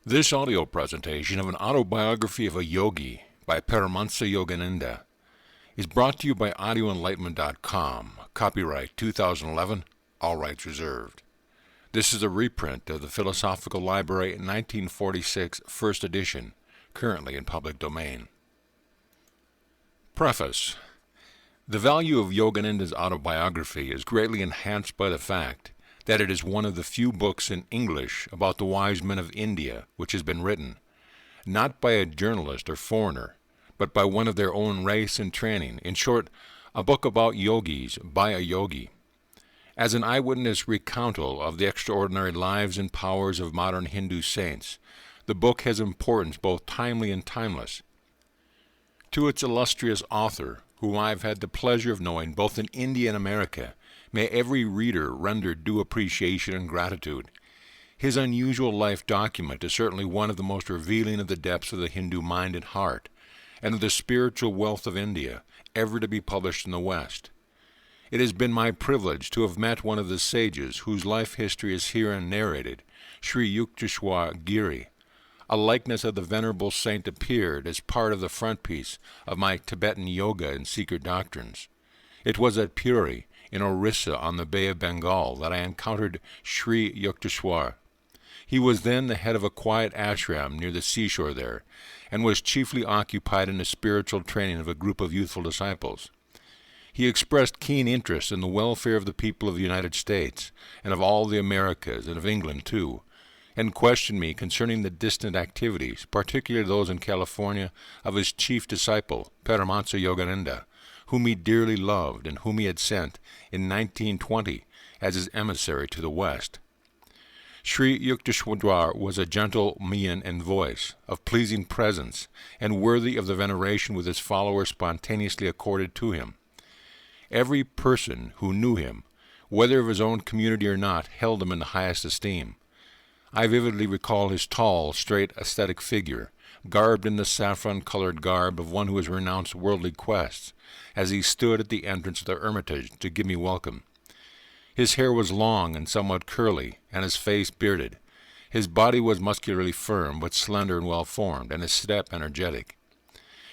This audio presentation of an autobiography of a yogi by Paramahansa Yogananda is brought to you by audioenlightenment.com. Copyright 2011, all rights reserved. This is a reprint of the Philosophical Library 1946 first edition, currently in public domain. Preface. The value of Yogananda's autobiography is greatly enhanced by the fact that it is one of the few books in English about the wise men of India which has been written, not by a journalist or foreigner, but by one of their own race and training. In short, a book about yogis by a yogi. As an eyewitness recountal of the extraordinary lives and powers of modern Hindu saints, the book has importance both timely and timeless. To its illustrious author, whom I have had the pleasure of knowing both in India and America, may every reader render due appreciation and gratitude. His unusual life document is certainly one of the most revealing of the depths of the Hindu mind and heart, and of the spiritual wealth of India, ever to be published in the West. It has been my privilege to have met one of the sages whose life history is herein narrated, Sri Yukteswar Giri. A likeness of the venerable saint appeared as part of the frontispiece of my Tibetan Yoga and Secret Doctrines. It was at Puri, in Orissa on the Bay of Bengal, that I encountered Sri Yukteswar. He was then the head of a quiet ashram near the seashore there, and was chiefly occupied in the spiritual training of a group of youthful disciples. He expressed keen interest in the welfare of the people of the United States, and of all the Americas, and of England too, and questioned me concerning the distant activities, particularly those in California, of his chief disciple, Paramahansa Yogananda, whom he dearly loved and whom he had sent in 1920 as his emissary to the West. Sri Yukteswar was a gentle mien and voice, of pleasing presence, and worthy of the veneration which his followers spontaneously accorded to him. Every person who knew him, whether of his own community or not, held him in the highest esteem. I vividly recall his tall, straight, ascetic figure, garbed in the saffron-colored garb of one who has renounced worldly quests, as he stood at the entrance of the hermitage to give me welcome. His hair was long and somewhat curly, and his face bearded. His body was muscularly firm, but slender and well-formed, and his step energetic.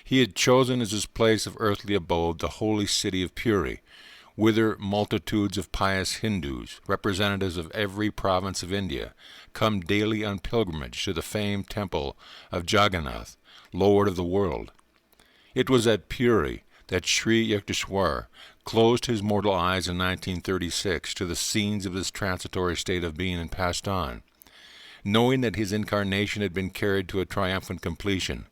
He had chosen as his place of earthly abode the holy city of Puri, whither multitudes of pious Hindus, representatives of every province of India, come daily on pilgrimage to the famed temple of Jagannath, Lord of the world. It was at Puri that Sri Yukteswar closed his mortal eyes in 1936 to the scenes of this transitory state of being and passed on, knowing that his incarnation had been carried to a triumphant completion.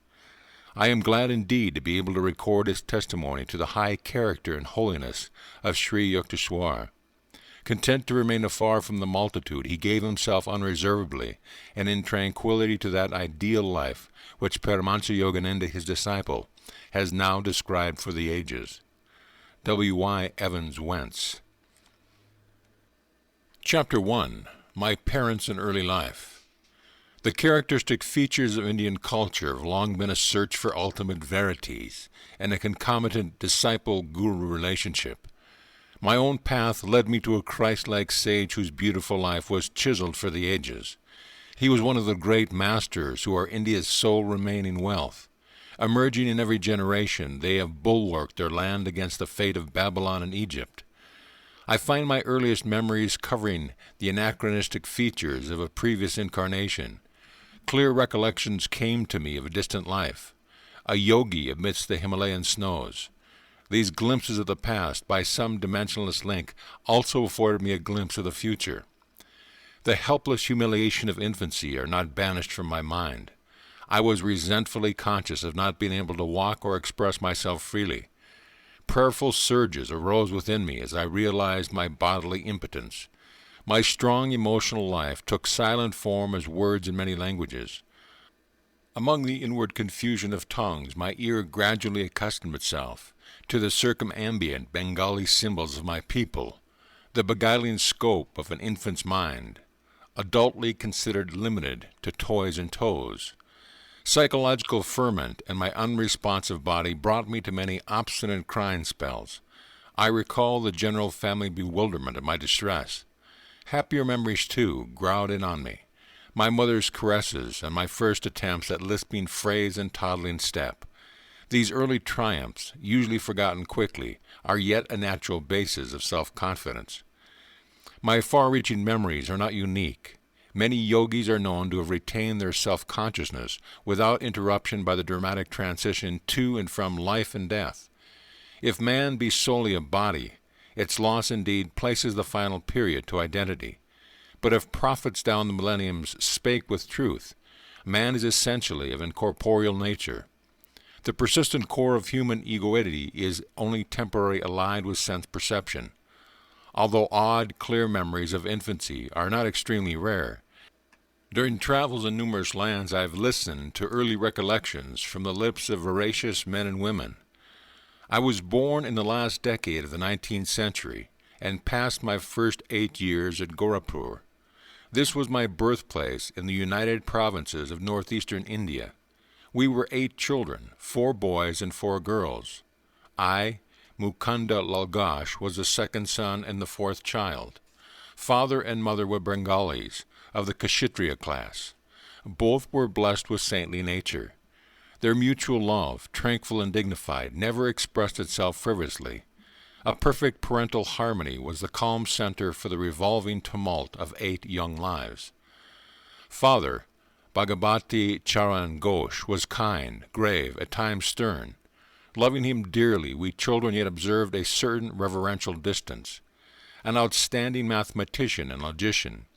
I am glad indeed to be able to record his testimony to the high character and holiness of Sri Yukteswar. Content to remain afar from the multitude, he gave himself unreservedly and in tranquillity to that ideal life which Paramahansa Yogananda, his disciple, has now described for the ages. W. Y. Evans Wentz. Chapter 1. My Parents in Early Life. The characteristic features of Indian culture have long been a search for ultimate verities and a concomitant disciple-guru relationship. My own path led me to a Christ-like sage whose beautiful life was chiseled for the ages. He was one of the great masters who are India's sole remaining wealth. Emerging in every generation, they have bulwarked their land against the fate of Babylon and Egypt. I find my earliest memories covering the anachronistic features of a previous incarnation. Clear recollections came to me of a distant life, a yogi amidst the Himalayan snows. These glimpses of the past, by some dimensionless link, also afforded me a glimpse of the future. The helpless humiliation of infancy are not banished from my mind. I was resentfully conscious of not being able to walk or express myself freely. Prayerful surges arose within me as I realized my bodily impotence. My strong emotional life took silent form as words in many languages. Among the inward confusion of tongues, my ear gradually accustomed itself to the circumambient Bengali symbols of my people, the beguiling scope of an infant's mind, adultly considered limited to toys and toes. Psychological ferment and my unresponsive body brought me to many obstinate crying spells. I recall the general family bewilderment of my distress. Happier memories, too, crowded in on me. my mother's caresses, and my first attempts at lisping phrase and toddling step. These early triumphs, usually forgotten quickly, are yet a natural basis of self-confidence. My far-reaching memories are not unique. Many yogis are known to have retained their self-consciousness without interruption by the dramatic transition to and from life and death. If man be solely a body, its loss indeed places the final period to identity. But if prophets down the millenniums spake with truth, man is essentially of incorporeal nature. The persistent core of human egoity is only temporarily allied with sense perception. Although odd, clear memories of infancy are not extremely rare, during travels in numerous lands I have listened to early recollections from the lips of veracious men and women. I was born in the last decade of the 19th century and passed my first 8 years at Gorakhpur. This was my birthplace in the United Provinces of northeastern India. We were 8 children, 4 boys and 4 girls. I, Mukunda Lalgash, was the second son and the 4th child. Father and mother were Bengalis, of the Kshatriya class. Both were blessed with saintly nature. Their mutual love, tranquil and dignified, never expressed itself frivolously. A perfect parental harmony was the calm center for the revolving tumult of 8 young lives. Father, Bhagavati Charan Ghosh, was kind, grave, at times stern. Loving him dearly, we children yet observed a certain reverential distance. An outstanding mathematician and logician,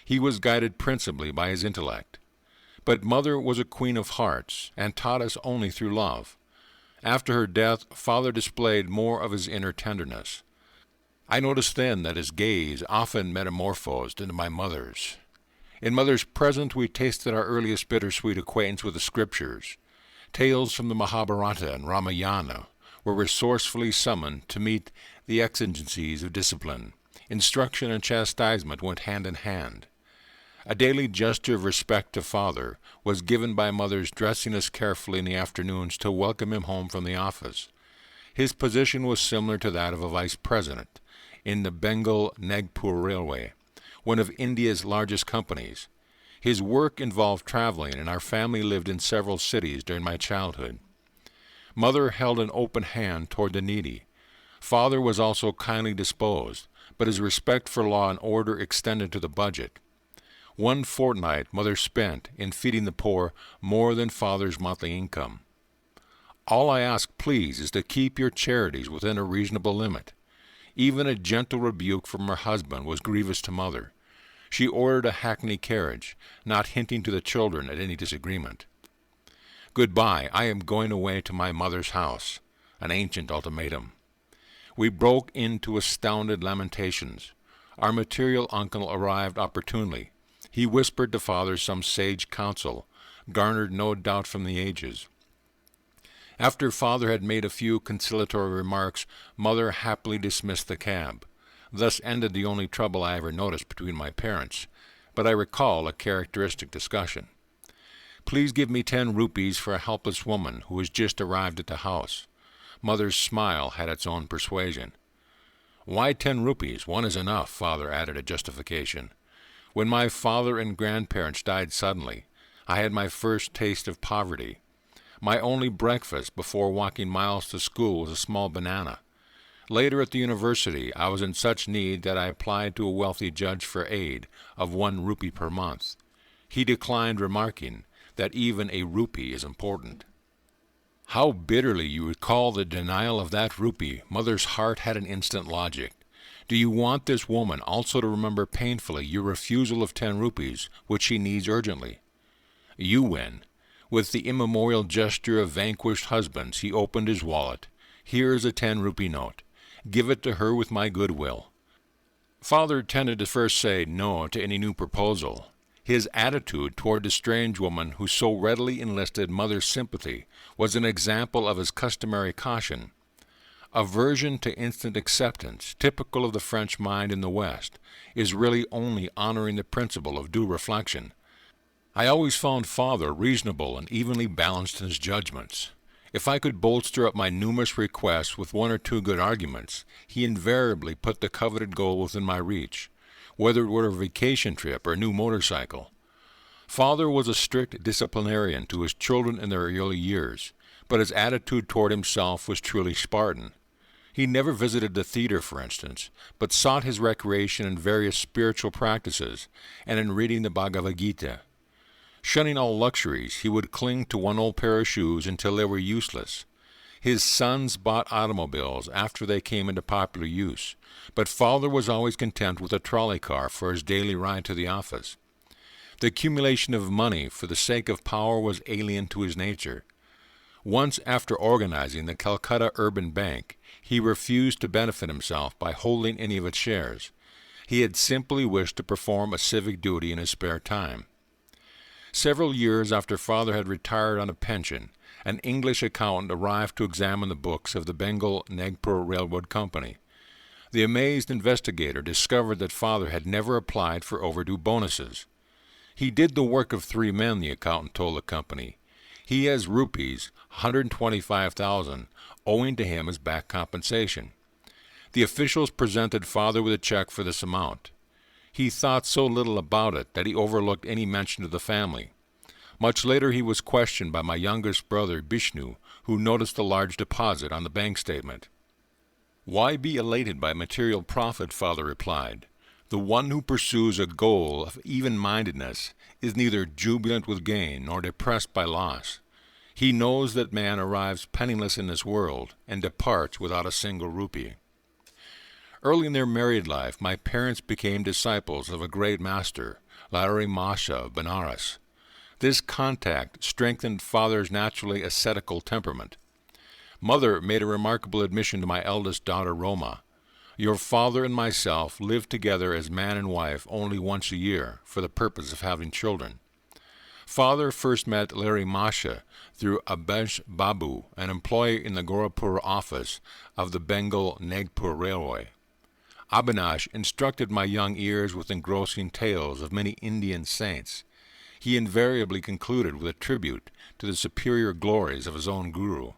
he was guided principally by his intellect. But mother was a queen of hearts, and taught us only through love. After her death, father displayed more of his inner tenderness. I noticed then that his gaze often metamorphosed into my mother's. In mother's presence we tasted our earliest bittersweet acquaintance with the scriptures. Tales from the Mahabharata and Ramayana were resourcefully summoned to meet the exigencies of discipline. Instruction and chastisement went hand in hand. A daily gesture of respect to father was given by mother's dressing us carefully in the afternoons to welcome him home from the office. His position was similar to that of a vice president in the Bengal Nagpur Railway, one of India's largest companies. His work involved traveling, and our family lived in several cities during my childhood. Mother held an open hand toward the needy. Father was also kindly disposed, but his respect for law and order extended to the budget. One fortnight mother spent in feeding the poor more than father's monthly income. All I ask, please, is to keep your charities within a reasonable limit. Even a gentle rebuke from her husband was grievous to mother. She ordered a hackney carriage, not hinting to the children at any disagreement. Goodbye, I am going away to my mother's house, an ancient ultimatum. We broke into astounded lamentations. Our material uncle arrived opportunely. He whispered to father some sage counsel, garnered no doubt from the ages. After father had made a few conciliatory remarks, mother happily dismissed the cab. Thus ended the only trouble I ever noticed between my parents, but I recall a characteristic discussion. Please give me 10 rupees for a helpless woman who has just arrived at the house. Mother's smile had its own persuasion. Why 10 rupees? 1 is enough, father added a justification. When my father and grandparents died suddenly, I had my first taste of poverty. My only breakfast before walking miles to school was a small banana. Later at the university, I was in such need that I applied to a wealthy judge for aid of 1 rupee per month. He declined, remarking that even a rupee is important. How bitterly you recall the denial of that rupee. Mother's heart had an instant logic. Do you want this woman also to remember painfully your refusal of 10 rupees, which she needs urgently? You win. With the immemorial gesture of vanquished husbands, he opened his wallet. Here is a 10 rupee note. Give it to her with my goodwill. Father tended to first say no to any new proposal. His attitude toward the strange woman who so readily enlisted mother's sympathy was an example of his customary caution. Aversion to instant acceptance, typical of the French mind in the West, is really only honoring the principle of due reflection. I always found father reasonable and evenly balanced in his judgments. If I could bolster up my numerous requests with 1 or 2 good arguments, he invariably put the coveted goal within my reach, whether it were a vacation trip or a new motorcycle. Father was a strict disciplinarian to his children in their early years, but his attitude toward himself was truly Spartan. He never visited the theater, for instance, but sought his recreation in various spiritual practices and in reading the Bhagavad Gita. Shunning all luxuries, he would cling to one old pair of shoes until they were useless. His sons bought automobiles after they came into popular use, but father was always content with a trolley car for his daily ride to the office. The accumulation of money for the sake of power was alien to his nature. Once, after organizing the Calcutta Urban Bank, he refused to benefit himself by holding any of its shares. He had simply wished to perform a civic duty in his spare time. Several years after father had retired on a pension, an English accountant arrived to examine the books of the Bengal Nagpur Railroad Company. The amazed investigator discovered that father had never applied for overdue bonuses. He did the work of 3 men, the accountant told the company. He has rupees 125,000 owing to him as back compensation. The officials presented father with a check for this amount. He thought so little about it that he overlooked any mention of the family. Much later he was questioned by my youngest brother, Bishnu, who noticed a large deposit on the bank statement. "Why be elated by material profit?" father replied. "The one who pursues a goal of even-mindedness is neither jubilant with gain nor depressed by loss. He knows that man arrives penniless in this world and departs without a single rupee." Early in their married life, my parents became disciples of a great master, Larry Masha of Benares. This contact strengthened father's naturally ascetical temperament. Mother made a remarkable admission to my eldest daughter, Roma. "Your father and myself lived together as man and wife only once a year for the purpose of having children." Father first met Larry Masha through Abesh Babu, an employee in the Gorakhpur office of the Bengal Nagpur Railway. Abhinash instructed my young ears with engrossing tales of many Indian saints. He invariably concluded with a tribute to the superior glories of his own guru.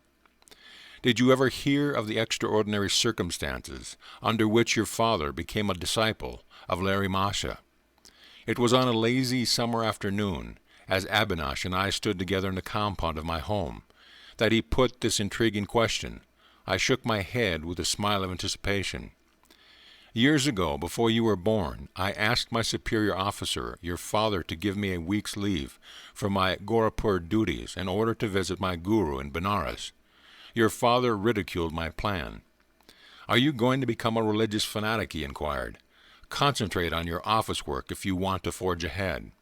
"Did you ever hear of the extraordinary circumstances under which your father became a disciple of Larry Masha?" It was on a lazy summer afternoon, as Abhinash and I stood together in the compound of my home, that he put this intriguing question. I shook my head with a smile of anticipation. "Years ago, before you were born, I asked my superior officer, your father, to give me a week's leave from my Gorakhpur duties in order to visit my guru in Benares. Your father ridiculed my plan. 'Are you going to become a religious fanatic?' he inquired. 'Concentrate on your office work if you want to forge ahead.'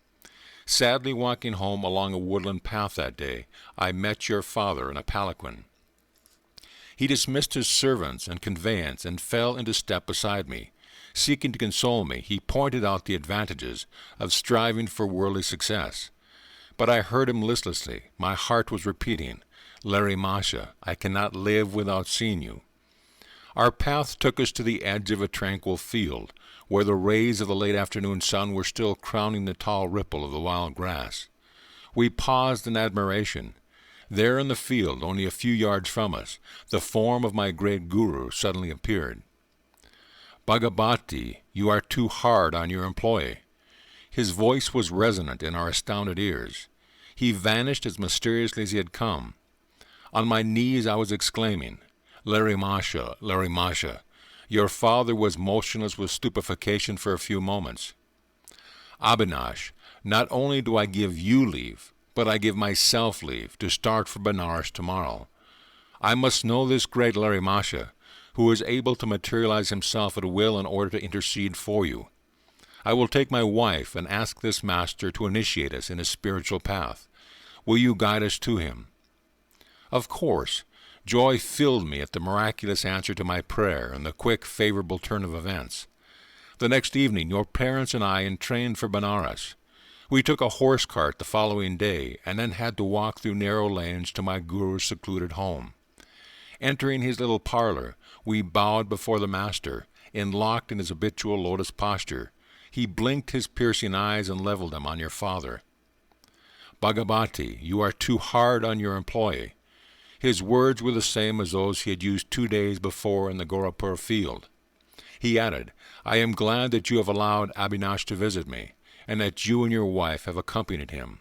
Sadly walking home along a woodland path that day, I met your father in a palanquin. He dismissed his servants and conveyance and fell into step beside me. Seeking to console me, he pointed out the advantages of striving for worldly success. But I heard him listlessly. My heart was repeating, 'Larry Masha, I cannot live without seeing you.' Our path took us to the edge of a tranquil field, where the rays of the late afternoon sun were still crowning the tall ripple of the wild grass. We paused in admiration. There in the field, only a few yards from us, the form of my great guru suddenly appeared. 'Bhagavati, you are too hard on your employee.' His voice was resonant in our astounded ears. He vanished as mysteriously as he had come. On my knees I was exclaiming, 'Larry Masha, Larry Masha, your father was motionless with stupefaction for a few moments.' 'Abhinash, not only do I give you leave, but I give myself leave to start for Benares tomorrow. I must know this great Larry Masha, who is able to materialize himself at will in order to intercede for you. I will take my wife and ask this master to initiate us in his spiritual path. Will you guide us to him?' Of course, joy filled me at the miraculous answer to my prayer and the quick, favorable turn of events. The next evening your parents and I entrained for Benares. We took a horse cart the following day, and then had to walk through narrow lanes to my guru's secluded home. Entering his little parlor, we bowed before the master, enlocked in his habitual lotus posture. He blinked his piercing eyes and leveled them on your father. 'Bhagavati, you are too hard on your employee.' His words were the same as those he had used 2 days before in the Gorakhpur field. He added, 'I am glad that you have allowed Abhinash to visit me, and that you and your wife have accompanied him.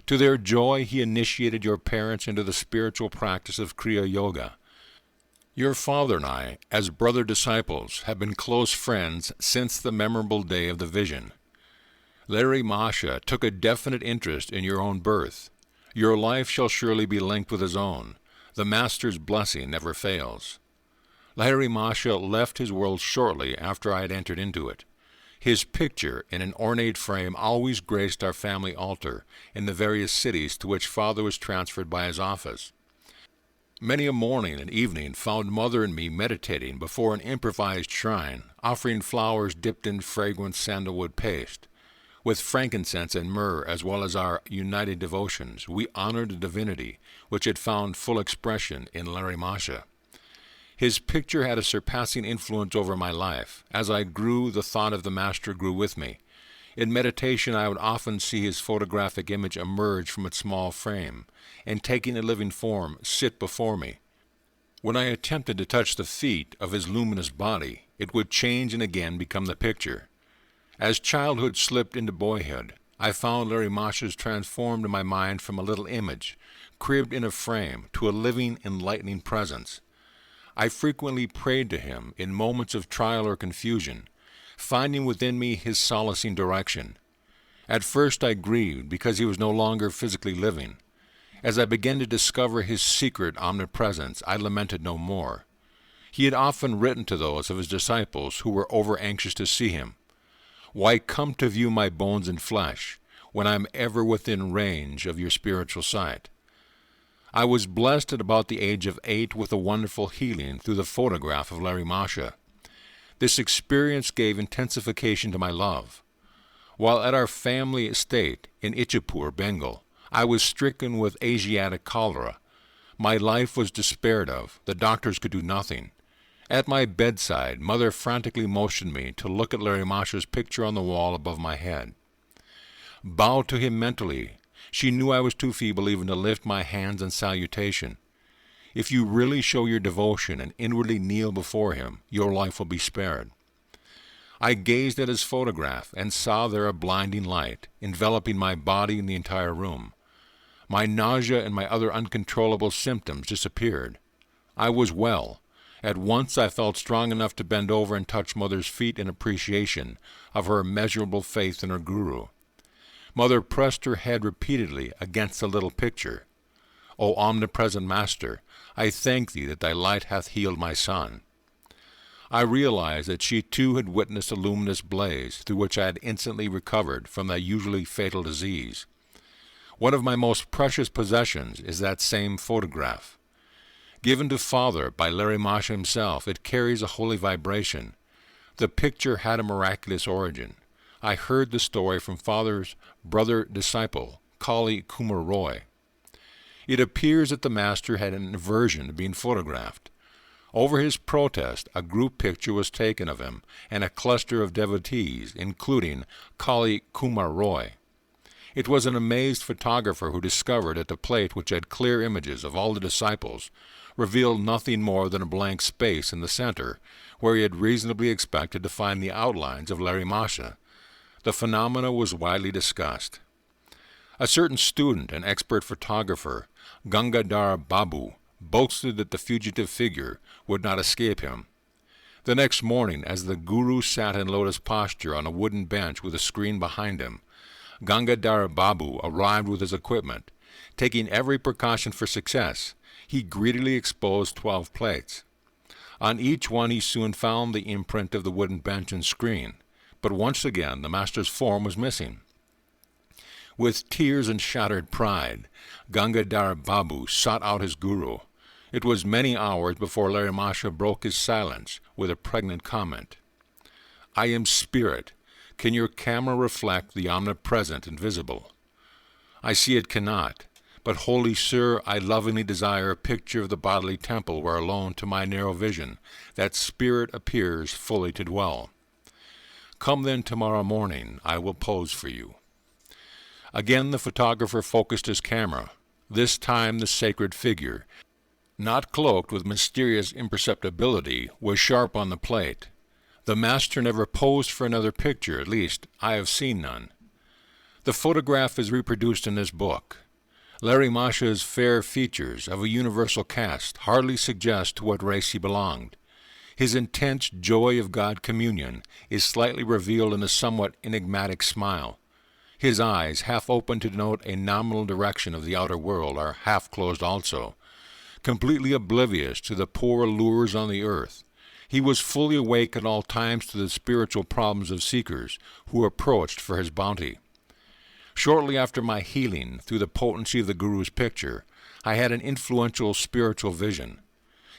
To their joy, he initiated your parents into the spiritual practice of Kriya Yoga. Your father and I, as brother disciples, have been close friends since the memorable day of the vision. Larry Masha took a definite interest in your own birth. Your life shall surely be linked with his own. The Master's blessing never fails. Larry Masha left his world shortly after I had entered into it. His picture in an ornate frame always graced our family altar in the various cities to which Father was transferred by his office. Many a morning and evening found Mother and me meditating before an improvised shrine, offering flowers dipped in fragrant sandalwood paste. With frankincense and myrrh, as well as our united devotions, we honored the divinity which had found full expression in Larry Masha. His picture had a surpassing influence over my life. As I grew, the thought of the Master grew with me. In meditation, I would often see his photographic image emerge from its small frame, and taking a living form, sit before me. When I attempted to touch the feet of his luminous body, it would change and again become the picture. As childhood slipped into boyhood, I found Larry Masha's transformed in my mind from a little image, cribbed in a frame, to a living, enlightening presence. I frequently prayed to him in moments of trial or confusion, finding within me his solacing direction. At first I grieved because he was no longer physically living. As I began to discover his secret omnipresence, I lamented no more. He had often written to those of his disciples who were over-anxious to see him, "Why come to view my bones and flesh, when I am ever within range of your spiritual sight?" I was blessed at about the age of 8 with a wonderful healing through the photograph of Larry Masha. This experience gave intensification to my love. While at our family estate in Ichapur, Bengal, I was stricken with Asiatic cholera. My life was despaired of. The doctors could do nothing. At my bedside, Mother frantically motioned me to look at Larry Masha's picture on the wall above my head. Bow to him mentally. She knew I was too feeble even to lift my hands in salutation. If you really show your devotion and inwardly kneel before him, your life will be spared. I gazed at his photograph and saw there a blinding light, enveloping my body and the entire room. My nausea and my other uncontrollable symptoms disappeared. I was well. At once I felt strong enough to bend over and touch Mother's feet in appreciation of her immeasurable faith in her Guru. Mother pressed her head repeatedly against the little picture. "O omnipresent Master, I thank thee that thy light hath healed my son." I realized that she too had witnessed a luminous blaze through which I had instantly recovered from that usually fatal disease. One of my most precious possessions is that same photograph. Given to Father by Larry Masha himself, it carries a holy vibration. The picture had a miraculous origin. I heard the story from Father's brother disciple, Kali Kumar Roy. It appears that the Master had an aversion to being photographed. Over his protest, a group picture was taken of him and a cluster of devotees, including Kali Kumar Roy. It was an amazed photographer who discovered that the plate, which had clear images of all the disciples, revealed nothing more than a blank space in the center, where he had reasonably expected to find the outlines of Larry Masha. The phenomena was widely discussed. A certain student and expert photographer, Gangadhar Babu, boasted that the fugitive figure would not escape him. The next morning, as the Guru sat in lotus posture on a wooden bench with a screen behind him, Gangadhar Babu arrived with his equipment. Taking every precaution for success, he greedily exposed 12 plates. On each one he soon found the imprint of the wooden bench and screen, but once again the Master's form was missing. With tears and shattered pride, Gangadhar Babu sought out his Guru. It was many hours before Larry Masha broke his silence with a pregnant comment. "I am spirit. Can your camera reflect the omnipresent and visible?" "I see it cannot. But, holy sir, I lovingly desire a picture of the bodily temple where alone to my narrow vision that spirit appears fully to dwell." "Come then tomorrow morning, I will pose for you." Again the photographer focused his camera. This time the sacred figure, not cloaked with mysterious imperceptibility, was sharp on the plate. The master never posed for another picture, at least I have seen none. The photograph is reproduced in this book. Larry Masha's fair features of a universal cast hardly suggest to what race he belonged. His intense joy of God communion is slightly revealed in a somewhat enigmatic smile. His eyes, half open to denote a nominal direction of the outer world, are half closed also. Completely oblivious to the poor lures on the earth, he was fully awake at all times to the spiritual problems of seekers who approached for his bounty. Shortly after my healing through the potency of the Guru's picture, I had an influential spiritual vision.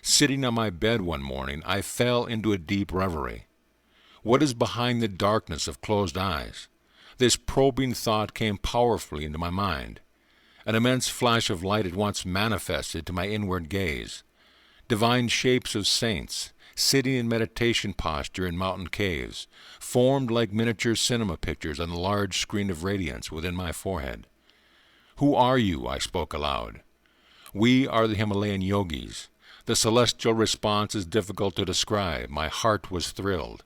Sitting on my bed one morning, I fell into a deep reverie. What is behind the darkness of closed eyes? This probing thought came powerfully into my mind. An immense flash of light at once manifested to my inward gaze. Divine shapes of saints, sitting in meditation posture in mountain caves, formed like miniature cinema pictures on the large screen of radiance within my forehead. "Who are you?" I spoke aloud. "We are the Himalayan yogis." The celestial response is difficult to describe. My heart was thrilled.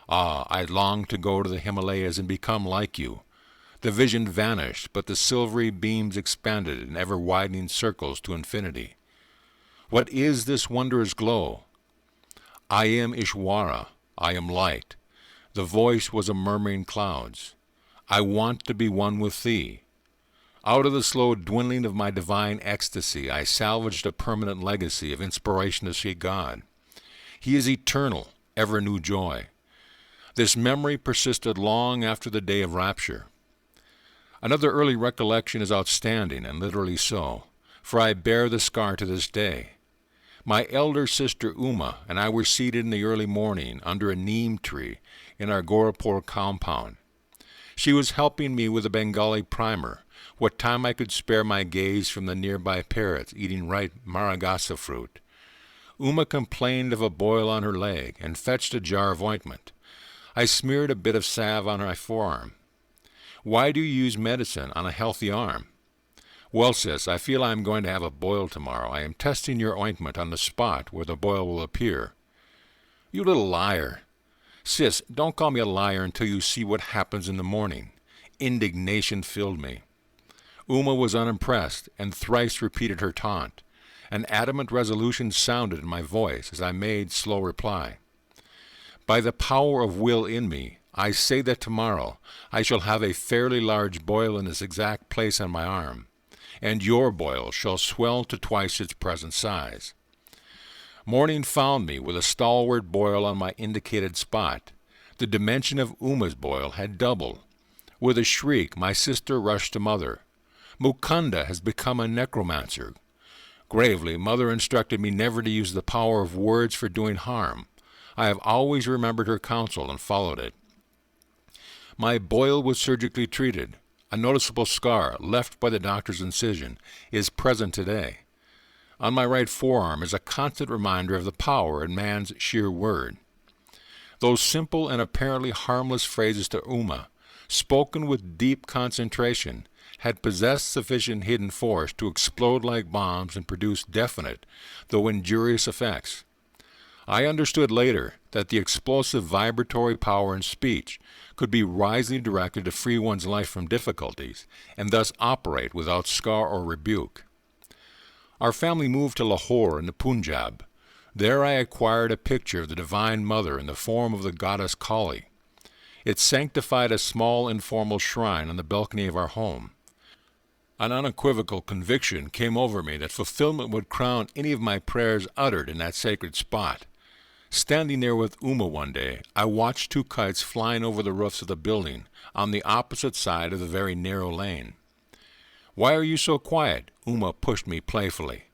Ah, I longed to go to the Himalayas and become like you. The vision vanished, but the silvery beams expanded in ever-widening circles to infinity. What is this wondrous glow? I am Ishwara. I am light. The voice was a murmuring clouds. I want to be one with thee. Out of the slow dwindling of my divine ecstasy, I salvaged a permanent legacy of inspiration to see God. He is eternal, ever new joy. This memory persisted long after the day of rapture. Another early recollection is outstanding, and literally so, for I bear the scar to this day. My elder sister Uma and I were seated in the early morning under a neem tree in our Gorapur compound. She was helping me with a Bengali primer, what time I could spare my gaze from the nearby parrots eating ripe maragasa fruit. Uma complained of a boil on her leg and fetched a jar of ointment. I smeared a bit of salve on my forearm. "Why do you use medicine on a healthy arm?" "Well, sis, I feel I am going to have a boil tomorrow. I am testing your ointment on the spot where the boil will appear." "You little liar." "Sis, don't call me a liar until you see what happens in the morning." Indignation filled me. Uma was unimpressed, and thrice repeated her taunt. An adamant resolution sounded in my voice as I made slow reply. "By the power of will in me, I say that tomorrow I shall have a fairly large boil in this exact place on my arm, and your boil shall swell to twice its present size." Morning found me with a stalwart boil on my indicated spot. The dimension of Uma's boil had doubled. With a shriek, my sister rushed to Mother. "Mukunda has become a necromancer." Gravely, Mother instructed me never to use the power of words for doing harm. I have always remembered her counsel and followed it. My boil was surgically treated. A noticeable scar, left by the doctor's incision, is present today. On my right forearm is a constant reminder of the power in man's sheer word. Those simple and apparently harmless phrases to Uma, spoken with deep concentration, had possessed sufficient hidden force to explode like bombs and produce definite, though injurious effects. I understood later that the explosive vibratory power in speech could be wisely directed to free one's life from difficulties, and thus operate without scar or rebuke. Our family moved to Lahore in the Punjab. There I acquired a picture of the Divine Mother in the form of the goddess Kali. It sanctified a small informal shrine on the balcony of our home. An unequivocal conviction came over me that fulfillment would crown any of my prayers uttered in that sacred spot. Standing there with Uma one day, I watched two kites flying over the roofs of the building on the opposite side of the very narrow lane. "Why are you so quiet?" Uma pushed me playfully.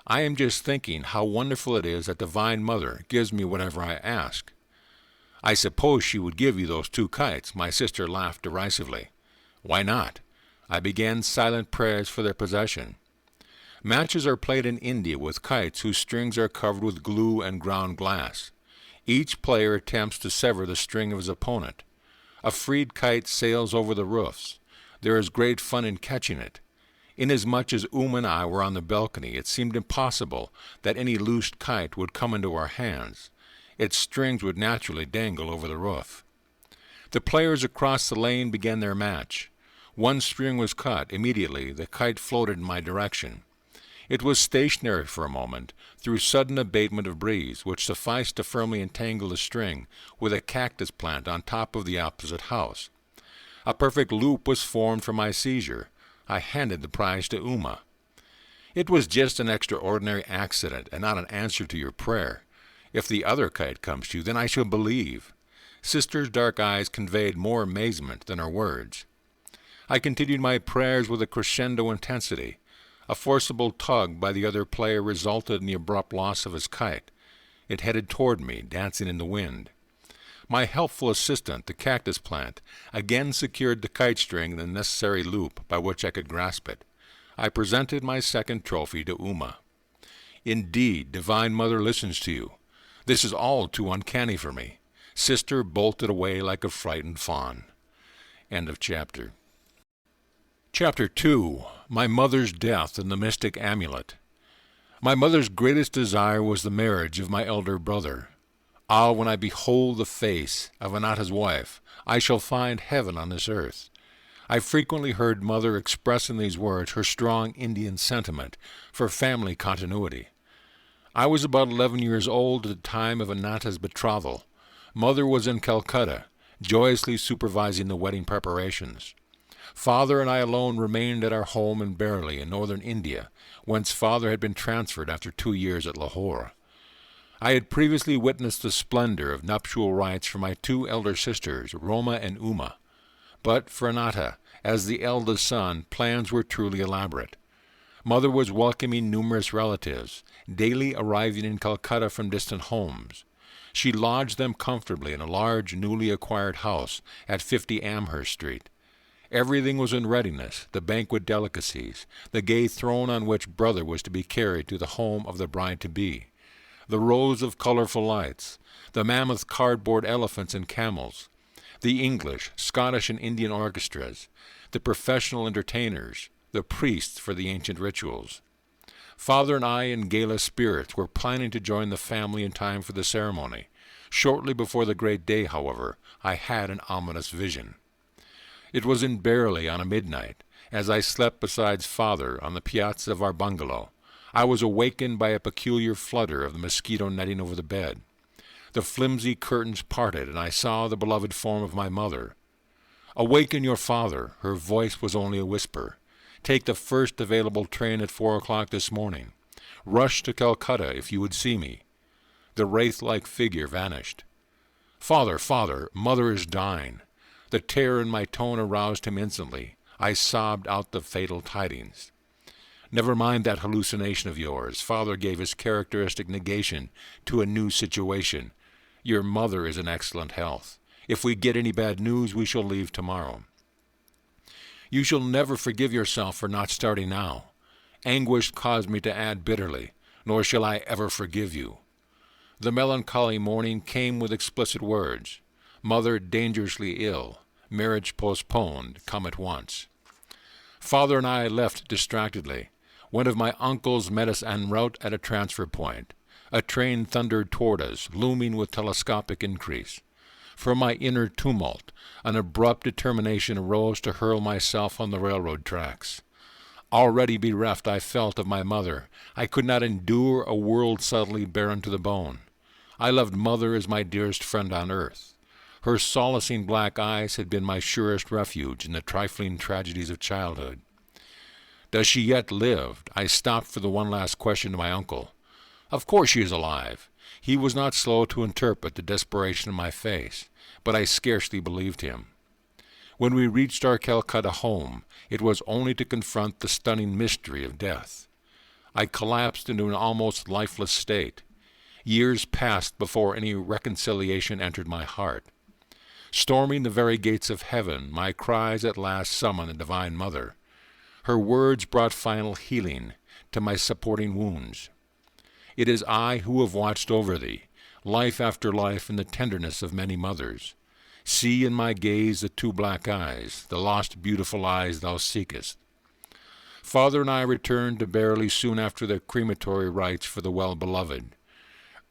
"I am just thinking how wonderful it is that Divine Mother gives me whatever I ask." "I suppose she would give you those two kites," my sister laughed derisively. "Why not?" I began silent prayers for their possession. Matches are played in India with kites whose strings are covered with glue and ground glass. Each player attempts to sever the string of his opponent. A freed kite sails over the roofs. There is great fun in catching it. Inasmuch as and I were on the balcony, it seemed impossible that any loosed kite would come into our hands. Its strings would naturally dangle over the roof. The players across the lane began their match. One string was cut. Immediately, the kite floated in my direction. It was stationary for a moment, through sudden abatement of breeze, which sufficed to firmly entangle the string with a cactus plant on top of the opposite house. A perfect loop was formed for my seizure. I handed the prize to Uma. "It was just an extraordinary accident, and not an answer to your prayer. If the other kite comes to you, then I shall believe." Sister's dark eyes conveyed more amazement than her words. I continued my prayers with a crescendo intensity. A forcible tug by the other player resulted in the abrupt loss of his kite. It headed toward me, dancing in the wind. My helpful assistant, the cactus plant, again secured the kite string in the necessary loop by which I could grasp it. I presented my second trophy to Uma. "Indeed, Divine Mother listens to you. This is all too uncanny for me." Sister bolted away like a frightened fawn. End of chapter. Chapter 2. My Mother's Death and the Mystic Amulet. My mother's greatest desire was the marriage of my elder brother. "Ah, when I behold the face of Anata's wife, I shall find heaven on this earth." I frequently heard Mother express in these words her strong Indian sentiment for family continuity. I was about 11 years old at the time of Anata's betrothal. Mother was in Calcutta, joyously supervising the wedding preparations. Father and I alone remained at our home in Bareilly in northern India, whence Father had been transferred after 2 years at Lahore. I had previously witnessed the splendor of nuptial rites for my 2 elder sisters, Roma and Uma. But for Anata, as the eldest son, plans were truly elaborate. Mother was welcoming numerous relatives, daily arriving in Calcutta from distant homes. She lodged them comfortably in a large, newly acquired house at 50 Amherst Street. Everything was in readiness, the banquet delicacies, the gay throne on which brother was to be carried to the home of the bride-to-be, the rows of colorful lights, the mammoth cardboard elephants and camels, the English, Scottish, and Indian orchestras, the professional entertainers, the priests for the ancient rituals. Father and I, in gala spirits, were planning to join the family in time for the ceremony. Shortly before the great day, however, I had an ominous vision. It was in Bareilly on a midnight, as I slept beside Father on the piazza of our bungalow. I was awakened by a peculiar flutter of the mosquito netting over the bed. The flimsy curtains parted, and I saw the beloved form of my mother. "Awaken your father," her voice was only a whisper. "Take the first available train at 4 o'clock this morning. Rush to Calcutta if you would see me." The wraith-like figure vanished. "Father, father, mother is dying." The terror in my tone aroused him instantly. I sobbed out the fatal tidings. "Never mind that hallucination of yours." Father gave his characteristic negation to a new situation. "Your mother is in excellent health. If we get any bad news, we shall leave tomorrow." "You shall never forgive yourself for not starting now." Anguish caused me to add bitterly, "Nor shall I ever forgive you." The melancholy morning came with explicit words. "Mother dangerously ill. Marriage postponed. Come at once." Father and I left distractedly. One of my uncles met us en route at a transfer point. A train thundered toward us, looming with telescopic increase. From my inner tumult, an abrupt determination arose to hurl myself on the railroad tracks. Already bereft, I felt, of my mother. I could not endure a world subtly barren to the bone. I loved Mother as my dearest friend on earth. Her solacing black eyes had been my surest refuge in the trifling tragedies of childhood. "Does she yet live?" I stopped for the one last question to my uncle. "Of course she is alive." He was not slow to interpret the desperation in my face, but I scarcely believed him. When we reached our Calcutta home, it was only to confront the stunning mystery of death. I collapsed into an almost lifeless state. Years passed before any reconciliation entered my heart. Storming the very gates of heaven, my cries at last summoned the Divine Mother. Her words brought final healing to my supporting wounds. "It is I who have watched over thee, life after life in the tenderness of many mothers. See in my gaze the 2 black eyes, the lost beautiful eyes thou seekest." Father and I returned to Bareilly soon after the crematory rites for the well-beloved.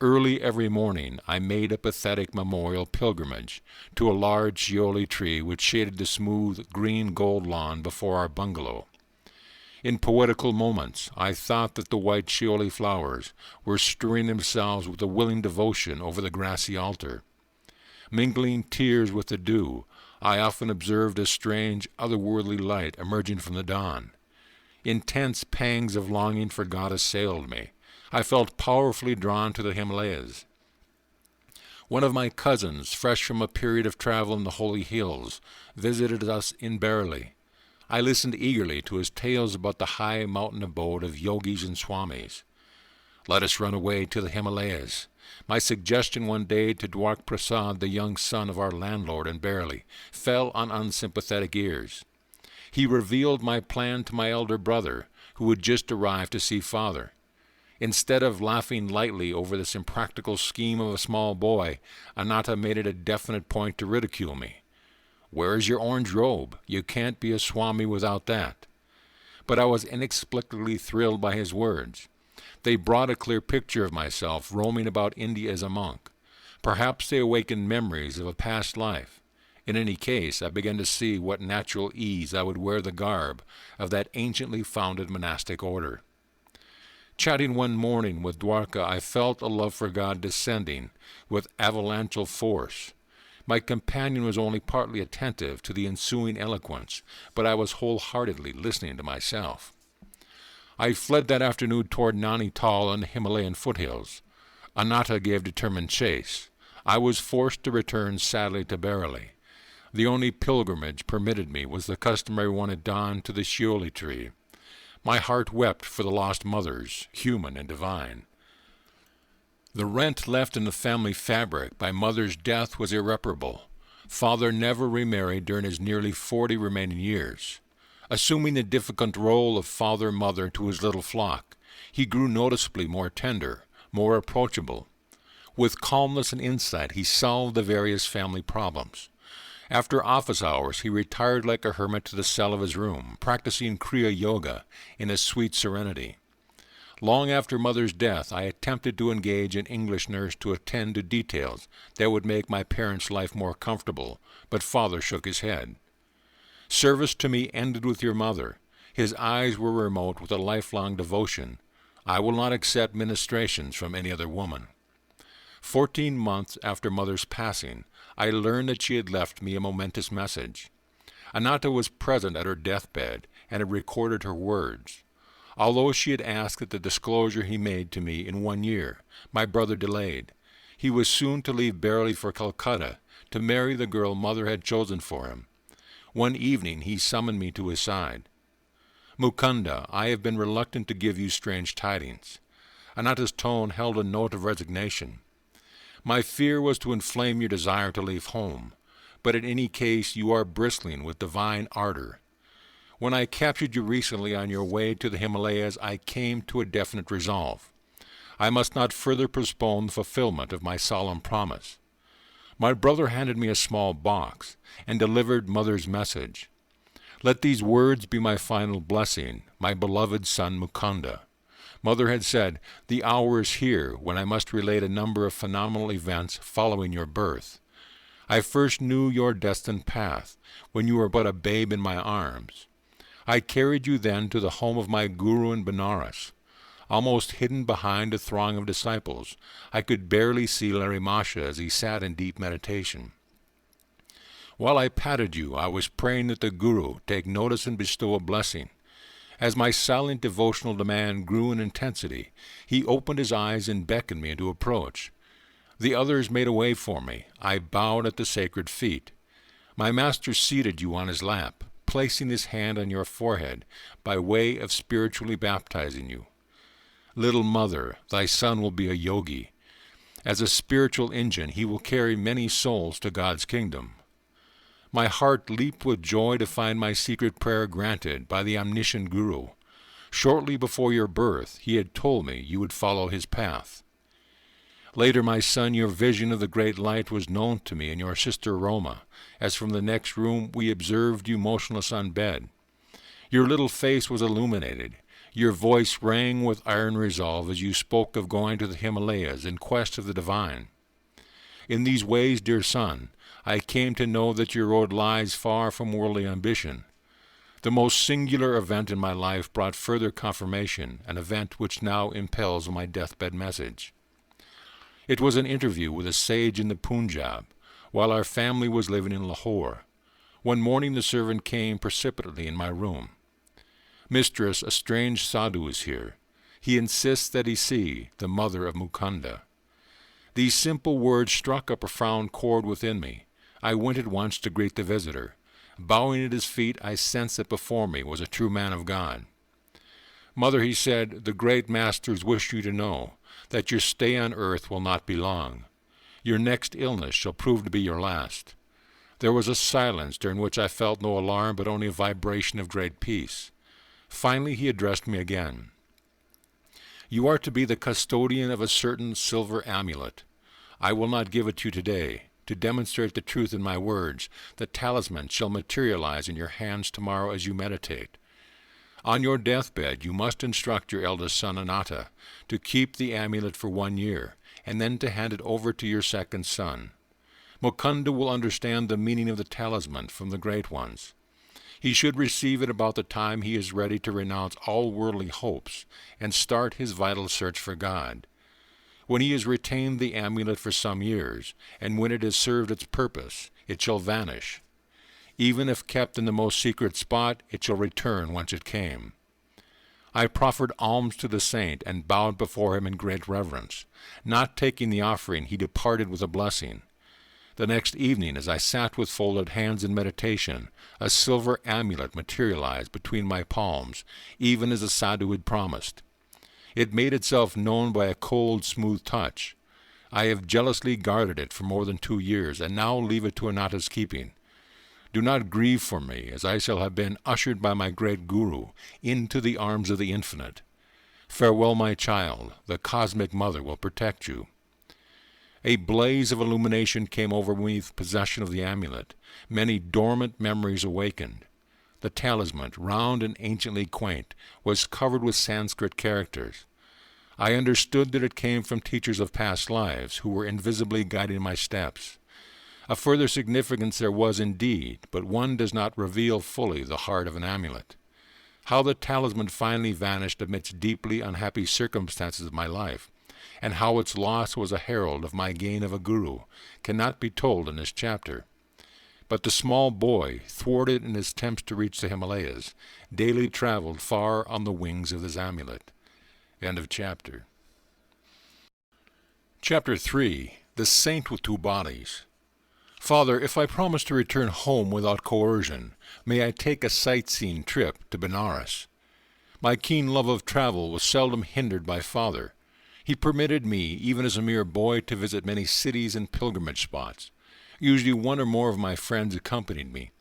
Early every morning I made a pathetic memorial pilgrimage to a large shioli tree which shaded the smooth green gold lawn before our bungalow. In poetical moments I thought that the white shioli flowers were stirring themselves with a willing devotion over the grassy altar. Mingling tears with the dew, I often observed a strange, otherworldly light emerging from the dawn. Intense pangs of longing for God assailed me. I felt powerfully drawn to the Himalayas. One of my cousins, fresh from a period of travel in the holy hills, visited us in Bareilly. I listened eagerly to his tales about the high mountain abode of yogis and swamis. Let us run away to the Himalayas. My suggestion one day to Dwark Prasad, the young son of our landlord in Bareilly, fell on unsympathetic ears. He revealed my plan to my elder brother, who had just arrived to see father. Instead of laughing lightly over this impractical scheme of a small boy, Anatta made it a definite point to ridicule me. "Where is your orange robe? You can't be a Swami without that." But I was inexplicably thrilled by his words. They brought a clear picture of myself roaming about India as a monk. Perhaps they awakened memories of a past life. In any case, I began to see what natural ease I would wear the garb of that anciently founded monastic order. Chatting one morning with Dwarka, I felt a love for God descending with avalanchal force. My companion was only partly attentive to the ensuing eloquence, but I was wholeheartedly listening to myself. I fled that afternoon toward Nainital and the Himalayan foothills. Anatta gave determined chase. I was forced to return sadly to Bareilly. The only pilgrimage permitted me was the customary one at dawn to the shioli tree. My heart wept for the lost mothers, human and divine. The rent left in the family fabric by mother's death was irreparable. Father never remarried during his nearly 40 remaining years. Assuming the difficult role of father-mother to his little flock, he grew noticeably more tender, more approachable. With calmness and insight, he solved the various family problems. After office hours, he retired like a hermit to the cell of his room, practicing Kriya Yoga in a sweet serenity. Long after mother's death, I attempted to engage an English nurse to attend to details that would make my parents' life more comfortable, but father shook his head. Service to me ended with your mother. His eyes were remote with a lifelong devotion. I will not accept ministrations from any other woman. 14 months after mother's passing, I learned that she had left me a momentous message. Anatta was present at her deathbed and had recorded her words. Although she had asked that the disclosure he made to me in 1 year, my brother delayed. He was soon to leave Bareilly for Calcutta, to marry the girl mother had chosen for him. One evening he summoned me to his side. "Mukunda, I have been reluctant to give you strange tidings." Anatta's tone held a note of resignation. "My fear was to inflame your desire to leave home, but in any case you are bristling with divine ardor. When I captured you recently on your way to the Himalayas, I came to a definite resolve. I must not further postpone the fulfillment of my solemn promise. My brother handed me a small box and delivered mother's message. Let these words be my final blessing, my beloved son Mukunda. Mother had said, the hour is here when I must relate a number of phenomenal events following your birth. I first knew your destined path when you were but a babe in my arms. I carried you then to the home of my guru in Benares. Almost hidden behind a throng of disciples, I could barely see Larry Masha as he sat in deep meditation. While I patted you, I was praying that the Guru take notice and bestow a blessing. As my silent devotional demand grew in intensity, he opened his eyes and beckoned me to approach. The others made a way for me. I bowed at the sacred feet. My master seated you on his lap, placing his hand on your forehead by way of spiritually baptizing you. Little mother, thy son will be a yogi. As a spiritual engine, he will carry many souls to God's kingdom. My heart leaped with joy to find my secret prayer granted by the omniscient Guru. Shortly before your birth, he had told me you would follow his path. Later, my son, your vision of the great light was known to me and your sister Roma, as from the next room we observed you motionless on bed. Your little face was illuminated. Your voice rang with iron resolve as you spoke of going to the Himalayas in quest of the divine. In these ways, dear son, I came to know that your road lies far from worldly ambition. The most singular event in my life brought further confirmation, an event which now impels my deathbed message. It was an interview with a sage in the Punjab, while our family was living in Lahore. One morning the servant came precipitately in my room. Mistress, a strange sadhu is here. He insists that he see the mother of Mukunda. These simple words struck a profound chord within me. I went at once to greet the visitor. Bowing at his feet, I sensed that before me was a true man of God. Mother, he said, the great masters wish you to know that your stay on earth will not be long. Your next illness shall prove to be your last. There was a silence during which I felt no alarm but only a vibration of great peace. Finally he addressed me again. You are to be the custodian of a certain silver amulet. I will not give it to you today. To demonstrate the truth in my words, the talisman shall materialize in your hands tomorrow as you meditate. On your deathbed you must instruct your eldest son Anatta to keep the amulet for 1 year, and then to hand it over to your second son. Mukunda will understand the meaning of the talisman from the great ones. He should receive it about the time he is ready to renounce all worldly hopes and start his vital search for God. When he has retained the amulet for some years, and when it has served its purpose, it shall vanish. Even if kept in the most secret spot, it shall return whence it came. I proffered alms to the saint and bowed before him in great reverence. Not taking the offering, he departed with a blessing. The next evening, as I sat with folded hands in meditation, a silver amulet materialized between my palms, even as the sadhu had promised. It made itself known by a cold, smooth touch. I have jealously guarded it for more than 2 years, and now leave it to Anatta's keeping. Do not grieve for me, as I shall have been ushered by my great Guru into the arms of the Infinite. Farewell, my child. The Cosmic Mother will protect you. A blaze of illumination came over me with possession of the amulet. Many dormant memories awakened. The talisman, round and anciently quaint, was covered with Sanskrit characters. I understood that it came from teachers of past lives who were invisibly guiding my steps. A further significance there was indeed, but one does not reveal fully the heart of an amulet. How the talisman finally vanished amidst deeply unhappy circumstances of my life, and how its loss was a herald of my gain of a guru, cannot be told in this chapter. But the small boy, thwarted in his attempts to reach the Himalayas, daily traveled far on the wings of this amulet. End of chapter. Chapter 3. The Saint with Two Bodies. Father, if I promise to return home without coercion, may I take a sightseeing trip to Benares? My keen love of travel was seldom hindered by Father. He permitted me, even as a mere boy, to visit many cities and pilgrimage spots. Usually 1 or more of my friends accompanied me.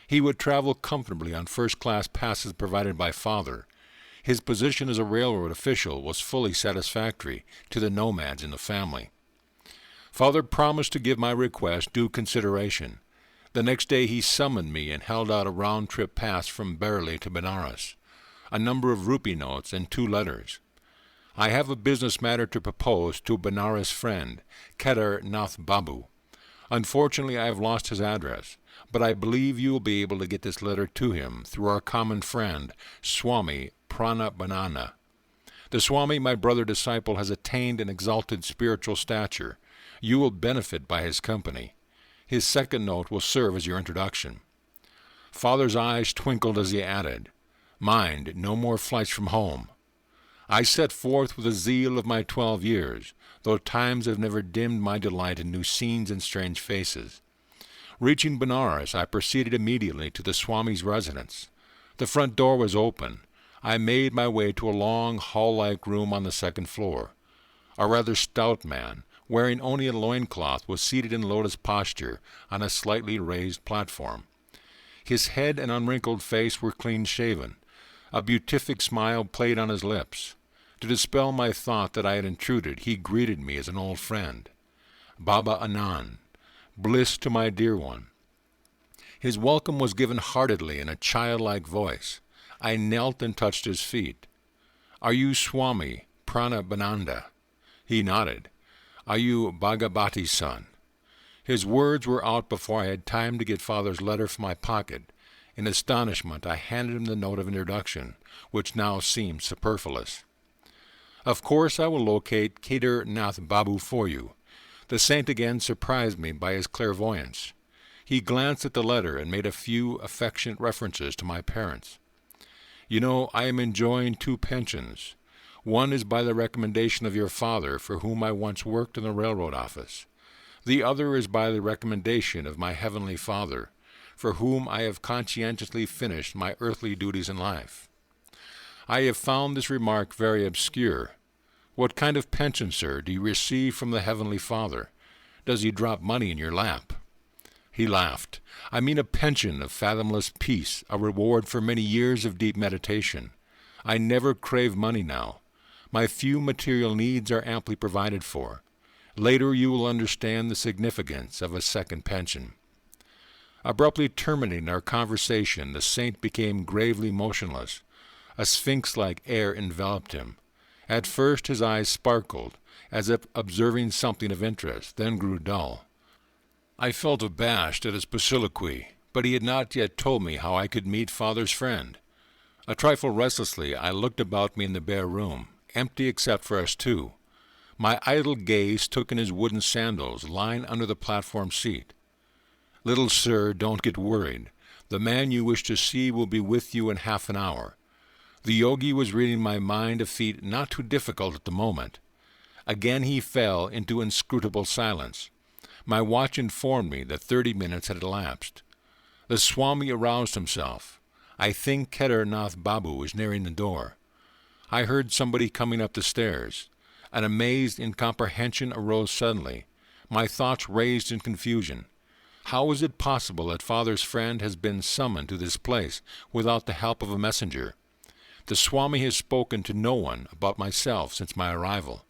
He would travel comfortably on first-class passes provided by Father. His position as a railroad official was fully satisfactory to the nomads in the family. Father promised to give my request due consideration. The next day he summoned me and held out a round-trip pass from Bareilly to Benares, a number of rupee notes and 2 letters. I have a business matter to propose to a Benares friend, Kedar Nath Babu. Unfortunately, I have lost his address, but I believe you will be able to get this letter to him through our common friend, Swami Pranabanana. The Swami, my brother disciple, has attained an exalted spiritual stature. You will benefit by his company. His second note will serve as your introduction. Father's eyes twinkled as he added, Mind, no more flights from home. I set forth with the zeal of my 12 years, though times have never dimmed my delight in new scenes and strange faces. Reaching Benares, I proceeded immediately to the Swami's residence. The front door was open. I made my way to a long, hall-like room on the 2nd floor. A rather stout man, wearing only a loincloth, was seated in lotus posture on a slightly raised platform. His head and unwrinkled face were clean-shaven. A beatific smile played on his lips. To dispel my thought that I had intruded, he greeted me as an old friend. Baba Anand, bliss to my dear one. His welcome was given heartedly in a childlike voice. I knelt and touched his feet. "Are you Swami Pranabananda?" He nodded. "Are you Bhagavati's son?" His words were out before I had time to get Father's letter from my pocket. In astonishment, I handed him the note of introduction, which now seemed superfluous. "Of course I will locate Kedar Nath Babu for you." The saint again surprised me by his clairvoyance. He glanced at the letter and made a few affectionate references to my parents. "You know, I am enjoying 2 pensions. One is by the recommendation of your father, for whom I once worked in the railroad office. The other is by the recommendation of my heavenly Father, for whom I have conscientiously finished my earthly duties in life." I have found this remark very obscure. "What kind of pension, sir, do you receive from the Heavenly Father? Does he drop money in your lap?" He laughed. "I mean a pension of fathomless peace, a reward for many years of deep meditation. I never crave money now. My few material needs are amply provided for. Later you will understand the significance of a second pension." Abruptly terminating our conversation, the saint became gravely motionless. A sphinx-like air enveloped him. At first his eyes sparkled, as if observing something of interest, then grew dull. I felt abashed at his soliloquy, but he had not yet told me how I could meet Father's friend. A trifle restlessly, I looked about me in the bare room, empty except for us 2. My idle gaze took in his wooden sandals lying under the platform seat. "Little sir, don't get worried. The man you wish to see will be with you in half an hour." The yogi was reading my mind a feat not too difficult at the moment. Again he fell into inscrutable silence. My watch informed me that 30 minutes had elapsed. The Swami aroused himself. "I think Kedar Nath Babu is nearing the door." I heard somebody coming up the stairs. An amazed incomprehension arose suddenly. My thoughts raised in confusion. How is it possible that Father's friend has been summoned to this place without the help of a messenger? The Swami has spoken to no one about myself since my arrival.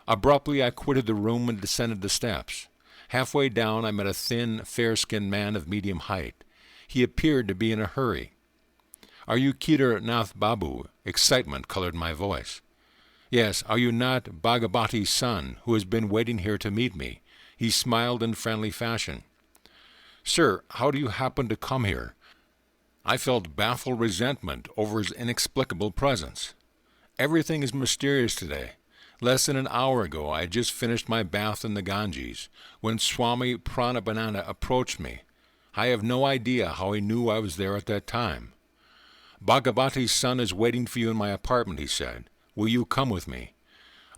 Abruptly I quitted the room and descended the steps. Halfway down I met a thin, fair-skinned man of medium height. He appeared to be in a hurry. "Are you Kedar Nath Babu?" Excitement colored my voice. "Yes, are you not Bhagavati's son, who has been waiting here to meet me?" He smiled in friendly fashion. "Sir, how do you happen to come here?" I felt baffled resentment over his inexplicable presence. "Everything is mysterious today. Less than an hour ago I had just finished my bath in the Ganges, when Swami Pranabananda approached me. I have no idea how he knew I was there at that time. 'Bhagavati's son is waiting for you in my apartment,' he said. 'Will you come with me?'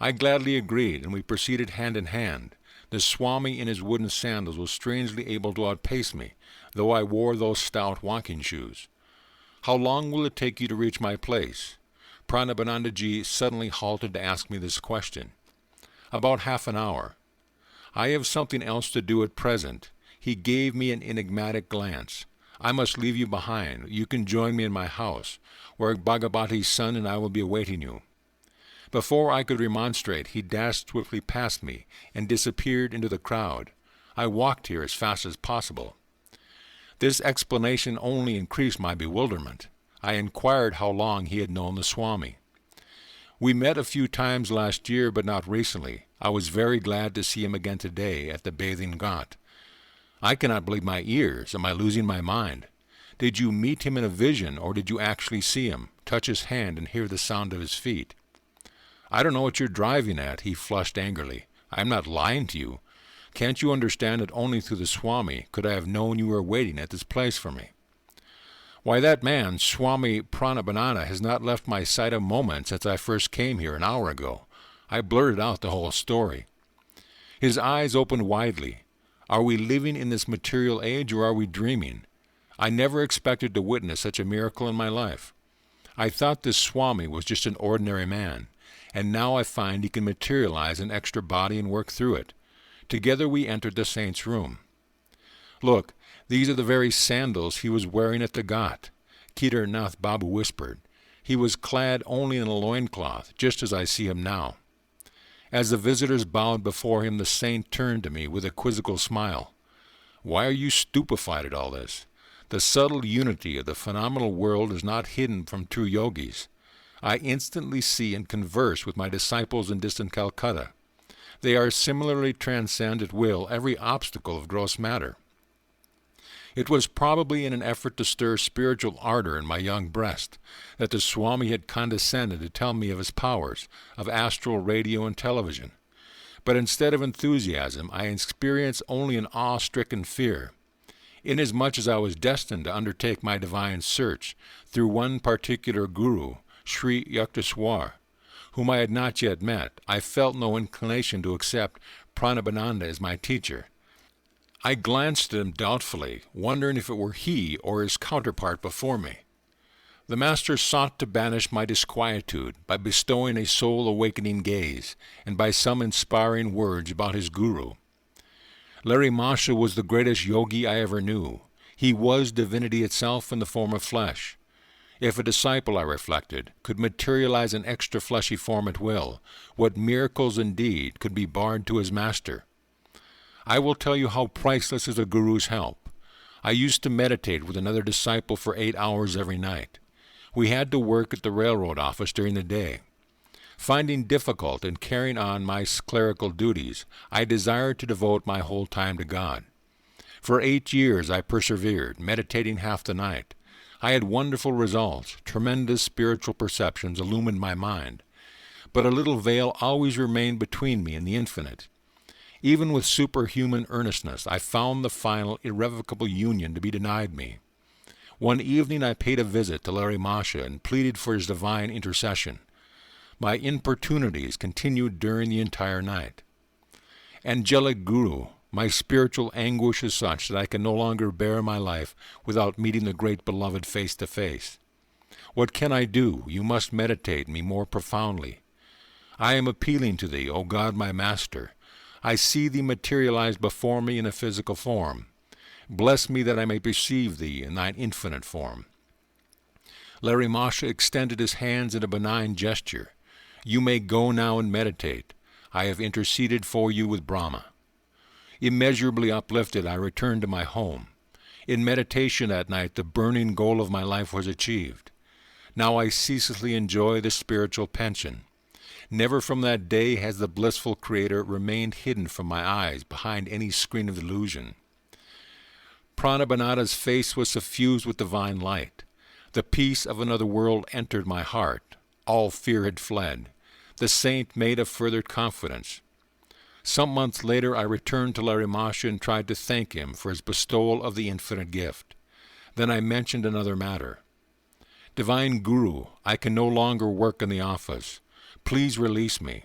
I gladly agreed, and we proceeded hand in hand. The Swami in his wooden sandals was strangely able to outpace me, though I wore those stout walking shoes. 'How long will it take you to reach my place?' Pranabanandaji suddenly halted to ask me this question. 'About half an hour.' 'I have something else to do at present.' He gave me an enigmatic glance. 'I must leave you behind. You can join me in my house, where Bhagavati's son and I will be awaiting you.' Before I could remonstrate, he dashed swiftly past me and disappeared into the crowd. I walked here as fast as possible. This explanation only increased my bewilderment. I inquired how long he had known the Swami. 'We met a few times last year, but not recently. I was very glad to see him again today at the bathing ghat.' I cannot believe my ears. Am I losing my mind? Did you meet him in a vision, or did you actually see him, touch his hand, and hear the sound of his feet?" "I don't know what you're driving at," he flushed angrily. "I am not lying to you. Can't you understand that only through the Swami could I have known you were waiting at this place for me?" "Why, that man, Swami Pranabananda, has not left my sight a moment since I first came here an hour ago." I blurted out the whole story. His eyes opened widely. Are we living in this material age, or are we dreaming? I never expected to witness such a miracle in my life. I thought this Swami was just an ordinary man, and now I find he can materialize an extra body and work through it. Together we entered the saint's room. "Look, these are the very sandals he was wearing at the ghat," Kedar Nath Babu whispered. "He was clad only in a loincloth, just as I see him now." As the visitors bowed before him, the saint turned to me with a quizzical smile. "Why are you stupefied at all this? The subtle unity of the phenomenal world is not hidden from true yogis. I instantly see and converse with my disciples in distant Calcutta. They are similarly transcend at will every obstacle of gross matter. It was probably in an effort to stir spiritual ardor in my young breast that the Swami had condescended to tell me of his powers, of astral radio and television. But instead of enthusiasm, I experienced only an awe-stricken fear. Inasmuch as I was destined to undertake my divine search through one particular guru, Sri Yukteswar, whom I had not yet met, I felt no inclination to accept Paramahansa as my teacher. I glanced at him doubtfully, wondering if it were he or his counterpart before me. The Master sought to banish my disquietude by bestowing a soul-awakening gaze and by some inspiring words about his guru. Larry Masha was the greatest yogi I ever knew. He was divinity itself in the form of flesh. If a disciple, I reflected, could materialize an extra fleshy form at will, what miracles indeed could be barred to his master? I will tell you how priceless is a guru's help. I used to meditate with another disciple for 8 hours every night. We had to work at the railroad office during the day. Finding difficult in carrying on my clerical duties, I desired to devote my whole time to God. For 8 years I persevered, meditating half the night. I had wonderful results. Tremendous spiritual perceptions illumined my mind. But a little veil always remained between me and the infinite. Even with superhuman earnestness, I found the final, irrevocable union to be denied me. One evening I paid a visit to Larry Masha and pleaded for his divine intercession. My importunities continued during the entire night. Angelic Guru, my spiritual anguish is such that I can no longer bear my life without meeting the great beloved face to face. What can I do? You must meditate me more profoundly. I am appealing to thee, O God my Master. I see thee materialized before me in a physical form. Bless me that I may perceive thee in thine infinite form. Larry Masha extended his hands in a benign gesture. You may go now and meditate. I have interceded for you with Brahma. Immeasurably uplifted, I returned to my home. In meditation that night, the burning goal of my life was achieved. Now I ceaselessly enjoy the spiritual pension. Never from that day has the blissful Creator remained hidden from my eyes behind any screen of illusion. Paramahansa's face was suffused with divine light. The peace of another world entered my heart. All fear had fled. The saint made a further confidence. Some months later I returned to Larry Masha and tried to thank him for his bestowal of the infinite gift. Then I mentioned another matter. Divine Guru, I can no longer work in the office. Please release me.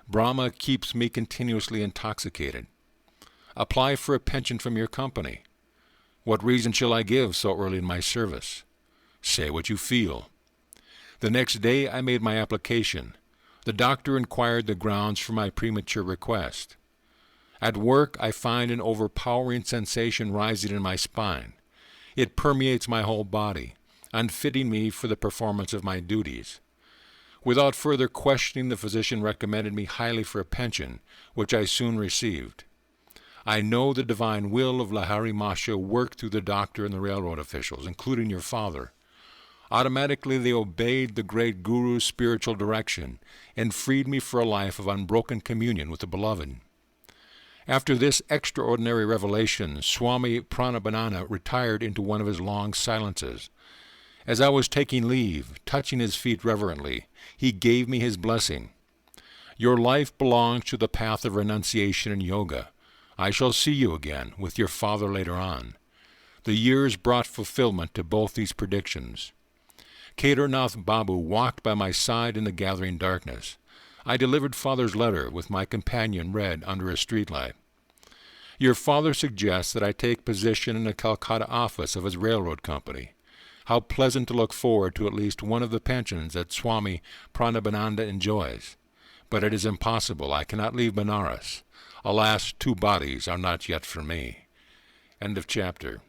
Brahma keeps me continuously intoxicated. Apply for a pension from your company. What reason shall I give so early in my service? Say what you feel. The next day I made my application. The doctor inquired the grounds for my premature request. At work I find an overpowering sensation rising in my spine. It permeates my whole body, unfitting me for the performance of my duties. Without further questioning, the physician recommended me highly for a pension, which I soon received. I know the divine will of Lahari Masha worked through the doctor and the railroad officials, including your father. Automatically they obeyed the great Guru's spiritual direction and freed me for a life of unbroken communion with the Beloved. After this extraordinary revelation, Swami Paramahansa retired into one of his long silences. As I was taking leave, touching his feet reverently, he gave me his blessing. Your life belongs to the path of renunciation and yoga. I shall see you again with your father later on. The years brought fulfillment to both these predictions. Kedarnath Babu walked by my side in the gathering darkness. I delivered father's letter, with my companion read under a streetlight. Your father suggests that I take position in the Calcutta office of his railroad company. How pleasant to look forward to at least one of the pensions that Swami Paramahansa enjoys. But it is impossible. I cannot leave Benares. Alas, 2 bodies are not yet for me. End of chapter.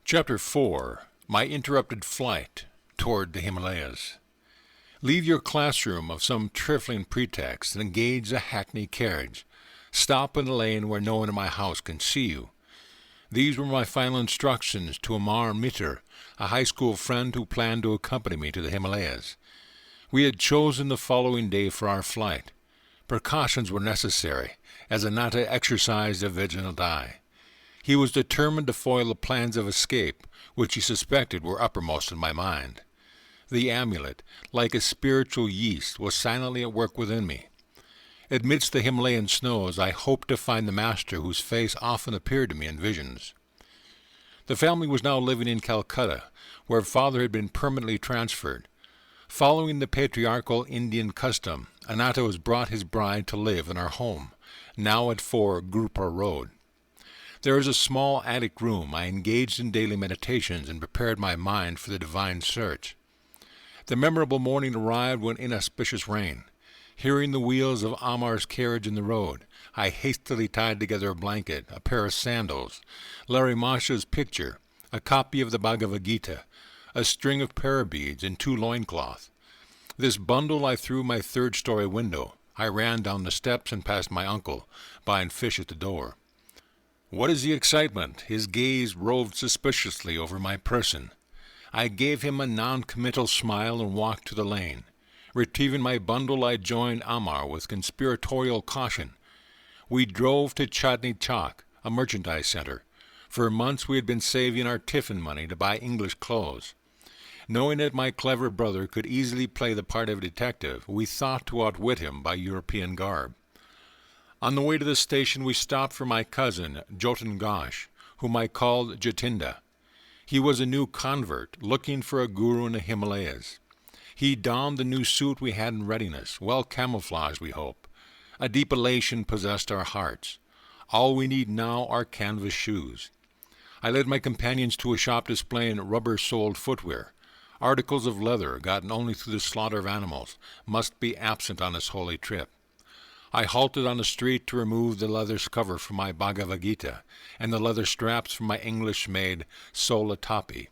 Chapter 4. My interrupted flight toward the Himalayas. Leave your classroom of some trifling pretext and engage a hackney carriage. Stop in a lane where no one in my house can see you. These were my final instructions to Amar Mitter, a high school friend who planned to accompany me to the Himalayas. We had chosen the following day for our flight. Precautions were necessary, as Anatta exercised a vigilant eye. He was determined to foil the plans of escape, which he suspected were uppermost in my mind. The amulet, like a spiritual yeast, was silently at work within me. Amidst the Himalayan snows, I hoped to find the master whose face often appeared to me in visions. The family was now living in Calcutta, where father had been permanently transferred. Following the patriarchal Indian custom, Anatta was brought his bride to live in our home, now at 4 Gurupur Road. There is a small attic room. I engaged in daily meditations and prepared my mind for the divine search. The memorable morning arrived when inauspicious rain. Hearing the wheels of Amar's carriage in the road, I hastily tied together a blanket, a pair of sandals, Larry Masha's picture, a copy of the Bhagavad Gita, a string of para beads, and 2 loincloths. This bundle I threw my 3rd-story window. I ran down the steps and past my uncle, buying fish at the door. What is the excitement? His gaze roved suspiciously over my person. I gave him a non-committal smile and walked to the lane. Retrieving my bundle, I joined Amar with conspiratorial caution. We drove to Chandni Chowk, a merchandise center. For months we had been saving our tiffin money to buy English clothes. Knowing that my clever brother could easily play the part of a detective, we thought to outwit him by European garb. On the way to the station we stopped for my cousin, Jotan Ghosh, whom I called Jatinda. He was a new convert, looking for a guru in the Himalayas. He donned the new suit we had in readiness, well camouflaged, we hope. A deep elation possessed our hearts. All we need now are canvas shoes. I led my companions to a shop displaying rubber-soled footwear. Articles of leather, gotten only through the slaughter of animals, must be absent on this holy trip. I halted on the street to remove the leather cover from my Bhagavad Gita and the leather straps from my English-made Sola Tapi.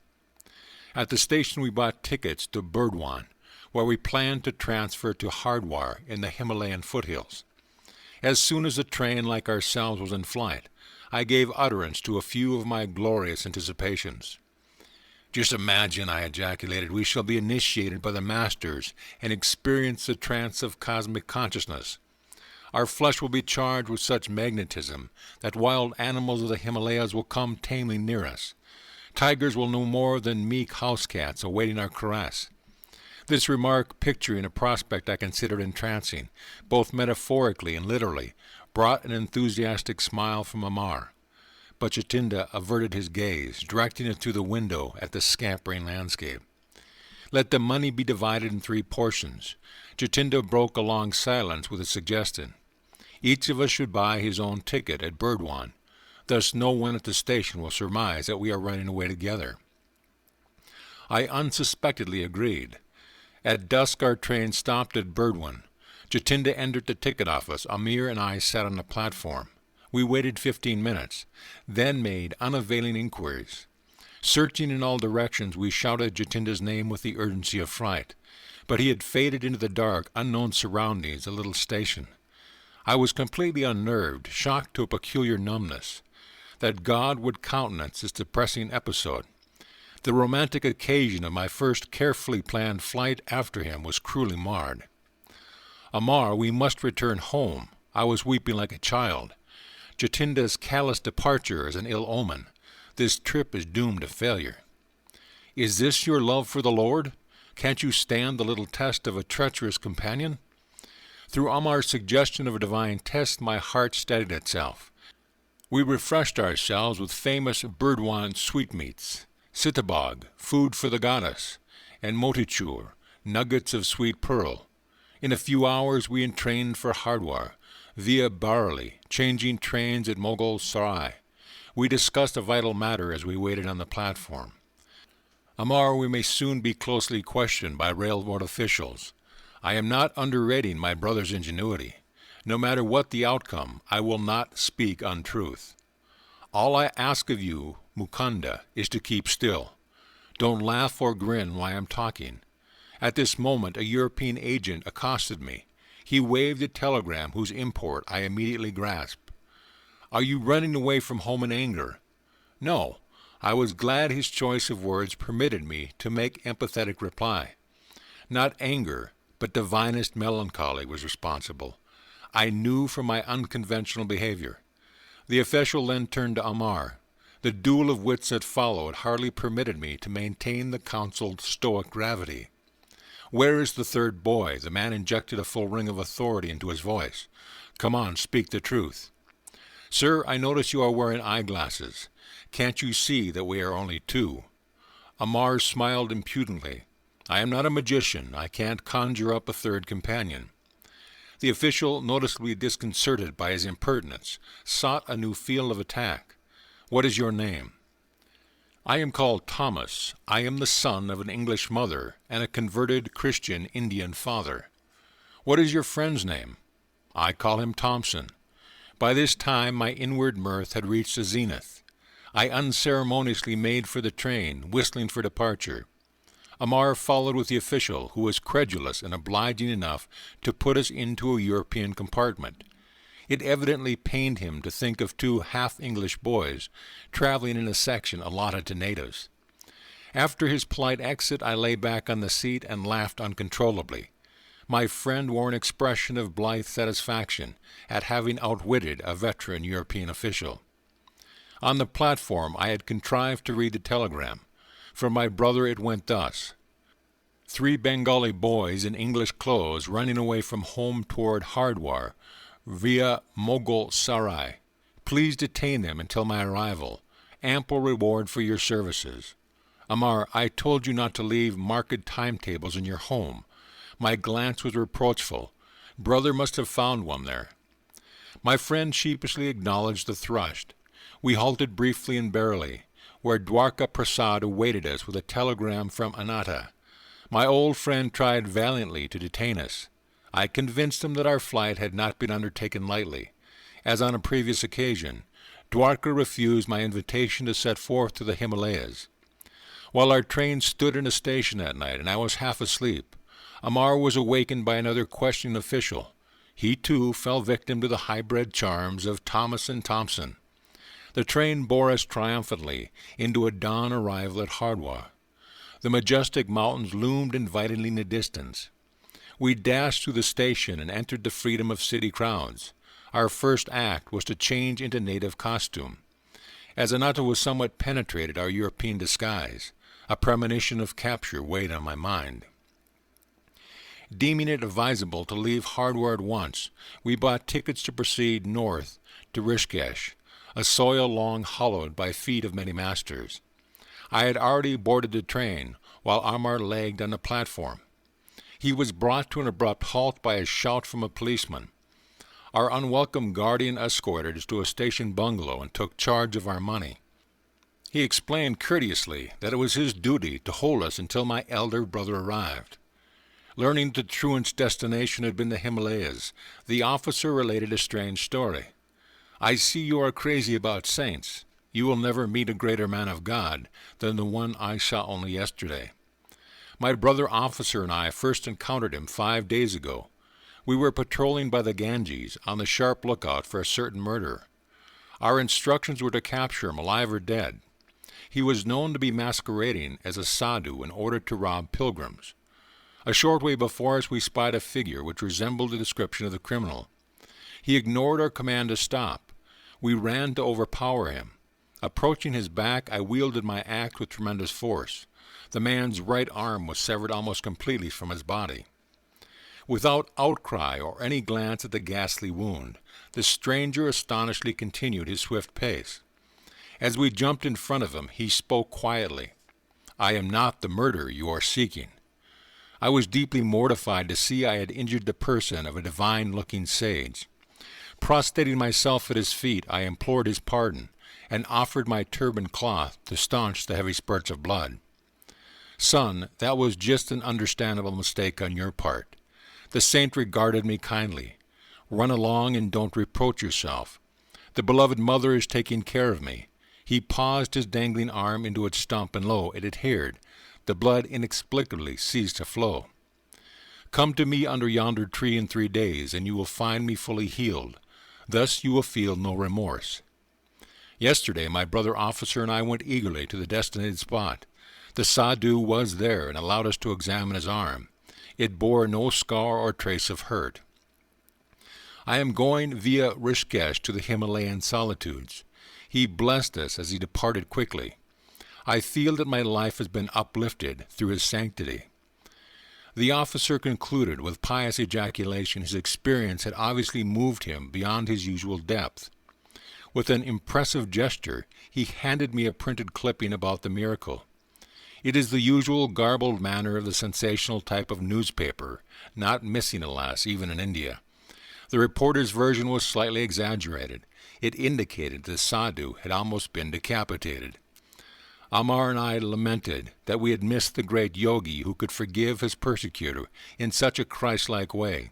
At the station we bought tickets to Burdwan, where we planned to transfer to Hardwar in the Himalayan foothills. As soon as the train, like ourselves, was in flight, I gave utterance to a few of my glorious anticipations. Just imagine, I ejaculated, we shall be initiated by the masters and experience the trance of cosmic consciousness. Our flesh will be charged with such magnetism that wild animals of the Himalayas will come tamely near us. Tigers will no more than meek house cats awaiting our caress. This remark, picturing a prospect I considered entrancing, both metaphorically and literally, brought an enthusiastic smile from Amar. But Jatinda averted his gaze, directing it through the window at the scampering landscape. Let the money be divided in 3 portions. Jatinda broke a long silence with a suggestion. Each of us should buy his own ticket at Burdwan. Thus no one at the station will surmise that we are running away together. I unsuspectedly agreed. At dusk our train stopped at Burdwan. Jatinda entered the ticket office. Amir and I sat on the platform. We waited 15 minutes, then made unavailing inquiries. Searching in all directions, we shouted Jatinda's name with the urgency of fright. But he had faded into the dark, unknown surroundings, a little station. I was completely unnerved, shocked to a peculiar numbness. That God would countenance this depressing episode. The romantic occasion of my first carefully planned flight after him was cruelly marred. Amar, we must return home. I was weeping like a child. Jatinda's callous departure is an ill omen. This trip is doomed to failure. Is this your love for the Lord? Can't you stand the little test of a treacherous companion? Through Amar's suggestion of a divine test, my heart steadied itself. We refreshed ourselves with famous Burdwan sweetmeats, sitabog, food for the goddess, and motichur, nuggets of sweet pearl. In a few hours we entrained for Hardwar, via Bareilly, changing trains at Mughal Sarai. We discussed a vital matter as we waited on the platform. Amar, we may soon be closely questioned by railroad officials. I am not underrating my brother's ingenuity. No matter what the outcome, I will not speak untruth. All I ask of you, Mukunda, is to keep still. Don't laugh or grin while I am talking. At this moment, a European agent accosted me. He waved a telegram whose import I immediately grasped. Are you running away from home in anger? No, I was glad his choice of words permitted me to make empathetic reply. Not anger, but divinest melancholy was responsible. I knew from my unconventional behavior. The official then turned to Amar. The duel of wits that followed hardly permitted me to maintain the counseled stoic gravity. "Where is the third boy?" The man injected a full ring of authority into his voice. "Come on, speak the truth." "Sir, I notice you are wearing eyeglasses. Can't you see that we are only two?" Amar smiled impudently. "I am not a magician. I can't conjure up a third companion." The official, noticeably disconcerted by his impertinence, sought a new field of attack. "What is your name?" "I am called Thomas. I am the son of an English mother and a converted Christian Indian father." "What is your friend's name?" "I call him Thompson." By this time my inward mirth had reached a zenith. I unceremoniously made for the train, whistling for departure. Amar followed with the official, who was credulous and obliging enough to put us into a European compartment. It evidently pained him to think of two half-English boys traveling in a section allotted to natives. After his polite exit, I lay back on the seat and laughed uncontrollably. My friend wore an expression of blithe satisfaction at having outwitted a veteran European official. On the platform I had contrived to read the telegram. From my brother it went thus: 3 Bengali boys in English clothes running away from home toward Hardwar via Mughal Sarai. Please detain them until my arrival. Ample reward for your services. Amar, I told you not to leave marked timetables in your home. My glance was reproachful. Brother must have found one there. My friend sheepishly acknowledged the thrust. We halted briefly in Barely, where Dwarka Prasad awaited us with a telegram from Anata. My old friend tried valiantly to detain us. I convinced him that our flight had not been undertaken lightly. As on a previous occasion, Dwarka refused my invitation to set forth to the Himalayas. While our train stood in a station that night and I was half asleep, Amar was awakened by another questioning official. He, too, fell victim to the hybrid charms of Thomas and Thompson. The train bore us triumphantly into a dawn arrival at Hardwar. The majestic mountains loomed invitingly in the distance. We dashed through the station and entered the freedom of city crowds. Our first act was to change into native costume. As Anata was somewhat penetrated our European disguise, a premonition of capture weighed on my mind. Deeming it advisable to leave Hardwar at once, we bought tickets to proceed north to Rishikesh, a soil long hollowed by feet of many masters. I had already boarded the train, while Amar lagged on the platform. He was brought to an abrupt halt by a shout from a policeman. Our unwelcome guardian escorted us to a station bungalow and took charge of our money. He explained courteously that it was his duty to hold us until my elder brother arrived. Learning that the truant's destination had been the Himalayas, the officer related a strange story. "I see you are crazy about saints. You will never meet a greater man of God than the one I saw only yesterday. My brother officer and I first encountered him 5 days ago. We were patrolling by the Ganges, on the sharp lookout for a certain murderer. Our instructions were to capture him, alive or dead. He was known to be masquerading as a sadhu in order to rob pilgrims. A short way before us we spied a figure which resembled the description of the criminal. He ignored our command to stop. We ran to overpower him. Approaching his back, I wielded my axe with tremendous force. The man's right arm was severed almost completely from his body. Without outcry or any glance at the ghastly wound, the stranger astonishingly continued his swift pace. As we jumped in front of him, he spoke quietly. "I am not the murderer you are seeking." I was deeply mortified to see I had injured the person of a divine-looking sage. Prostrating myself at his feet, I implored his pardon, and offered my turban cloth to staunch the heavy spurts of blood. "Son, that was just an understandable mistake on your part. The saint regarded me kindly. Run along and don't reproach yourself. The beloved mother is taking care of me." He paused his dangling arm into its stump, and lo, it adhered. The blood inexplicably ceased to flow. "Come to me under yonder tree in 3 days, and you will find me fully healed. Thus you will feel no remorse." Yesterday, my brother officer and I went eagerly to the designated spot. The sadhu was there and allowed us to examine his arm. It bore no scar or trace of hurt. I am going via Rishikesh to the Himalayan solitudes. He blessed us as he departed quickly. I feel that my life has been uplifted through his sanctity. The officer concluded with pious ejaculation. His experience had obviously moved him beyond his usual depth. With an impressive gesture, he handed me a printed clipping about the miracle. It is the usual garbled manner of the sensational type of newspaper, not missing, alas, even in India. The reporter's version was slightly exaggerated. It indicated the sadhu had almost been decapitated. Amar and I lamented that we had missed the great Yogi who could forgive his persecutor in such a Christ-like way.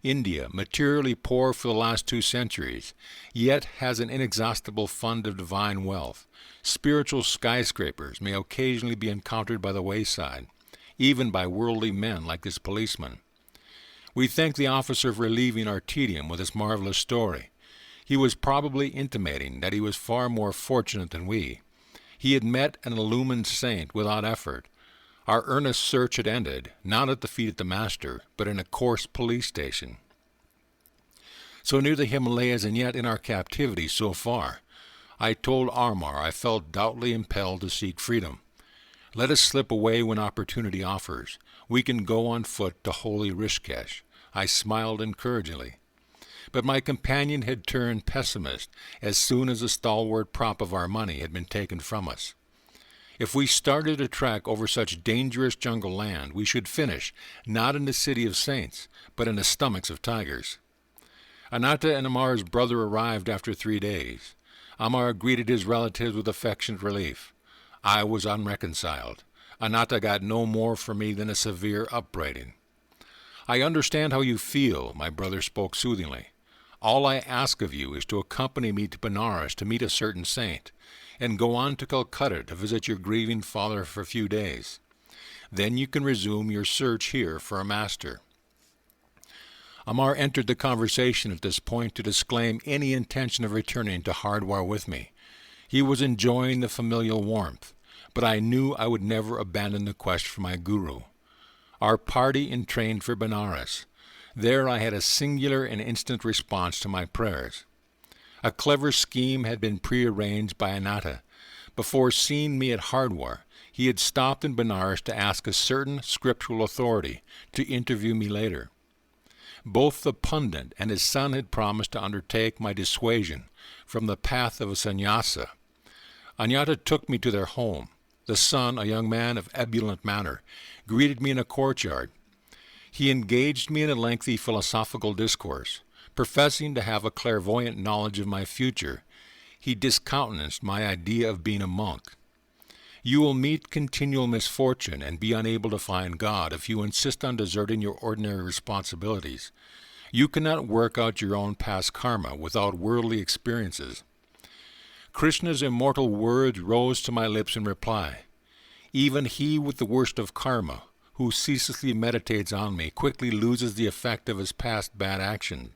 India, materially poor for the last 2 centuries, yet has an inexhaustible fund of divine wealth. Spiritual skyscrapers may occasionally be encountered by the wayside, even by worldly men like this policeman. We thank the officer for relieving our tedium with this marvelous story. He was probably intimating that he was far more fortunate than we. He had met an illumined saint without effort. Our earnest search had ended, not at the feet of the master, but in a coarse police station. So near the Himalayas, and yet in our captivity so far, I told Amar I felt doubtly impelled to seek freedom. Let us slip away when opportunity offers. We can go on foot to holy Rishikesh. I smiled encouragingly. But my companion had turned pessimist as soon as the stalwart prop of our money had been taken from us. If we started a trek over such dangerous jungle land, we should finish, not in the city of saints, but in the stomachs of tigers. Anatta and Amar's brother arrived after 3 days. Amar greeted his relatives with affectionate relief. I was unreconciled. Anatta got no more from me than a severe upbraiding. I understand how you feel, my brother spoke soothingly. All I ask of you is to accompany me to Benares to meet a certain saint, and go on to Calcutta to visit your grieving father for a few days. Then you can resume your search here for a master. Amar entered the conversation at this point to disclaim any intention of returning to Hardwar with me. He was enjoying the familial warmth, but I knew I would never abandon the quest for my guru. Our party entrained for Benares. There I had a singular and instant response to my prayers. A clever scheme had been prearranged by Anatta. Before seeing me at Hardwar, he had stopped in Benares to ask a certain scriptural authority to interview me later. Both the pundit and his son had promised to undertake my dissuasion from the path of a sannyasa. Anatta took me to their home. The son, a young man of ebullient manner, greeted me in a courtyard. He engaged me in a lengthy philosophical discourse. Professing to have a clairvoyant knowledge of my future, he discountenanced my idea of being a monk. You will meet continual misfortune and be unable to find God if you insist on deserting your ordinary responsibilities. You cannot work out your own past karma without worldly experiences. Krishna's immortal words rose to my lips in reply. Even he with the worst of karma, who ceaselessly meditates on me, quickly loses the effect of his past bad action.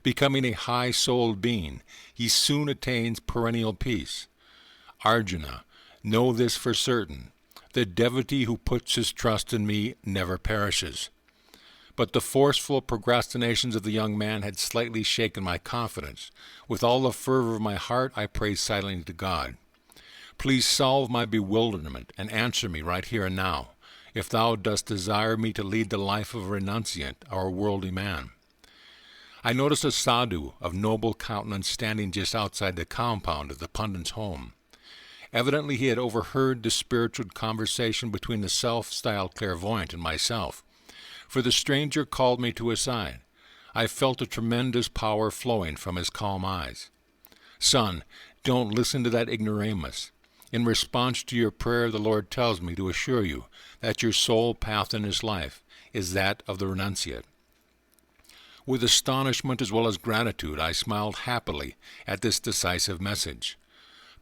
Becoming a high-souled being, he soon attains perennial peace. Arjuna, know this for certain. The devotee who puts his trust in me never perishes. But the forceful procrastinations of the young man had slightly shaken my confidence. With all the fervor of my heart, I prayed silently to God. Please solve my bewilderment and answer me right here and now, if thou dost desire me to lead the life of a renunciant or a worldly man. I noticed a sadhu of noble countenance standing just outside the compound of the pundit's home. Evidently he had overheard the spiritual conversation between the self-styled clairvoyant and myself, for the stranger called me to his side. I felt a tremendous power flowing from his calm eyes. Son, don't listen to that ignoramus. In response to your prayer, the Lord tells me to assure you that your sole path in this life is that of the renunciate. With astonishment as well as gratitude, I smiled happily at this decisive message.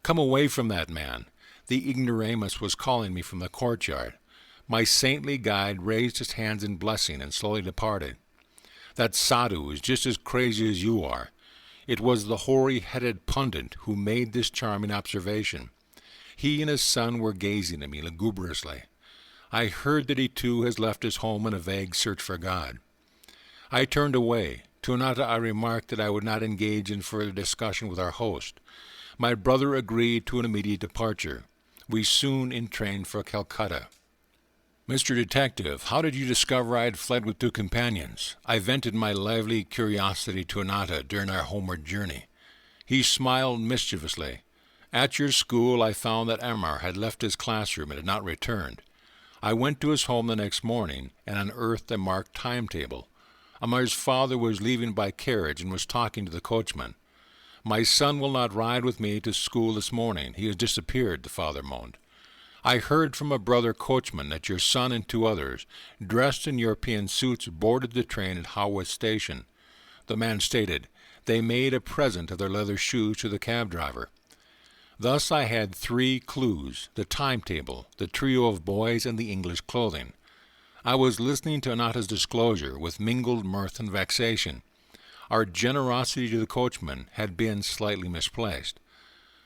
Come away from that man. The ignoramus was calling me from the courtyard. My saintly guide raised his hands in blessing and slowly departed. That sadhu is just as crazy as you are. It was the hoary-headed pundit who made this charming observation. He and his son were gazing at me lugubriously. I heard that he too has left his home in a vague search for God. I turned away. To Ananta I remarked that I would not engage in further discussion with our host. My brother agreed to an immediate departure. We soon entrained for Calcutta. "Mr. Detective, how did you discover I had fled with 2 companions?" I vented my lively curiosity to Ananta during our homeward journey. He smiled mischievously. "At your school I found that Amar had left his classroom and had not returned. I went to his home the next morning and unearthed a marked timetable. Amar's father was leaving by carriage and was talking to the coachman. 'My son will not ride with me to school this morning. He has disappeared,' the father moaned. I heard from a brother coachman that your son and 2 others, dressed in European suits, boarded the train at Haworth Station. The man stated they made a present of their leather shoes to the cab driver. Thus I had 3 clues: the timetable, the trio of boys, and the English clothing. I was listening to Ananta's disclosure with mingled mirth and vexation. Our generosity to the coachman had been slightly misplaced.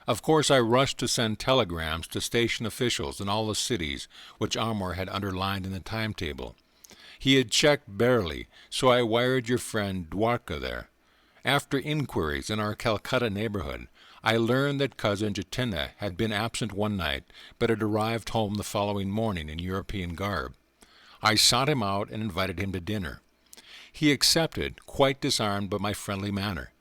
Of course I rushed to send telegrams to station officials in all the cities which Amar had underlined in the timetable. He had checked barely, so I wired your friend Dwarka there. After inquiries in our Calcutta neighborhood, I learned that cousin Jatinda had been absent one night, but had arrived home the following morning in European garb. I sought him out and invited him to dinner. He accepted, quite disarmed by my friendly manner.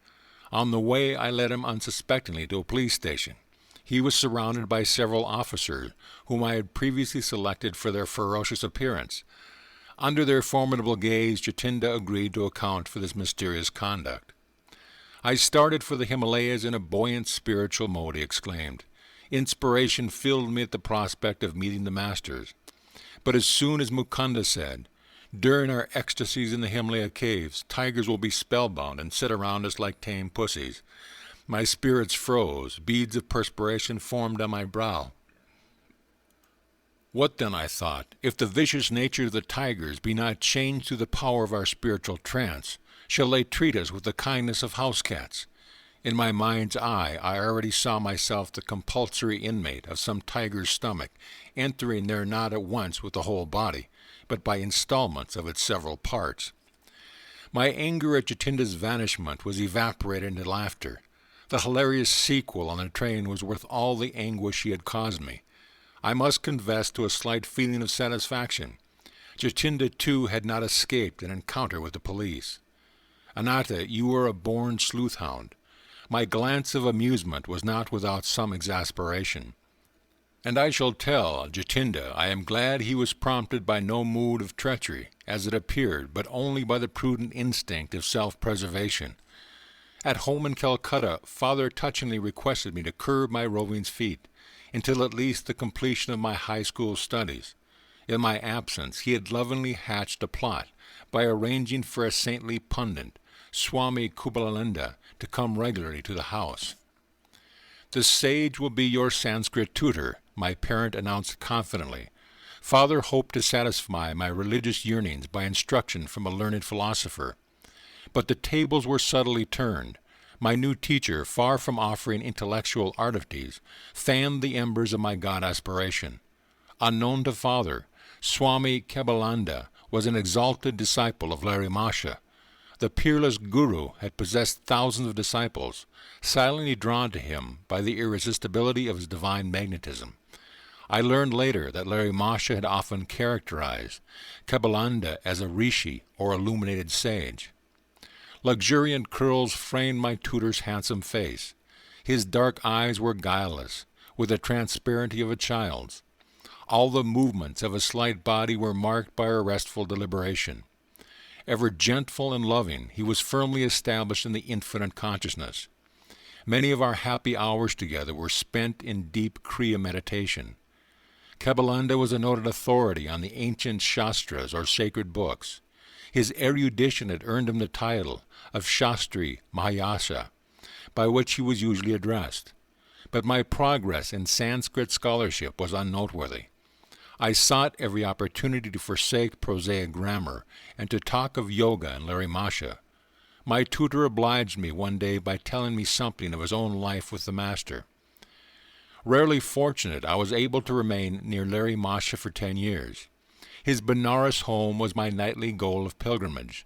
On the way I led him unsuspectingly to a police station. He was surrounded by several officers, whom I had previously selected for their ferocious appearance. Under their formidable gaze, Jatinda agreed to account for this mysterious conduct. I started for the Himalayas in a buoyant spiritual mode, he exclaimed. Inspiration filled me at the prospect of meeting the masters. But as soon as Mukunda said, "During our ecstasies in the Himalaya caves, tigers will be spellbound and sit around us like tame pussies," my spirits froze, beads of perspiration formed on my brow. What then, I thought, if the vicious nature of the tigers be not changed through the power of our spiritual trance? Shall they treat us with the kindness of house cats? In my mind's eye I already saw myself the compulsory inmate of some tiger's stomach, entering there not at once with the whole body, but by installments of its several parts. My anger at Jatinda's vanishment was evaporated into laughter. The hilarious sequel on the train was worth all the anguish he had caused me. I must confess to a slight feeling of satisfaction. Jatinda, too, had not escaped an encounter with the police. Ananta, you are a born sleuth-hound. My glance of amusement was not without some exasperation. And I shall tell Jatinda I am glad he was prompted by no mood of treachery, as it appeared, but only by the prudent instinct of self-preservation. At home in Calcutta, Father touchingly requested me to curb my roving feet, until at least the completion of my high school studies. In my absence, he had lovingly hatched a plot by arranging for a saintly pundit, Swami Kubalananda, to come regularly to the house. "The sage will be your Sanskrit tutor," my parent announced confidently. Father hoped to satisfy my religious yearnings by instruction from a learned philosopher. But the tables were subtly turned. My new teacher, far from offering intellectual artifices, fanned the embers of my God aspiration. Unknown to Father, Swami Kebalananda was an exalted disciple of Larry Masha. The peerless guru had possessed thousands of disciples, silently drawn to him by the irresistibility of his divine magnetism. I learned later that Larry Masha had often characterized Kebalananda as a rishi, or illuminated sage. Luxuriant curls framed my tutor's handsome face. His dark eyes were guileless, with the transparency of a child's. All the movements of his slight body were marked by a restful deliberation. Ever gentle and loving, he was firmly established in the infinite consciousness. Many of our happy hours together were spent in deep Kriya meditation. Kebalananda was a noted authority on the ancient Shastras, or sacred books. His erudition had earned him the title of Shastri Mahayasha, by which he was usually addressed. But my progress in Sanskrit scholarship was unnoteworthy. I sought every opportunity to forsake prosaic grammar and to talk of yoga and Larry Masha. My tutor obliged me one day by telling me something of his own life with the Master. Rarely fortunate, I was able to remain near Larry Masha for 10 years. His Benares home was my nightly goal of pilgrimage.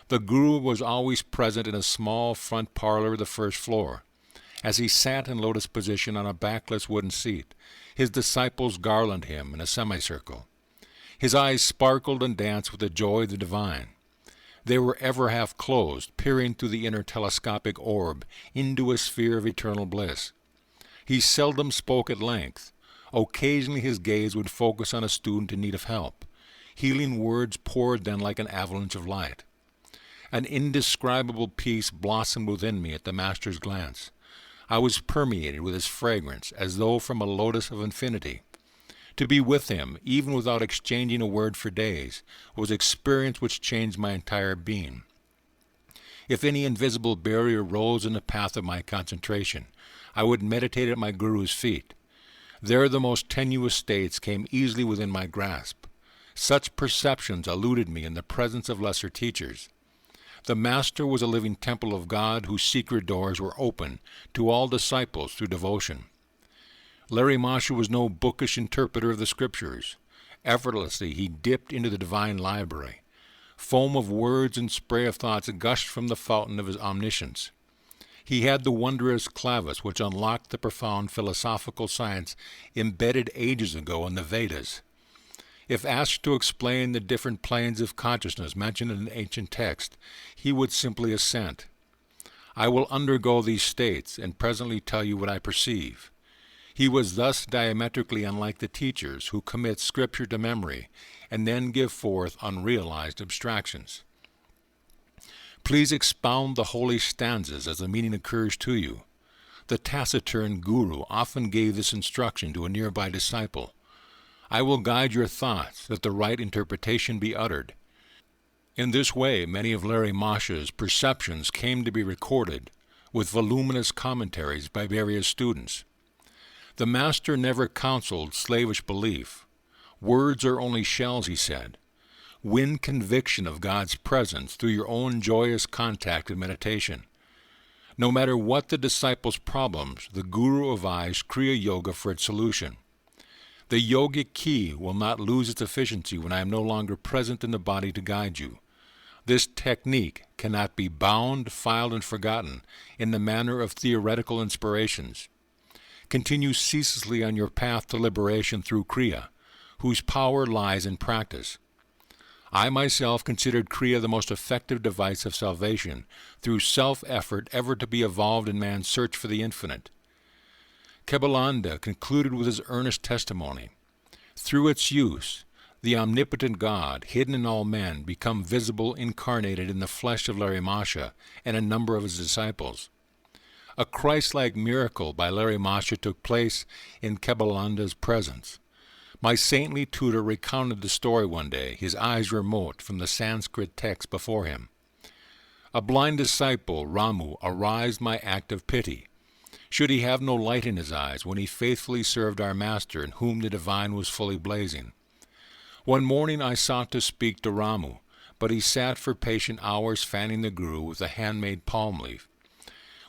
The Guru was always present in a small front parlor of the first floor. As he sat in lotus position on a backless wooden seat, his disciples garlanded him in a semicircle. His eyes sparkled and danced with the joy of the divine. They were ever half closed, peering through the inner telescopic orb into a sphere of eternal bliss. He seldom spoke at length. Occasionally his gaze would focus on a student in need of help. Healing words poured then like an avalanche of light. An indescribable peace blossomed within me at the Master's glance. I was permeated with his fragrance, as though from a lotus of infinity. To be with him, even without exchanging a word for days, was experience which changed my entire being. If any invisible barrier rose in the path of my concentration, I would meditate at my Guru's feet. There the most tenuous states came easily within my grasp. Such perceptions eluded me in the presence of lesser teachers. The Master was a living temple of God whose secret doors were open to all disciples through devotion. Larry Masha was no bookish interpreter of the Scriptures. Effortlessly he dipped into the divine library. Foam of words and spray of thoughts gushed from the fountain of his omniscience. He had the wondrous clavis which unlocked the profound philosophical science embedded ages ago in the Vedas. If asked to explain the different planes of consciousness mentioned in an ancient text, he would simply assent. I will undergo these states and presently tell you what I perceive. He was thus diametrically unlike the teachers who commit Scripture to memory and then give forth unrealized abstractions. Please expound the holy stanzas as the meaning occurs to you. The taciturn Guru often gave this instruction to a nearby disciple. I will guide your thoughts that the right interpretation be uttered. In this way, many of Larry Masha's perceptions came to be recorded, with voluminous commentaries by various students. The Master never counseled slavish belief. Words are only shells, he said. Win conviction of God's presence through your own joyous contact and meditation. No matter what the disciple's problems, the Guru advised Kriya Yoga for its solution. The yogic key will not lose its efficiency when I am no longer present in the body to guide you. This technique cannot be bound, filed, and forgotten in the manner of theoretical inspirations. Continue ceaselessly on your path to liberation through Kriya, whose power lies in practice. I myself considered Kriya the most effective device of salvation through self-effort ever to be evolved in man's search for the infinite. Yogananda concluded with his earnest testimony. Through its use, the omnipotent God, hidden in all men, become visible incarnated in the flesh of Larry Masha and a number of his disciples. A Christ-like miracle by Larry Masha took place in Yogananda's presence. My saintly tutor recounted the story one day, his eyes remote from the Sanskrit text before him. A blind disciple, Ramu, aroused my act of pity. Should he have no light in his eyes when he faithfully served our Master in whom the divine was fully blazing? One morning I sought to speak to Ramu, but he sat for patient hours fanning the Guru with a handmade palm leaf.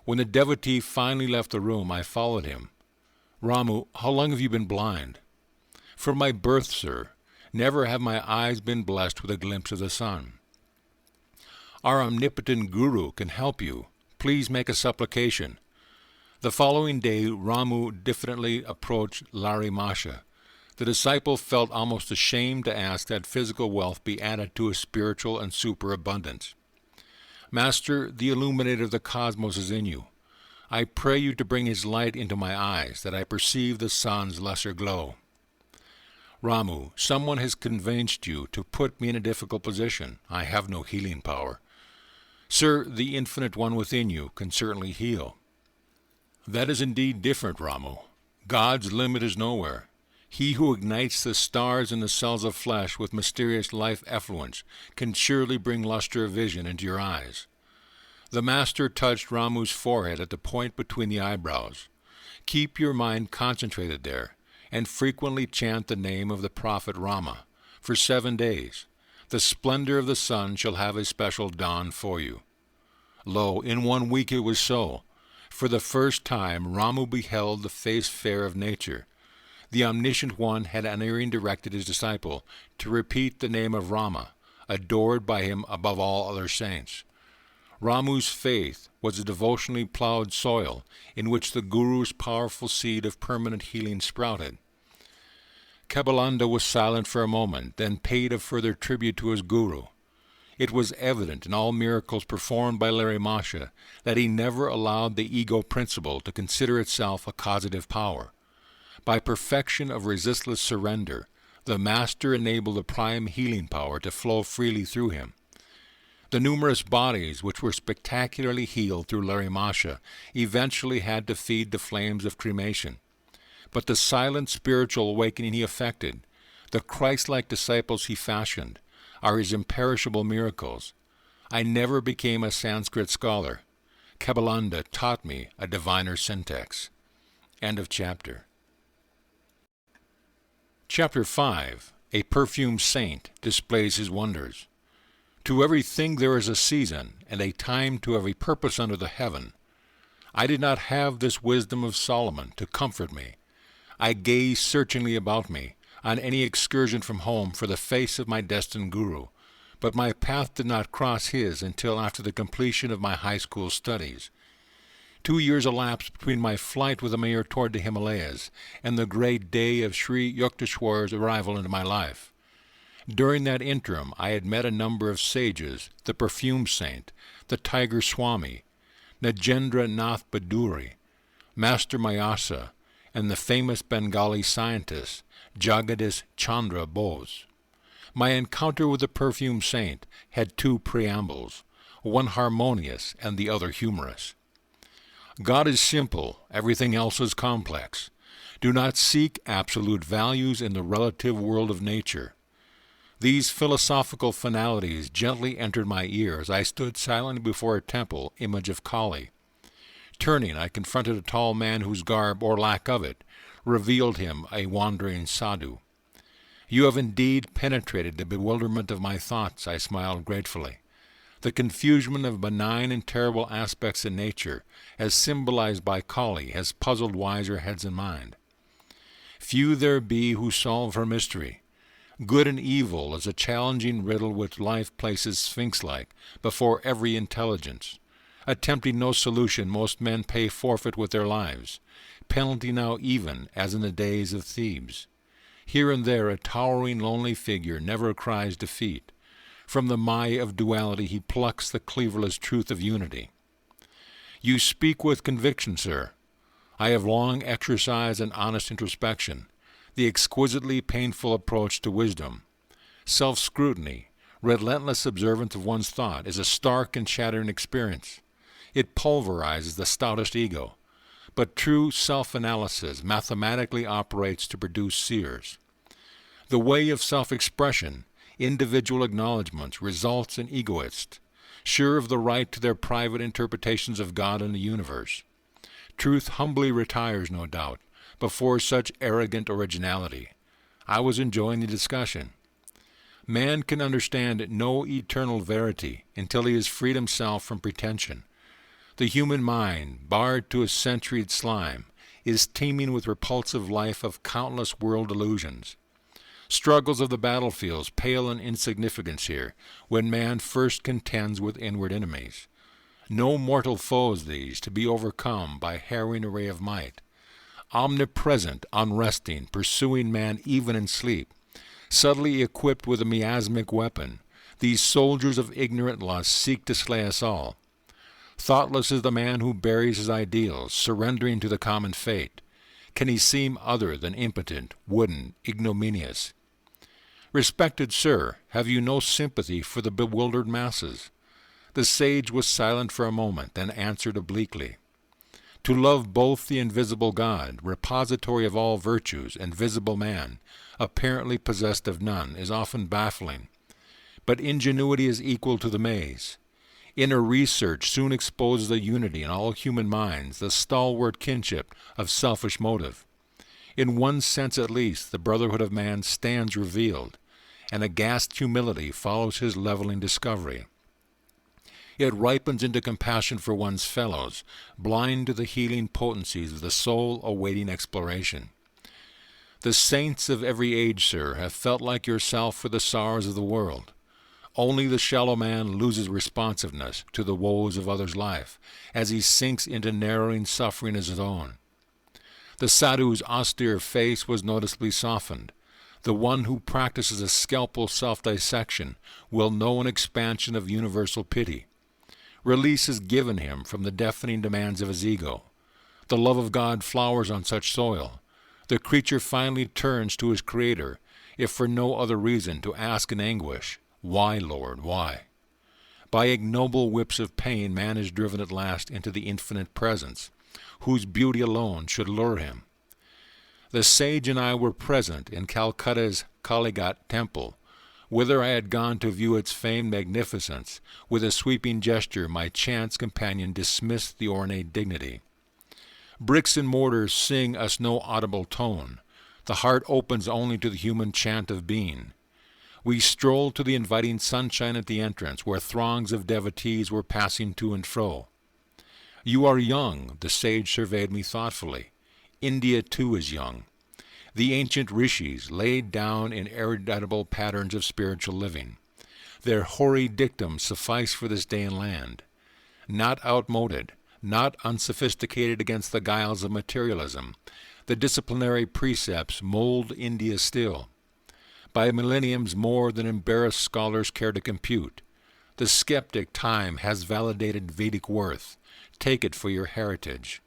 When the devotee finally left the room, I followed him. Ramu, how long have you been blind? From my birth, sir. Never have my eyes been blessed with a glimpse of the sun. Our omnipotent Guru can help you. Please make a supplication. The following day, Ramu diffidently approached Larry Masha. The disciple felt almost ashamed to ask that physical wealth be added to his spiritual and superabundance. Master, the illuminator of the cosmos is in you. I pray you to bring his light into my eyes, that I perceive the sun's lesser glow. Ramu, someone has convinced you to put me in a difficult position. I have no healing power. Sir, the infinite one within you can certainly heal. That is indeed different, Ramu. God's limit is nowhere. He who ignites the stars in the cells of flesh with mysterious life effluence can surely bring luster of vision into your eyes. The Master touched Ramu's forehead at the point between the eyebrows. Keep your mind concentrated there, and frequently chant the name of the prophet Rama. For 7 days, the splendor of the sun shall have a special dawn for you. Lo, in 1 week it was so. For the first time Ramu beheld the face fair of nature. The Omniscient One had unerring directed his disciple to repeat the name of Rama, adored by him above all other saints. Ramu's faith was a devotionally plowed soil in which the Guru's powerful seed of permanent healing sprouted. Kebalanda was silent for a moment, then paid a further tribute to his Guru. It was evident in all miracles performed by Larry Masha that he never allowed the ego principle to consider itself a causative power. By perfection of resistless surrender, the Master enabled the prime healing power to flow freely through him. The numerous bodies which were spectacularly healed through Larry Masha eventually had to feed the flames of cremation. But the silent spiritual awakening he effected, the Christ-like disciples he fashioned, are his imperishable miracles. I never became a Sanskrit scholar. Kebalanda taught me a diviner syntax. End of chapter. Chapter 5. A perfumed saint displays his wonders. To everything there is a season, and a time to every purpose under the heaven. I did not have this wisdom of Solomon to comfort me. I gazed searchingly about me, on any excursion from home for the face of my destined Guru, but my path did not cross his until after the completion of my high school studies. 2 years elapsed between my flight with the mayor toward the Himalayas and the great day of Sri Yukteswar's arrival into my life. During that interim I had met a number of sages, the perfume saint, the tiger Swami, Najendra Nath Baduri, Master Mayasa, and the famous Bengali scientist Jagadish Chandra Bose. My encounter with the perfume saint had 2 preambles, one harmonious and the other humorous. God is simple, everything else is complex. Do not seek absolute values in the relative world of nature. These philosophical finalities gently entered my ear as I stood silently before a temple image of Kali. Turning, I confronted a tall man whose garb, or lack of it, revealed him a wandering sadhu. You have indeed penetrated the bewilderment of my thoughts, I smiled gratefully. The confusion of benign and terrible aspects in nature, as symbolized by Kali, has puzzled wiser heads in mind. Few there be who solve her mystery. Good and evil is a challenging riddle which life places sphinx-like before every intelligence. Attempting no solution, most men pay forfeit with their lives, penalty now even as in the days of Thebes. Here and there a towering lonely figure never cries defeat. From the Maya of duality he plucks the cleaverless truth of unity. You speak with conviction, sir. I have long exercised an honest introspection, the exquisitely painful approach to wisdom. Self-scrutiny, relentless observance of one's thought, is a stark and shattering experience. It pulverizes the stoutest ego. But true self-analysis mathematically operates to produce seers. The way of self-expression, individual acknowledgments, results in egoists, sure of the right to their private interpretations of God and the universe. Truth humbly retires, no doubt, before such arrogant originality. I was enjoying the discussion. Man can understand no eternal verity until he has freed himself from pretension. The human mind, barred to a centuried slime, is teeming with repulsive life of countless world illusions. Struggles of the battlefields pale in insignificance here, when man first contends with inward enemies. No mortal foes these, to be overcome by harrowing array of might. Omnipresent, unresting, pursuing man even in sleep, subtly equipped with a miasmic weapon, these soldiers of ignorant lust seek to slay us all. Thoughtless is the man who buries his ideals, surrendering to the common fate. Can he seem other than impotent, wooden, ignominious? Respected sir, have you no sympathy for the bewildered masses? The sage was silent for a moment, then answered obliquely. To love both the invisible God, repository of all virtues, and visible man, apparently possessed of none, is often baffling. But ingenuity is equal to the maze. Inner research soon exposes the unity in all human minds, the stalwart kinship of selfish motive. In one sense at least, the brotherhood of man stands revealed, and aghast humility follows his leveling discovery. It ripens into compassion for one's fellows, blind to the healing potencies of the soul awaiting exploration. The saints of every age, sir, have felt like yourself for the sorrows of the world. Only the shallow man loses responsiveness to the woes of others' life as he sinks into narrowing suffering as his own. The sadhu's austere face was noticeably softened. The one who practices a scalpel self-dissection will know an expansion of universal pity. Release is given him from the deafening demands of his ego. The love of God flowers on such soil. The creature finally turns to his Creator, if for no other reason, to ask in anguish, "Why, Lord, why?" By ignoble whips of pain man is driven at last into the infinite presence, whose beauty alone should lure him. The sage and I were present in Calcutta's Kalighat temple, whither I had gone to view its famed magnificence. With a sweeping gesture my chance companion dismissed the ornate dignity. Bricks and mortar sing us no audible tone. The heart opens only to the human chant of being. We strolled to the inviting sunshine at the entrance, where throngs of devotees were passing to and fro. "You are young," the sage surveyed me thoughtfully. "India, too, is young. The ancient rishis laid down in eruditable patterns of spiritual living. Their hoary dictums suffice for this day and land. Not outmoded, not unsophisticated against the guiles of materialism, the disciplinary precepts mold India still. By millenniums more than embarrassed scholars care to compute. The skeptic time has validated Vedic worth. Take it for your heritage."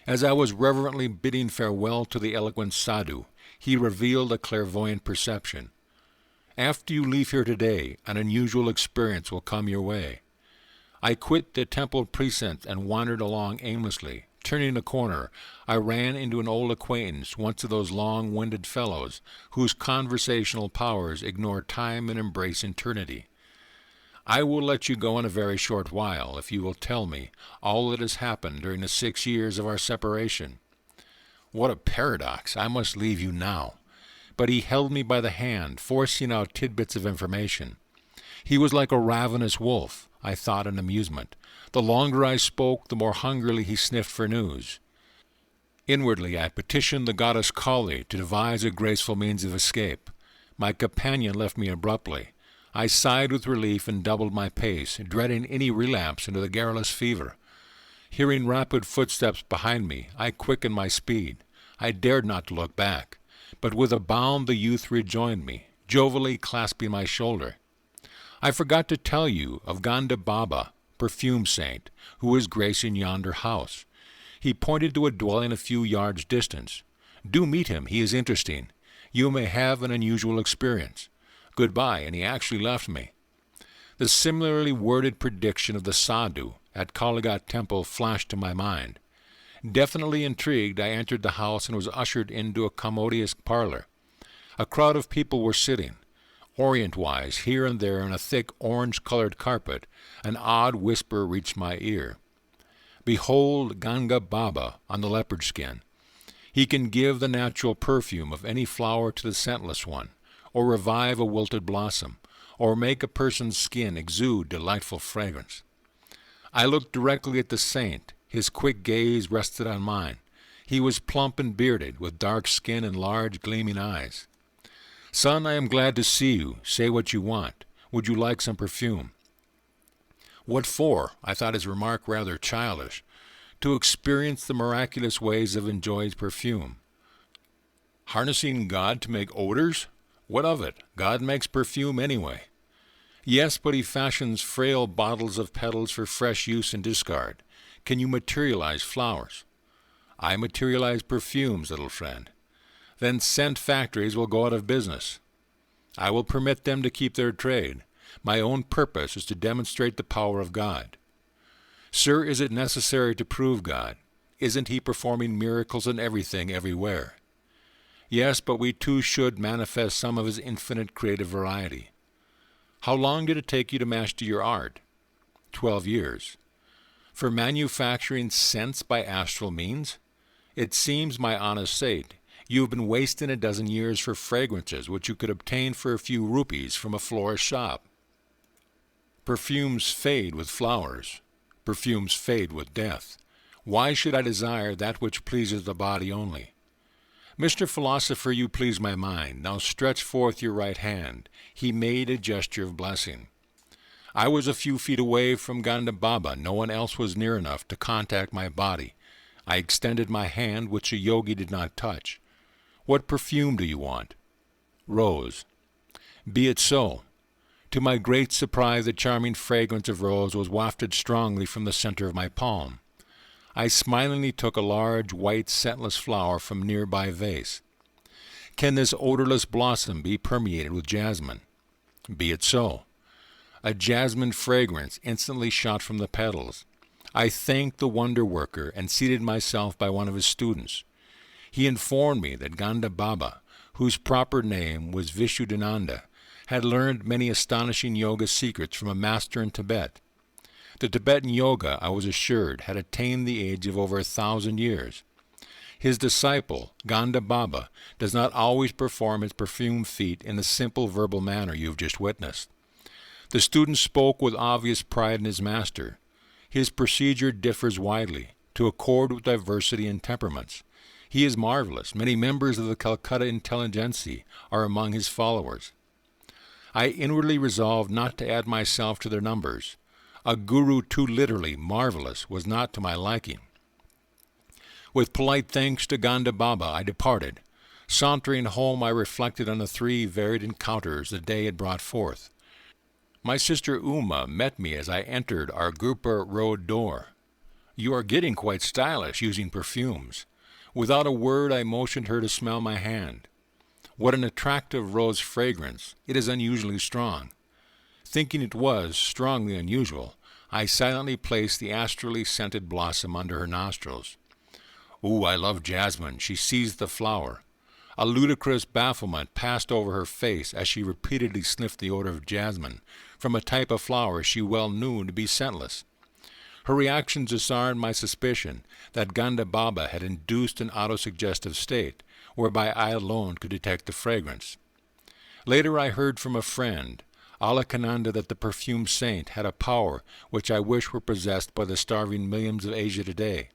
As I was reverently bidding farewell to the eloquent sadhu, he revealed a clairvoyant perception. "After you leave here today, an unusual experience will come your way." I quit the temple precinct and wandered along aimlessly. Turning a corner, I ran into an old acquaintance, once of those long-winded fellows whose conversational powers ignore time and embrace eternity. "I will let you go in a very short while, if you will tell me all that has happened during the 6 years of our separation." What a paradox! I must leave you now. But he held me by the hand, forcing out tidbits of information. He was like a ravenous wolf, I thought in amusement. The longer I spoke, the more hungrily he sniffed for news. Inwardly I petitioned the goddess Kali to devise a graceful means of escape. My companion left me abruptly. I sighed with relief and doubled my pace, dreading any relapse into the garrulous fever. Hearing rapid footsteps behind me, I quickened my speed. I dared not look back, but with a bound the youth rejoined me, jovially clasping my shoulder. "I forgot to tell you of Ganda Baba, perfume saint, who is gracing yonder house." He pointed to a dwelling a few yards distant. "Do meet him, he is interesting. You may have an unusual experience. Goodbye," and he actually left me. The similarly worded prediction of the sadhu at Kalighat temple flashed to my mind. Definitely intrigued, I entered the house and was ushered into a commodious parlor. A crowd of people were sitting. Orient-wise, here and there on a thick orange-colored carpet, an odd whisper reached my ear. "Behold Ganga Baba on the leopard skin. He can give the natural perfume of any flower to the scentless one, or revive a wilted blossom, or make a person's skin exude delightful fragrance." I looked directly at the saint. His quick gaze rested on mine. He was plump and bearded, with dark skin and large gleaming eyes. "Son, I am glad to see you. Say what you want. Would you like some perfume?" "What for?" I thought his remark rather childish. "To experience the miraculous ways of enjoyed perfume." Harnessing God to make odors? What of it? God makes perfume anyway. "Yes, but he fashions frail bottles of petals for fresh use and discard. Can you materialize flowers?" "I materialize perfumes, little friend." "Then scent factories will go out of business." "I will permit them to keep their trade. My own purpose is to demonstrate the power of God." "Sir, is it necessary to prove God? Isn't he performing miracles in everything, everywhere?" "Yes, but we too should manifest some of his infinite creative variety." "How long did it take you to master your art?" 12 years. "For manufacturing scents by astral means? It seems, my honest saint, you have been wasting a dozen years for fragrances which you could obtain for a few rupees from a florist's shop." Perfumes fade with flowers. Perfumes fade with death. Why should I desire that which pleases the body only? Mr. Philosopher, you please my mind. Now stretch forth your right hand. He made a gesture of blessing. I was a few feet away from Ganda Baba. No one else was near enough to contact my body. I extended my hand, which the yogi did not touch. What perfume do you want? Rose. Be it so. To my great surprise, the charming fragrance of rose was wafted strongly from the center of my palm. I smilingly took a large, white, scentless flower from a nearby vase. Can this odorless blossom be permeated with jasmine? Be it so. A jasmine fragrance instantly shot from the petals. I thanked the wonder worker and seated myself by one of his students. He informed me that Ganda Baba, whose proper name was Yogananda, had learned many astonishing yoga secrets from a master in Tibet. The Tibetan yoga, I was assured, had attained the age of over 1,000 years. His disciple, Ganda Baba, does not always perform his perfumed feat in the simple verbal manner you have just witnessed. The student spoke with obvious pride in his master. His procedure differs widely, to accord with diversity in temperaments. He is marvelous. Many members of the Calcutta intelligentsia are among his followers. I inwardly resolved not to add myself to their numbers. A guru too literally marvelous was not to my liking. With polite thanks to Ganda Baba, I departed. Sauntering home, I reflected on the 3 varied encounters the day had brought forth. My sister Uma met me as I entered our Gurpa Road door. You are getting quite stylish using perfumes. Without a word, I motioned her to smell my hand. What an attractive rose fragrance! It is unusually strong. Thinking it was strongly unusual, I silently placed the astrally scented blossom under her nostrils. Ooh, I love jasmine. She seized the flower. A ludicrous bafflement passed over her face as she repeatedly sniffed the odor of jasmine, from a type of flower she well knew to be scentless. Her reactions disarmed my suspicion that Ganda Baba had induced an autosuggestive state, whereby I alone could detect the fragrance. Later I heard from a friend, Yogananda, that the perfumed saint had a power which I wish were possessed by the starving millions of Asia today.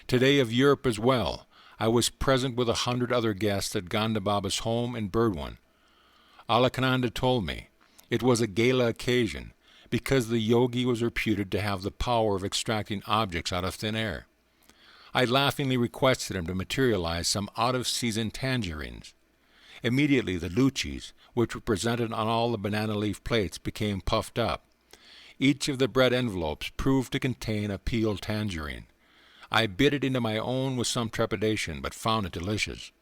Today of Europe as well. I was present with 100 other guests at Ganda Baba's home in Burdwan. Yogananda told me it was a gala occasion because the yogi was reputed to have the power of extracting objects out of thin air. I laughingly requested him to materialize some out-of-season tangerines. Immediately the luchis, which were presented on all the banana leaf plates, became puffed up. Each of the bread envelopes proved to contain a peeled tangerine. I bit it into my own with some trepidation, but found it delicious.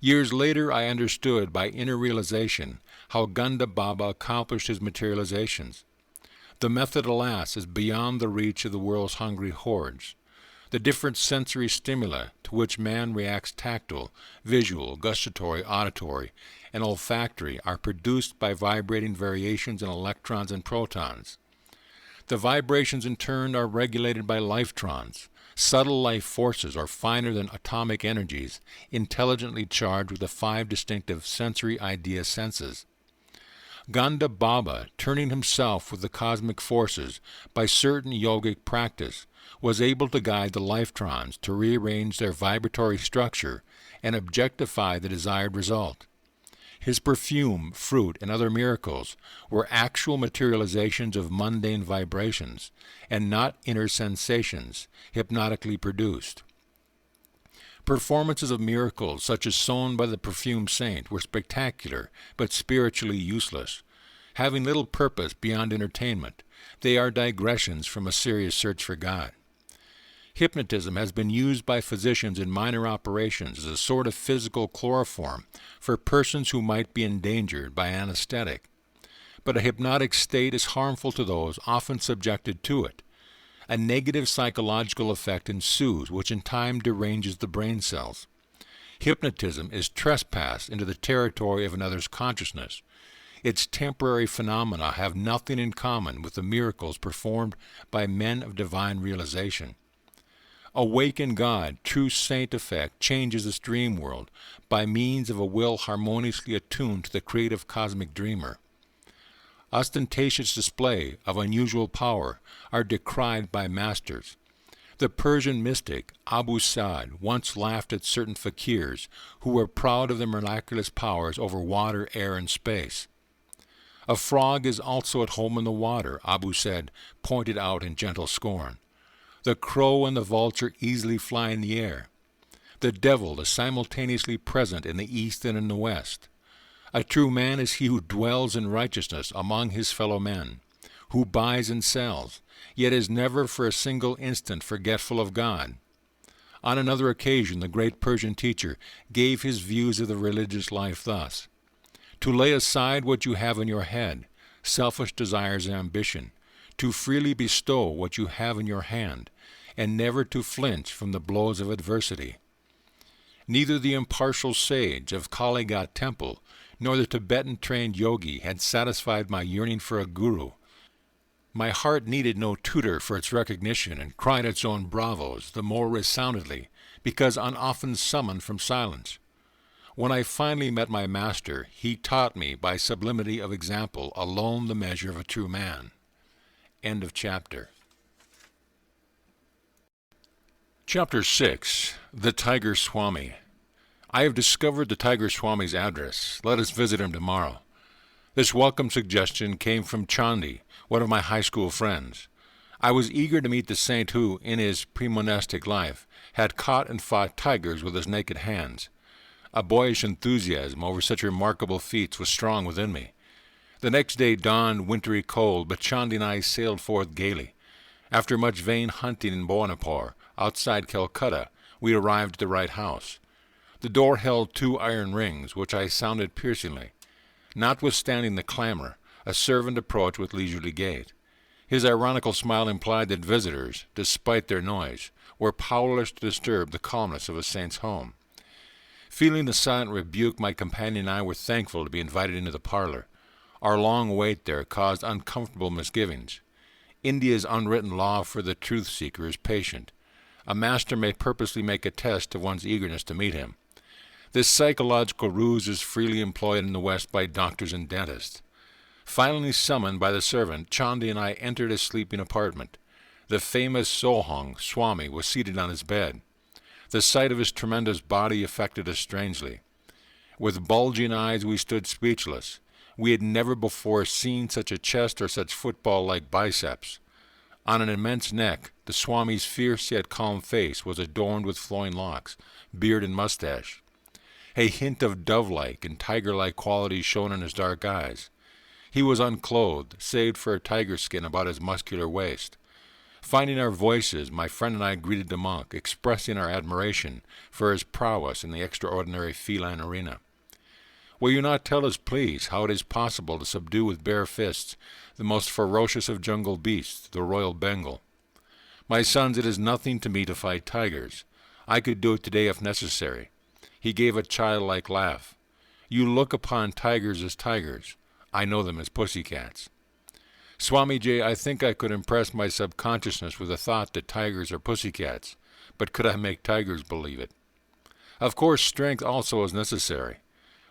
Years later I understood by inner realization how Ganda Baba accomplished his materializations. The method, alas, is beyond the reach of the world's hungry hordes. The different sensory stimuli to which man reacts, tactile, visual, gustatory, auditory, and olfactory, are produced by vibrating variations in electrons and protons. The vibrations in turn are regulated by lifetrons, subtle life forces or finer than atomic energies, intelligently charged with the 5 distinctive sensory idea senses. Ganda Baba, turning himself with the cosmic forces by certain yogic practice, was able to guide the lifetrons to rearrange their vibratory structure and objectify the desired result. His perfume, fruit, and other miracles were actual materializations of mundane vibrations, and not inner sensations, hypnotically produced. Performances of miracles, such as sown by the perfumed saint, were spectacular, but spiritually useless. Having little purpose beyond entertainment, they are digressions from a serious search for God. Hypnotism has been used by physicians in minor operations as a sort of physical chloroform for persons who might be endangered by anesthetic. But a hypnotic state is harmful to those often subjected to it. A negative psychological effect ensues, which in time deranges the brain cells. Hypnotism is trespass into the territory of another's consciousness. Its temporary phenomena have nothing in common with the miracles performed by men of divine realization. Awakened God, true saint effect, changes this dream world by means of a will harmoniously attuned to the creative cosmic dreamer. ostentatious display of unusual power are decried by masters. The Persian mystic Abu Sa'd once laughed at certain fakirs who were proud of their miraculous powers over water, air, and space. A frog is also at home in the water, Abu Sa'd pointed out in gentle scorn. The crow and the vulture easily fly in the air. The devil is simultaneously present in the east and in the west. A true man is he who dwells in righteousness among his fellow men, who buys and sells, yet is never for a single instant forgetful of God. On another occasion, the great Persian teacher gave his views of the religious life thus: to lay aside what you have in your head, selfish desires and ambition, to freely bestow what you have in your hand, and never to flinch from the blows of adversity. Neither the impartial sage of Kaligat temple nor the Tibetan-trained yogi had satisfied my yearning for a guru. My heart needed no tutor for its recognition and cried its own bravos the more resoundingly because unoften summoned from silence. When I finally met my master, he taught me by sublimity of example alone the measure of a true man. End of chapter. Chapter 6. The Tiger Swami. I have discovered the Tiger Swami's address. Let us visit him tomorrow. This welcome suggestion came from Chandi, one of my high school friends. I was eager to meet the saint who, in his pre-monastic life, had caught and fought tigers with his naked hands. A boyish enthusiasm over such remarkable feats was strong within me. The next day dawned wintry cold, but Chandi and I sailed forth gaily. After much vain hunting in Bhuvanapur, outside Calcutta, we arrived at the right house. The door held 2 iron rings, which I sounded piercingly. Notwithstanding the clamor, a servant approached with leisurely gait. His ironical smile implied that visitors, despite their noise, were powerless to disturb the calmness of a saint's home. Feeling the silent rebuke, my companion and I were thankful to be invited into the parlor. Our long wait there caused uncomfortable misgivings. India's unwritten law for the truth-seeker is patient. A master may purposely make a test of one's eagerness to meet him. This psychological ruse is freely employed in the West by doctors and dentists. Finally summoned by the servant, Chandi and I entered his sleeping apartment. The famous Sohang Swami was seated on his bed. The sight of his tremendous body affected us strangely. With bulging eyes we stood speechless. We had never before seen such a chest or such football-like biceps. On an immense neck, the Swami's fierce yet calm face was adorned with flowing locks, beard and mustache. A hint of dove-like and tiger-like qualities shone in his dark eyes. He was unclothed, save for a tiger skin about his muscular waist. Finding our voices, my friend and I greeted the monk, expressing our admiration for his prowess in the extraordinary feline arena. Will you not tell us, please, how it is possible to subdue with bare fists the most ferocious of jungle beasts, the royal Bengal? My sons, it is nothing to me to fight tigers. I could do it today if necessary. He gave a childlike laugh. You look upon tigers as tigers. I know them as pussycats. Swamiji, I think I could impress my subconsciousness with the thought that tigers are pussycats, but could I make tigers believe it? Of course, strength also is necessary.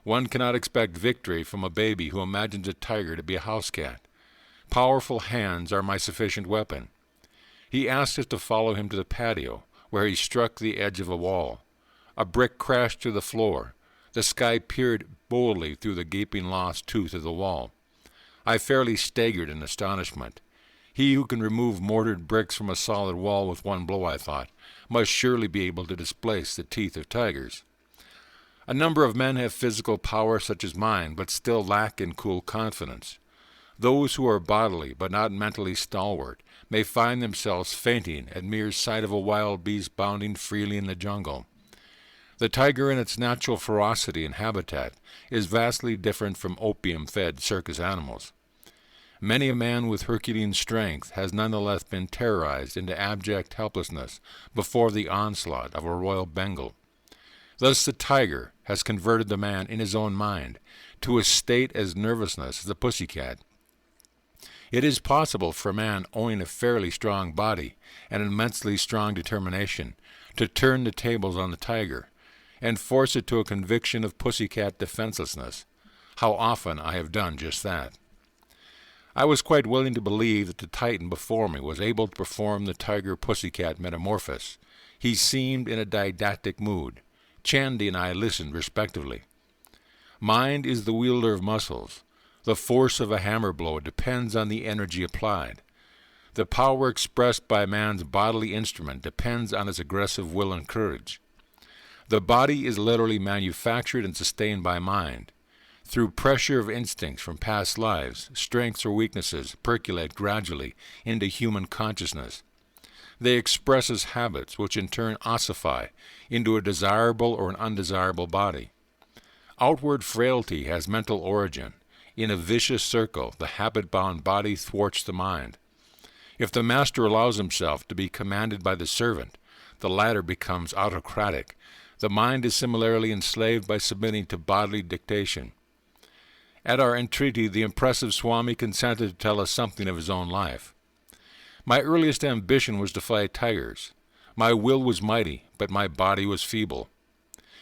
One cannot expect victory from a baby who imagines a tiger to be a house cat. Powerful hands are my sufficient weapon. He asked us to follow him to the patio, where he struck the edge of a wall. A brick crashed to the floor. The sky peered boldly through the gaping lost tooth of the wall. I fairly staggered in astonishment. He who can remove mortared bricks from a solid wall with one blow, I thought, must surely be able to displace the teeth of tigers. A number of men have physical power such as mine, but still lack in cool confidence. Those who are bodily but not mentally stalwart may find themselves fainting at mere sight of a wild beast bounding freely in the jungle. The tiger in its natural ferocity and habitat is vastly different from opium-fed circus animals. Many a man with Herculean strength has nonetheless been terrorized into abject helplessness before the onslaught of a royal Bengal. Thus the tiger has converted the man in his own mind to a state as nervousness as the pussycat. It is possible for a man owning a fairly strong body and an immensely strong determination to turn the tables on the tiger and force it to a conviction of pussycat defenselessness. How often I have done just that. I was quite willing to believe that the Titan before me was able to perform the tiger-pussycat metamorphosis. He seemed in a didactic mood. Chandy and I listened respectively. Mind is the wielder of muscles. The force of a hammer blow depends on the energy applied. The power expressed by man's bodily instrument depends on his aggressive will and courage. The body is literally manufactured and sustained by mind. Through pressure of instincts from past lives, strengths or weaknesses percolate gradually into human consciousness. They express as habits, which in turn ossify into a desirable or an undesirable body. Outward frailty has mental origin. In a vicious circle, the habit-bound body thwarts the mind. If the master allows himself to be commanded by the servant, the latter becomes autocratic. The mind is similarly enslaved by submitting to bodily dictation. At our entreaty, the impressive Swami consented to tell us something of his own life. My earliest ambition was to fight tigers. My will was mighty, but my body was feeble.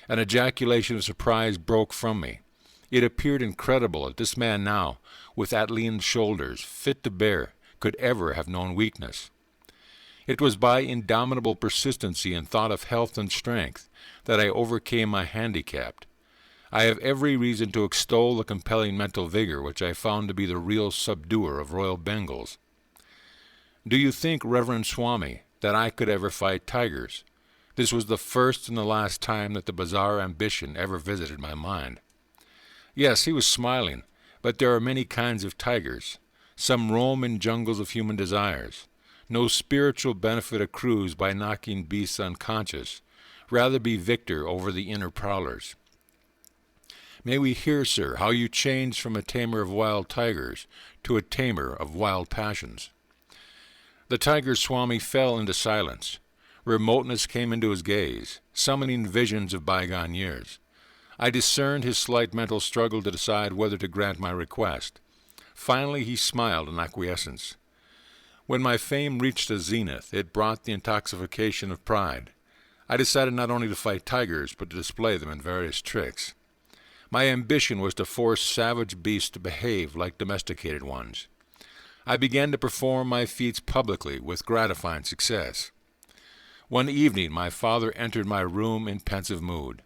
An ejaculation of surprise broke from me. It appeared incredible that this man now, with Atlean's shoulders, fit to bear, could ever have known weakness. It was by indomitable persistency and thought of health and strength that I overcame my handicap. I have every reason to extol the compelling mental vigor which I found to be the real subduer of royal Bengals. Do you think, Reverend Swami, that I could ever fight tigers? This was the first and the last time that the bizarre ambition ever visited my mind. Yes, he was smiling, but there are many kinds of tigers. Some roam in jungles of human desires. No spiritual benefit accrues by knocking beasts unconscious. Rather be victor over the inner prowlers. May we hear, sir, how you changed from a tamer of wild tigers to a tamer of wild passions? The tiger Swami fell into silence. Remoteness came into his gaze, summoning visions of bygone years. I discerned his slight mental struggle to decide whether to grant my request. Finally he smiled in acquiescence. When my fame reached a zenith, it brought the intoxication of pride. I decided not only to fight tigers, but to display them in various tricks. My ambition was to force savage beasts to behave like domesticated ones. I began to perform my feats publicly with gratifying success. One evening my father entered my room in pensive mood.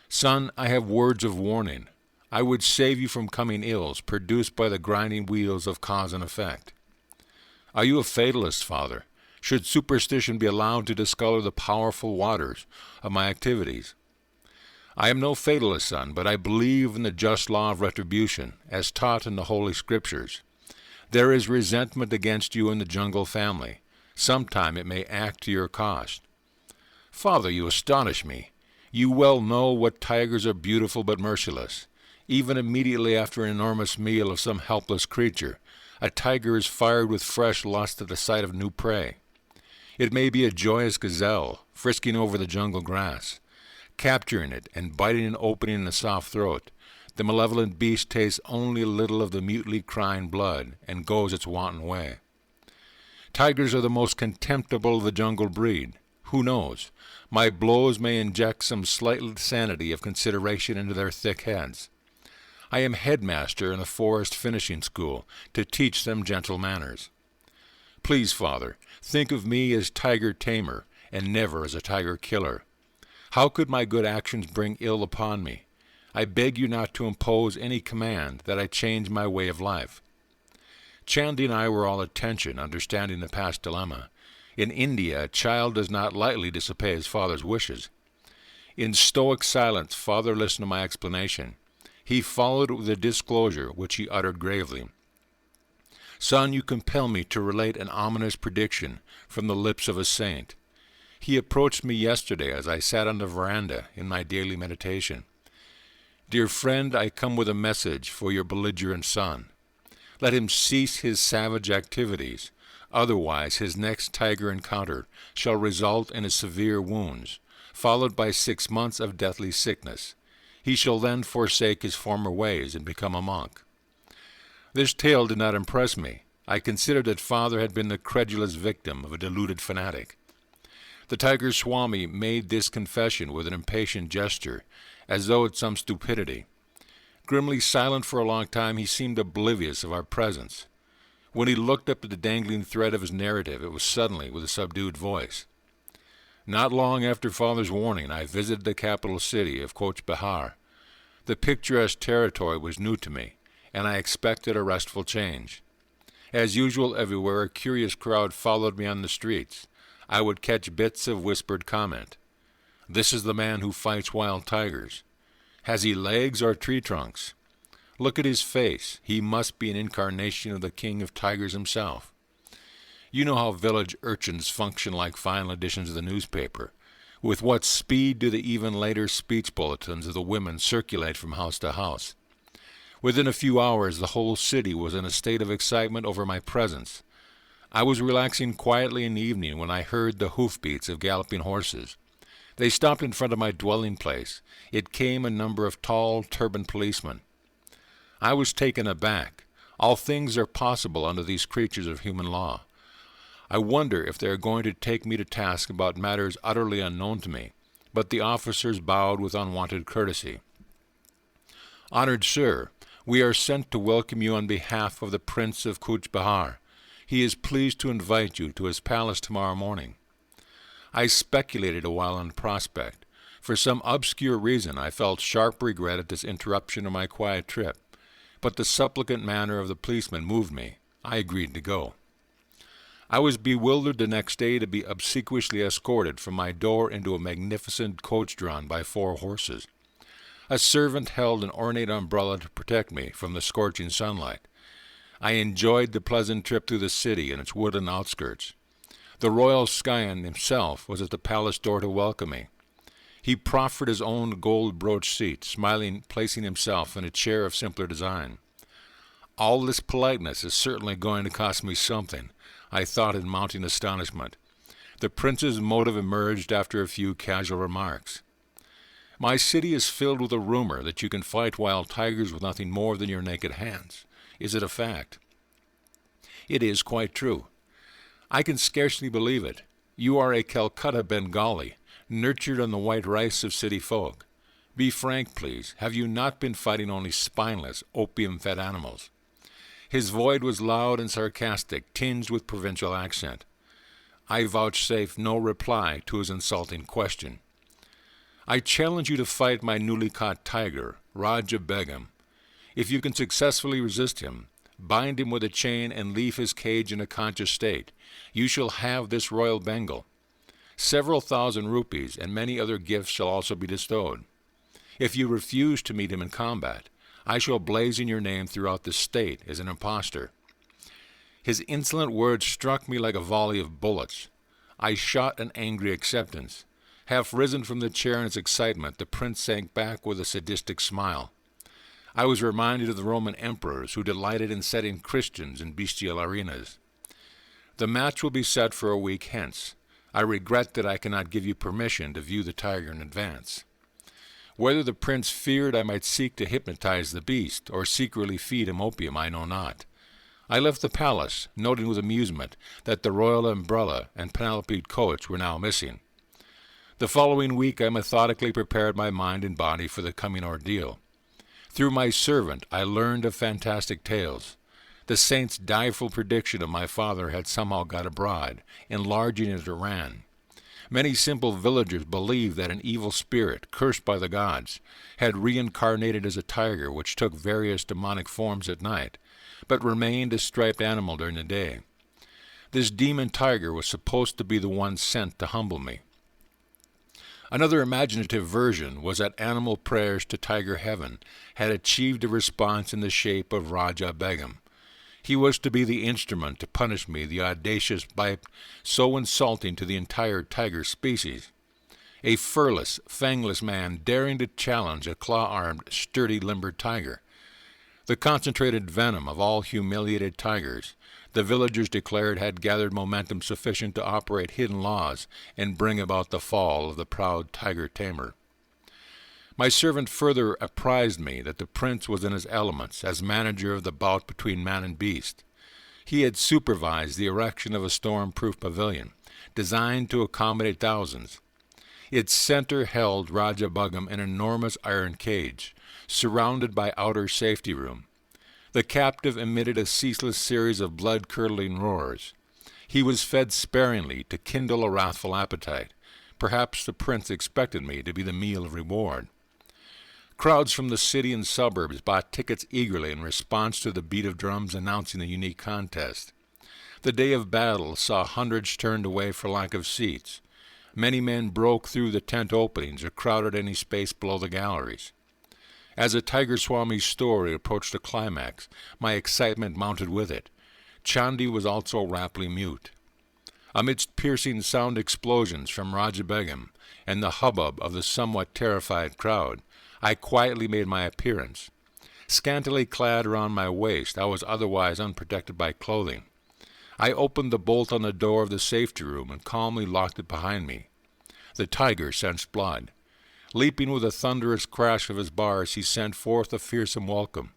"Son, I have words of warning. I would save you from coming ills produced by the grinding wheels of cause and effect." "Are you a fatalist, Father? Should superstition be allowed to discolor the powerful waters of my activities?" "I am no fatalist, son, but I believe in the just law of retribution, as taught in the Holy Scriptures. There is resentment against you in the jungle family. Sometime it may act to your cost." "Father, you astonish me. You well know what tigers are beautiful but merciless. Even immediately after an enormous meal of some helpless creature, a tiger is fired with fresh lust at the sight of new prey. It may be a joyous gazelle, frisking over the jungle grass. Capturing it and biting an opening in the soft throat, the malevolent beast tastes only a little of the mutely crying blood and goes its wanton way. Tigers are the most contemptible of the jungle breed. Who knows? My blows may inject some slight sanity of consideration into their thick heads. I am headmaster in the forest finishing school to teach them gentle manners. Please, Father, think of me as tiger tamer and never as a tiger killer. How could my good actions bring ill upon me? I beg you not to impose any command that I change my way of life." Chandy and I were all attention, understanding the past dilemma. In India, a child does not lightly disobey his father's wishes. In stoic silence, Father listened to my explanation. He followed it with a disclosure, which he uttered gravely. "Son, you compel me to relate an ominous prediction from the lips of a saint. He approached me yesterday as I sat on the veranda in my daily meditation. 'Dear friend, I come with a message for your belligerent son. Let him cease his savage activities. Otherwise, his next tiger encounter shall result in severe wounds, followed by 6 months of deathly sickness. He shall then forsake his former ways and become a monk.' This tale did not impress me. I considered that Father had been the credulous victim of a deluded fanatic. The tiger Swami made this confession with an impatient gesture, as though at some stupidity. Grimly silent for a long time, he seemed oblivious of our presence. When he looked up at the dangling thread of his narrative, it was suddenly with a subdued voice. Not long after Father's warning, I visited the capital city of Coach Behar. The picturesque territory was new to me, and I expected a restful change. As usual everywhere, a curious crowd followed me on the streets. I would catch bits of whispered comment. This is the man who fights wild tigers. Has he legs or tree trunks? Look at his face. He must be an incarnation of the king of tigers himself. You know how village urchins function like final editions of the newspaper. With what speed do the even later speech bulletins of the women circulate from house to house? Within a few hours, the whole city was in a state of excitement over my presence. I was relaxing quietly in the evening when I heard the hoofbeats of galloping horses. They stopped in front of my dwelling place. It came a number of tall, turbaned policemen. I was taken aback. All things are possible under these creatures of human law. I wonder if they are going to take me to task about matters utterly unknown to me, but the officers bowed with unwonted courtesy. Honored sir, we are sent to welcome you on behalf of the Prince of Cooch Behar. He is pleased to invite you to his palace tomorrow morning. I speculated a while on the prospect. For some obscure reason, I felt sharp regret at this interruption of my quiet trip, but the supplicant manner of the policeman moved me. I agreed to go. I was bewildered the next day to be obsequiously escorted from my door into a magnificent coach drawn by 4 horses. A servant held an ornate umbrella to protect me from the scorching sunlight. I enjoyed the pleasant trip through the city and its woodland outskirts. The royal scion himself was at the palace door to welcome me. He proffered his own gold-brooch seat, smiling, placing himself in a chair of simpler design. All this politeness is certainly going to cost me something, I thought in mounting astonishment. The prince's motive emerged after a few casual remarks. My city is filled with a rumor that you can fight wild tigers with nothing more than your naked hands. Is it a fact? It is quite true. I can scarcely believe it. You are a Calcutta Bengali, nurtured on the white rice of city folk. Be frank, please. Have you not been fighting only spineless, opium-fed animals? His voice was loud and sarcastic, tinged with provincial accent. I vouchsafed no reply to his insulting question. I challenge you to fight my newly caught tiger, Raja Begum. If you can successfully resist him, bind him with a chain and leave his cage in a conscious state, you shall have this royal Bengal. Several thousand rupees and many other gifts shall also be bestowed. If you refuse to meet him in combat, I shall blazon your name throughout the state as an impostor. His insolent words struck me like a volley of bullets. I shot an angry acceptance. Half risen from the chair in its excitement, the prince sank back with a sadistic smile. I was reminded of the Roman emperors who delighted in setting Christians in bestial arenas. The match will be set for a week hence. I regret that I cannot give you permission to view the tiger in advance. Whether the prince feared I might seek to hypnotize the beast or secretly feed him opium, I know not. I left the palace, noting with amusement that the royal umbrella and panoplied coach were now missing. The following week I methodically prepared my mind and body for the coming ordeal. Through my servant I learned of fantastic tales. The saint's direful prediction of my father had somehow got abroad, enlarging into Iran. Many simple villagers believed that an evil spirit, cursed by the gods, had reincarnated as a tiger which took various demonic forms at night, but remained a striped animal during the day. This demon tiger was supposed to be the one sent to humble me. Another imaginative version was that animal prayers to Tiger Heaven had achieved a response in the shape of Raja Begum. He was to be the instrument to punish me the audacious bite so insulting to the entire tiger species. A furless, fangless man daring to challenge a claw-armed, sturdy-limbered tiger. The concentrated venom of all humiliated tigers, the villagers declared, had gathered momentum sufficient to operate hidden laws and bring about the fall of the proud tiger-tamer. My servant further apprised me that the prince was in his elements as manager of the bout between man and beast. He had supervised the erection of a storm-proof pavilion, designed to accommodate thousands. Its center held Raja Begum in an enormous iron cage, surrounded by outer safety room. The captive emitted a ceaseless series of blood-curdling roars. He was fed sparingly to kindle a wrathful appetite. Perhaps the prince expected me to be the meal of reward. Crowds from the city and suburbs bought tickets eagerly in response to the beat of drums announcing the unique contest. The day of battle saw hundreds turned away for lack of seats. Many men broke through the tent openings or crowded any space below the galleries. As the Tiger Swami's story approached a climax, my excitement mounted with it. Chandi was also rapidly mute. Amidst piercing sound explosions from Raja Begum and the hubbub of the somewhat terrified crowd, I quietly made my appearance. Scantily clad around my waist, I was otherwise unprotected by clothing. I opened the bolt on the door of the safety room and calmly locked it behind me. The tiger sensed blood. Leaping with a thunderous crash of his bars, he sent forth a fearsome welcome.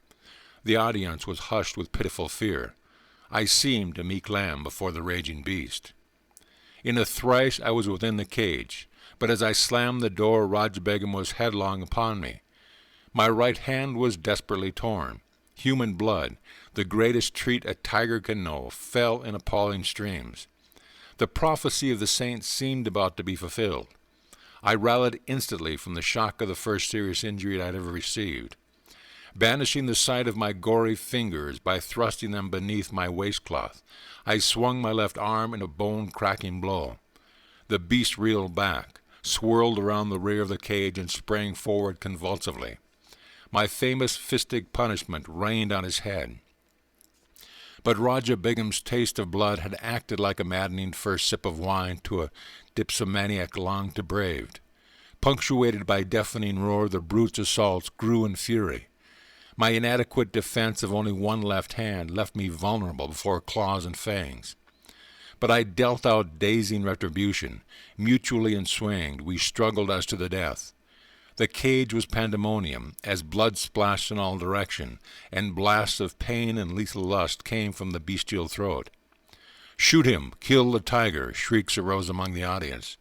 The audience was hushed with pitiful fear. I seemed a meek lamb before the raging beast. In a thrice I was within the cage, but as I slammed the door, Raja Begum was headlong upon me. My right hand was desperately torn. Human blood, the greatest treat a tiger can know, fell in appalling streams. The prophecy of the saints seemed about to be fulfilled. I rallied instantly from the shock of the first serious injury I had ever received. Banishing the sight of my gory fingers by thrusting them beneath my waistcloth, I swung my left arm in a bone-cracking blow. The beast reeled back, swirled around the rear of the cage, and sprang forward convulsively. My famous fistic punishment rained on his head. But Raja Begum's taste of blood had acted like a maddening first sip of wine to a dipsomaniac long to braved. Punctuated by deafening roar, the brute's assaults grew in fury. My inadequate defense of only one left hand left me vulnerable before claws and fangs. But I dealt out dazing retribution. Mutually enswinged, we struggled as to the death. The cage was pandemonium, as blood splashed in all direction, and blasts of pain and lethal lust came from the bestial throat. "Shoot him! Kill the tiger!" shrieks arose among the audience.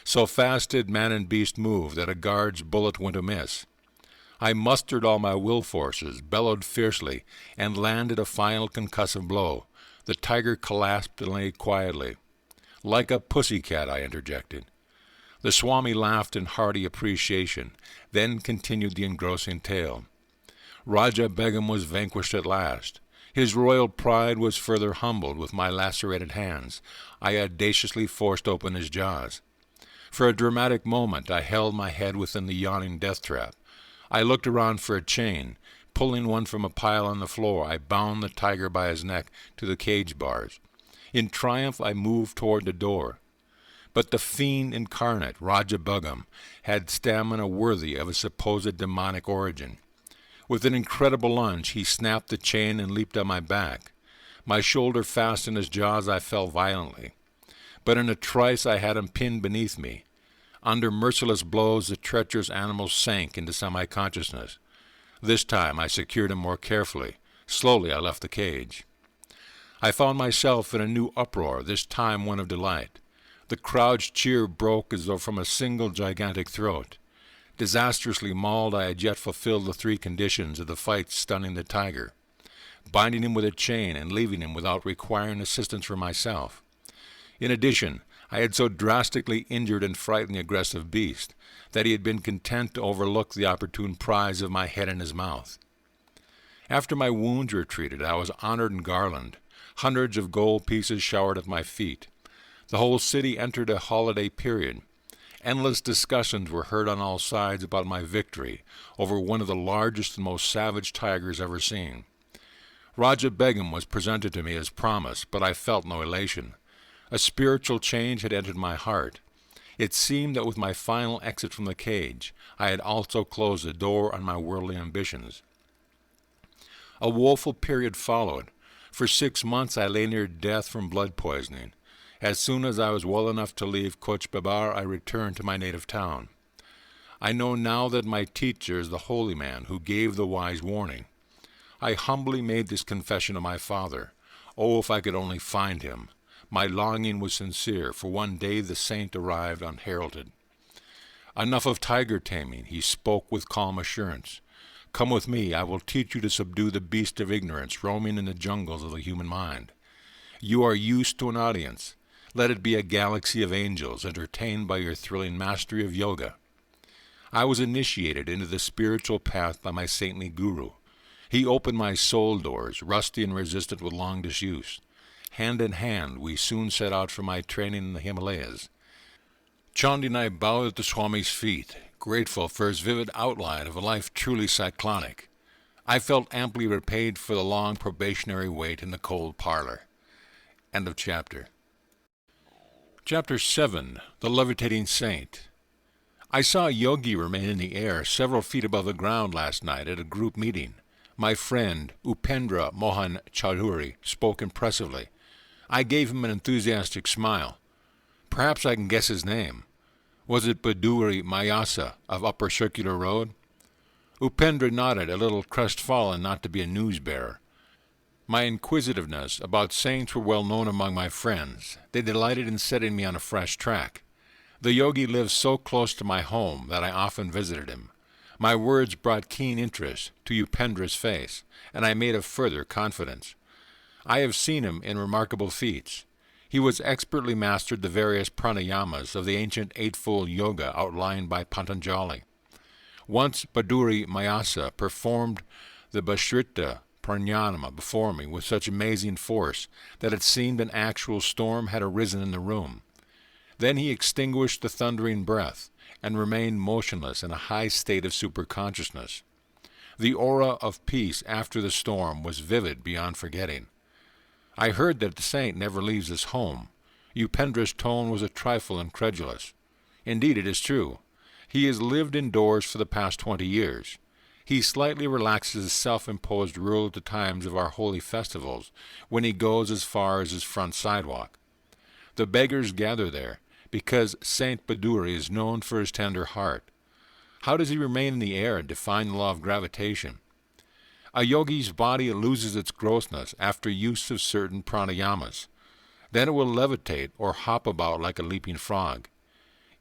So fast did man and beast move that a guard's bullet went amiss. I mustered all my will forces, bellowed fiercely, and landed a final concussive blow. The tiger collapsed and lay quietly. "Like a pussy-cat," I interjected. The Swami laughed in hearty appreciation, then continued the engrossing tale. Raja Begum was vanquished at last. His royal pride was further humbled with my lacerated hands. I audaciously forced open his jaws. For a dramatic moment I held my head within the yawning death trap. I looked around for a chain. Pulling one from a pile on the floor, I bound the tiger by his neck to the cage bars. In triumph I moved toward the door. But the fiend incarnate, Raja Begum, had stamina worthy of a supposed demonic origin. With an incredible lunge, he snapped the chain and leaped on my back. My shoulder fast in his jaws, I fell violently. But in a trice I had him pinned beneath me. Under merciless blows, the treacherous animal sank into semi-consciousness. This time I secured him more carefully. Slowly I left the cage. I found myself in a new uproar, this time one of delight. The crowd's cheer broke as though from a single gigantic throat. Disastrously mauled, I had yet fulfilled the three conditions of the fight stunning the tiger, binding him with a chain and leaving him without requiring assistance from myself. In addition, I had so drastically injured and frightened the aggressive beast that he had been content to overlook the opportune prize of my head in his mouth. After my wounds were treated, I was honored and garlanded. Hundreds of gold pieces showered at my feet. The whole city entered a holiday period. Endless discussions were heard on all sides about my victory over one of the largest and most savage tigers ever seen. Raja Begum was presented to me as promised, but I felt no elation. A spiritual change had entered my heart. It seemed that with my final exit from the cage, I had also closed the door on my worldly ambitions. A woeful period followed. For 6 months I lay near death from blood poisoning. As soon as I was well enough to leave Coach Babar, I returned to my native town. I know now that my teacher is the holy man who gave the wise warning. I humbly made this confession to my father. Oh, if I could only find him! My longing was sincere, for one day the saint arrived unheralded. "Enough of tiger taming," he spoke with calm assurance. Come with me, I will teach you to subdue the beast of ignorance roaming in the jungles of the human mind. You are used to an audience. Let it be a galaxy of angels entertained by your thrilling mastery of yoga. I was initiated into the spiritual path by my saintly guru. He opened my soul doors, rusty and resistant with long disuse. Hand in hand, we soon set out for my training in the Himalayas. Chandi and I bowed at the Swami's feet, grateful for his vivid outline of a life truly cyclonic. I felt amply repaid for the long probationary wait in the cold parlor. End of chapter. Chapter 7. The Levitating Saint. I saw Yogi remain in the air several feet above the ground last night at a group meeting. My friend, Upendra Mohan Chaudhuri, spoke impressively. I gave him an enthusiastic smile. Perhaps I can guess his name. Was it Baduri Mayasa of Upper Circular Road? Upendra nodded, a little crestfallen not to be a news-bearer. My inquisitiveness about saints were well known among my friends. They delighted in setting me on a fresh track. The yogi lived so close to my home that I often visited him. My words brought keen interest to Upendra's face, and I made a further confidence. I have seen him in remarkable feats. He was expertly mastered the various pranayamas of the ancient eightfold yoga outlined by Patanjali. Once Baduri Mayasa performed the Bhashrita pranayama before me with such amazing force that it seemed an actual storm had arisen in the room. Then he extinguished the thundering breath and remained motionless in a high state of superconsciousness. The aura of peace after the storm was vivid beyond forgetting. I heard that the saint never leaves his home. Upendra's tone was a trifle incredulous. Indeed, it is true. He has lived indoors for the past 20 years. He slightly relaxes his self-imposed rule at the times of our holy festivals, when he goes as far as his front sidewalk. The beggars gather there, because Saint Baduri is known for his tender heart. How does he remain in the air and defy the law of gravitation? A yogi's body loses its grossness after use of certain pranayamas. Then it will levitate or hop about like a leaping frog.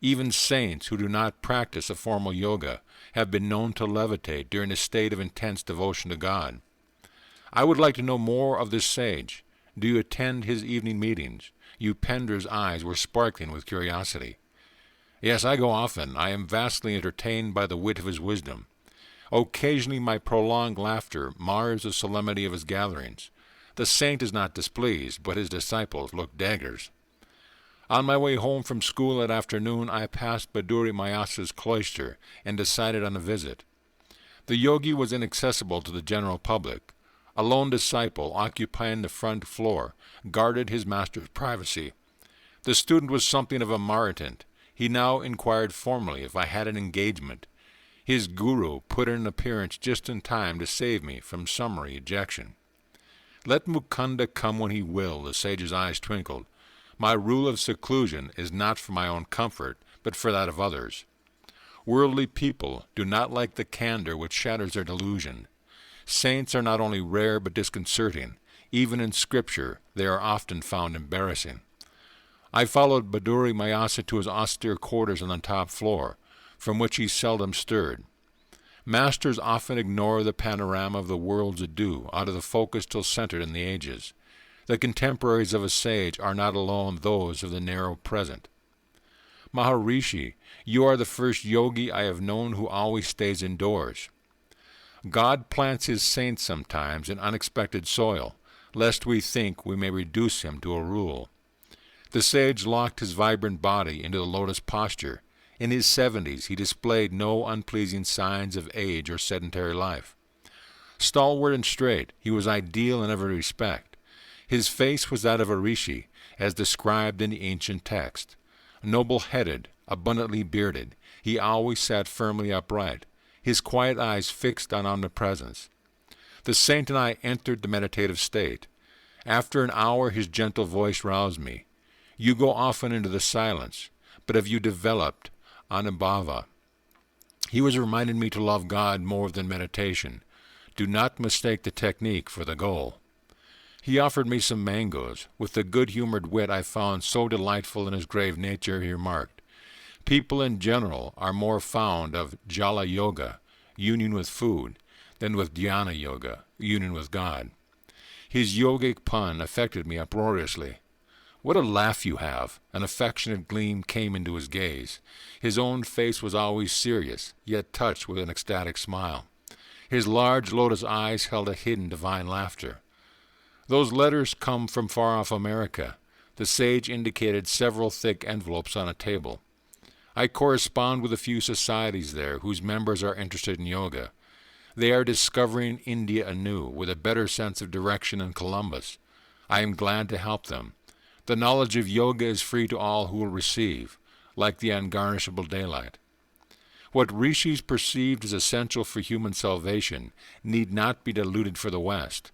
Even saints who do not practice a formal yoga have been known to levitate during a state of intense devotion to God. I would like to know more of this sage. Do you attend his evening meetings? Upendra's eyes were sparkling with curiosity. Yes, I go often. I am vastly entertained by the wit of his wisdom. Occasionally my prolonged laughter mars the solemnity of his gatherings. The saint is not displeased, but his disciples look daggers. On my way home from school that afternoon, I passed Baduri Mayasa's cloister and decided on a visit. The yogi was inaccessible to the general public. A lone disciple, occupying the front floor, guarded his master's privacy. The student was something of a Maritant. He now inquired formally if I had an engagement. His guru put in an appearance just in time to save me from summary ejection. Let Mukunda come when he will, the sage's eyes twinkled. My rule of seclusion is not for my own comfort, but for that of others. Worldly people do not like the candor which shatters their delusion. Saints are not only rare but disconcerting. Even in Scripture they are often found embarrassing. I followed Baduri Mayasa to his austere quarters on the top floor, from which he seldom stirred. Masters often ignore the panorama of the world's ado, out of the focus still centered in the ages. The contemporaries of a sage are not alone those of the narrow present. Maharishi, you are the first yogi I have known who always stays indoors. God plants his saints sometimes in unexpected soil, lest we think we may reduce him to a rule. The sage locked his vibrant body into the lotus posture. In his 70s, he displayed no unpleasing signs of age or sedentary life. Stalwart and straight, he was ideal in every respect. His face was that of a rishi, as described in the ancient text. Noble-headed, abundantly bearded, he always sat firmly upright, his quiet eyes fixed on omnipresence. The saint and I entered the meditative state. After an hour, his gentle voice roused me. You go often into the silence, but have you developed anubhava? He was reminding me to love God more than meditation. Do not mistake the technique for the goal. He offered me some mangoes. With the good-humored wit I found so delightful in his grave nature, he remarked, people in general are more fond of jala yoga, union with food, then with dhyana yoga, union with God. His yogic pun affected me uproariously. What a laugh you have! An affectionate gleam came into his gaze. His own face was always serious, yet touched with an ecstatic smile. His large lotus eyes held a hidden divine laughter. Those letters come from far-off America. The sage indicated several thick envelopes on a table. I correspond with a few societies there whose members are interested in yoga. They are discovering India anew with a better sense of direction than Columbus. I am glad to help them. The knowledge of yoga is free to all who will receive, like the ungarnishable daylight. What rishis perceived as essential for human salvation need not be diluted for the West.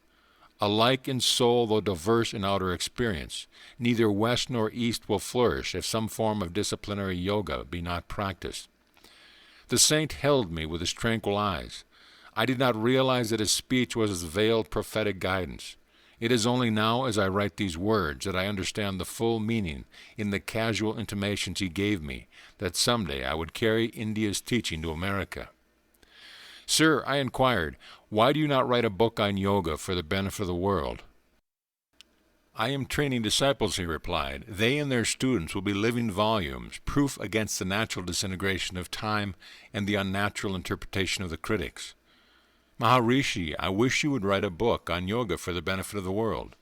Alike in soul though diverse in outer experience, neither West nor East will flourish if some form of disciplinary yoga be not practiced. The saint held me with his tranquil eyes. I did not realize that his speech was his veiled prophetic guidance. It is only now as I write these words that I understand the full meaning in the casual intimations he gave me that someday I would carry India's teaching to America. Sir, I inquired, why do you not write a book on yoga for the benefit of the world? I am training disciples, he replied. They and their students will be living volumes, proof against the natural disintegration of time and the unnatural interpretation of the critics. Maharishi, I wish you would write a book on yoga for the benefit of the world.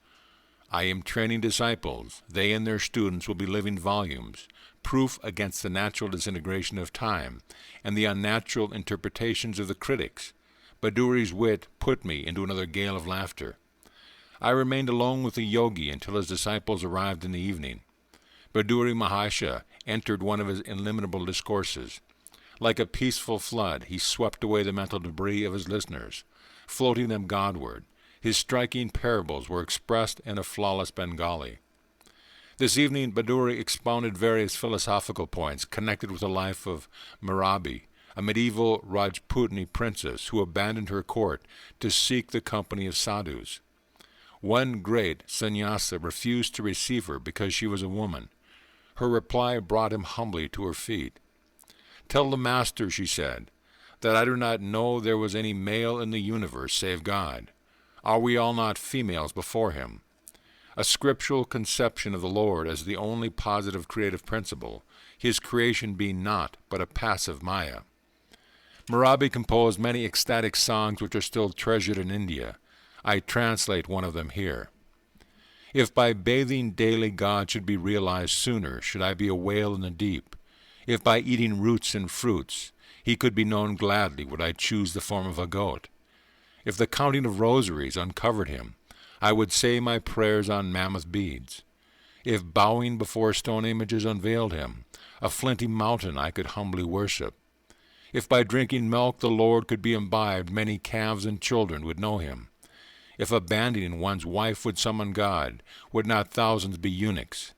I am training disciples. They and their students will be living volumes, proof against the natural disintegration of time and the unnatural interpretations of the critics. Baduri's wit put me into another gale of laughter. I remained alone with the yogi until his disciples arrived in the evening. Baduri Mahasaya entered one of his illimitable discourses. Like a peaceful flood, he swept away the mental debris of his listeners, floating them Godward. His striking parables were expressed in a flawless Bengali. This evening, Baduri expounded various philosophical points connected with the life of Mirabi, a medieval Rajputani princess who abandoned her court to seek the company of sadhus. One great sannyasa refused to receive her because she was a woman. Her reply brought him humbly to her feet. Tell the master, she said, that I do not know there was any male in the universe save God. Are we all not females before him? A scriptural conception of the Lord as the only positive creative principle, his creation being not but a passive maya. Mirabi composed many ecstatic songs which are still treasured in India. I translate one of them here. If by bathing daily God should be realized sooner, should I be a whale in the deep. If by eating roots and fruits he could be known gladly, would I choose the form of a goat. If the counting of rosaries uncovered him, I would say my prayers on mammoth beads. If bowing before stone images unveiled him, a flinty mountain I could humbly worship. If by drinking milk the Lord could be imbibed, many calves and children would know him. If abandoning one's wife would summon God, would not thousands be eunuchs?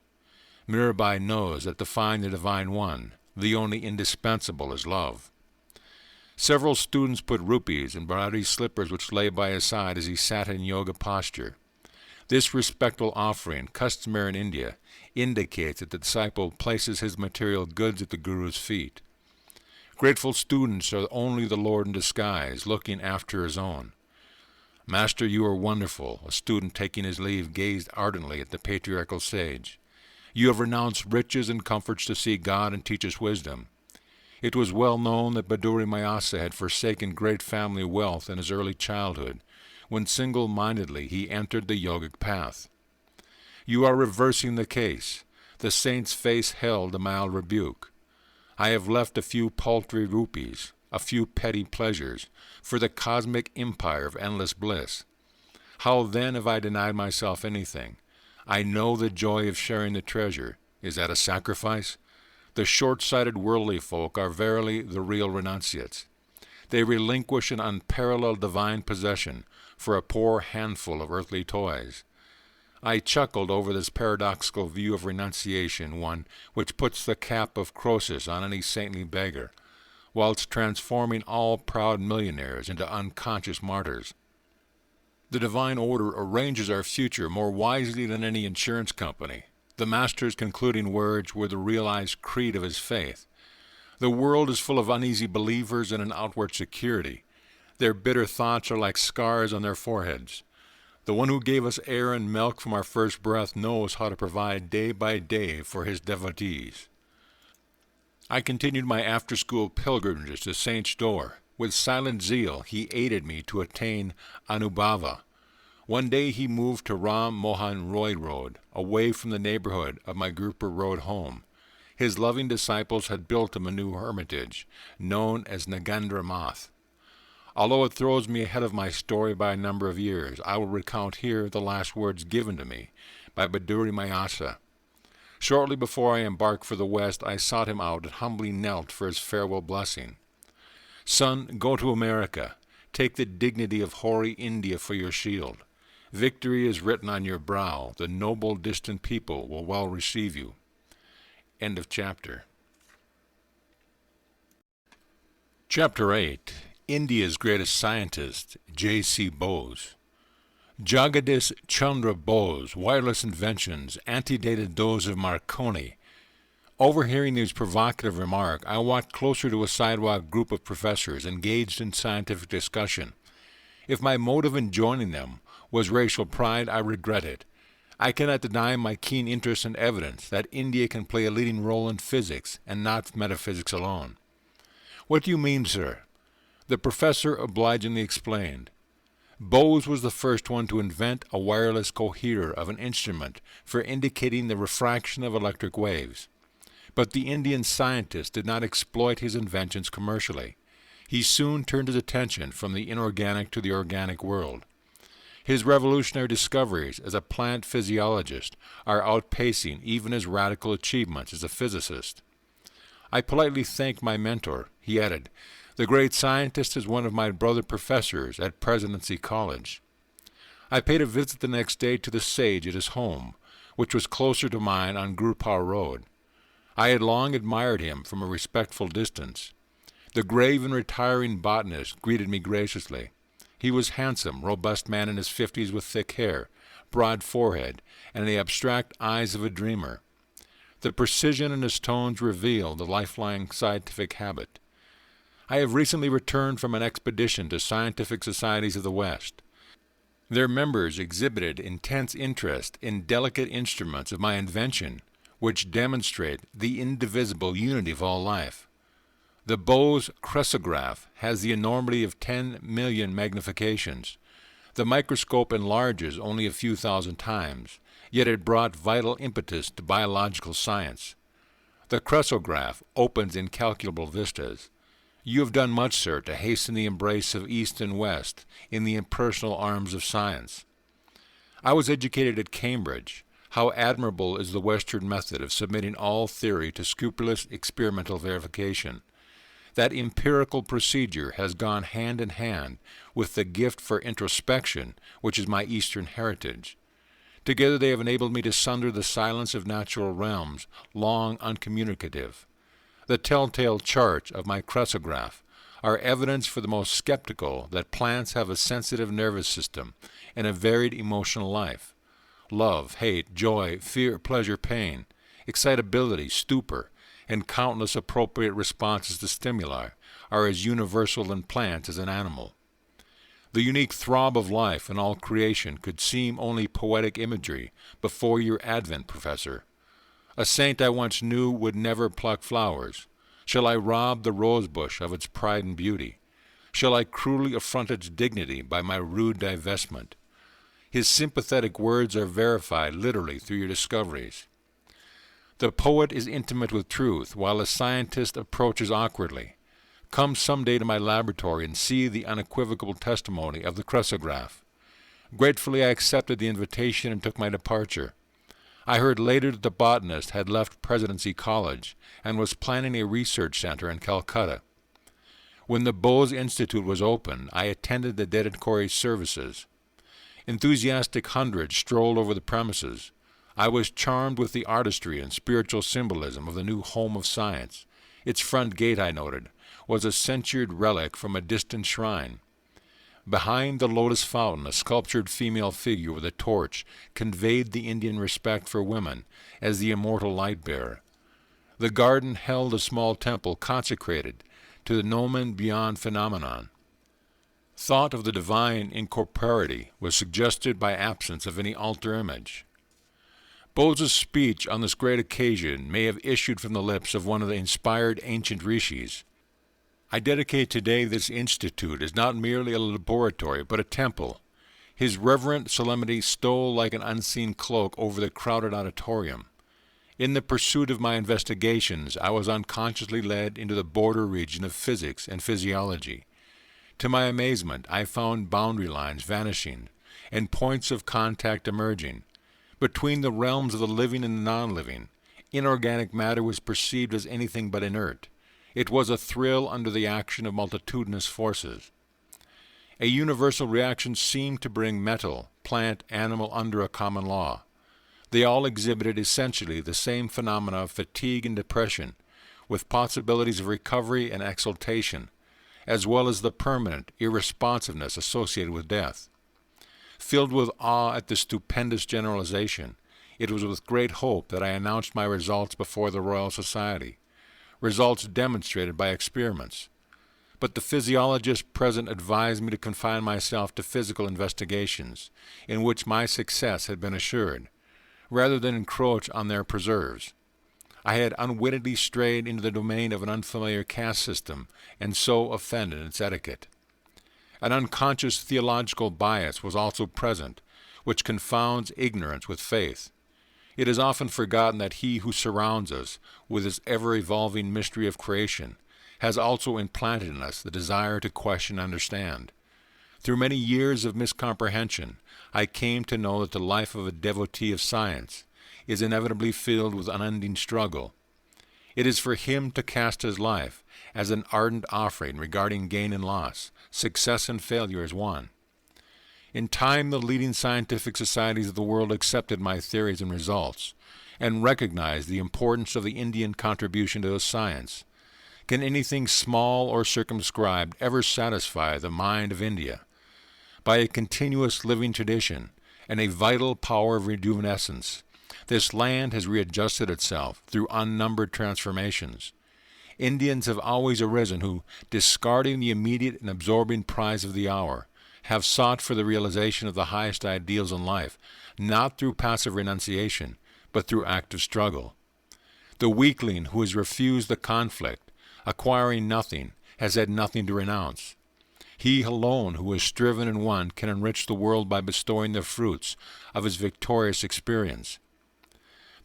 Mirabai knows that to find the Divine One, the only indispensable is love. Several students put rupees in Bharati's slippers which lay by his side as he sat in yoga posture. This respectful offering, customary in India, indicates that the disciple places his material goods at the Guru's feet. Grateful students are only the Lord in disguise, looking after his own. Master, you are wonderful. A student taking his leave gazed ardently at the patriarchal sage. You have renounced riches and comforts to see God and teach us wisdom. It was well known that Baduri Mayasa had forsaken great family wealth in his early childhood, when single-mindedly he entered the yogic path. You are reversing the case. The saint's face held a mild rebuke. I have left a few paltry rupees, a few petty pleasures, for the cosmic empire of endless bliss. How then have I denied myself anything? I know the joy of sharing the treasure. Is that a sacrifice? The short-sighted worldly folk are verily the real renunciates. They relinquish an unparalleled divine possession for a poor handful of earthly toys. I chuckled over this paradoxical view of renunciation, one which puts the cap of Croesus on any saintly beggar, whilst transforming all proud millionaires into unconscious martyrs. The divine order arranges our future more wisely than any insurance company. The Master's concluding words were the realized creed of his faith. The world is full of uneasy believers and an outward security. Their bitter thoughts are like scars on their foreheads. The one who gave us air and milk from our first breath knows how to provide day by day for his devotees. I continued my after-school pilgrimages to Saint's door. With silent zeal, he aided me to attain Anubhava. One day he moved to Ram Mohan Roy Road, away from the neighborhood of my Gurpur Road home. His loving disciples had built him a new hermitage, known as Nagendra Math. Although it throws me ahead of my story by a number of years, I will recount here the last words given to me by Baduri Mayasa. Shortly before I embarked for the West, I sought him out and humbly knelt for his farewell blessing. Son, go to America. Take the dignity of hoary India for your shield. Victory is written on your brow. The noble distant people will well receive you. End of chapter. Chapter 8. India's Greatest Scientist, J.C. Bose. Jagadish Chandra Bose' wireless inventions antedated those of Marconi. Overhearing his provocative remark, I walked closer to a sidewalk group of professors engaged in scientific discussion. If my motive in joining them was racial pride, I regret it. I cannot deny my keen interest in evidence that India can play a leading role in physics and not metaphysics alone. What do you mean, sir? The professor obligingly explained. Bose was the first one to invent a wireless coherer of an instrument for indicating the refraction of electric waves. But the Indian scientist did not exploit his inventions commercially. He soon turned his attention from the inorganic to the organic world. His revolutionary discoveries as a plant physiologist are outpacing even his radical achievements as a physicist. I politely thanked my mentor. He added, "The great scientist is one of my brother professors at Presidency College." I paid a visit the next day to the sage at his home, which was closer to mine on Gurpur Road. I had long admired him from a respectful distance. The grave and retiring botanist greeted me graciously. He was handsome, robust man in his 50s with thick hair, broad forehead, and the abstract eyes of a dreamer. The precision in his tones revealed the lifelong scientific habit. I have recently returned from an expedition to scientific societies of the West. Their members exhibited intense interest in delicate instruments of my invention, which demonstrate the indivisible unity of all life. The Bose crescograph has the enormity of 10 million magnifications. The microscope enlarges only a few thousand times, yet it brought vital impetus to biological science. The crescograph opens incalculable vistas. You have done much, sir, to hasten the embrace of East and West in the impersonal arms of science. I was educated at Cambridge. How admirable is the Western method of submitting all theory to scrupulous experimental verification. That empirical procedure has gone hand in hand with the gift for introspection, which is my Eastern heritage. Together they have enabled me to sunder the silence of natural realms, long uncommunicative. The telltale charts of my crescograph are evidence for the most skeptical that plants have a sensitive nervous system and a varied emotional life. Love, hate, joy, fear, pleasure, pain, excitability, stupor, and countless appropriate responses to stimuli are as universal in plants as in animal. The unique throb of life in all creation could seem only poetic imagery before your advent, Professor. A saint I once knew would never pluck flowers. Shall I rob the rosebush of its pride and beauty? Shall I cruelly affront its dignity by my rude divestment? His sympathetic words are verified literally through your discoveries. The poet is intimate with truth, while the scientist approaches awkwardly. Come some day to my laboratory and see the unequivocal testimony of the crescograph. Gratefully I accepted the invitation and took my departure. I heard later that the botanist had left Presidency College and was planning a research center in Calcutta. When the Bose Institute was open, I attended the dedicatory services. Enthusiastic hundreds strolled over the premises. I was charmed with the artistry and spiritual symbolism of the new home of science. Its front gate, I noted, was a censured relic from a distant shrine. Behind the lotus fountain, a sculptured female figure with a torch conveyed the Indian respect for women as the immortal light-bearer. The garden held a small temple consecrated to the nomen beyond phenomenon. Thought of the divine incorporeity was suggested by absence of any altar image. Bose's speech on this great occasion may have issued from the lips of one of the inspired ancient rishis. I dedicate today this institute as not merely a laboratory, but a temple. His reverent solemnity stole like an unseen cloak over the crowded auditorium. In the pursuit of my investigations, I was unconsciously led into the border region of physics and physiology. To my amazement, I found boundary lines vanishing and points of contact emerging. Between the realms of the living and the non-living, inorganic matter was perceived as anything but inert. It was a thrill under the action of multitudinous forces. A universal reaction seemed to bring metal, plant, animal under a common law. They all exhibited essentially the same phenomena of fatigue and depression, with possibilities of recovery and exaltation, as well as the permanent irresponsiveness associated with death. Filled with awe at this stupendous generalization, it was with great hope that I announced my results before the Royal Society, results demonstrated by experiments. But the physiologists present advised me to confine myself to physical investigations, in which my success had been assured, rather than encroach on their preserves. I had unwittingly strayed into the domain of an unfamiliar caste system, and so offended its etiquette. An unconscious theological bias was also present, which confounds ignorance with faith. It is often forgotten that He who surrounds us with His ever-evolving mystery of creation has also implanted in us the desire to question and understand. Through many years of miscomprehension, I came to know that the life of a devotee of science is inevitably filled with unending struggle. It is for him to cast his life as an ardent offering regarding gain and loss, success and failure as one. In time, the leading scientific societies of the world accepted my theories and results, and recognized the importance of the Indian contribution to science. Can anything small or circumscribed ever satisfy the mind of India? By a continuous living tradition and a vital power of rejuvenescence, this land has readjusted itself through unnumbered transformations. Indians have always arisen who, discarding the immediate and absorbing prize of the hour, have sought for the realization of the highest ideals in life, not through passive renunciation, but through active struggle. The weakling who has refused the conflict, acquiring nothing, has had nothing to renounce. He alone who has striven and won can enrich the world by bestowing the fruits of his victorious experience.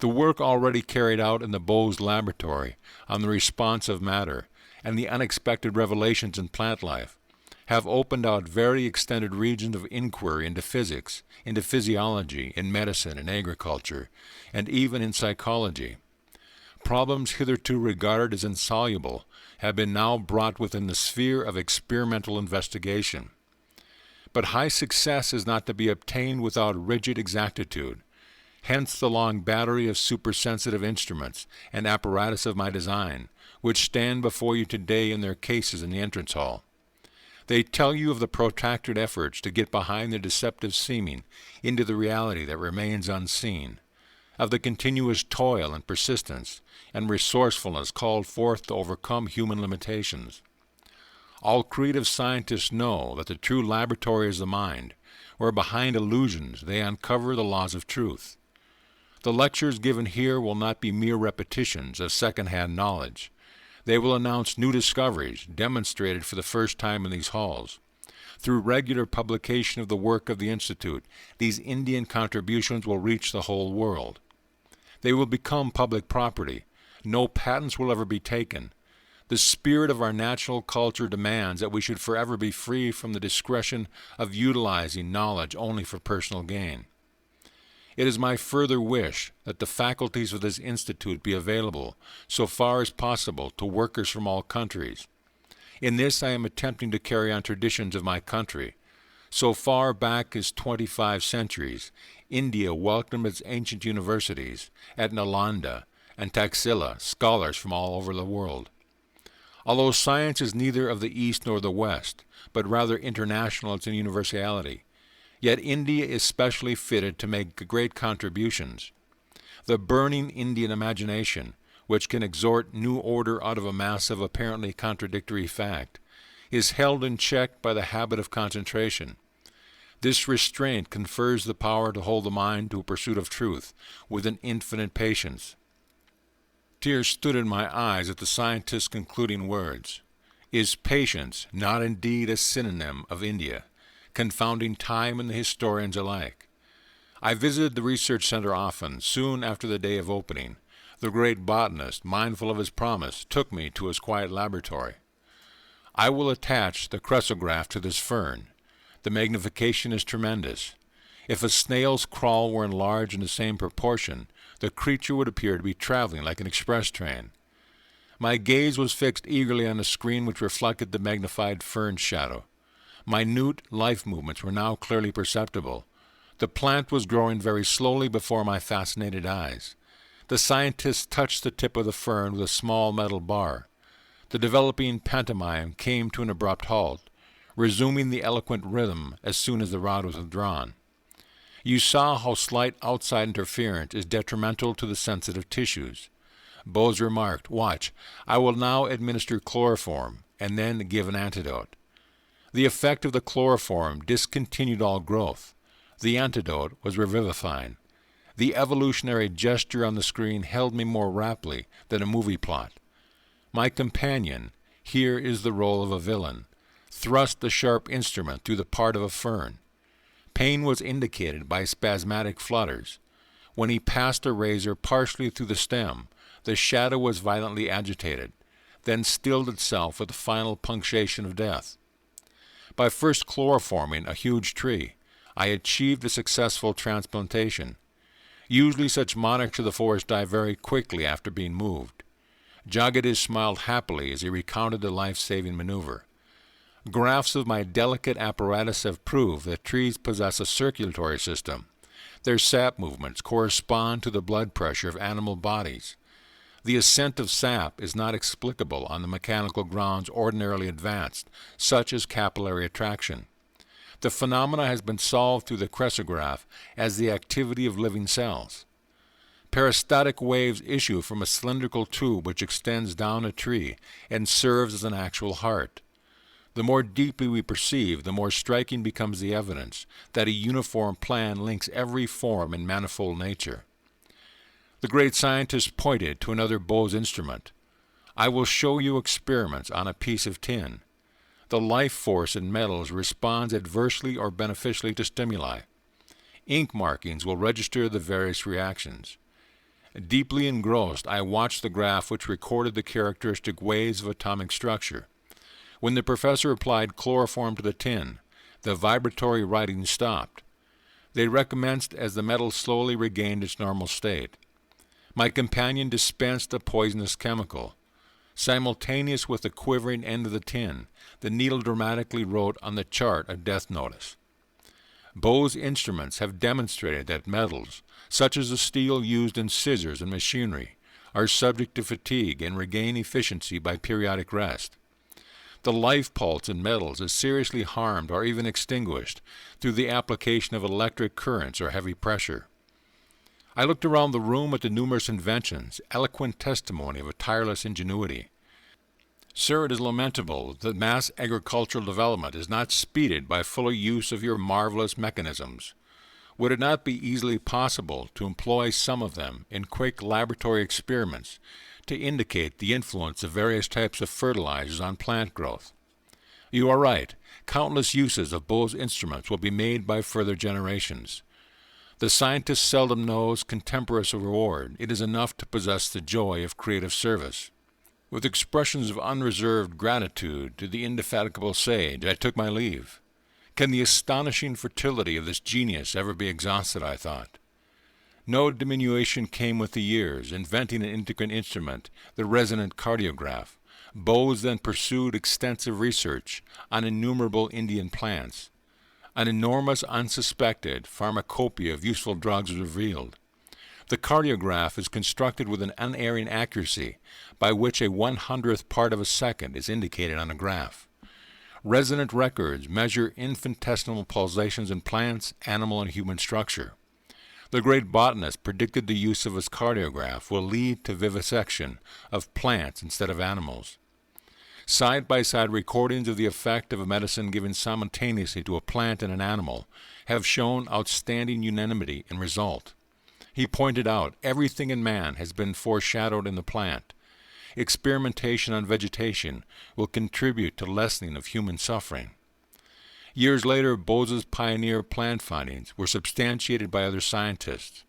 The work already carried out in the Bose laboratory on the response of matter and the unexpected revelations in plant life have opened out very extended regions of inquiry into physics, into physiology, in medicine, in agriculture, and even in psychology. Problems hitherto regarded as insoluble have been now brought within the sphere of experimental investigation. But high success is not to be obtained without rigid exactitude. Hence the long battery of supersensitive instruments and apparatus of my design, which stand before you today in their cases in the entrance hall. They tell you of the protracted efforts to get behind the deceptive seeming into the reality that remains unseen, of the continuous toil and persistence and resourcefulness called forth to overcome human limitations. All creative scientists know that the true laboratory is the mind, where behind illusions they uncover the laws of truth. The lectures given here will not be mere repetitions of second-hand knowledge. They will announce new discoveries demonstrated for the first time in these halls. Through regular publication of the work of the Institute, these Indian contributions will reach the whole world. They will become public property. No patents will ever be taken. The spirit of our natural culture demands that we should forever be free from the discretion of utilizing knowledge only for personal gain. It is my further wish that the faculties of this institute be available, so far as possible, to workers from all countries. In this I am attempting to carry on traditions of my country. So far back as 25 centuries, India welcomed its ancient universities at Nalanda and Taxila scholars from all over the world. Although science is neither of the East nor the West, but rather international in its universality, yet India is specially fitted to make great contributions. The burning Indian imagination, which can extort new order out of a mass of apparently contradictory fact, is held in check by the habit of concentration. This restraint confers the power to hold the mind to a pursuit of truth with an infinite patience. Tears stood in my eyes at the scientist's concluding words. Is patience not indeed a synonym of India, confounding time and the historians alike? I visited the research center often. Soon after the day of opening, the great botanist, mindful of his promise, took me to his quiet laboratory. I will attach the crescograph to this fern. The magnification is tremendous. If a snail's crawl were enlarged in the same proportion, the creature would appear to be traveling like an express train. My gaze was fixed eagerly on the screen which reflected the magnified fern's shadow. Minute life movements were now clearly perceptible. The plant was growing very slowly before my fascinated eyes. The scientist touched the tip of the fern with a small metal bar. The developing pantomime came to an abrupt halt, resuming the eloquent rhythm as soon as the rod was withdrawn. You saw how slight outside interference is detrimental to the sensitive tissues. Bose remarked, "Watch, I will now administer chloroform, and then give an antidote." The effect of the chloroform discontinued all growth. The antidote was revivifying. The evolutionary gesture on the screen held me more raptly than a movie plot. My companion, here is the role of a villain, thrust the sharp instrument through the part of a fern. Pain was indicated by spasmodic flutters. When he passed the razor partially through the stem, the shadow was violently agitated, then stilled itself with the final punctuation of death. By first chloroforming a huge tree, I achieved a successful transplantation. Usually such monarchs of the forest die very quickly after being moved. Jagadish smiled happily as he recounted the life-saving maneuver. Grafts of my delicate apparatus have proved that trees possess a circulatory system. Their sap movements correspond to the blood pressure of animal bodies. The ascent of sap is not explicable on the mechanical grounds ordinarily advanced, such as capillary attraction. The phenomena has been solved through the crescograph as the activity of living cells. Peristatic waves issue from a cylindrical tube which extends down a tree and serves as an actual heart. The more deeply we perceive, the more striking becomes the evidence that a uniform plan links every form in manifold nature. The great scientist pointed to another Bose instrument. I will show you experiments on a piece of tin. The life force in metals responds adversely or beneficially to stimuli. Ink markings will register the various reactions. Deeply engrossed, I watched the graph which recorded the characteristic waves of atomic structure. When the professor applied chloroform to the tin, the vibratory writing stopped. They recommenced as the metal slowly regained its normal state. My companion dispensed a poisonous chemical. Simultaneous with the quivering end of the tin, the needle dramatically wrote on the chart a death notice. Bose instruments have demonstrated that metals, such as the steel used in scissors and machinery, are subject to fatigue and regain efficiency by periodic rest. The life pulse in metals is seriously harmed or even extinguished through the application of electric currents or heavy pressure. I looked around the room at the numerous inventions, eloquent testimony of a tireless ingenuity. Sir, it is lamentable that mass agricultural development is not speeded by fuller use of your marvelous mechanisms. Would it not be easily possible to employ some of them in quick laboratory experiments to indicate the influence of various types of fertilizers on plant growth? You are right. Countless uses of Bose instruments will be made by further generations. The scientist seldom knows contemporaneous reward. It is enough to possess the joy of creative service. With expressions of unreserved gratitude to the indefatigable sage, I took my leave. Can the astonishing fertility of this genius ever be exhausted, I thought. No diminution came with the years. Inventing an integrant instrument, the resonant cardiograph, Bose then pursued extensive research on innumerable Indian plants. An enormous unsuspected pharmacopoeia of useful drugs was revealed. The cardiograph is constructed with an unerring accuracy by which a 1/100th part of a second is indicated on a graph. Resonant records measure infinitesimal pulsations in plants, animal, and human structure. The great botanist predicted the use of his cardiograph will lead to vivisection of plants instead of animals. Side-by-side recordings of the effect of a medicine given simultaneously to a plant and an animal have shown outstanding unanimity in result. He pointed out everything in man has been foreshadowed in the plant. Experimentation on vegetation will contribute to lessening of human suffering. Years later, Bose's pioneer plant findings were substantiated by other scientists.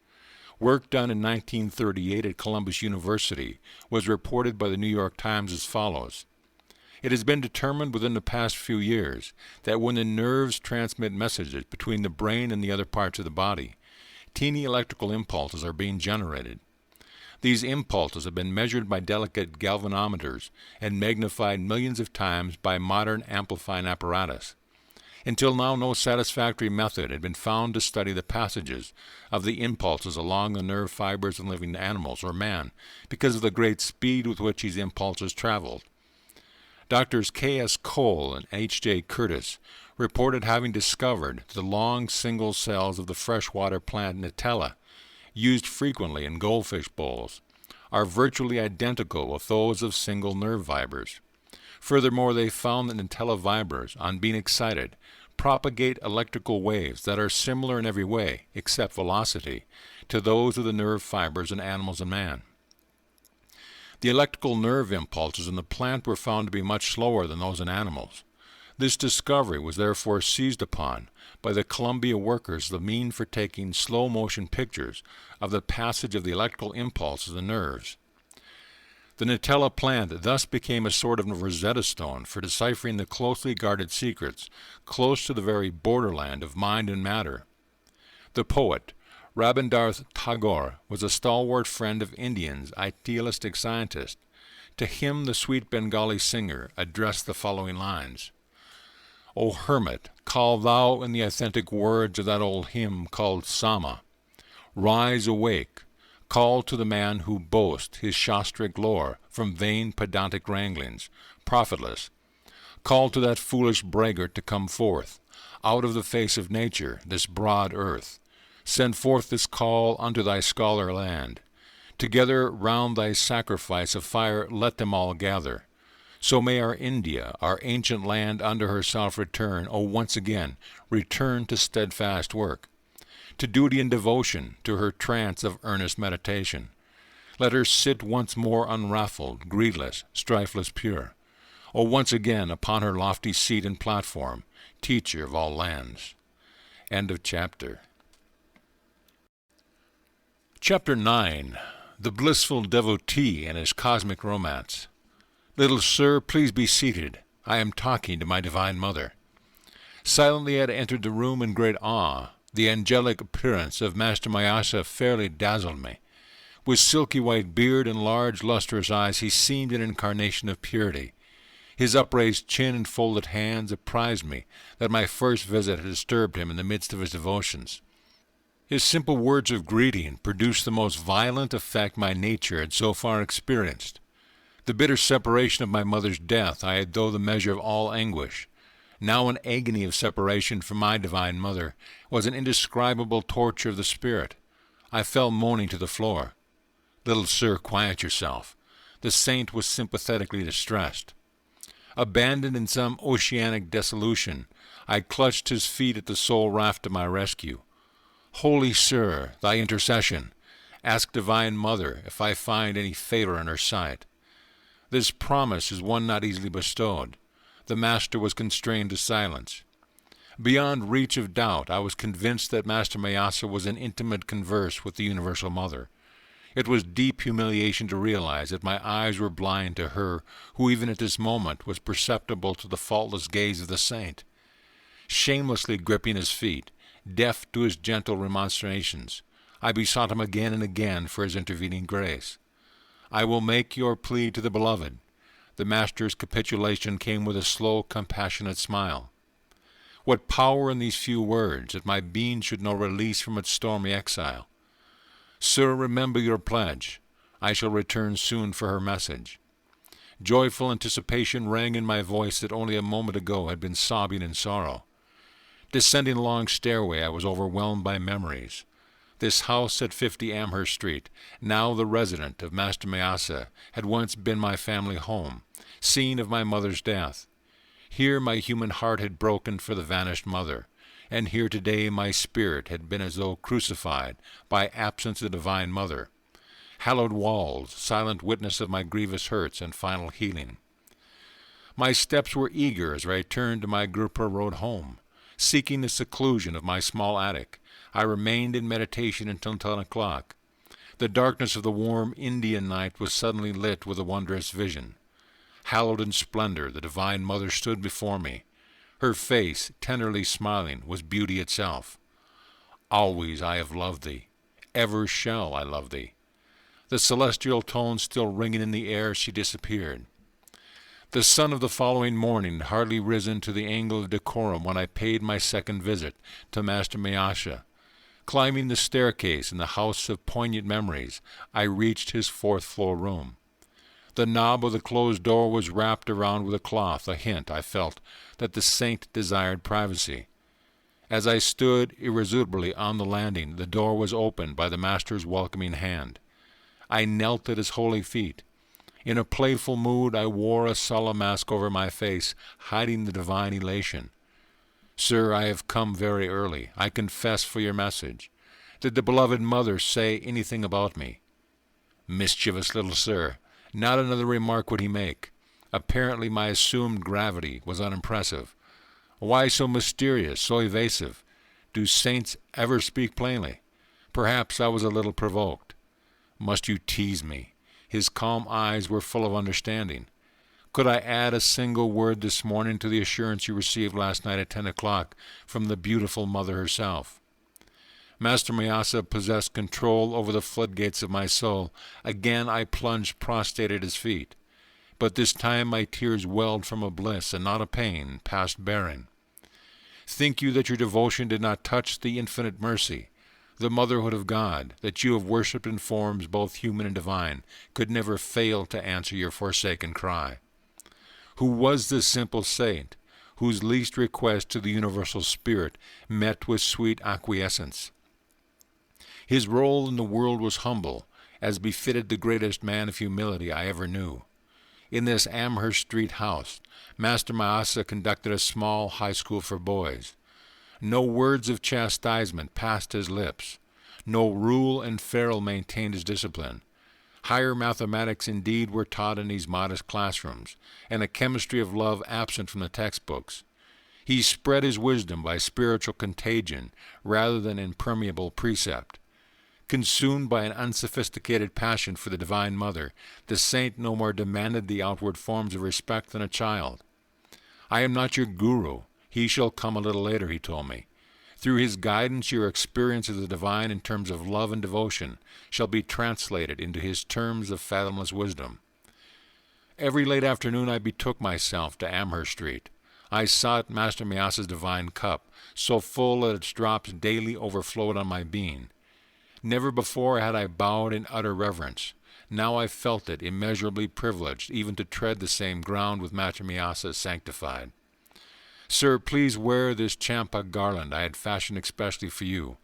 Work done in 1938 at Columbus University was reported by the New York Times as follows. It has been determined within the past few years that when the nerves transmit messages between the brain and the other parts of the body, teeny electrical impulses are being generated. These impulses have been measured by delicate galvanometers and magnified millions of times by modern amplifying apparatus. Until now, no satisfactory method had been found to study the passages of the impulses along the nerve fibers in living animals or man because of the great speed with which these impulses traveled. Doctors K.S. Cole and H.J. Curtis reported having discovered that the long single cells of the freshwater plant Nutella, used frequently in goldfish bowls, are virtually identical with those of single nerve fibers. Furthermore, they found that Nutella fibers, on being excited, propagate electrical waves that are similar in every way, except velocity, to those of the nerve fibers in animals and man. The electrical nerve impulses in the plant were found to be much slower than those in animals. This discovery was therefore seized upon by the Columbia workers as the mean for taking slow-motion pictures of the passage of the electrical impulses in nerves. The Nutella plant thus became a sort of Rosetta Stone for deciphering the closely guarded secrets close to the very borderland of mind and matter. The poet, Rabindranath Tagore, was a stalwart friend of Indians, idealistic scientist. To him the sweet Bengali singer addressed the following lines. O hermit, call thou in the authentic words of that old hymn called Sama. Rise awake, call to the man who boasts his shastric lore from vain pedantic wranglings, profitless. Call to that foolish braggart to come forth, out of the face of nature, this broad earth. Send forth this call unto thy scholar land. Together round thy sacrifice of fire let them all gather. So may our India, our ancient land unto herself return, O once again, return to steadfast work, to duty and devotion, to her trance of earnest meditation. Let her sit once more unruffled, greedless, strifeless, pure. O once again upon her lofty seat and platform, teacher of all lands. End of chapter. Chapter 9. The Blissful Devotee and His Cosmic Romance. Little sir, please be seated. I am talking to my Divine Mother. Silently I had entered the room in great awe. The angelic appearance of Master Mayasa fairly dazzled me. With silky white beard and large lustrous eyes, he seemed an incarnation of purity. His upraised chin and folded hands apprised me that my first visit had disturbed him in the midst of his devotions. His simple words of greeting produced the most violent effect my nature had so far experienced. The bitter separation of my mother's death I had though the measure of all anguish. Now an agony of separation from my Divine Mother was an indescribable torture of the spirit. I fell moaning to the floor. Little sir, quiet yourself. The saint was sympathetically distressed. Abandoned in some oceanic dissolution, I clutched his feet at the sole raft of my rescue. Holy sir, thy intercession. Ask Divine Mother if I find any favor in her sight. This promise is one not easily bestowed. The Master was constrained to silence. Beyond reach of doubt, I was convinced that Master Mayasa was in intimate converse with the Universal Mother. It was deep humiliation to realize that my eyes were blind to her who even at this moment was perceptible to the faultless gaze of the saint. Shamelessly gripping his feet, deaf to his gentle remonstrations, I besought him again and again for his intervening grace. I will make your plea to the Beloved. The Master's capitulation came with a slow, compassionate smile. What power in these few words, that my being should know release from its stormy exile. Sir, remember your pledge. I shall return soon for her message. Joyful anticipation rang in my voice that only a moment ago had been sobbing in sorrow. Descending a long stairway, I was overwhelmed by memories. This house at 50 Amherst Street, now the residence of Master Mayasa, had once been my family home, scene of my mother's death. Here my human heart had broken for the vanished mother, and here today my spirit had been as though crucified by absence of the Divine Mother. Hallowed walls, silent witness of my grievous hurts and final healing. My steps were eager as I returned to my Gurpur Road home. Seeking the seclusion of my small attic, I remained in meditation until 10 o'clock. The darkness of the warm Indian night was suddenly lit with a wondrous vision. Hallowed in splendor, the Divine Mother stood before me. Her face, tenderly smiling, was beauty itself. Always I have loved thee. Ever shall I love thee. The celestial tones still ringing in the air, she disappeared. The sun of the following morning had hardly risen to the angle of decorum when I paid my second visit to Master Mayasa. Climbing the staircase in the house of poignant memories, I reached his 4th-floor room. The knob of the closed door was wrapped around with a cloth, a hint, I felt, that the saint desired privacy. As I stood irresolutely on the landing, the door was opened by the Master's welcoming hand. I knelt at his holy feet. In a playful mood, I wore a solemn mask over my face, hiding the divine elation. Sir, I have come very early. I confess for your message. Did the beloved mother say anything about me? Mischievous little sir. Not another remark would he make. Apparently my assumed gravity was unimpressive. Why so mysterious, so evasive? Do saints ever speak plainly? Perhaps I was a little provoked. Must you tease me? His calm eyes were full of understanding. Could I add a single word this morning to the assurance you received last night at 10 o'clock from the beautiful mother herself? Master Mayasa possessed control over the floodgates of my soul. Again I plunged prostrate at his feet. But this time my tears welled from a bliss and not a pain, past bearing. Think you that your devotion did not touch the infinite mercy? The motherhood of God, that you have worshipped in forms both human and divine, could never fail to answer your forsaken cry. Who was this simple saint, whose least request to the universal spirit met with sweet acquiescence? His role in the world was humble, as befitted the greatest man of humility I ever knew. In this Amherst Street house, Master Mayasa conducted a small high school for boys. No words of chastisement passed his lips. No rule and ferule maintained his discipline. Higher mathematics indeed were taught in these modest classrooms, and a chemistry of love absent from the textbooks. He spread his wisdom by spiritual contagion rather than impermeable precept. Consumed by an unsophisticated passion for the Divine Mother, the saint no more demanded the outward forms of respect than a child. I am not your guru. He shall come a little later, he told me. Through his guidance, your experience of the divine in terms of love and devotion shall be translated into his terms of fathomless wisdom. Every late afternoon I betook myself to Amherst Street. I sought Master Mayasa's divine cup, so full that its drops daily overflowed on my being. Never before had I bowed in utter reverence. Now I felt it immeasurably privileged even to tread the same ground with Master Mayasa sanctified. Sir, please wear this champa garland I had fashioned especially for you.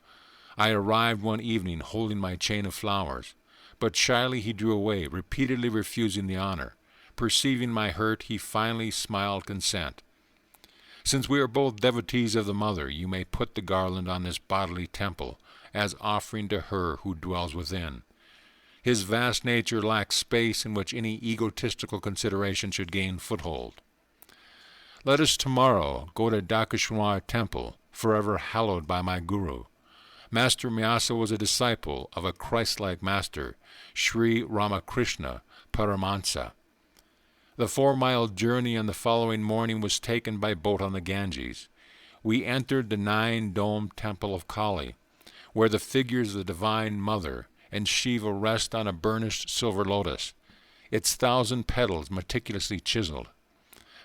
I arrived one evening holding my chain of flowers, but shyly he drew away, repeatedly refusing the honor. Perceiving my hurt, he finally smiled consent. Since we are both devotees of the Mother, you may put the garland on this bodily temple, as offering to her who dwells within. His vast nature lacks space in which any egotistical consideration should gain foothold. Let us tomorrow go to Dakeshwar Temple, forever hallowed by my Guru. Master Mayasa was a disciple of a Christ-like master, Sri Ramakrishna Paramahansa. The 4-mile journey on the following morning was taken by boat on the Ganges. We entered the 9-domed temple of Kali, where the figures of the Divine Mother and Shiva rest on a burnished silver lotus, its 1,000 petals meticulously chiseled.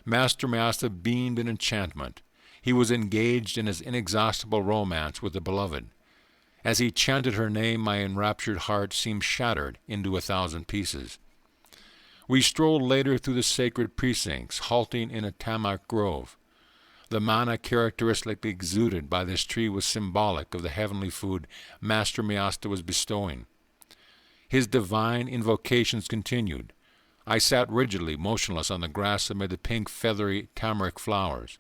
Master Mayasa beamed in enchantment. He was engaged in his inexhaustible romance with the beloved. As he chanted her name, my enraptured heart seemed shattered into 1,000 pieces. We strolled later through the sacred precincts, halting in a tamak grove. The mana characteristically exuded by this tree was symbolic of the heavenly food Master Myasta was bestowing. His divine invocations continued. I sat rigidly motionless on the grass amid the pink, feathery tamarisk flowers.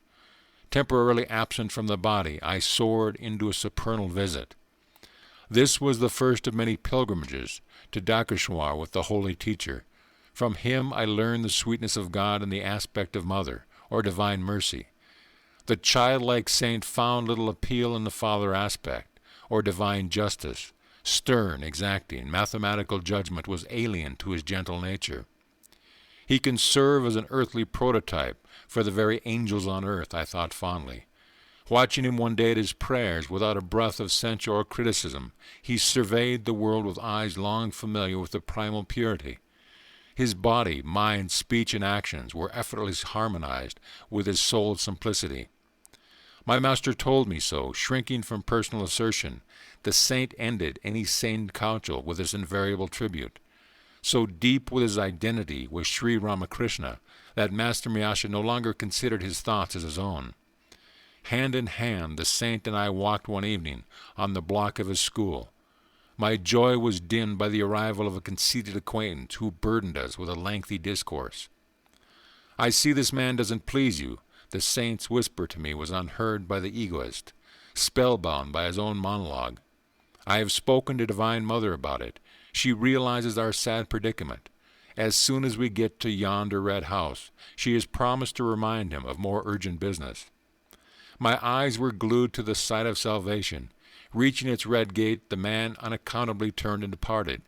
Temporarily absent from the body, I soared into a supernal visit. This was the first of many pilgrimages to Dakeshwar with the holy teacher. From him I learned the sweetness of God in the aspect of Mother, or divine mercy. The childlike saint found little appeal in the Father aspect, or divine justice. Stern, exacting, mathematical judgment was alien to his gentle nature. He can serve as an earthly prototype for the very angels on earth, I thought fondly. Watching him one day at his prayers, without a breath of censure or criticism, he surveyed the world with eyes long familiar with the primal purity. His body, mind, speech, and actions were effortlessly harmonized with his soul's simplicity. My master told me so, shrinking from personal assertion. The saint ended any sane counsel with this invariable tribute. So deep with his identity was Sri Ramakrishna that Master Myasha no longer considered his thoughts as his own. Hand in hand, the saint and I walked one evening on the block of his school. My joy was dimmed by the arrival of a conceited acquaintance who burdened us with a lengthy discourse. "I see this man doesn't please you," the saint's whisper to me was unheard by the egoist, spellbound by his own monologue. "I have spoken to Divine Mother about it. She realizes our sad predicament. As soon as we get to yonder red house, she has promised to remind him of more urgent business." My eyes were glued to the sight of salvation. Reaching its red gate, the man unaccountably turned and departed,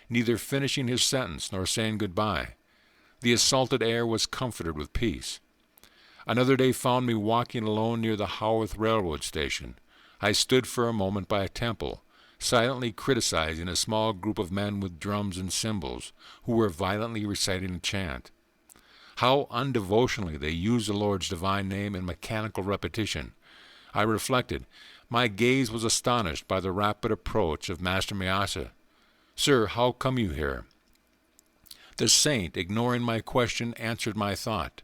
neither finishing his sentence nor saying goodbye. The assaulted air was comforted with peace. Another day found me walking alone near the Haworth railroad station. I stood for a moment by a temple, silently criticizing a small group of men with drums and cymbals, who were violently reciting a chant. How undevotionally they used the Lord's divine name in mechanical repetition. I reflected. My gaze was astonished by the rapid approach of Master Myasa. "Sir, how come you here?" The saint, ignoring my question, answered my thought.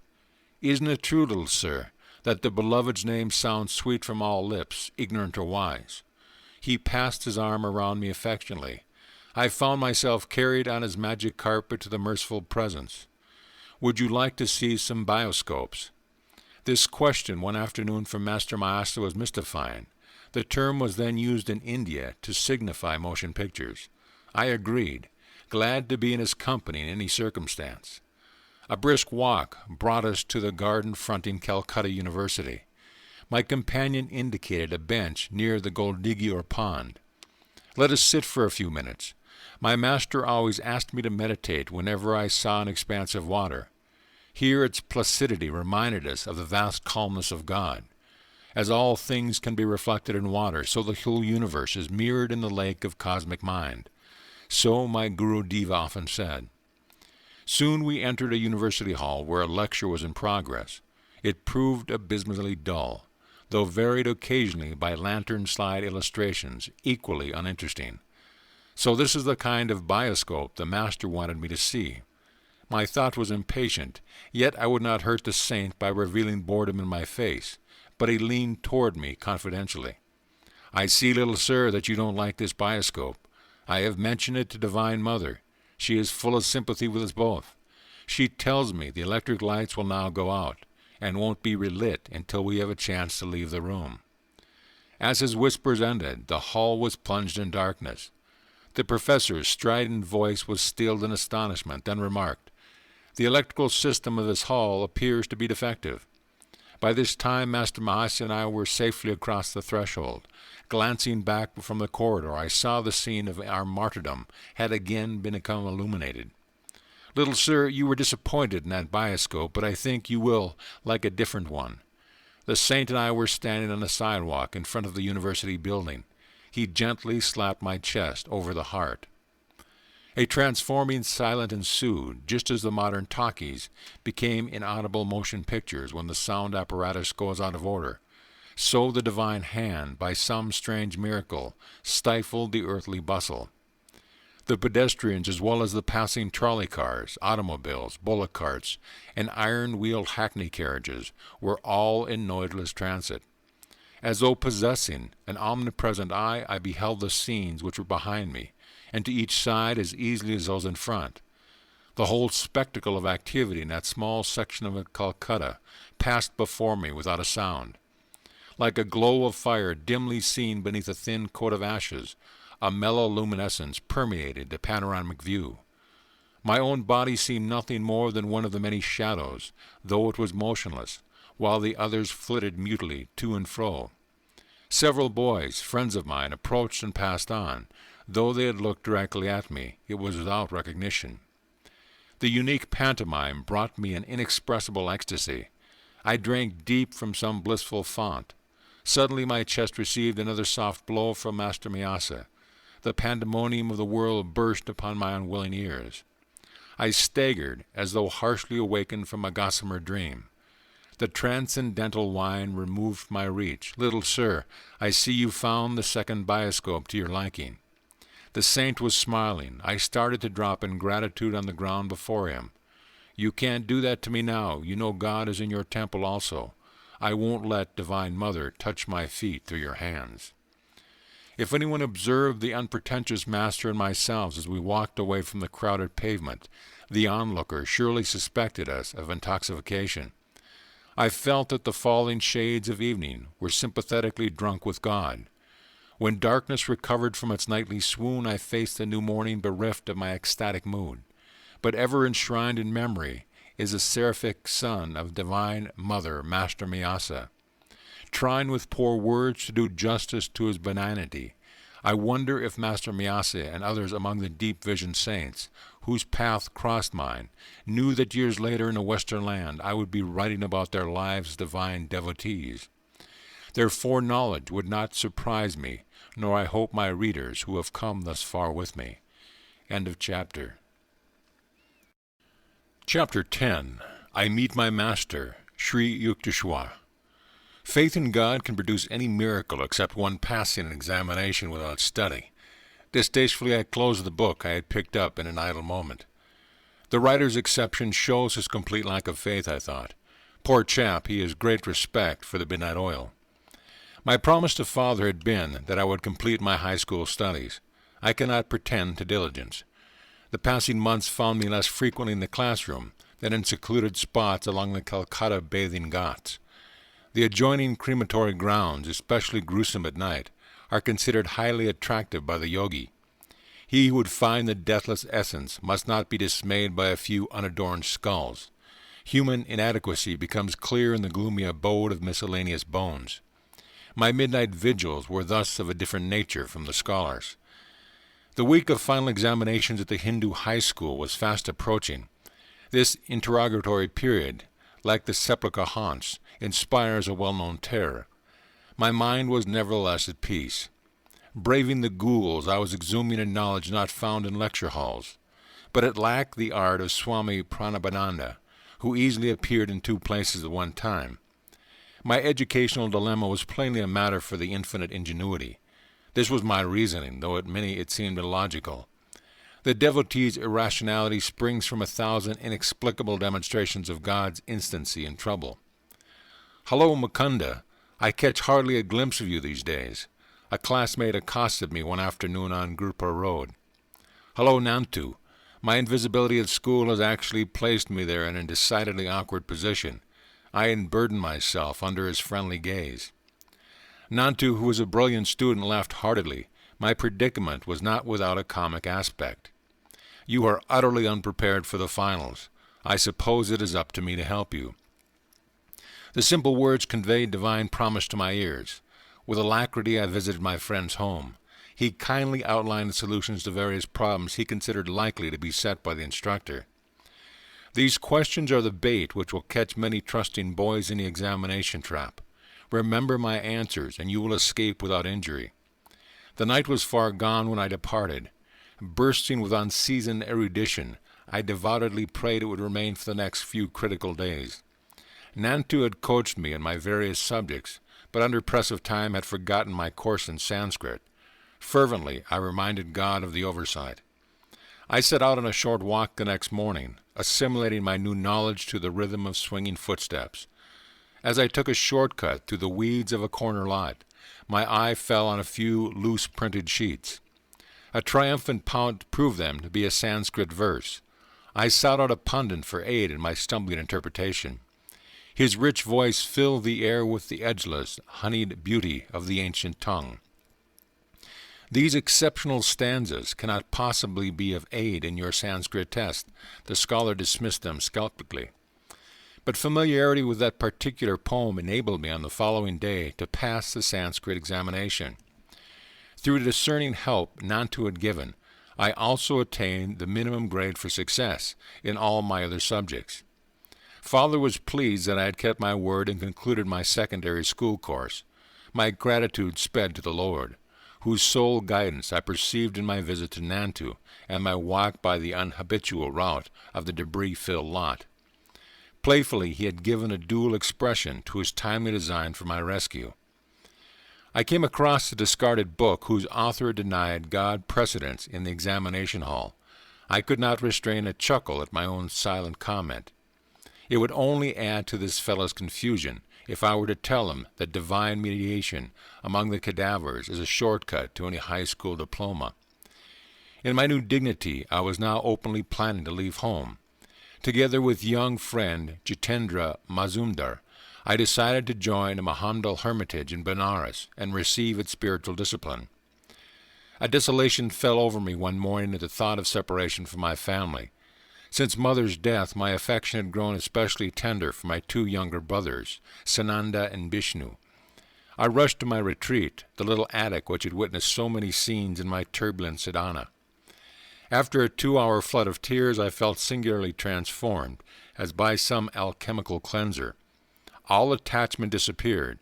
"Isn't it true, little sir, that the beloved's name sounds sweet from all lips, ignorant or wise?" He passed his arm around me affectionately. I found myself carried on his magic carpet to the merciful presence. "Would you like to see some bioscopes?" This question one afternoon from Master Myasa was mystifying. The term was then used in India to signify motion pictures. I agreed, glad to be in his company in any circumstance. A brisk walk brought us to the garden fronting Calcutta University. My companion indicated a bench near the Goldiggi or pond. "Let us sit for a few minutes." My master always asked me to meditate whenever I saw an expanse of water. Here its placidity reminded us of the vast calmness of God. As all things can be reflected in water, so the whole universe is mirrored in the lake of cosmic mind. So my Guru Deva often said. Soon we entered a university hall where a lecture was in progress. It proved abysmally dull, though varied occasionally by lantern-slide illustrations, equally uninteresting. So this is the kind of bioscope the master wanted me to see. My thought was impatient, yet I would not hurt the saint by revealing boredom in my face, but he leaned toward me confidentially. "I see, little sir, that you don't like this bioscope. I have mentioned it to Divine Mother. She is full of sympathy with us both. She tells me the electric lights will now go out, and won't be relit until we have a chance to leave the room." As his whispers ended, the hall was plunged in darkness. The professor's strident voice was stilled in astonishment, then remarked, "The electrical system of this hall appears to be defective." By this time, Master Mahasi and I were safely across the threshold. Glancing back from the corridor, I saw the scene of our martyrdom had again become illuminated. "Little sir, you were disappointed in that bioscope, but I think you will like a different one." The saint and I were standing on the sidewalk in front of the university building. He gently slapped my chest over the heart. A transforming silence ensued, just as the modern talkies became inaudible motion pictures when the sound apparatus goes out of order. So the divine hand, by some strange miracle, stifled the earthly bustle. The pedestrians, as well as the passing trolley cars, automobiles, bullock carts, and iron-wheeled hackney carriages, were all in noiseless transit. As though possessing an omnipresent eye, I beheld the scenes which were behind me, and to each side as easily as those in front. The whole spectacle of activity in that small section of Calcutta passed before me without a sound. Like a glow of fire dimly seen beneath a thin coat of ashes, a mellow luminescence permeated the panoramic view. My own body seemed nothing more than one of the many shadows, though it was motionless, while the others flitted mutely to and fro. Several boys, friends of mine, approached and passed on. Though they had looked directly at me, it was without recognition. The unique pantomime brought me an inexpressible ecstasy. I drank deep from some blissful fount. Suddenly my chest received another soft blow from Master Miyasa. The pandemonium of the world burst upon my unwilling ears. I staggered, as though harshly awakened from a gossamer dream. The transcendental wine removed my reach. "Little sir, I see you found the second bioscope to your liking." The saint was smiling. I started to drop in gratitude on the ground before him. "You can't do that to me now. You know God is in your temple also. I won't let Divine Mother touch my feet through your hands." If anyone observed the unpretentious master and myself as we walked away from the crowded pavement, the onlooker surely suspected us of intoxication. I felt that the falling shades of evening were sympathetically drunk with God. When darkness recovered from its nightly swoon, I faced the new morning bereft of my ecstatic mood. But ever enshrined in memory is the seraphic son of Divine Mother, Master Miyasa. Trying with poor words to do justice to his benignity, I wonder if Master Miyasa and others among the deep-visioned saints, whose path crossed mine, knew that years later in a Western land I would be writing about their lives as divine devotees. Their foreknowledge would not surprise me, nor I hope my readers who have come thus far with me. End of chapter. Chapter 10. I Meet My Master, Sri Yukteswar. Faith in God can produce any miracle except one passing an examination without study. Distastefully I closed the book I had picked up in an idle moment. The writer's exception shows his complete lack of faith, I thought. Poor chap, he has great respect for the midnight oil. My promise to father had been that I would complete my high school studies. I cannot pretend to diligence. The passing months found me less frequently in the classroom than in secluded spots along the Calcutta bathing ghats. The adjoining crematory grounds, especially gruesome at night, are considered highly attractive by the yogi. He who would find the deathless essence must not be dismayed by a few unadorned skulls. Human inadequacy becomes clear in the gloomy abode of miscellaneous bones. My midnight vigils were thus of a different nature from the scholars. The week of final examinations at the Hindu high school was fast approaching. This interrogatory period, like the sepulchre haunts, inspires a well-known terror. My mind was nevertheless at peace. Braving the ghouls, I was exhuming a knowledge not found in lecture halls. But it lacked the art of Swami Paramahansa, who easily appeared in two places at one time. My educational dilemma was plainly a matter for the infinite ingenuity. This was my reasoning, though at many it seemed illogical. The devotee's irrationality springs from 1,000 inexplicable demonstrations of God's instancy in trouble. "Hello, Mukunda. I catch hardly a glimpse of you these days." A classmate accosted me one afternoon on Gurpur Road. "Hello, Nantu. My invisibility at school has actually placed me there in a decidedly awkward position. I unburden myself under his friendly gaze." Nantu, who was a brilliant student, laughed heartily. My predicament was not without a comic aspect. "You are utterly unprepared for the finals. I suppose it is up to me to help you." The simple words conveyed divine promise to my ears. With alacrity I visited my friend's home. He kindly outlined the solutions to various problems he considered likely to be set by the instructor. These questions are the bait which will catch many trusting boys in the examination trap. Remember my answers, and you will escape without injury. The night was far gone when I departed. Bursting with unseasoned erudition, I devoutly prayed it would remain for the next few critical days. Nantu had coached me in my various subjects, but under press of time had forgotten my course in Sanskrit. Fervently I reminded God of the oversight. I set out on a short walk the next morning, assimilating my new knowledge to the rhythm of swinging footsteps. As I took a shortcut through the weeds of a corner lot, my eye fell on a few loose printed sheets. A triumphant pout proved them to be a Sanskrit verse. I sought out a pundit for aid in my stumbling interpretation. His rich voice filled the air with the edgeless, honeyed beauty of the ancient tongue. These exceptional stanzas cannot possibly be of aid in your Sanskrit test. The scholar dismissed them skeptically. But familiarity with that particular poem enabled me on the following day to pass the Sanskrit examination. Through discerning help Nantu had given, I also attained the minimum grade for success in all my other subjects. Father was pleased that I had kept my word and concluded my secondary school course. My gratitude sped to the Lord, whose sole guidance I perceived in my visit to Nantu and my walk by the unhabitual route of the debris-filled lot. Playfully he had given a dual expression to his timely design for my rescue. I came across a discarded book whose author denied God precedence in the examination hall. I could not restrain a chuckle at my own silent comment. It would only add to this fellow's confusion if I were to tell him that divine mediation among the cadavers is a shortcut to any high school diploma. In my new dignity, I was now openly planning to leave home. Together with young friend Jitendra Mazumdar, I decided to join a Mohammedan hermitage in Benares and receive its spiritual discipline. A desolation fell over me one morning at the thought of separation from my family. Since Mother's death, my affection had grown especially tender for my two younger brothers, Sananda and Bishnu. I rushed to my retreat, the little attic which had witnessed so many scenes in my turbulent sadhana. After a 2-hour flood of tears, I felt singularly transformed, as by some alchemical cleanser. All attachment disappeared.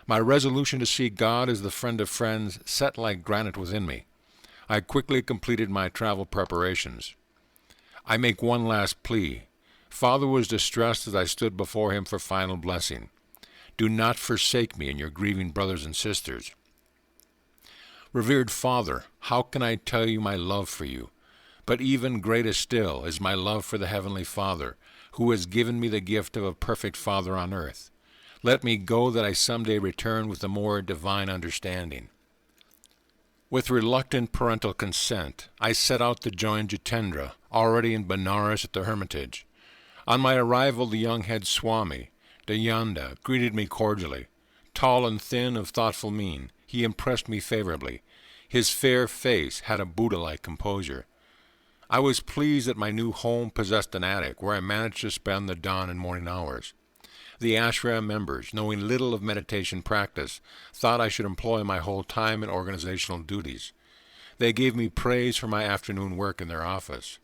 My resolution to see God as the friend of friends set like granite within me. I quickly completed my travel preparations. I make one last plea. Father was distressed as I stood before him for final blessing. Do not forsake me and your grieving brothers and sisters. Revered Father, how can I tell you my love for you? But even greater still is my love for the Heavenly Father, who has given me the gift of a perfect Father on earth. Let me go that I someday return with a more divine understanding. With reluctant parental consent, I set out to join Jitendra, already in Benares at the hermitage. On my arrival, the young head Swami, Yogananda, greeted me cordially. Tall and thin, of thoughtful mien, he impressed me favorably. His fair face had a Buddha-like composure. I was pleased that my new home possessed an attic where I managed to spend the dawn and morning hours. The ashram members, knowing little of meditation practice, thought I should employ my whole time in organizational duties. They gave me praise for my afternoon work in their office.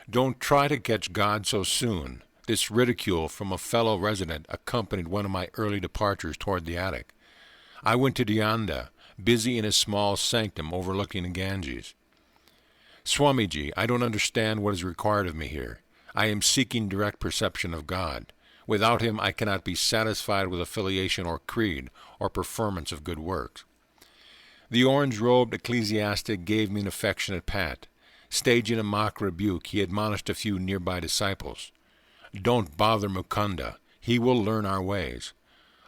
Don't try to catch God so soon. This ridicule from a fellow resident accompanied one of my early departures toward the attic. I went to Yogananda, busy in his small sanctum overlooking the Ganges. Swamiji, I don't understand what is required of me here. I am seeking direct perception of God. Without him, I cannot be satisfied with affiliation or creed or performance of good works. The orange-robed ecclesiastic gave me an affectionate pat. Staging a mock rebuke, he admonished a few nearby disciples. Don't bother Mukunda. He will learn our ways.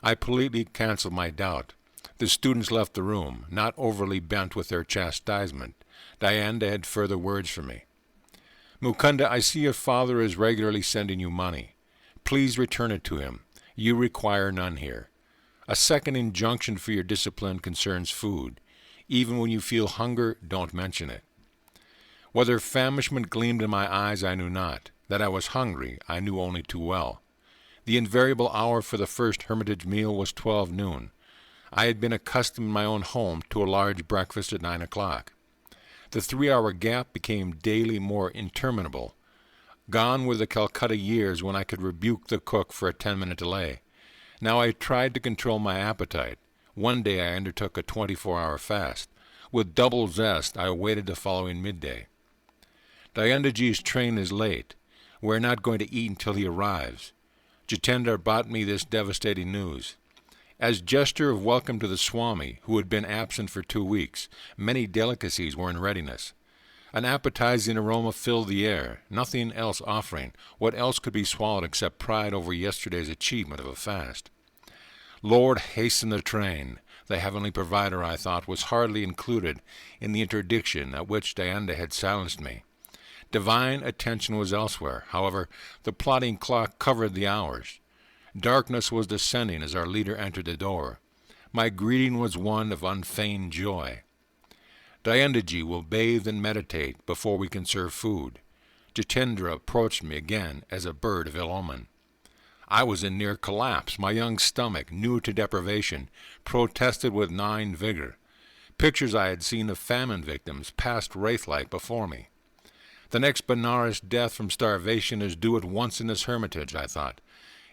I politely canceled my doubt. The students left the room, not overly bent with their chastisement. Dayanda had further words for me. Mukunda, I see your father is regularly sending you money. Please return it to him. You require none here. A second injunction for your discipline concerns food. Even when you feel hunger, don't mention it. Whether famishment gleamed in my eyes, I knew not. That I was hungry, I knew only too well. The invariable hour for the first hermitage meal was 12 noon. I had been accustomed in my own home to a large breakfast at 9 o'clock. The 3-hour gap became daily more interminable. Gone were the Calcutta years when I could rebuke the cook for a 10-minute delay. Now I tried to control my appetite. One day I undertook a 24-hour fast. With double zest, I awaited the following midday. Dayandaji's train is late. We're not going to eat until he arrives. Jitendra brought me this devastating news. As gesture of welcome to the Swami, who had been absent for 2 weeks, many delicacies were in readiness. An appetizing aroma filled the air, nothing else offering. What else could be swallowed except pride over yesterday's achievement of a fast? Lord, hasten the train. The heavenly provider, I thought, was hardly included in the interdiction at which Diana had silenced me. Divine attention was elsewhere. However, the plodding clock covered the hours. Darkness was descending as our leader entered the door. My greeting was one of unfeigned joy. Dayandaji will bathe and meditate before we can serve food. Jitendra approached me again as a bird of ill omen. I was in near collapse. My young stomach, new to deprivation, protested with gnawing vigor. Pictures I had seen of famine victims passed wraith-like before me. The next Benares death from starvation is due at once in this hermitage, I thought.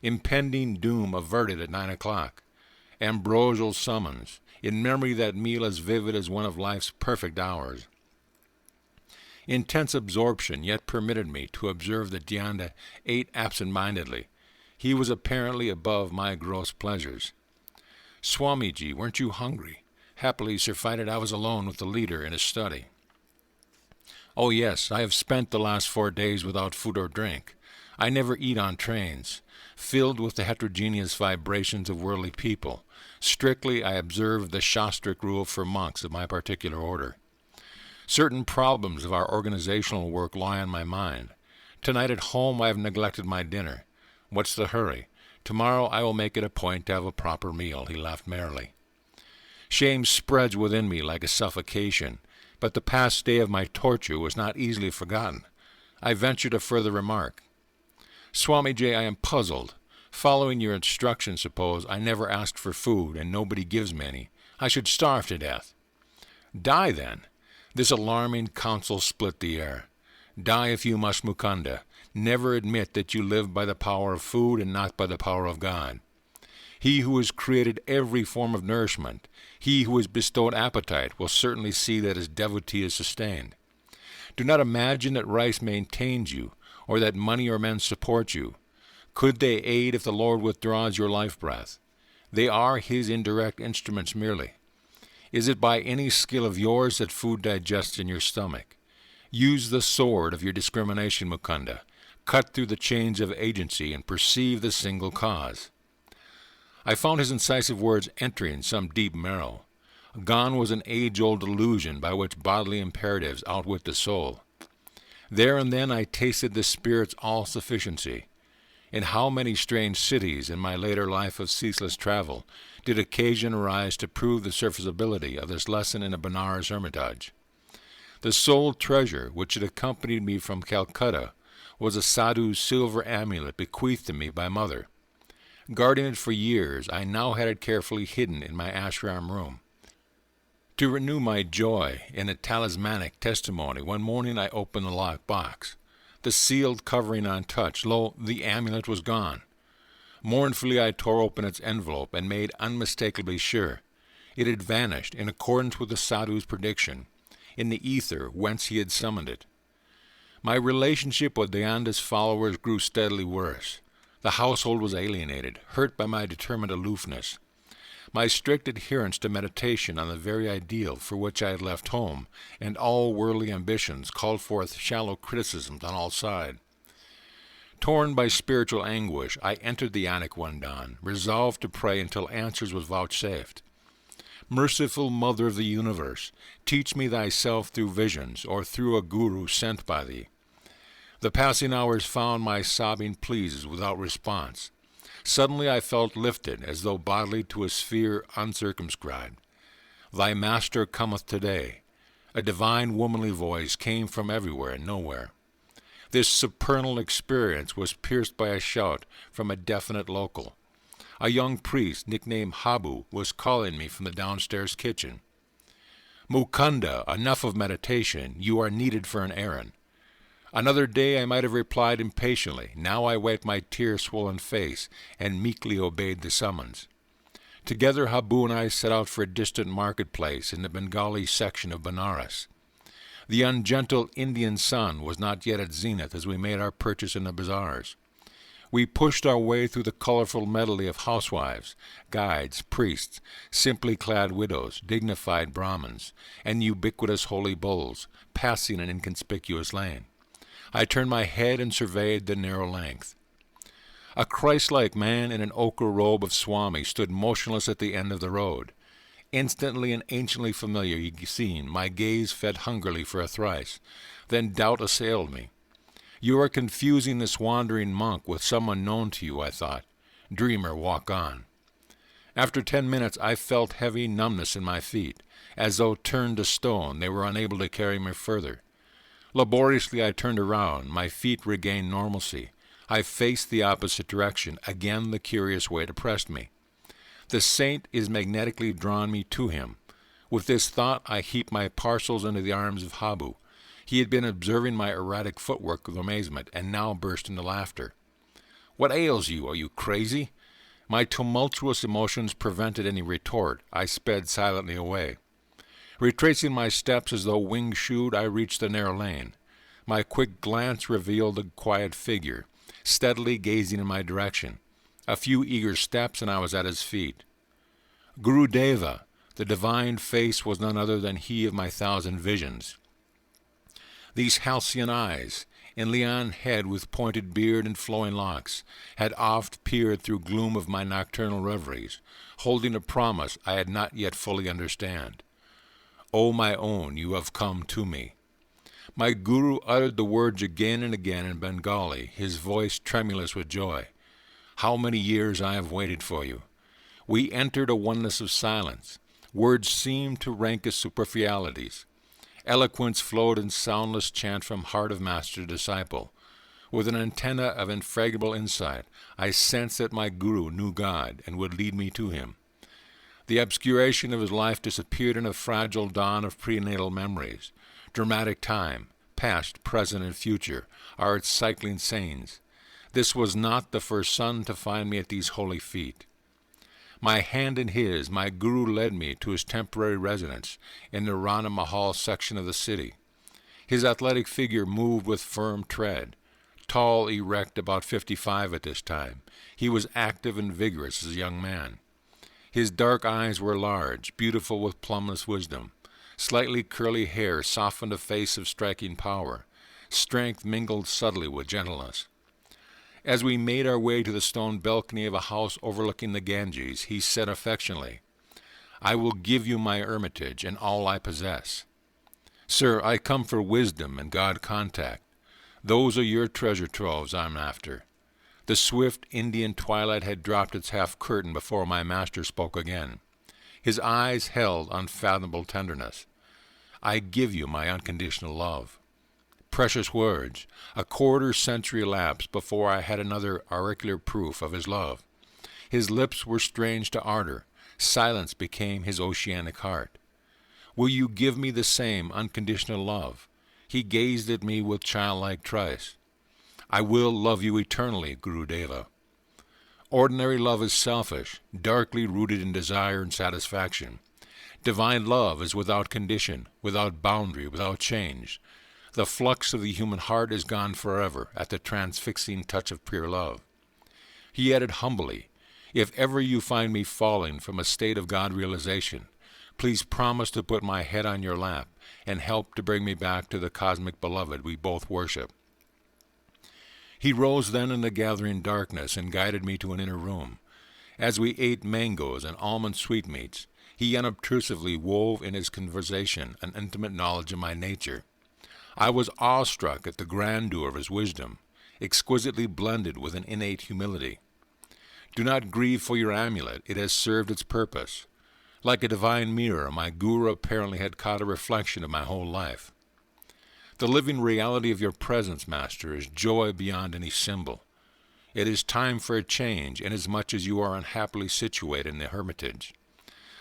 Impending doom averted at 9 o'clock. Ambrosial summons, in memory that meal as vivid as one of life's perfect hours. Intense absorption yet permitted me to observe that Dhyanda ate absent-mindedly. He was apparently above my gross pleasures. Swamiji, weren't you hungry? Happily surfeited, I was alone with the leader in his study. Oh yes, I have spent the last 4 days without food or drink. I never eat on trains, filled with the heterogeneous vibrations of worldly people. Strictly, I observe the Shastric rule for monks of my particular order. Certain problems of our organizational work lie on my mind. Tonight at home I have neglected my dinner. What's the hurry? Tomorrow I will make it a point to have a proper meal, he laughed merrily. Shame spreads within me like a suffocation, but the past day of my torture was not easily forgotten. I ventured a further remark. Swamiji, I am puzzled. Following your instructions, suppose I never ask for food and nobody gives me any. I should starve to death. Die, then. This alarming counsel split the air. Die if you must, Mukunda. Never admit that you live by the power of food and not by the power of God. He who has created every form of nourishment, he who has bestowed appetite, will certainly see that his devotee is sustained. Do not imagine that rice maintains you, or that money or men support you. Could they aid if the Lord withdraws your life breath? They are his indirect instruments merely. Is it by any skill of yours that food digests in your stomach? Use the sword of your discrimination, Mukunda. Cut through the chains of agency and perceive the single cause. I found his incisive words entering some deep marrow. Gone was an age-old illusion by which bodily imperatives outwit the soul. There and then I tasted the Spirit's all-sufficiency. In how many strange cities in my later life of ceaseless travel did occasion arise to prove the serviceability of this lesson in a Benares hermitage? The sole treasure which had accompanied me from Calcutta was a sadhu's silver amulet bequeathed to me by mother. Guarding it for years, I now had it carefully hidden in my ashram room. To renew my joy in a talismanic testimony, one morning I opened the locked box. The sealed covering untouched, lo, the amulet was gone. Mournfully I tore open its envelope and made unmistakably sure. It had vanished in accordance with the sadhu's prediction, in the ether whence he had summoned it. My relationship with Dayanda's followers grew steadily worse. The household was alienated, hurt by my determined aloofness. My strict adherence to meditation on the very ideal for which I had left home and all worldly ambitions called forth shallow criticisms on all sides. Torn by spiritual anguish, I entered the attic one dawn, resolved to pray until answers was vouchsafed. Merciful Mother of the Universe, teach me thyself through visions or through a guru sent by thee. The passing hours found my sobbing pleas without response. Suddenly I felt lifted, as though bodily to a sphere uncircumscribed. Thy Master cometh today. A divine womanly voice came from everywhere and nowhere. This supernal experience was pierced by a shout from a definite local. A young priest, nicknamed Habu, was calling me from the downstairs kitchen. Mukunda, enough of meditation. You are needed for an errand. Another day I might have replied impatiently. Now I wiped my tear-swollen face and meekly obeyed the summons. Together Habu and I set out for a distant marketplace in the Bengali section of Benares. The ungentle Indian sun was not yet at zenith as we made our purchase in the bazaars. We pushed our way through the colorful medley of housewives, guides, priests, simply clad widows, dignified Brahmins, and ubiquitous holy bulls, passing an inconspicuous lane. I turned my head and surveyed the narrow length. A Christ-like man in an ochre robe of Swami stood motionless at the end of the road. Instantly and anciently familiar scene, my gaze fed hungrily for a thrice. Then doubt assailed me. You are confusing this wandering monk with someone known to you, I thought. Dreamer, walk on. After 10 minutes I felt heavy numbness in my feet. As though turned to stone, they were unable to carry me further. Laboriously I turned around. My feet regained normalcy. I faced the opposite direction. Again the curious weight oppressed me. The saint is magnetically drawn me to him. With this thought I heaped my parcels into the arms of Habu. He had been observing my erratic footwork with amazement, and now burst into laughter. What ails you? Are you crazy? My tumultuous emotions prevented any retort. I sped silently away. Retracing my steps as though wing-shoed, I reached the narrow lane. My quick glance revealed a quiet figure, steadily gazing in my direction. A few eager steps, and I was at his feet. Guru Deva, the divine face, was none other than he of my 1,000 visions. These halcyon eyes, in leon head with pointed beard and flowing locks, had oft peered through gloom of my nocturnal reveries, holding a promise I had not yet fully understand. O my own, you have come to me. My guru uttered the words again and again in Bengali, his voice tremulous with joy. How many years I have waited for you. We entered a oneness of silence. Words seemed to rank as superfluities. Eloquence flowed in soundless chant from heart of master to disciple. With an antenna of infragable insight, I sensed that my guru knew God and would lead me to him. The obscuration of his life disappeared in a fragile dawn of prenatal memories. Dramatic time, past, present, and future, are its cycling scenes. This was not the first sun to find me at these holy feet. My hand in his, my guru led me to his temporary residence in the Rana Mahal section of the city. His athletic figure moved with firm tread. Tall, erect, about 55 at this time, he was active and vigorous as a young man. His dark eyes were large, beautiful with plumbless wisdom. Slightly curly hair softened a face of striking power. Strength mingled subtly with gentleness. As we made our way to the stone balcony of a house overlooking the Ganges, he said affectionately, I will give you my hermitage and all I possess. Sir, I come for wisdom and God contact. Those are your treasure troves I'm after. The swift Indian twilight had dropped its half curtain before my master spoke again. His eyes held unfathomable tenderness. I give you my unconditional love. Precious words. A quarter-century elapsed before I had another auricular proof of his love. His lips were strange to ardor. Silence became his oceanic heart. Will you give me the same unconditional love? He gazed at me with childlike trust. I will love you eternally, Guru Deva. Ordinary love is selfish, darkly rooted in desire and satisfaction. Divine love is without condition, without boundary, without change. The flux of the human heart is gone forever at the transfixing touch of pure love. He added humbly, if ever you find me falling from a state of God realization, please promise to put my head on your lap and help to bring me back to the cosmic beloved we both worship. He rose then in the gathering darkness and guided me to an inner room. As we ate mangoes and almond sweetmeats, he unobtrusively wove in his conversation an intimate knowledge of my nature. I was awestruck at the grandeur of his wisdom, exquisitely blended with an innate humility. Do not grieve for your amulet, it has served its purpose. Like a divine mirror, my guru apparently had caught a reflection of my whole life. The living reality of your presence, Master, is joy beyond any symbol. It is time for a change, inasmuch as you are unhappily situated in the hermitage.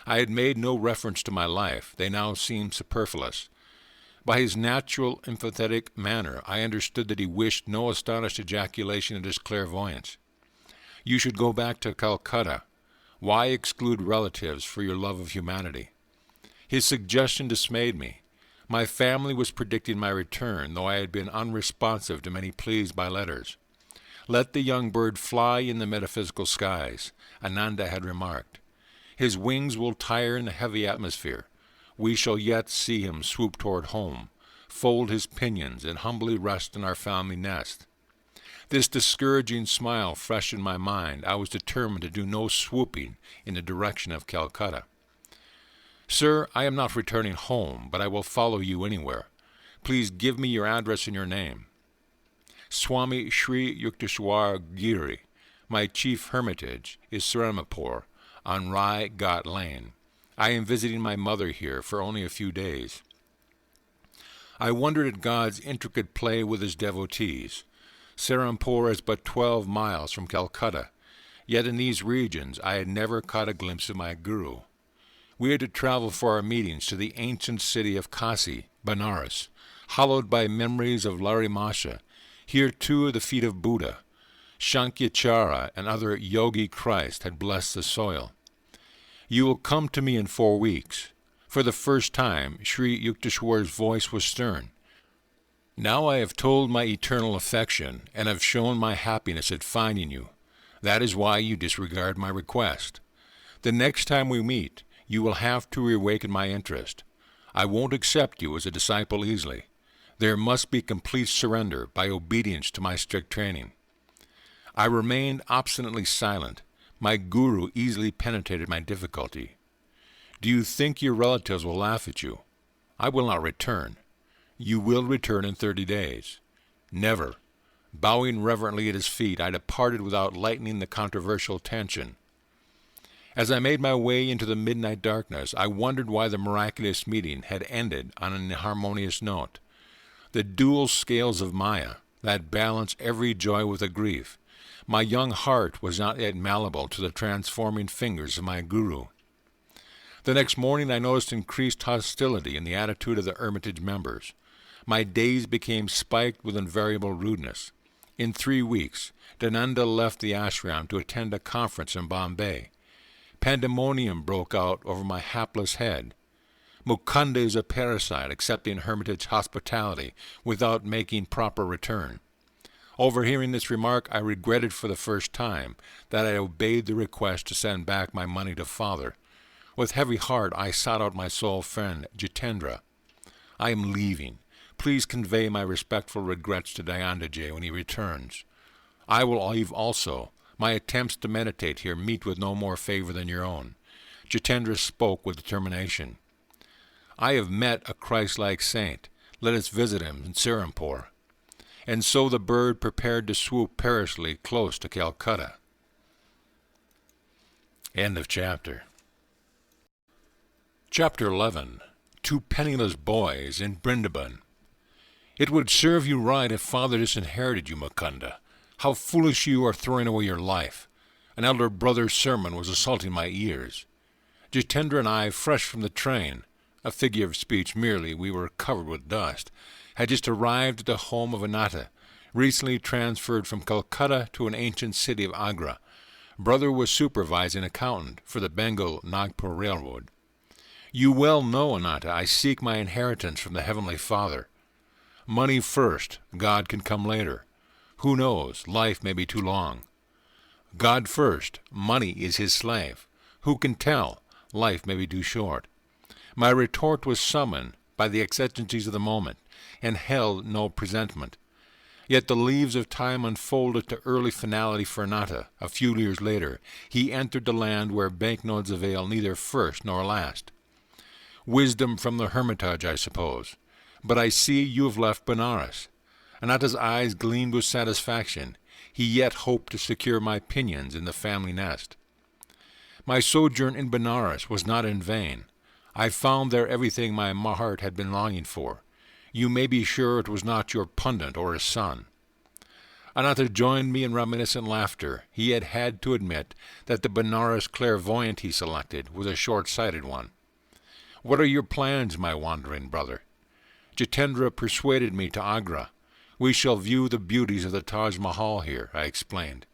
I had made no reference to my life. They now seemed superfluous. By his natural, empathetic manner, I understood that he wished no astonished ejaculation at his clairvoyance. You should go back to Calcutta. Why exclude relatives for your love of humanity? His suggestion dismayed me. My family was predicting my return, though I had been unresponsive to many pleas by letters. Let the young bird fly in the metaphysical skies, Ananda had remarked. His wings will tire in the heavy atmosphere. We shall yet see him swoop toward home, fold his pinions, and humbly rest in our family nest. This discouraging smile fresh in my mind, I was determined to do no swooping in the direction of Calcutta. Sir, I am not returning home, but I will follow you anywhere. Please give me your address and your name. Swami Sri Yukteswar Giri, my chief hermitage, is Serampore, on Rai Ghat Lane. I am visiting my mother here for only a few days. I wondered at God's intricate play with his devotees. Serampore is but 12 miles from Calcutta, yet in these regions I had never caught a glimpse of my guru. We had to travel for our meetings to the ancient city of Kasi, Benares, hallowed by memories of Larimasha. Here too the feet of Buddha, Shankyachara, and other Yogi Christ had blessed the soil. You will come to me in 4 weeks. For the first time, Sri Yukteswar's voice was stern. Now I have told my eternal affection, and have shown my happiness at finding you. That is why you disregard my request. The next time we meet, you will have to reawaken my interest. I won't accept you as a disciple easily. There must be complete surrender by obedience to my strict training. I remained obstinately silent. My guru easily penetrated my difficulty. Do you think your relatives will laugh at you? I will not return. You will return in 30 days. Never. Bowing reverently at his feet, I departed without lightening the controversial tension. As I made my way into the midnight darkness, I wondered why the miraculous meeting had ended on an inharmonious note. The dual scales of Maya, that balance every joy with a grief. My young heart was not yet malleable to the transforming fingers of my guru. The next morning I noticed increased hostility in the attitude of the Hermitage members. My days became spiked with invariable rudeness. In 3 weeks, Yogananda left the ashram to attend a conference in Bombay. Pandemonium broke out over my hapless head. Mukunda is a parasite, accepting hermitage hospitality without making proper return. Overhearing this remark, I regretted for the first time that I obeyed the request to send back my money to father. With heavy heart, I sought out my soul friend, Jitendra. I am leaving. Please convey my respectful regrets to Dayandaji when he returns. I will leave also. My attempts to meditate here meet with no more favor than your own. Jitendra spoke with determination. I have met a Christ-like saint. Let us visit him in Serampore. And so the bird prepared to swoop perilously close to Calcutta. End of chapter. Chapter 11. 2 Penniless Boys in Brindaban. It would serve you right if father disinherited you, Mukunda. How foolish you are throwing away your life. An elder brother's sermon was assaulting my ears. Jitendra and I, fresh from the train, a figure of speech merely, we were covered with dust, had just arrived at the home of Anata, recently transferred from Calcutta to an ancient city of Agra. Brother was supervising accountant for the Bengal-Nagpur Railroad. You well know, Anata, I seek my inheritance from the Heavenly Father. Money first, God can come later. Who knows, life may be too long. God first, money is his slave. Who can tell, life may be too short. My retort was summoned by the exigencies of the moment, and held no presentment. Yet the leaves of time unfolded to early finality for Anata. A few years later, he entered the land where banknotes avail neither first nor last. Wisdom from the hermitage, I suppose. But I see you have left Benares. Anata's eyes gleamed with satisfaction. He yet hoped to secure my pinions in the family nest. My sojourn in Benares was not in vain. I found there everything my heart had been longing for. You may be sure it was not your pundit or his son. Anata joined me in reminiscent laughter. He had had to admit that the Benares clairvoyant he selected was a short-sighted one. What are your plans, my wandering brother? Jitendra persuaded me to Agra. We shall view the beauties of the Taj Mahal here, I explained.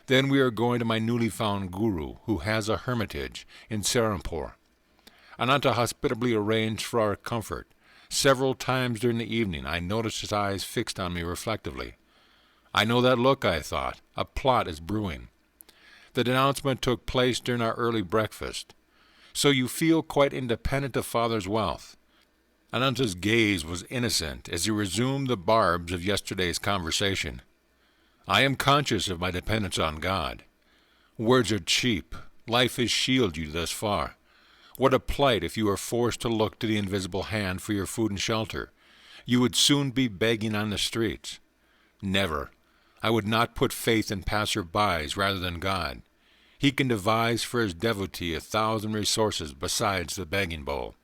Then we are going to my newly found guru, who has a hermitage in Serampore. Anata hospitably arranged for our comfort. Several times during the evening I noticed his eyes fixed on me reflectively. I know that look, I thought. A plot is brewing. The denouncement took place during our early breakfast. So you feel quite independent of father's wealth. Ananta's gaze was innocent as he resumed the barbs of yesterday's conversation. I am conscious of my dependence on God. Words are cheap. Life has shielded you thus far. What a plight if you are forced to look to the invisible hand for your food and shelter. You would soon be begging on the streets. Never. I would not put faith in passers-by rather than God. He can devise for his devotee 1,000 resources besides the begging bowl.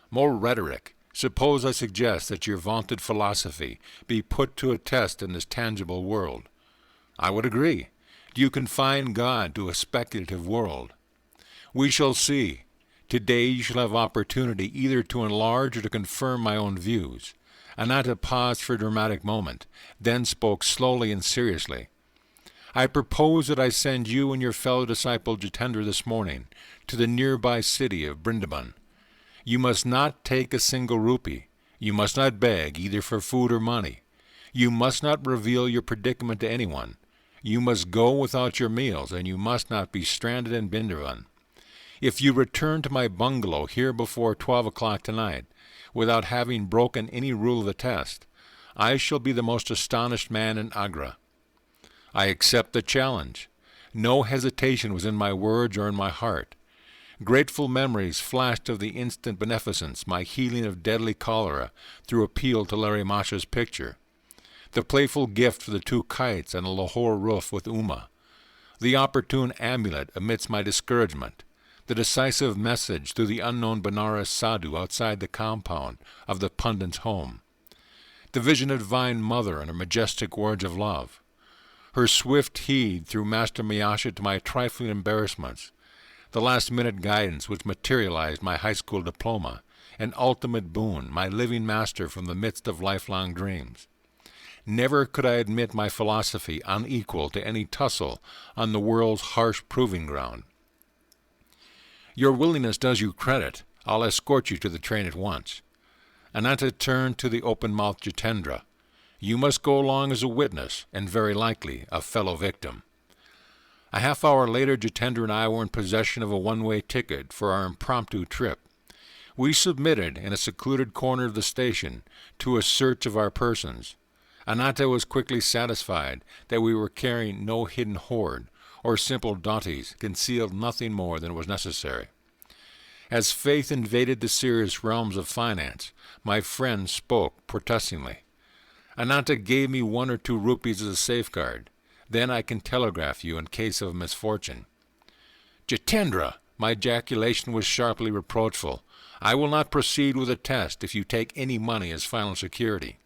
More rhetoric. Suppose I suggest that your vaunted philosophy be put to a test in this tangible world. I would agree. Do you confine God to a speculative world? We shall see. Today you shall have opportunity either to enlarge or to confirm my own views. Ananta paused for a dramatic moment, then spoke slowly and seriously. I propose that I send you and your fellow disciple Jitendra this morning to the nearby city of Brindaban. You must not take a single rupee. You must not beg either for food or money. You must not reveal your predicament to anyone. You must go without your meals, and you must not be stranded in Brindaban. If you return to my bungalow here before 12 o'clock tonight, without having broken any rule of the test, I shall be the most astonished man in Agra. I accept the challenge. No hesitation was in my words or in my heart. Grateful memories flashed of the instant beneficence, my healing of deadly cholera through appeal to Larry Masha's picture, the playful gift for the 2 kites on the Lahore roof with Uma, the opportune amulet amidst my discouragement, the decisive message through the unknown Benares sadhu outside the compound of the pundit's home, the vision of Divine Mother and her majestic words of love, her swift heed through Master Miyasha to my trifling embarrassments, the last-minute guidance which materialized my high school diploma, an ultimate boon, my living master from the midst of lifelong dreams. Never could I admit my philosophy unequal to any tussle on the world's harsh proving ground. Your willingness does you credit. I'll escort you to the train at once. Ananta turned to the open-mouthed Jitendra. You must go along as a witness, and very likely a fellow victim. A half-hour later, Jitendra and I were in possession of a one-way ticket for our impromptu trip. We submitted, in a secluded corner of the station, to a search of our persons. Ananta was quickly satisfied that we were carrying no hidden hoard, or simple dainties, concealed nothing more than was necessary. As faith invaded the serious realms of finance, my friend spoke protestingly. Ananta gave me 1 or 2 rupees as a safeguard. Then I can telegraph you in case of misfortune. Jitendra! My ejaculation was sharply reproachful. I will not proceed with a test if you take any money as final security.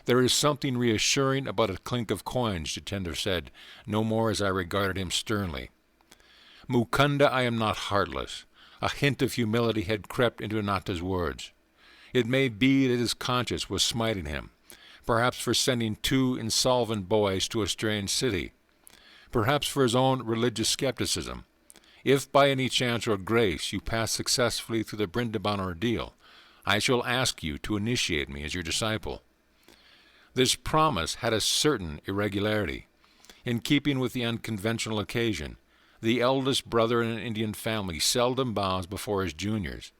There is something reassuring about a clink of coins, Jitendra said, no more as I regarded him sternly. Mukunda, I am not heartless. A hint of humility had crept into Ananta's words. It may be that his conscience was smiting him, perhaps for sending 2 insolvent boys to a strange city, perhaps for his own religious skepticism. If by any chance or grace you pass successfully through the Brindaban ordeal, I shall ask you to initiate me as your disciple. This promise had a certain irregularity. In keeping with the unconventional occasion, the eldest brother in an Indian family seldom bows before his juniors.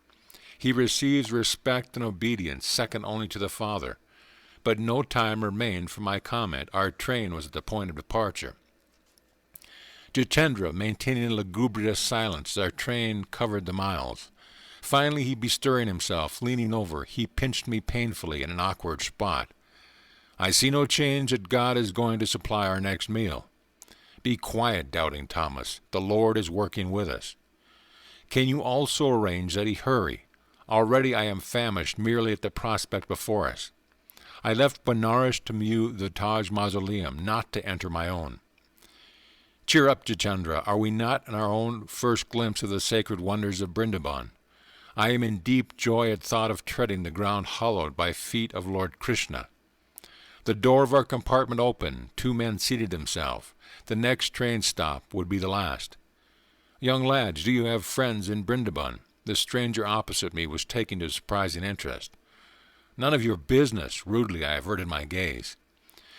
He receives respect and obedience second only to the father. But no time remained for my comment. Our train was at the point of departure. Jitendra, maintaining a lugubrious silence as our train covered the miles. Finally, he bestirring himself, leaning over, he pinched me painfully in an awkward spot. I see no change that God is going to supply our next meal. Be quiet, doubting Thomas. The Lord is working with us. Can you also arrange that he hurry? Already I am famished merely at the prospect before us. I left Benares to view the Taj Mausoleum, not to enter my own. Cheer up, Jitendra. Are we not in our own first glimpse of the sacred wonders of Brindaban? I am in deep joy at thought of treading the ground hallowed by feet of Lord Krishna. The door of our compartment opened. 2 men seated themselves. The next train stop would be the last. Young lads, do you have friends in Brindaban? The stranger opposite me was taking a surprising interest. None of your business. Rudely I averted my gaze.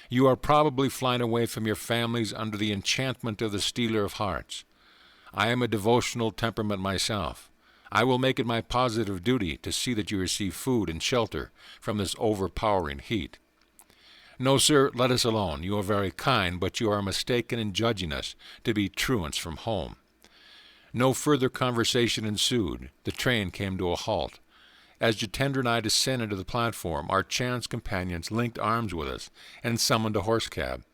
You are probably flying away from your families under the enchantment of the stealer of hearts. I am a devotional temperament myself. I will make it my positive duty to see that you receive food and shelter from this overpowering heat. No, sir, let us alone. You are very kind, but you are mistaken in judging us to be truants from home. No further conversation ensued. The train came to a halt. As Jitendra and I descended to the platform, our chance companions linked arms with us and summoned a horse cab.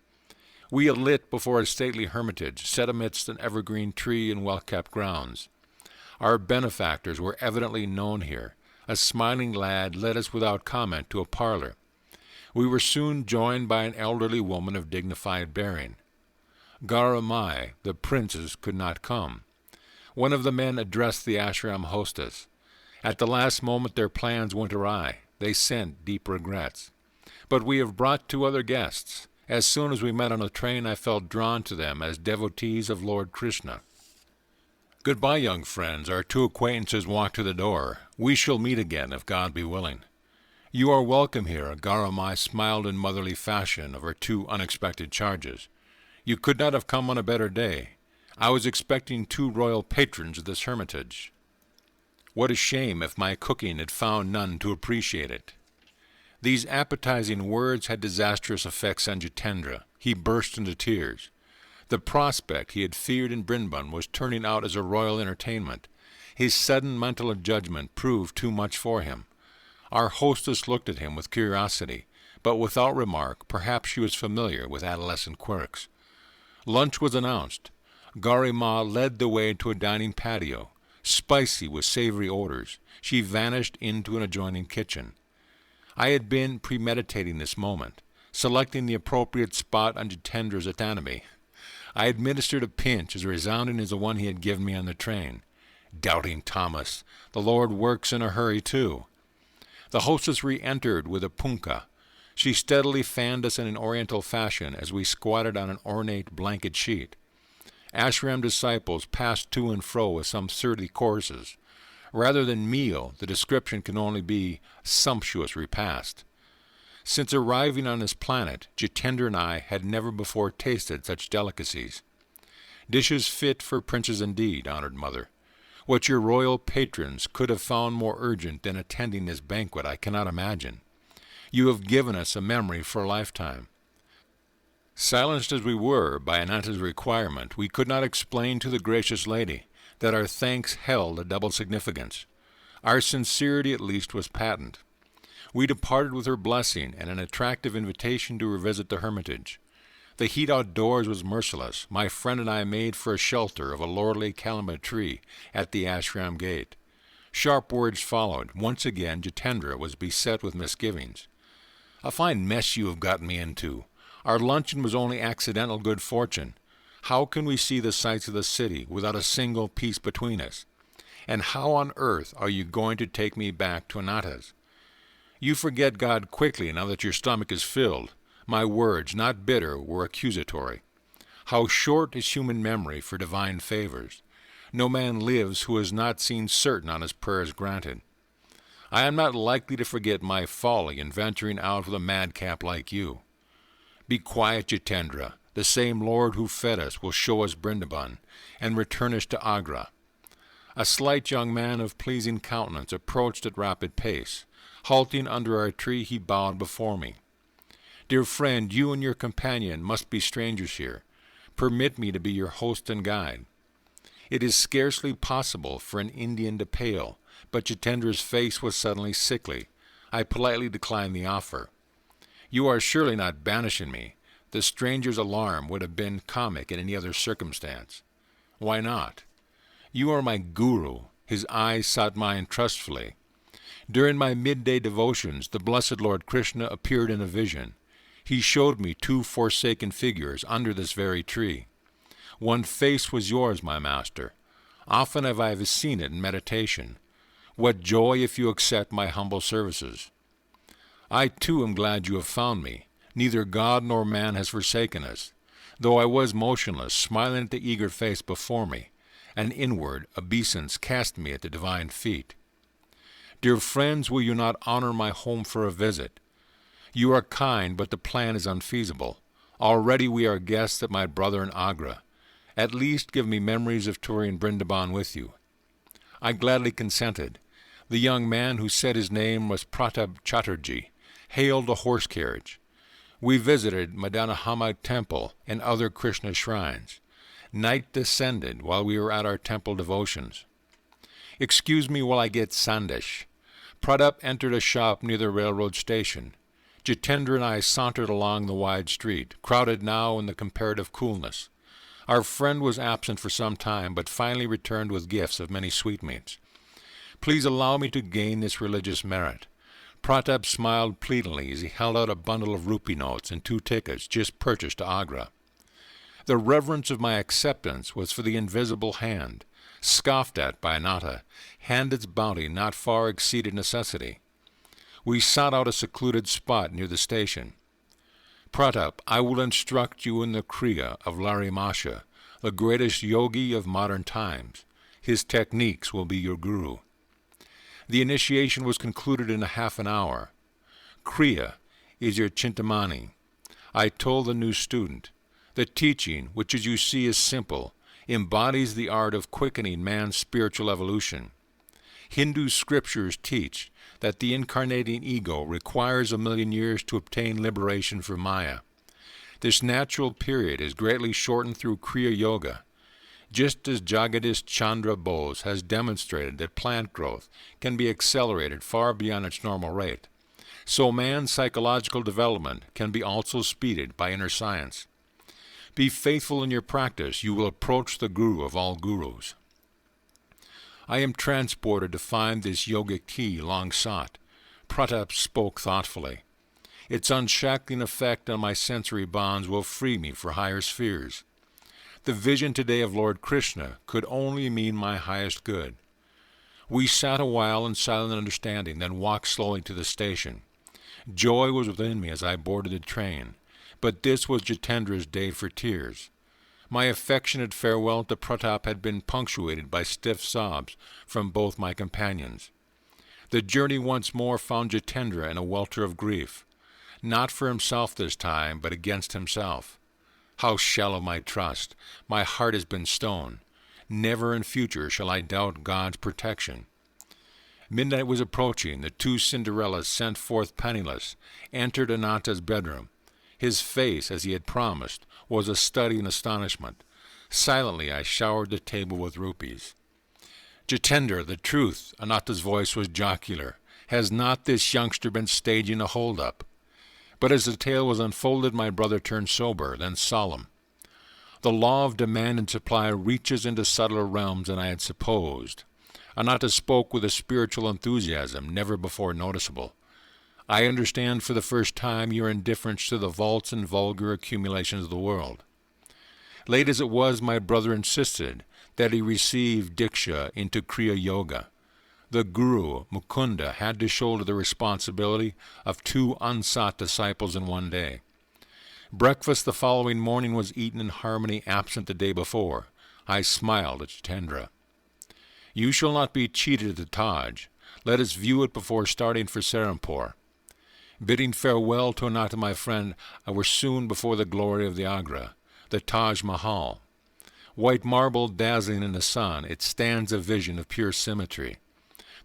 We alit before a stately hermitage set amidst an evergreen tree and well-kept grounds. Our benefactors were evidently known here. A smiling lad led us without comment to a parlor. We were soon joined by an elderly woman of dignified bearing. Garamai, the princess, could not come. One of the men addressed the ashram hostess. At the last moment their plans went awry. They sent deep regrets. But we have brought 2 other guests. As soon as we met on the train, I felt drawn to them as devotees of Lord Krishna. Goodbye, young friends. Our 2 acquaintances walked to the door. We shall meet again, if God be willing. You are welcome here. Garamai smiled in motherly fashion of her 2 unexpected charges. You could not have come on a better day. I was expecting 2 royal patrons of this hermitage. What a shame if my cooking had found none to appreciate it. These appetizing words had disastrous effects on Jitendra. He burst into tears. The prospect he had feared in Brinban was turning out as a royal entertainment. His sudden mental judgment proved too much for him. Our hostess looked at him with curiosity, but without remark. Perhaps she was familiar with adolescent quirks. Lunch was announced. Garima led the way to a dining patio. Spicy with savory odors, she vanished into an adjoining kitchen. I had been premeditating this moment, selecting the appropriate spot on Jitendra's anatomy. I administered a pinch as resounding as the one he had given me on the train. Doubting Thomas, the Lord works in a hurry too. The hostess re-entered with a punkah. She steadily fanned us in an oriental fashion as we squatted on an ornate blanket sheet. Ashram disciples passed to and fro with some 30 courses. Rather than meal, the description can only be sumptuous repast. Since arriving on this planet, Jitendra and I had never before tasted such delicacies. Dishes fit for princes indeed, honored mother. What your royal patrons could have found more urgent than attending this banquet I cannot imagine. You have given us a memory for a lifetime. Silenced as we were by Ananta's requirement, we could not explain to the gracious lady that our thanks held a double significance. Our sincerity at least was patent. We departed with her blessing and an attractive invitation to revisit the hermitage. The heat outdoors was merciless. My friend and I made for a shelter of a lordly calima tree at the ashram gate. Sharp words followed. Once again Jitendra was beset with misgivings. A fine mess you have gotten me into. Our luncheon was only accidental good fortune. How can we see the sights of the city without a single piece between us? And how on earth are you going to take me back to Ananta's? You forget God quickly now that your stomach is filled. My words, not bitter, were accusatory. How short is human memory for divine favors. No man lives who has not seen certain on his prayers granted. I am not likely to forget my folly in venturing out with a madcap like you. Be quiet, Jitendra. The same Lord who fed us will show us Brindaban, and return us to Agra. A slight young man of pleasing countenance approached at rapid pace. Halting under our tree, he bowed before me. Dear friend, you and your companion must be strangers here. Permit me to be your host and guide. It is scarcely possible for an Indian to pale, but Jitendra's face was suddenly sickly. I politely declined the offer. You are surely not banishing me. The stranger's alarm would have been comic in any other circumstance. Why not? You are my guru. His eyes sought mine trustfully. During my midday devotions, the blessed Lord Krishna appeared in a vision. He showed me 2 forsaken figures under this very tree. One face was yours, my master. Often have I seen it in meditation. What joy if you accept my humble services. I too am glad you have found me. Neither God nor man has forsaken us. Though I was motionless, smiling at the eager face before me, an inward obeisance cast me at the divine feet. Dear friends, will you not honor my home for a visit? You are kind, but the plan is unfeasible. Already we are guests at my brother in Agra. At least give me memories of touring Brindaban with you." I gladly consented. The young man, who said his name was Pratap Chatterjee, hailed a horse carriage. We visited Madanahama Temple and other Krishna shrines. Night descended while we were at our temple devotions. "Excuse me while I get sandesh." Pratap entered a shop near the railroad station. Jitendra and I sauntered along the wide street, crowded now in the comparative coolness. Our friend was absent for some time, but finally returned with gifts of many sweetmeats. "Please allow me to gain this religious merit." Pratap smiled pleadingly as he held out a bundle of rupee notes and 2 tickets just purchased to Agra. The reverence of my acceptance was for the invisible hand, scoffed at by Ananta, and its bounty not far exceeded necessity. We sought out a secluded spot near the station. "Pratap, I will instruct you in the Kriya of Larimasha, the greatest yogi of modern times. His techniques will be your guru." The initiation was concluded in half an hour. "Kriya is your Chintamani," I told the new student. "The teaching, which as you see is simple, embodies the art of quickening man's spiritual evolution. Hindu scriptures teach that the incarnating ego requires 1,000,000 years to obtain liberation from Maya. This natural period is greatly shortened through Kriya Yoga. Just as Jagadish Chandra Bose has demonstrated that plant growth can be accelerated far beyond its normal rate, so man's psychological development can be also speeded by inner science. Be faithful in your practice, you will approach the guru of all gurus. I am transported to find this yogic key long sought. Pratap spoke thoughtfully. Its unshackling effect on my sensory bonds will free me for higher spheres. The vision today of Lord Krishna could only mean my highest good. We sat a while in silent understanding, then walked slowly to the station. Joy was within me as I boarded the train, but this was Jitendra's day for tears. My affectionate farewell to Pratap had been punctuated by stiff sobs from both my companions. The journey once more found Jitendra in a welter of grief, not for himself this time, but against himself. How shallow my trust! My heart has been stone. Never in future shall I doubt God's protection. Midnight was approaching. The 2 Cinderellas, sent forth penniless, entered Ananta's bedroom. His face, as he had promised, was a study in astonishment. Silently I showered the table with rupees. "Jitendra, the truth," Ananta's voice was jocular. "Has not this youngster been staging a hold-up?" But as the tale was unfolded, my brother turned sober, then solemn. The law of demand and supply reaches into subtler realms than I had supposed. Ananta spoke with a spiritual enthusiasm never before noticeable. "I understand for the first time your indifference to the vaults and vulgar accumulations of the world." Late as it was, my brother insisted that he receive Diksha into Kriya Yoga. The Guru, Mukunda, had to shoulder the responsibility of 2 unsought disciples in one day. Breakfast the following morning was eaten in harmony absent the day before. I smiled at Jitendra. "You shall not be cheated at the Taj. Let us view it before starting for Serampore." Bidding farewell to Ananta, my friend, I were soon before the glory of the Agra, the Taj Mahal. White marble dazzling in the sun, it stands a vision of pure symmetry.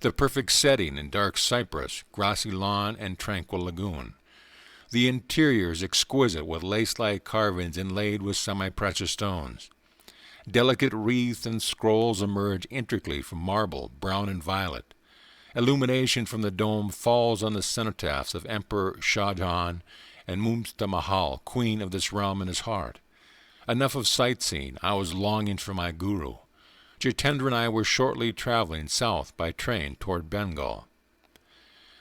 The perfect setting in dark cypress, grassy lawn, and tranquil lagoon. The interior is exquisite with lace-like carvings inlaid with semi-precious stones. Delicate wreaths and scrolls emerge intricately from marble, brown and violet. Illumination from the dome falls on the cenotaphs of Emperor Shah Jahan and Mumtaz Mahal, queen of this realm, in his heart. Enough of sightseeing. I was longing for my guru. Jitendra and I were shortly traveling south by train toward Bengal.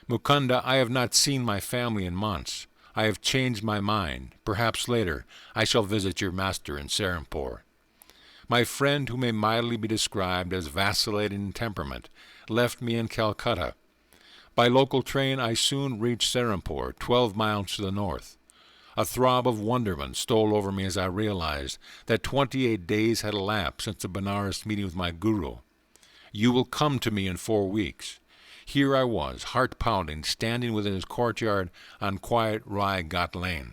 "Mukunda, I have not seen my family in months. I have changed my mind. Perhaps later I shall visit your master in Serampore." My friend, who may mildly be described as vacillating in temperament, left me in Calcutta. By local train I soon reached Serampore, 12 miles to the north. A throb of wonderment stole over me as I realized that 28 days had elapsed since the Benares meeting with my guru. "You will come to me in 4 weeks. Here I was, heart-pounding, standing within his courtyard on quiet Rai Ghat Lane.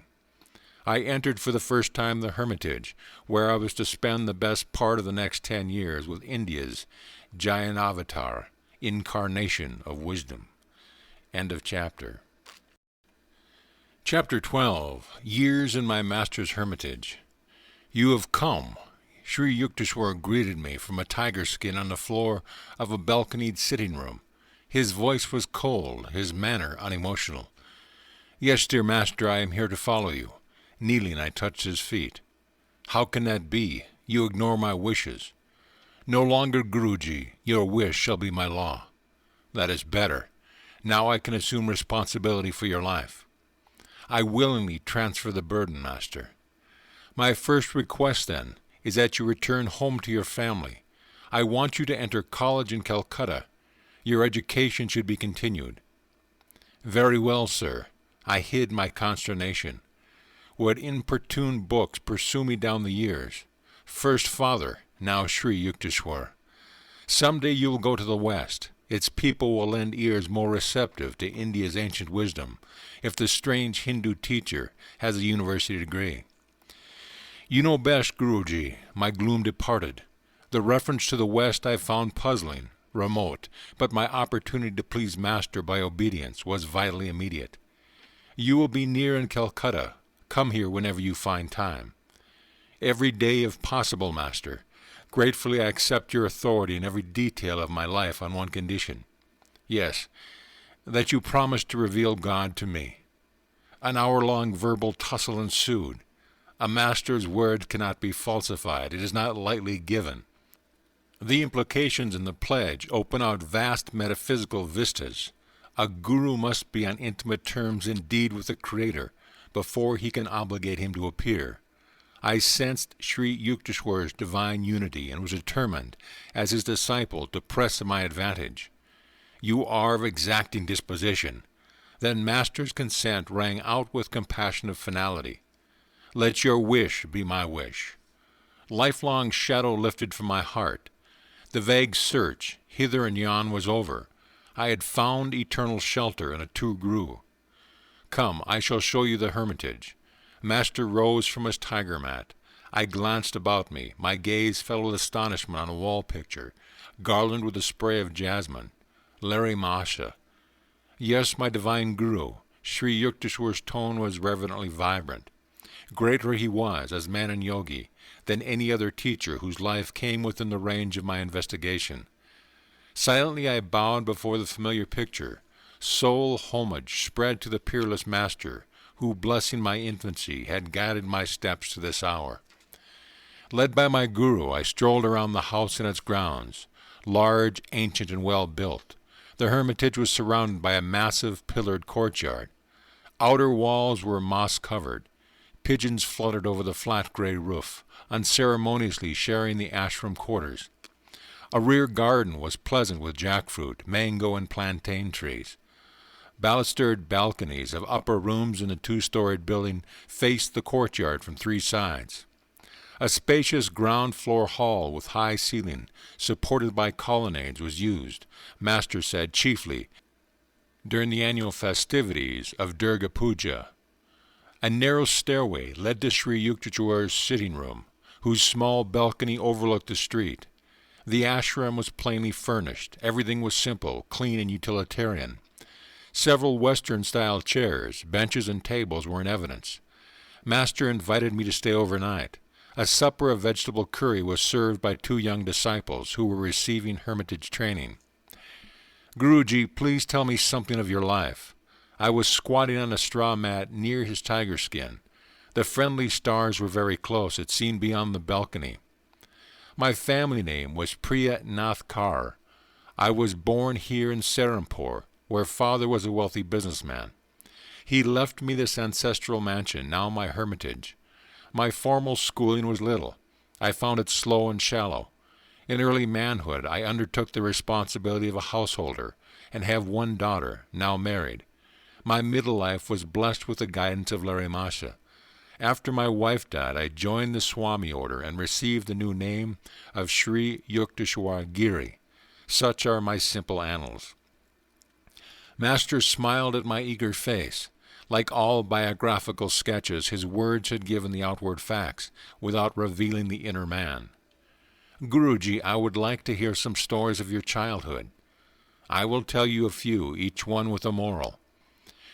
I entered for the first time the hermitage, where I was to spend the best part of the next 10 years with India's Jayanavatar, incarnation of wisdom. End of chapter. Chapter 12. Years in my master's hermitage. You have come. Sri Yukteswar greeted me from a tiger skin on the floor of a balconied sitting room. His voice was cold, his manner unemotional. Yes, dear master, I am here to follow you. Kneeling, I touched his feet. How can that be? You ignore my wishes. No longer, Guruji, your wish shall be my law. That is better. Now I can assume responsibility for your life. I willingly transfer the burden, master. My first request, then, is that you return home to your family. I want you to enter college in Calcutta. Your education should be continued. Very well, sir. I hid my consternation. What importune books pursue me down the years? First father, now Sri Yukteswar. Some day you will go to the West. Its people will lend ears more receptive to India's ancient wisdom if the strange Hindu teacher has a university degree. You know best, Guruji. My gloom departed. The reference to the West I found puzzling, remote, but my opportunity to please Master by obedience was vitally immediate. You will be near in Calcutta. Come here whenever you find time. Every day if possible, Master. Gratefully I accept your authority in every detail of my life on one condition. Yes, that you promise to reveal God to me. An hour-long verbal tussle ensued. A master's word cannot be falsified. It is not lightly given. The implications in the pledge open out vast metaphysical vistas. A guru must be on intimate terms indeed with the Creator before he can obligate him to appear. I sensed Sri Yukteswar's divine unity and was determined, as his disciple, to press my advantage. You are of exacting disposition. Then Master's consent rang out with compassionate finality. Let your wish be my wish. Lifelong shadow lifted from my heart. The vague search, hither and yon, was over. I had found eternal shelter in a true guru. Come, I shall show you the hermitage. Master rose from his tiger mat. I glanced about me. My gaze fell with astonishment on a wall picture, garlanded with a spray of jasmine. Larry Masha. Yes, my divine guru. Sri Yukteswar's tone was reverently vibrant. Greater he was, as man and yogi, than any other teacher whose life came within the range of my investigation. Silently I bowed before the familiar picture. Sole homage spread to the peerless master, who, blessing my infancy, had guided my steps to this hour. Led by my guru, I strolled around the house and its grounds, large, ancient, and well-built. The hermitage was surrounded by a massive pillared courtyard. Outer walls were moss-covered. Pigeons fluttered over the flat gray roof, unceremoniously sharing the ashram quarters. A rear garden was pleasant with jackfruit, mango, and plantain trees. Balustered balconies of upper rooms in the two-storied building faced the courtyard from three sides. A spacious ground-floor hall with high ceiling, supported by colonnades, was used, Master said, chiefly during the annual festivities of Durga Puja. A narrow stairway led to Sri Yukteswar's sitting room, whose small balcony overlooked the street. The ashram was plainly furnished. Everything was simple, clean, and utilitarian. Several Western-style chairs, benches, and tables were in evidence. Master invited me to stay overnight. A supper of vegetable curry was served by two young disciples who were receiving hermitage training. Guruji, please tell me something of your life. I was squatting on a straw mat near his tiger skin. The friendly stars were very close, it seemed beyond the balcony. My family name was Priya Nath Kaur. I was born here in Serampore, where father was a wealthy businessman. He left me this ancestral mansion, now my hermitage. My formal schooling was little. I found it slow and shallow. In early manhood, I undertook the responsibility of a householder and have one daughter, now married. My middle life was blessed with the guidance of Larry Masha. After my wife died, I joined the Swami order and received the new name of Sri Yukteswar Giri. Such are my simple annals. Master smiled at my eager face. Like all biographical sketches, his words had given the outward facts, without revealing the inner man. Guruji, I would like to hear some stories of your childhood. I will tell you a few, each one with a moral.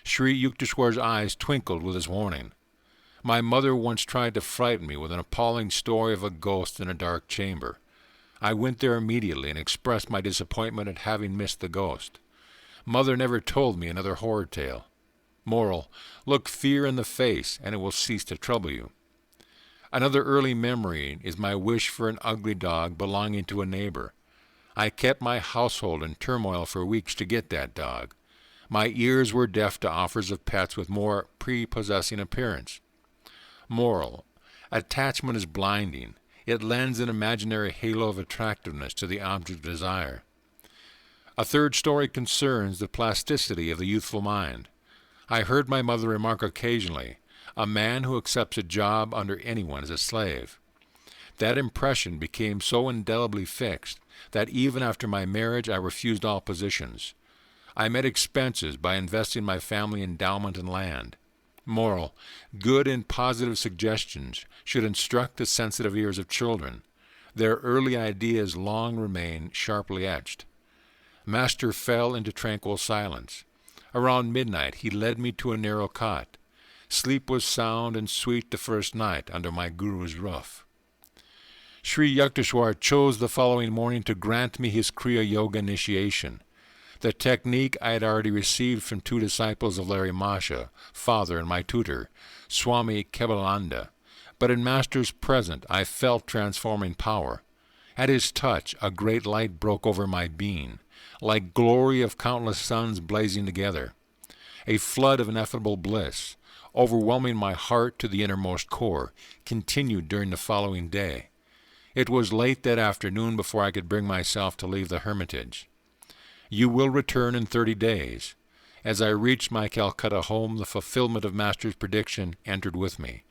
Sri Yukteswar's eyes twinkled with his warning. My mother once tried to frighten me with an appalling story of a ghost in a dark chamber. I went there immediately and expressed my disappointment at having missed the ghost. Mother never told me another horror tale. Moral: look fear in the face, and it will cease to trouble you. Another early memory is my wish for an ugly dog belonging to a neighbor. I kept my household in turmoil for weeks to get that dog. My ears were deaf to offers of pets with more prepossessing appearance. Moral: attachment is blinding. It lends an imaginary halo of attractiveness to the object of desire. A third story concerns the plasticity of the youthful mind. I heard my mother remark occasionally, a man who accepts a job under anyone is a slave. That impression became so indelibly fixed that even after my marriage I refused all positions. I met expenses by investing my family endowment in land. Moral: good and positive suggestions should instruct the sensitive ears of children. Their early ideas long remain sharply etched. Master fell into tranquil silence. Around midnight he led me to a narrow cot. Sleep was sound and sweet the first night under my guru's roof. Sri Yukteswar chose the following morning to grant me his Kriya Yoga initiation. The technique I had already received from 2 disciples of Larry Masha, father and my tutor, Swami Kebalananda, but in Master's presence I felt transforming power. At his touch a great light broke over my being, like glory of countless suns blazing together. A flood of ineffable bliss, overwhelming my heart to the innermost core, continued during the following day. It was late that afternoon before I could bring myself to leave the hermitage. You will return in 30 days. As I reached my Calcutta home, the fulfillment of Master's prediction entered with me.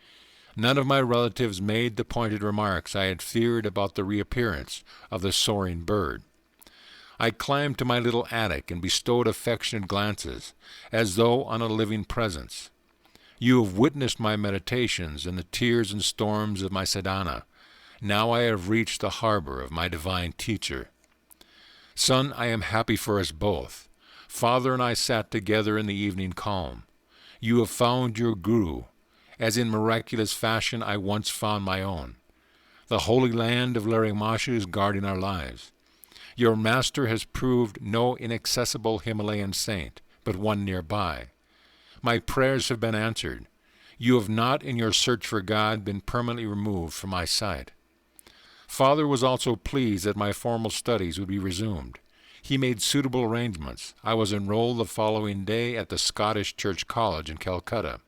None of my relatives made the pointed remarks I had feared about the reappearance of the soaring bird. I climbed to my little attic and bestowed affectionate glances, as though on a living presence. You have witnessed my meditations and the tears and storms of my sadhana. Now I have reached the harbor of my divine teacher. Son, I am happy for us both. Father and I sat together in the evening calm. You have found your guru, as in miraculous fashion I once found my own. The holy land of Larimasha is guarding our lives. Your master has proved no inaccessible Himalayan saint, but one nearby. My prayers have been answered. You have not, in your search for God, been permanently removed from my sight. Father was also pleased that my formal studies would be resumed. He made suitable arrangements. I was enrolled the following day at the Scottish Church College in Calcutta.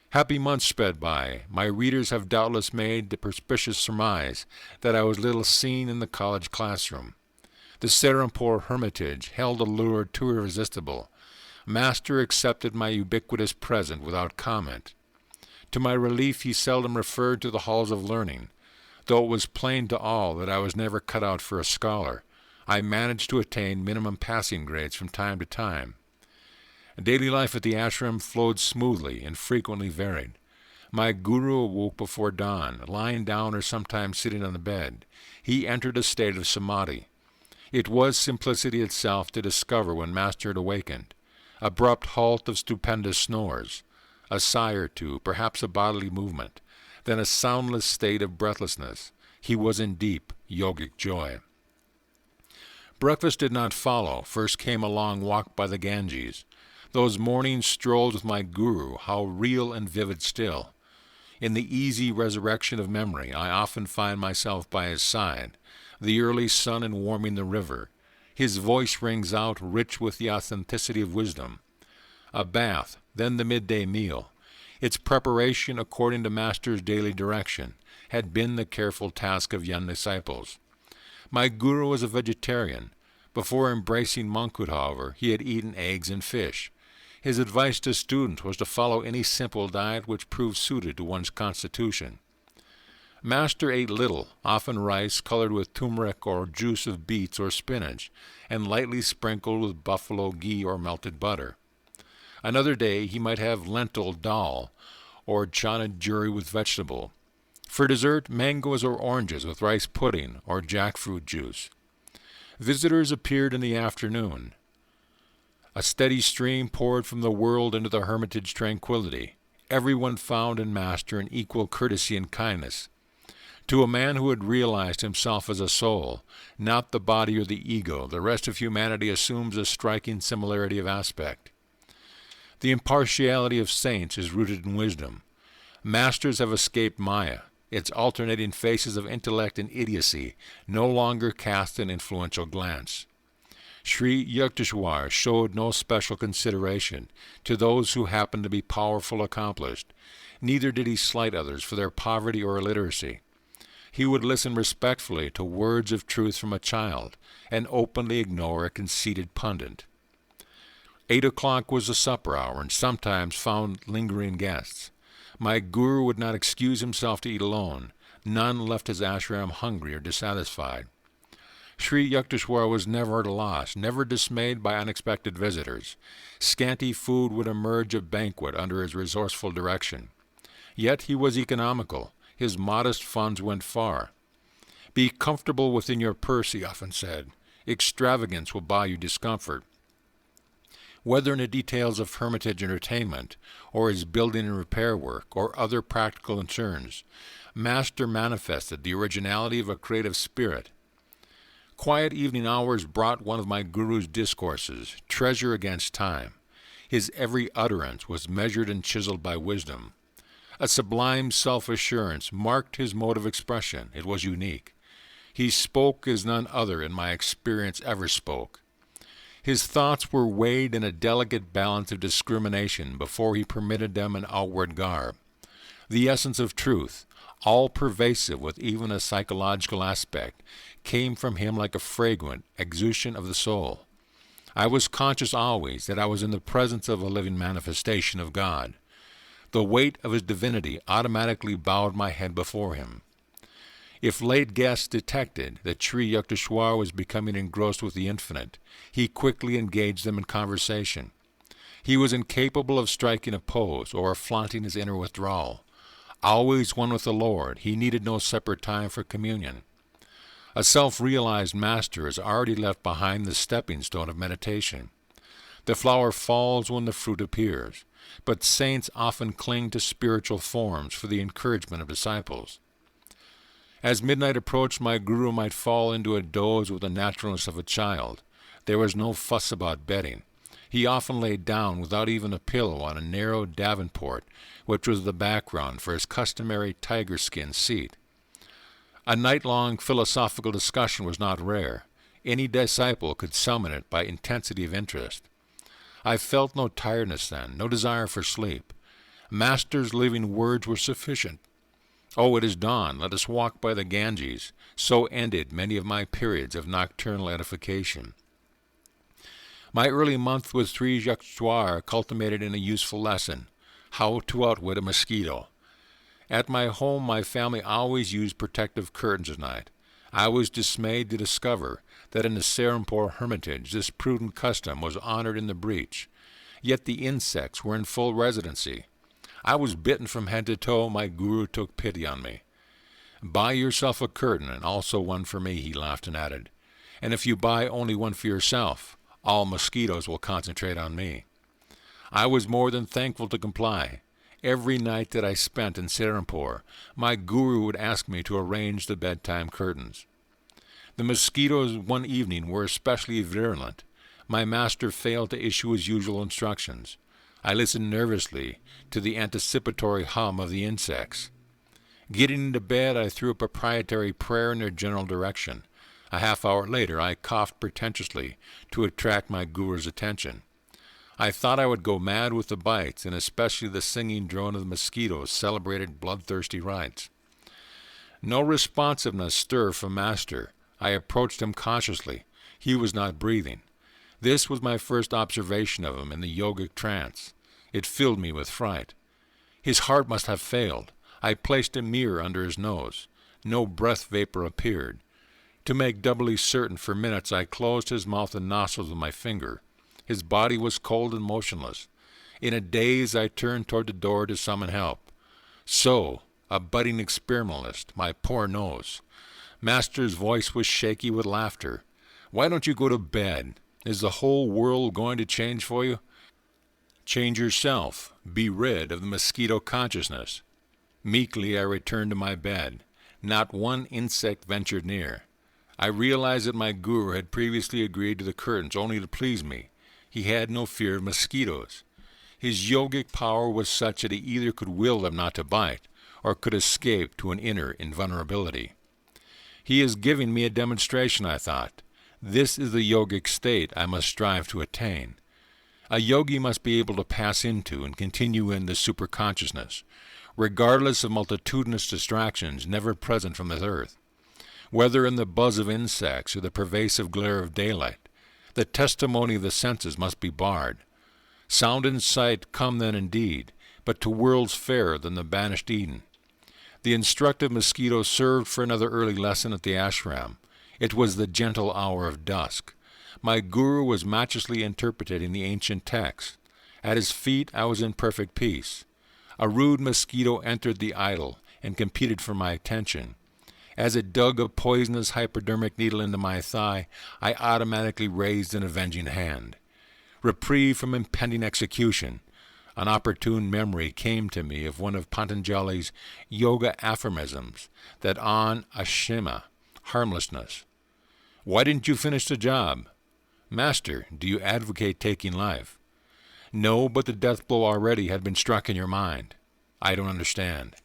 Happy months sped by. My readers have doubtless made the perspicacious surmise that I was little seen in the college classroom. The Serampore Hermitage held a lure too irresistible. Master accepted my ubiquitous present without comment. To my relief, he seldom referred to the halls of learning. Though it was plain to all that I was never cut out for a scholar, I managed to attain minimum passing grades from time to time. Daily life at the ashram flowed smoothly and frequently varied. My guru awoke before dawn, lying down or sometimes sitting on the bed. He entered a state of samadhi. It was simplicity itself to discover when Master had awakened. Abrupt halt of stupendous snores, a sigh or two, perhaps a bodily movement, then a soundless state of breathlessness. He was in deep yogic joy. Breakfast did not follow. First came a long walk by the Ganges. Those morning strolls with my guru, how real and vivid still. In the easy resurrection of memory, I often find myself by his side, the early sun and warming the river. His voice rings out, rich with the authenticity of wisdom. A bath, then the midday meal. Its preparation, according to Master's daily direction, had been the careful task of young disciples. My guru was a vegetarian. Before embracing monkhood, however, he had eaten eggs and fish. His advice to students was to follow any simple diet which proved suited to one's constitution. Master ate little, often rice colored with turmeric or juice of beets or spinach, and lightly sprinkled with buffalo ghee or melted butter. Another day he might have lentil dal or chana juri with vegetable. For dessert, mangoes or oranges with rice pudding or jackfruit juice. Visitors appeared in the afternoon. A steady stream poured from the world into the hermitage tranquility. Everyone found in Master an equal courtesy and kindness. To a man who had realized himself as a soul, not the body or the ego, the rest of humanity assumes a striking similarity of aspect. The impartiality of saints is rooted in wisdom. Masters have escaped Maya, its alternating faces of intellect and idiocy no longer cast an influential glance. Sri Yukteswar showed no special consideration to those who happened to be powerful accomplished. Neither did he slight others for their poverty or illiteracy. He would listen respectfully to words of truth from a child and openly ignore a conceited pundit. 8 o'clock was the supper hour and sometimes found lingering guests. My guru would not excuse himself to eat alone. None left his ashram hungry or dissatisfied. Sri Yukteswar was never at a loss, never dismayed by unexpected visitors. Scanty food would emerge a banquet under his resourceful direction. Yet he was economical. His modest funds went far. Be comfortable within your purse, he often said. Extravagance will buy you discomfort. Whether in the details of hermitage entertainment, or his building and repair work, or other practical concerns, Master manifested the originality of a creative spirit. Quiet evening hours brought one of my guru's discourses, treasure against time. His every utterance was measured and chiseled by wisdom. A sublime self-assurance marked his mode of expression. It was unique. He spoke as none other in my experience ever spoke. His thoughts were weighed in a delicate balance of discrimination before he permitted them an outward garb. The essence of truth, all-pervasive with even a psychological aspect, came from him like a fragrant exusion of the soul. I was conscious always that I was in the presence of a living manifestation of God. The weight of his divinity automatically bowed my head before him. If late guests detected that Sri Yukteswar was becoming engrossed with the infinite, he quickly engaged them in conversation. He was incapable of striking a pose or of flaunting his inner withdrawal. Always one with the Lord, he needed no separate time for communion. A self-realized master has already left behind the stepping stone of meditation. The flower falls when the fruit appears, but saints often cling to spiritual forms for the encouragement of disciples. As midnight approached, my guru might fall into a doze with the naturalness of a child. There was no fuss about bedding. He often lay down without even a pillow on a narrow davenport, which was the background for his customary tiger-skin seat. A night-long philosophical discussion was not rare. Any disciple could summon it by intensity of interest. I felt no tiredness then, no desire for sleep. Master's living words were sufficient. Oh, it is dawn, let us walk by the Ganges. So ended many of my periods of nocturnal edification. My early month with Sri Yukteswar culminated in a useful lesson, how to outwit a mosquito. At my home, my family always used protective curtains at night. I was dismayed to discover that in the Serampore hermitage this prudent custom was honored in the breach. Yet the insects were in full residency. I was bitten from head to toe. My guru took pity on me. Buy yourself a curtain, and also one for me, he laughed and added. And if you buy only one for yourself, all mosquitoes will concentrate on me. I was more than thankful to comply. Every night that I spent in Serampore, my guru would ask me to arrange the bedtime curtains. The mosquitoes one evening were especially virulent. My master failed to issue his usual instructions. I listened nervously to the anticipatory hum of the insects. Getting into bed, I threw a proprietary prayer in their general direction. A half hour later, I coughed pretentiously to attract my guru's attention. I thought I would go mad with the bites, and especially the singing drone of the mosquitoes celebrated bloodthirsty rites. No responsiveness stir from Master. I approached him cautiously. He was not breathing. This was my first observation of him in the yogic trance. It filled me with fright. His heart must have failed. I placed a mirror under his nose. No breath vapor appeared. To make doubly certain, for minutes I closed his mouth and nostrils with my finger. His body was cold and motionless. In a daze I turned toward the door to summon help. So, a budding experimentalist, my poor nose. Master's voice was shaky with laughter. Why don't you go to bed? Is the whole world going to change for you? Change yourself. Be rid of the mosquito consciousness. Meekly I returned to my bed. Not one insect ventured near. I realized that my guru had previously agreed to the curtains only to please me. He had no fear of mosquitoes. His yogic power was such that he either could will them not to bite, or could escape to an inner invulnerability. He is giving me a demonstration, I thought. This is the yogic state I must strive to attain. A yogi must be able to pass into and continue in the superconsciousness, regardless of multitudinous distractions never present from this earth. Whether in the buzz of insects or the pervasive glare of daylight, the testimony of the senses must be barred. Sound and sight come then indeed, but to worlds fairer than the banished Eden. The instructive mosquito served for another early lesson at the ashram. It was the gentle hour of dusk. My guru was matchlessly interpreting the ancient text. At his feet I was in perfect peace. A rude mosquito entered the idol and competed for my attention. As it dug a poisonous hypodermic needle into my thigh, I automatically raised an avenging hand. Reprieve from impending execution. An opportune memory came to me of one of Patanjali's yoga aphorisms, that on ashima, harmlessness. Why didn't you finish the job? Master, do you advocate taking life? No, but the death blow already had been struck in your mind. I don't understand.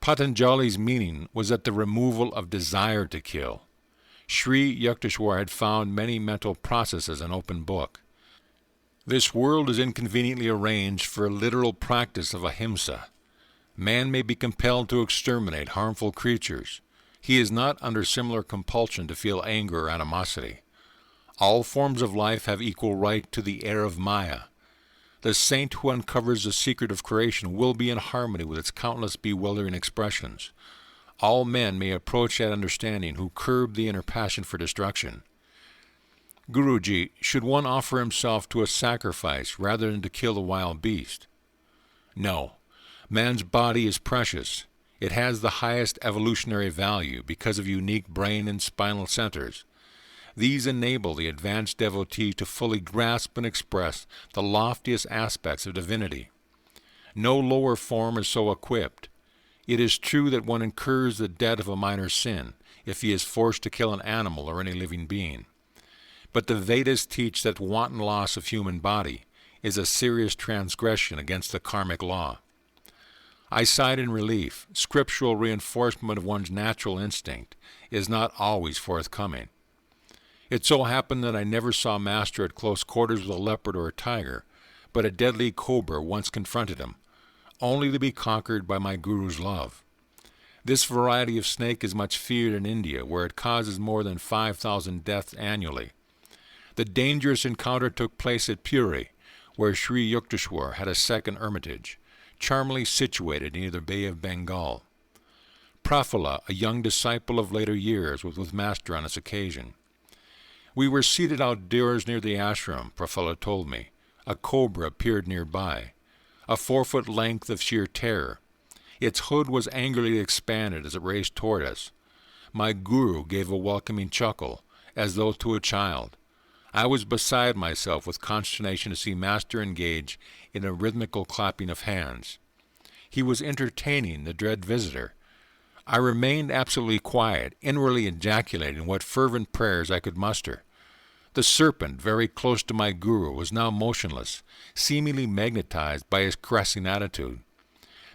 Patanjali's meaning was that the removal of desire to kill. Sri Yukteswar had found many mental processes an open book. This world is inconveniently arranged for a literal practice of ahimsa. Man may be compelled to exterminate harmful creatures. He is not under similar compulsion to feel anger or animosity. All forms of life have equal right to the air of Maya. The saint who uncovers the secret of creation will be in harmony with its countless bewildering expressions. All men may approach that understanding who curb the inner passion for destruction. Guruji, should one offer himself to a sacrifice rather than to kill the wild beast? No. Man's body is precious. It has the highest evolutionary value because of unique brain and spinal centers. These enable the advanced devotee to fully grasp and express the loftiest aspects of divinity. No lower form is so equipped. It is true that one incurs the debt of a minor sin if he is forced to kill an animal or any living being. But the Vedas teach that wanton loss of human body is a serious transgression against the karmic law. I sighed in relief. Scriptural reinforcement of one's natural instinct is not always forthcoming. It so happened that I never saw Master at close quarters with a leopard or a tiger, but a deadly cobra once confronted him, only to be conquered by my guru's love. This variety of snake is much feared in India, where it causes more than 5,000 deaths annually. The dangerous encounter took place at Puri, where Sri Yukteswar had a second hermitage, charmingly situated near the Bay of Bengal. Prafula, a young disciple of later years, was with Master on this occasion. We were seated outdoors near the ashram, Prafula told me. A cobra appeared nearby, a 4-foot length of sheer terror. Its hood was angrily expanded as it raced toward us. My guru gave a welcoming chuckle, as though to a child. I was beside myself with consternation to see Master engage in a rhythmical clapping of hands. He was entertaining the dread visitor. I remained absolutely quiet, inwardly ejaculating what fervent prayers I could muster. The serpent, very close to my guru, was now motionless, seemingly magnetized by his caressing attitude.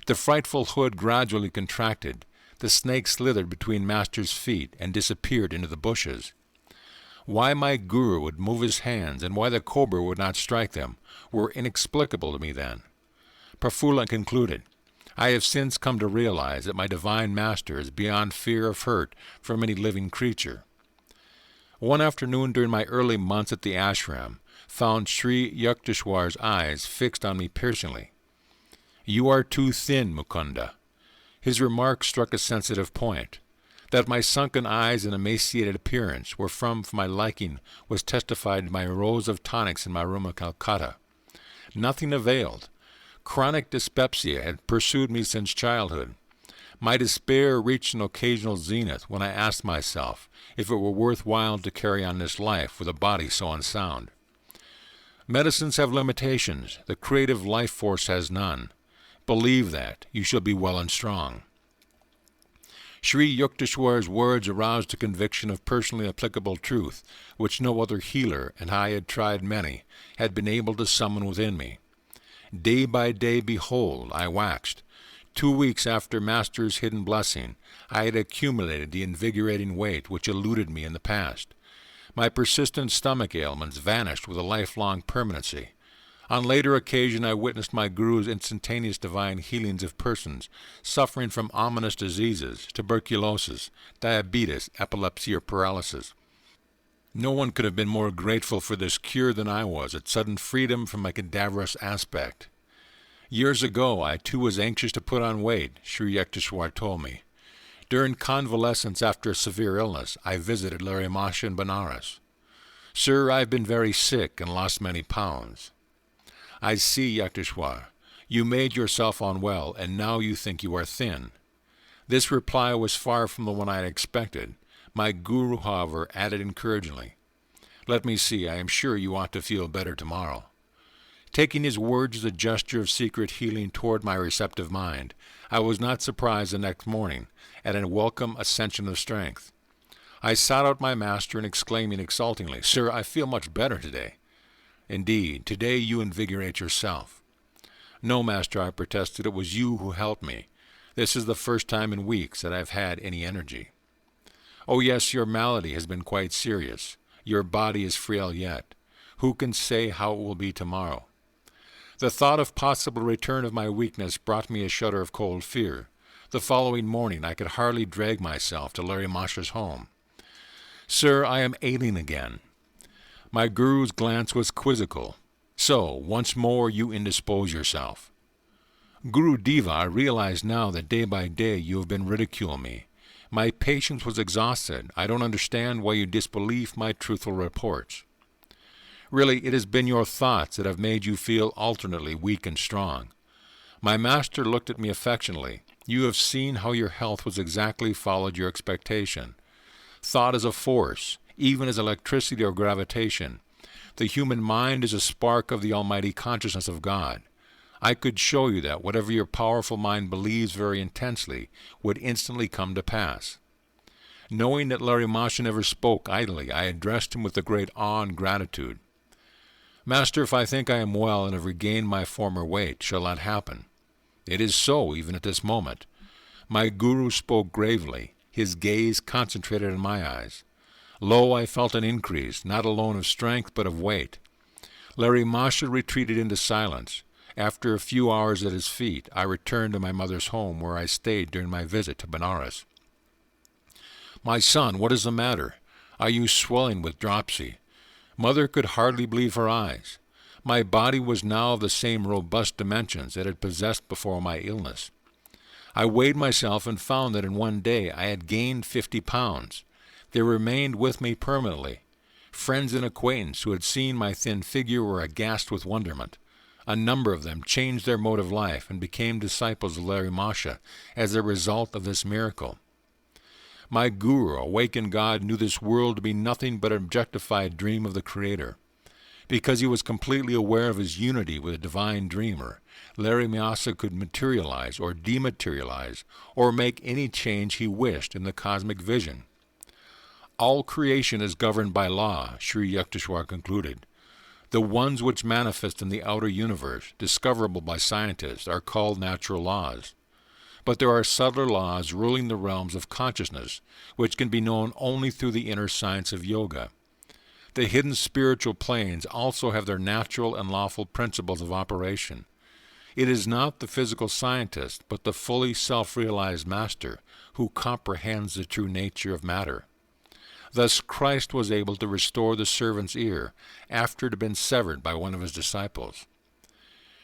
The frightful hood gradually contracted. The snake slithered between Master's feet and disappeared into the bushes. Why my guru would move his hands and why the cobra would not strike them were inexplicable to me then. Prafula concluded, I have since come to realize that my divine Master is beyond fear of hurt from any living creature. One afternoon during my early months at the ashram, found Sri Yukteswar's eyes fixed on me piercingly. You are too thin, Mukunda. His remark struck a sensitive point. That my sunken eyes and emaciated appearance were for my liking was testified by rows of tonics in my room at Calcutta. Nothing availed. Chronic dyspepsia had pursued me since childhood. My despair reached an occasional zenith when I asked myself if it were worthwhile to carry on this life with a body so unsound. Medicines have limitations. The creative life force has none. Believe that. You shall be well and strong. Sri Yukteswar's words aroused a conviction of personally applicable truth, which no other healer, and I had tried many, had been able to summon within me. Day by day, behold, I waxed. 2 weeks after Master's hidden blessing, I had accumulated the invigorating weight which eluded me in the past. My persistent stomach ailments vanished with a lifelong permanency. On later occasion I witnessed my Guru's instantaneous divine healings of persons suffering from ominous diseases, tuberculosis, diabetes, epilepsy, or paralysis. No one could have been more grateful for this cure than I was at sudden freedom from my cadaverous aspect. Years ago I too was anxious to put on weight, Sri Yukteswar told me. During convalescence after a severe illness, I visited Larry Masha in Benares. Sir, I have been very sick and lost many pounds. I see, Yukteswar. You made yourself unwell, and now you think you are thin. This reply was far from the one I had expected. My Guru, however, added encouragingly, Let me see, I am sure you ought to feel better tomorrow. Taking his words as a gesture of secret healing toward my receptive mind, I was not surprised the next morning at a welcome ascension of strength. I sought out my master and exclaiming exultingly, Sir, I feel much better today. Indeed, today you invigorate yourself. No, Master, I protested, it was you who helped me. This is the first time in weeks that I've had any energy. Oh yes, your malady has been quite serious. Your body is frail yet. Who can say how it will be tomorrow? The thought of possible return of my weakness brought me a shudder of cold fear. The following morning I could hardly drag myself to Larry Masha's home. Sir, I am ailing again. My Guru's glance was quizzical. So, once more you indispose yourself. Guru Deva, I realize now that day by day you have been ridiculing me. My patience was exhausted. I don't understand why you disbelieve my truthful reports. Really, it has been your thoughts that have made you feel alternately weak and strong. My master looked at me affectionately. You have seen how your health was exactly followed your expectation. Thought is a force, even as electricity or gravitation. The human mind is a spark of the almighty consciousness of God. I could show you that whatever your powerful mind believes very intensely would instantly come to pass. Knowing that Larry Masha never spoke idly, I addressed him with a great awe and gratitude. Master, if I think I am well and have regained my former weight, shall that happen? It is so, even at this moment. My Guru spoke gravely, his gaze concentrated in my eyes. Lo, I felt an increase, not alone of strength, but of weight. Larry Masha retreated into silence. After a few hours at his feet, I returned to my mother's home, where I stayed during my visit to Benares. My son, what is the matter? Are you swelling with dropsy? Mother could hardly believe her eyes. My body was now of the same robust dimensions it had possessed before my illness. I weighed myself and found that in one day I had gained 50 pounds. They remained with me permanently. Friends and acquaintance who had seen my thin figure were aghast with wonderment. A number of them changed their mode of life and became disciples of Larry Masha as a result of this miracle. My Guru, awakened God, knew this world to be nothing but an objectified dream of the Creator. Because he was completely aware of his unity with a divine dreamer, Larry Masha could materialize or dematerialize or make any change he wished in the cosmic vision. All creation is governed by law, Sri Yukteswar concluded. The ones which manifest in the outer universe, discoverable by scientists, are called natural laws. But there are subtler laws ruling the realms of consciousness, which can be known only through the inner science of yoga. The hidden spiritual planes also have their natural and lawful principles of operation. It is not the physical scientist, but the fully self-realized master who comprehends the true nature of matter. Thus Christ was able to restore the servant's ear after it had been severed by one of his disciples.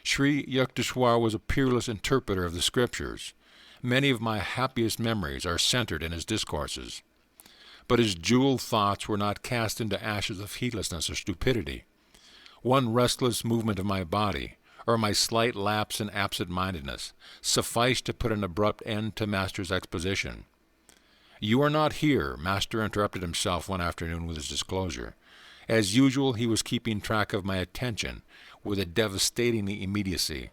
Sri Yukteswar was a peerless interpreter of the Scriptures. Many of my happiest memories are centered in his discourses. But his jeweled thoughts were not cast into ashes of heedlessness or stupidity. One restless movement of my body, or my slight lapse in absent-mindedness, sufficed to put an abrupt end to Master's exposition. "You are not here," Master interrupted himself one afternoon with his disclosure. As usual, he was keeping track of my attention with a devastating immediacy.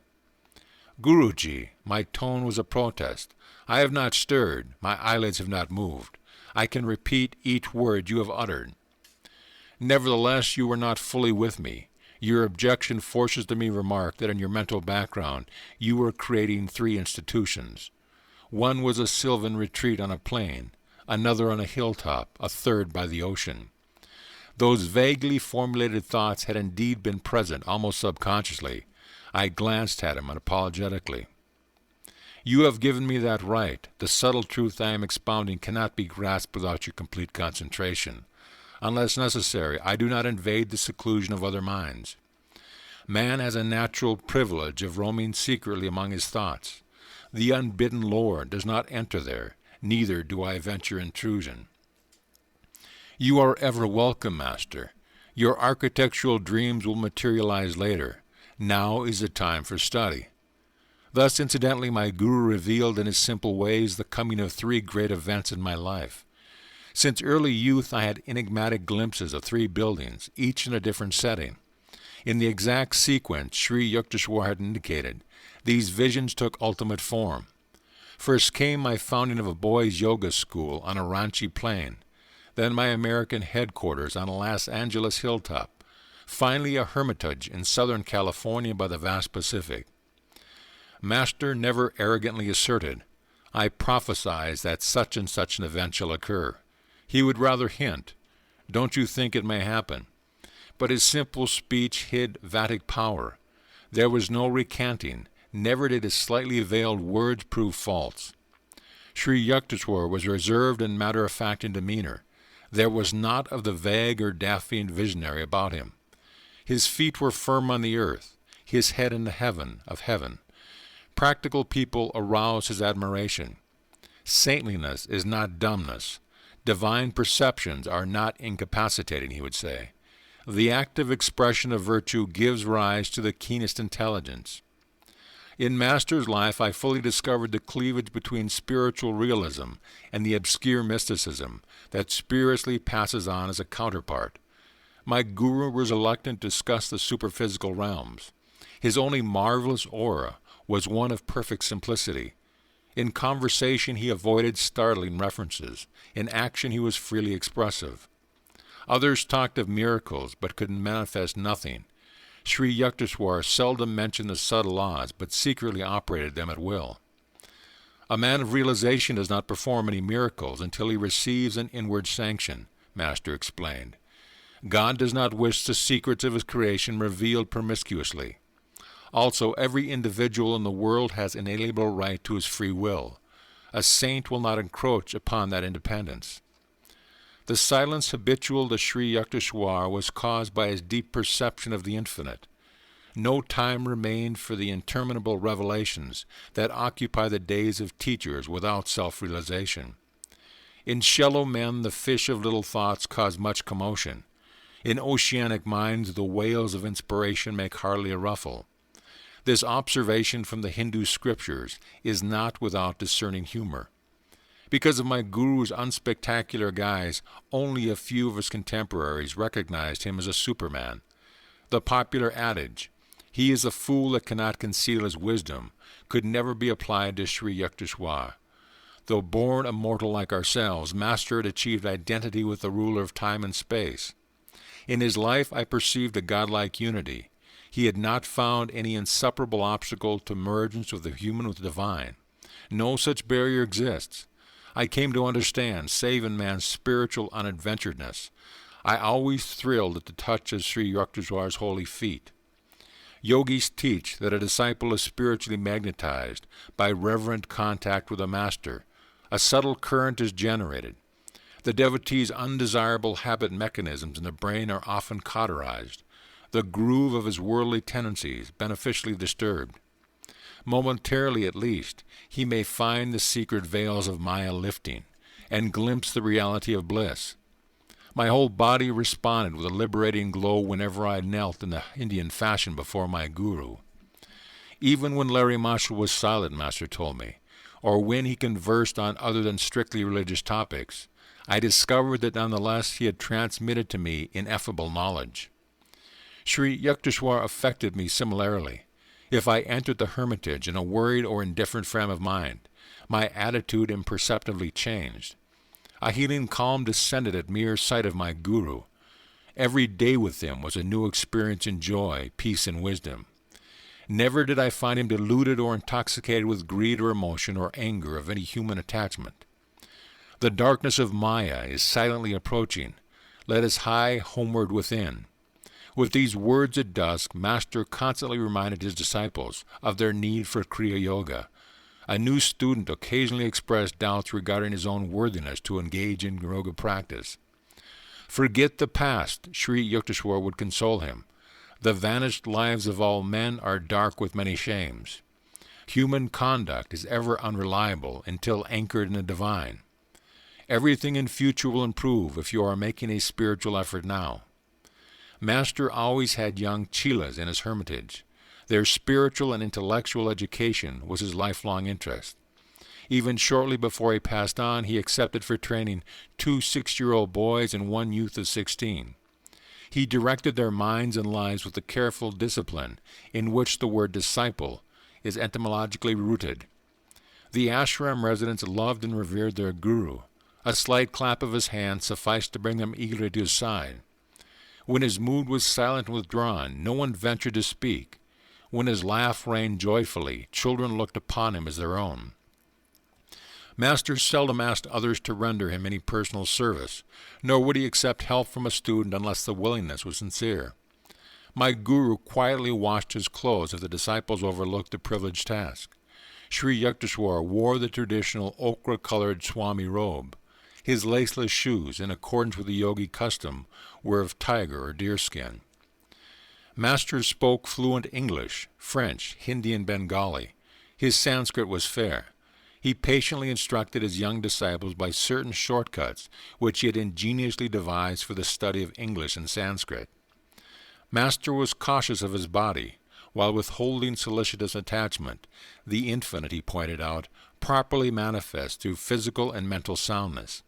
"Guruji," my tone was a protest. "I have not stirred. My eyelids have not moved. I can repeat each word you have uttered." "Nevertheless, you were not fully with me. Your objection forces me to remark that in your mental background you were creating three institutions. One was a sylvan retreat on a plain, another on a hilltop, a third by the ocean. Those vaguely formulated thoughts had indeed been present, almost subconsciously. I glanced at him unapologetically. "You have given me that right. The subtle truth I am expounding cannot be grasped without your complete concentration. Unless necessary, I do not invade the seclusion of other minds. Man has a natural privilege of roaming secretly among his thoughts. The unbidden lord does not enter there, neither do I venture intrusion." "You are ever welcome, Master. Your architectural dreams will materialize later. Now is the time for study." Thus, incidentally, my guru revealed in his simple ways the coming of three great events in my life. Since early youth I had enigmatic glimpses of three buildings, each in a different setting. In the exact sequence Sri Yukteswar had indicated, these visions took ultimate form. First came my founding of a boys' yoga school on a Ranchi plain, then my American headquarters on a Los Angeles hilltop, finally a hermitage in Southern California by the vast Pacific. Master never arrogantly asserted, "I prophesize that such and such an event shall occur." He would rather hint, "Don't you think it may happen?" But his simple speech hid Vedic power. There was no recanting. Never did his slightly veiled words prove false. Sri Yukteswar was reserved and matter-of-fact in demeanor. There was naught of the vague or daffy visionary about him. His feet were firm on the earth, his head in the heaven of heaven. Practical people aroused his admiration. Saintliness is not dumbness. Divine perceptions are not incapacitating, he would say. The active expression of virtue gives rise to the keenest intelligence. In Master's life I fully discovered the cleavage between spiritual realism and the obscure mysticism that spuriously passes on as a counterpart. My guru was reluctant to discuss the superphysical realms. His only marvelous aura was one of perfect simplicity. In conversation he avoided startling references. In action he was freely expressive. Others talked of miracles, but could manifest nothing. Sri Yukteswar seldom mentioned the subtle laws, but secretly operated them at will. A man of realization does not perform any miracles until he receives an inward sanction, Master explained. God does not wish the secrets of his creation revealed promiscuously. Also, every individual in the world has inalienable right to his free will. A saint will not encroach upon that independence. The silence habitual to Sri Yukteswar was caused by his deep perception of the infinite. No time remained for the interminable revelations that occupy the days of teachers without self-realization. In shallow men the fish of little thoughts cause much commotion. In oceanic minds the whales of inspiration make hardly a ruffle. This observation from the Hindu scriptures is not without discerning humor. Because of my guru's unspectacular guise, only a few of his contemporaries recognized him as a superman. The popular adage, "He is a fool that cannot conceal his wisdom," could never be applied to Sri Yukteswar. Though born a mortal like ourselves, Master had achieved identity with the ruler of time and space. In his life I perceived a godlike unity. He had not found any insuperable obstacle to mergence of the human with the divine. No such barrier exists. I came to understand, save in man's spiritual unadventuredness. I always thrilled at the touch of Sri Yukteswar's holy feet. Yogis teach that a disciple is spiritually magnetized by reverent contact with a master. A subtle current is generated. The devotee's undesirable habit mechanisms in the brain are often cauterized. The groove of his worldly tendencies beneficially disturbed. Momentarily at least, he may find the secret veils of Maya lifting and glimpse the reality of bliss. My whole body responded with a liberating glow whenever I knelt in the Indian fashion before my guru. Even when Larry Marshall was silent, Master told me, or when he conversed on other than strictly religious topics, I discovered that nonetheless he had transmitted to me ineffable knowledge. Sri Yukteswar affected me similarly. If I entered the hermitage in a worried or indifferent frame of mind, my attitude imperceptibly changed. A healing calm descended at mere sight of my guru. Every day with him was a new experience in joy, peace, and wisdom. Never did I find him deluded or intoxicated with greed or emotion or anger of any human attachment. The darkness of Maya is silently approaching. Let us hie homeward within. With these words at dusk, Master constantly reminded his disciples of their need for Kriya Yoga. A new student occasionally expressed doubts regarding his own worthiness to engage in yoga practice. Forget the past, Sri Yukteswar would console him. The vanished lives of all men are dark with many shames. Human conduct is ever unreliable until anchored in the divine. Everything in future will improve if you are making a spiritual effort now. Master always had young chelas in his hermitage. Their spiritual and intellectual education was his lifelong interest. Even shortly before he passed on, he accepted for training 2 6-year-old boys and 1 youth of 16. He directed their minds and lives with a careful discipline in which the word disciple is etymologically rooted. The ashram residents loved and revered their guru. A slight clap of his hand sufficed to bring them eagerly to his side. When his mood was silent and withdrawn, no one ventured to speak. When his laugh rang joyfully, children looked upon him as their own. Master seldom asked others to render him any personal service, nor would he accept help from a student unless the willingness was sincere. My guru quietly washed his clothes if the disciples overlooked the privileged task. Sri Yukteswar wore the traditional ochre-colored Swami robe. His laceless shoes, in accordance with the yogi custom, were of tiger or deerskin. Master spoke fluent English, French, Hindi, and Bengali. His Sanskrit was fair. He patiently instructed his young disciples by certain shortcuts which he had ingeniously devised for the study of English and Sanskrit. Master was cautious of his body, while withholding solicitous attachment, the infinite, he pointed out, properly manifests through physical and mental soundness.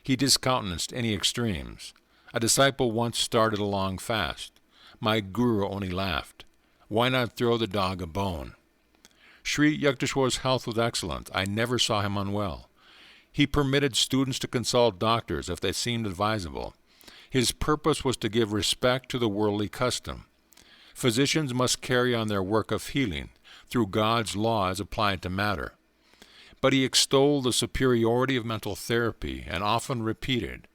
He discountenanced any extremes. A disciple once started a long fast. My guru only laughed. Why not throw the dog a bone? Sri Yukteswar's health was excellent. I never saw him unwell. He permitted students to consult doctors if they seemed advisable. His purpose was to give respect to the worldly custom. Physicians must carry on their work of healing through God's law as applied to matter. But he extolled the superiority of mental therapy and often repeated,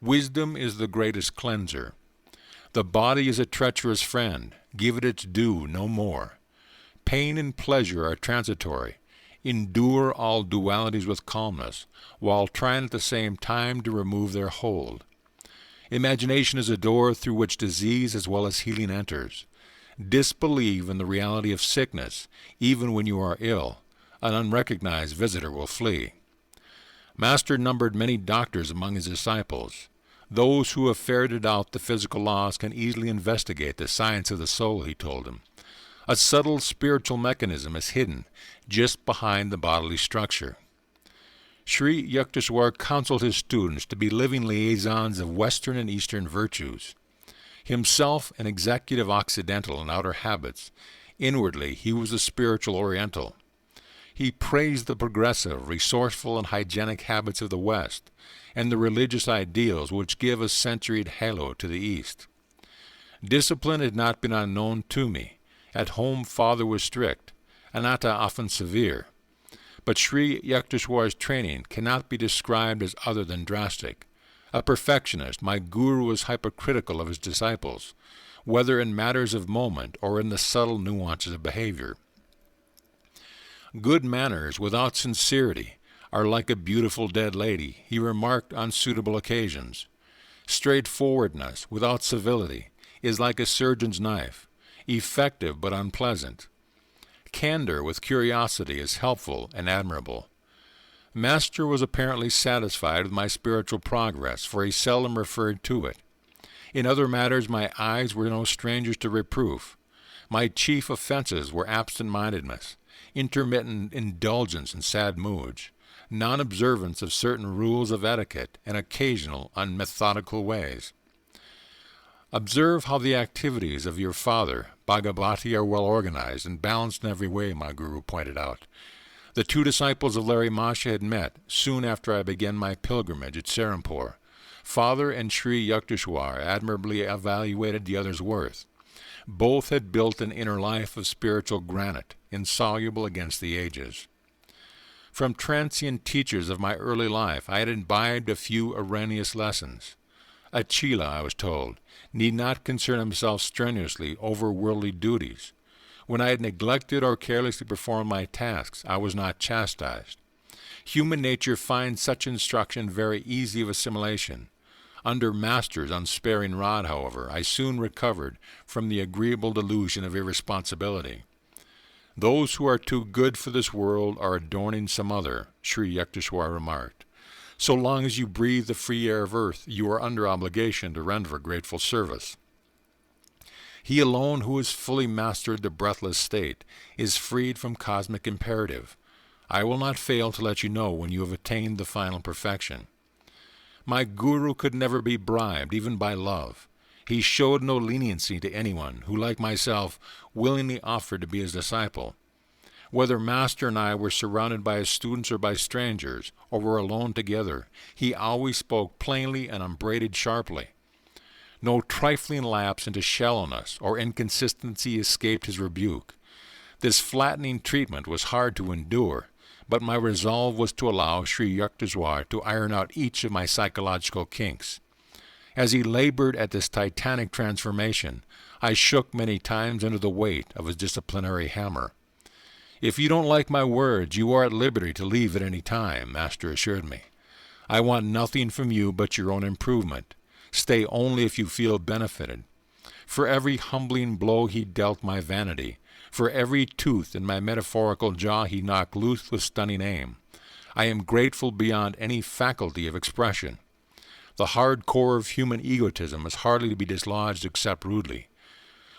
"Wisdom is the greatest cleanser. The body is a treacherous friend. Give it its due, no more. Pain and pleasure are transitory. Endure all dualities with calmness, while trying at the same time to remove their hold. Imagination is a door through which disease as well as healing enters. Disbelieve in the reality of sickness, even when you are ill. An unrecognized visitor will flee." Master numbered many doctors among his disciples. Those who have ferreted out the physical laws can easily investigate the science of the soul, he told him. A subtle spiritual mechanism is hidden just behind the bodily structure. Sri Yukteswar counseled his students to be living liaisons of Western and Eastern virtues. Himself an executive Occidental in outer habits, inwardly he was a spiritual Oriental. He praised the progressive, resourceful, and hygienic habits of the West, and the religious ideals which give a centuried halo to the East. Discipline had not been unknown to me. At home father was strict, Anatta often severe. But Sri Yukteswar's training cannot be described as other than drastic. A perfectionist, my guru was hypercritical of his disciples, whether in matters of moment or in the subtle nuances of behavior. Good manners without sincerity are like a beautiful dead lady, he remarked on suitable occasions. Straightforwardness without civility is like a surgeon's knife, effective but unpleasant. candor with curiosity is helpful and admirable. Master was apparently satisfied with my spiritual progress, for he seldom referred to it. In other matters my eyes were no strangers to reproof. My chief offenses were absent-mindedness, intermittent indulgence in sad moods, non-observance of certain rules of etiquette, and occasional unmethodical ways. Observe how the activities of your father, Bhagavati, are well organized and balanced in every way, my guru pointed out. The two disciples of Larry Masha had met soon after I began my pilgrimage at Serampore. Father and Sri Yukteswar admirably evaluated the other's worth. Both had built an inner life of spiritual granite, insoluble against the ages. From transient teachers of my early life I had imbibed a few erroneous lessons. A Chela, I was told, need not concern himself strenuously over worldly duties. When I had neglected or carelessly performed my tasks, I was not chastised. Human nature finds such instruction very easy of assimilation. Under Master's unsparing rod, however, I soon recovered from the agreeable delusion of irresponsibility. Those who are too good for this world are adorning some other, Sri Yukteswar remarked. So long as you breathe the free air of earth, you are under obligation to render grateful service. He alone who has fully mastered the breathless state is freed from cosmic imperative. I will not fail to let you know when you have attained the final perfection. My guru could never be bribed, even by love. He showed no leniency to anyone who, like myself, willingly offered to be his disciple. Whether Master and I were surrounded by his students or by strangers, or were alone together, he always spoke plainly and upbraided sharply. No trifling lapse into shallowness or inconsistency escaped his rebuke. This flattening treatment was hard to endure, but my resolve was to allow Sri Yukteswar to iron out each of my psychological kinks. As he labored at this titanic transformation, I shook many times under the weight of his disciplinary hammer. If you don't like my words, you are at liberty to leave at any time, Master assured me. I want nothing from you but your own improvement. Stay only if you feel benefited. For every humbling blow he dealt my vanity, for every tooth in my metaphorical jaw he knocked loose with stunning aim. I am grateful beyond any faculty of expression. The hard core of human egotism is hardly to be dislodged except rudely.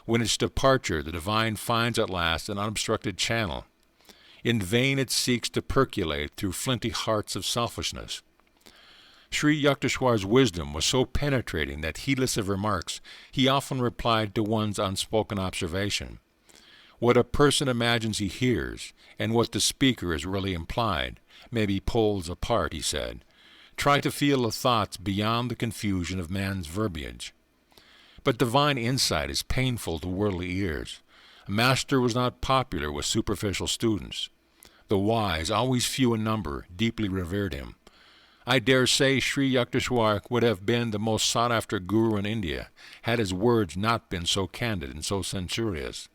When its departure, the divine finds at last an unobstructed channel. In vain it seeks to percolate through flinty hearts of selfishness. Sri Yukteswar's wisdom was so penetrating that, heedless of remarks, he often replied to one's unspoken observation. What a person imagines he hears, and what the speaker has really implied, may be poles apart, he said. Try to feel the thoughts beyond the confusion of man's verbiage. But divine insight is painful to worldly ears. Master was not popular with superficial students. The wise, always few in number, deeply revered him. I dare say Sri Yukteswar would have been the most sought-after guru in India, had his words not been so candid and so censorious.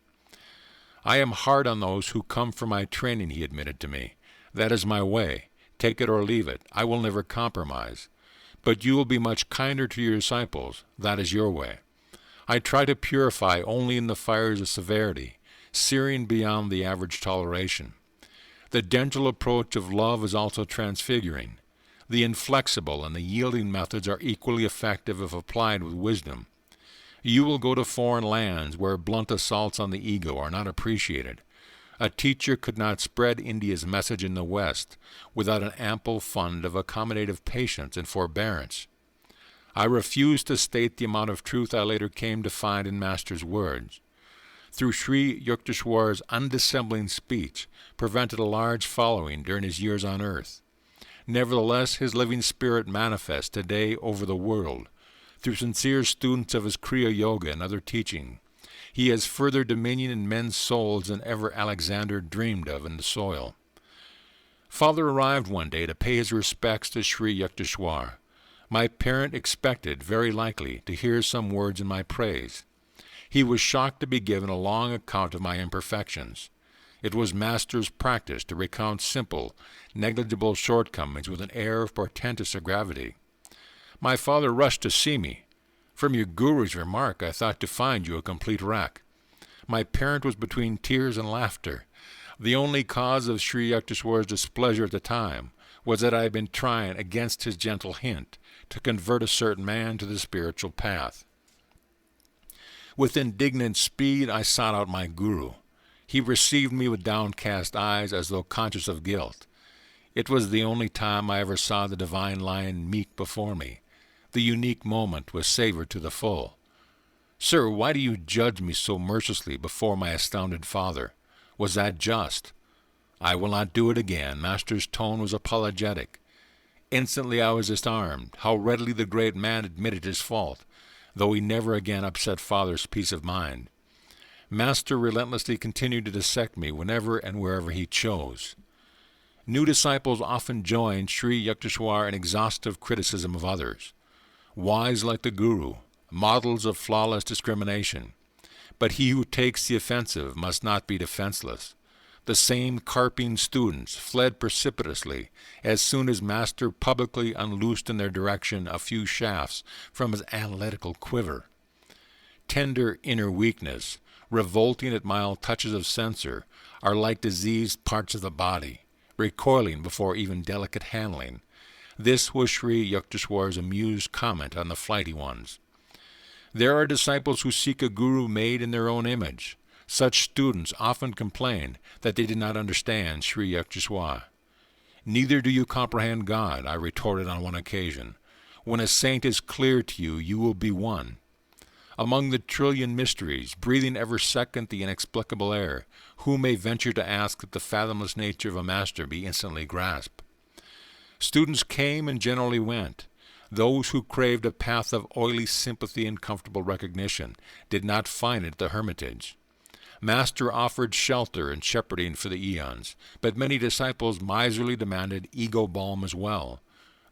I am hard on those who come for my training, he admitted to me. That is my way. Take it or leave it. I will never compromise. But you will be much kinder to your disciples. That is your way. I try to purify only in the fires of severity, searing beyond the average toleration. The gentle approach of love is also transfiguring. The inflexible and the yielding methods are equally effective if applied with wisdom. You will go to foreign lands where blunt assaults on the ego are not appreciated. A teacher could not spread India's message in the West without an ample fund of accommodative patience and forbearance. I refuse to state the amount of truth I later came to find in Master's words. Through Sri Yukteswar's undissembling speech prevented a large following during his years on earth. Nevertheless, his living spirit manifests today over the world. Through sincere students of his Kriya Yoga and other teaching, he has further dominion in men's souls than ever Alexander dreamed of in the soil. Father arrived one day to pay his respects to Sri Yukteswar. My parent expected, very likely, to hear some words in my praise. He was shocked to be given a long account of my imperfections. It was Master's practice to recount simple, negligible shortcomings with an air of portentous gravity. My father rushed to see me. From your guru's remark, I thought to find you a complete wreck. My parent was between tears and laughter. The only cause of Sri Yukteswar's displeasure at the time was that I had been trying, against his gentle hint, to convert a certain man to the spiritual path. With indignant speed I sought out my guru. He received me with downcast eyes as though conscious of guilt. It was the only time I ever saw the divine lion meek before me. The unique moment was savored to the full. "Sir, why do you judge me so mercilessly before my astounded father? Was that just?" "I will not do it again." Master's tone was apologetic. Instantly I was disarmed. How readily the great man admitted his fault, though he never again upset father's peace of mind. Master relentlessly continued to dissect me whenever and wherever he chose. New disciples often join Sri Yukteswar in exhaustive criticism of others. Wise like the Guru, models of flawless discrimination. But he who takes the offensive must not be defenseless. The same carping students fled precipitously as soon as Master publicly unloosed in their direction a few shafts from his analytical quiver. Tender inner weakness, revolting at mild touches of censor, are like diseased parts of the body, recoiling before even delicate handling. This was Sri Yukteswar's amused comment on the flighty ones. There are disciples who seek a guru made in their own image. Such students often complain that they did not understand Sri Yukteswar. "Neither do you comprehend God," I retorted on one occasion. "When a saint is clear to you, you will be one. Among the trillion mysteries, breathing ever second the inexplicable air, who may venture to ask that the fathomless nature of a master be instantly grasped?" Students came and generally went. Those who craved a path of oily sympathy and comfortable recognition did not find it at the Hermitage. Master offered shelter and shepherding for the eons, but many disciples miserly demanded ego balm as well.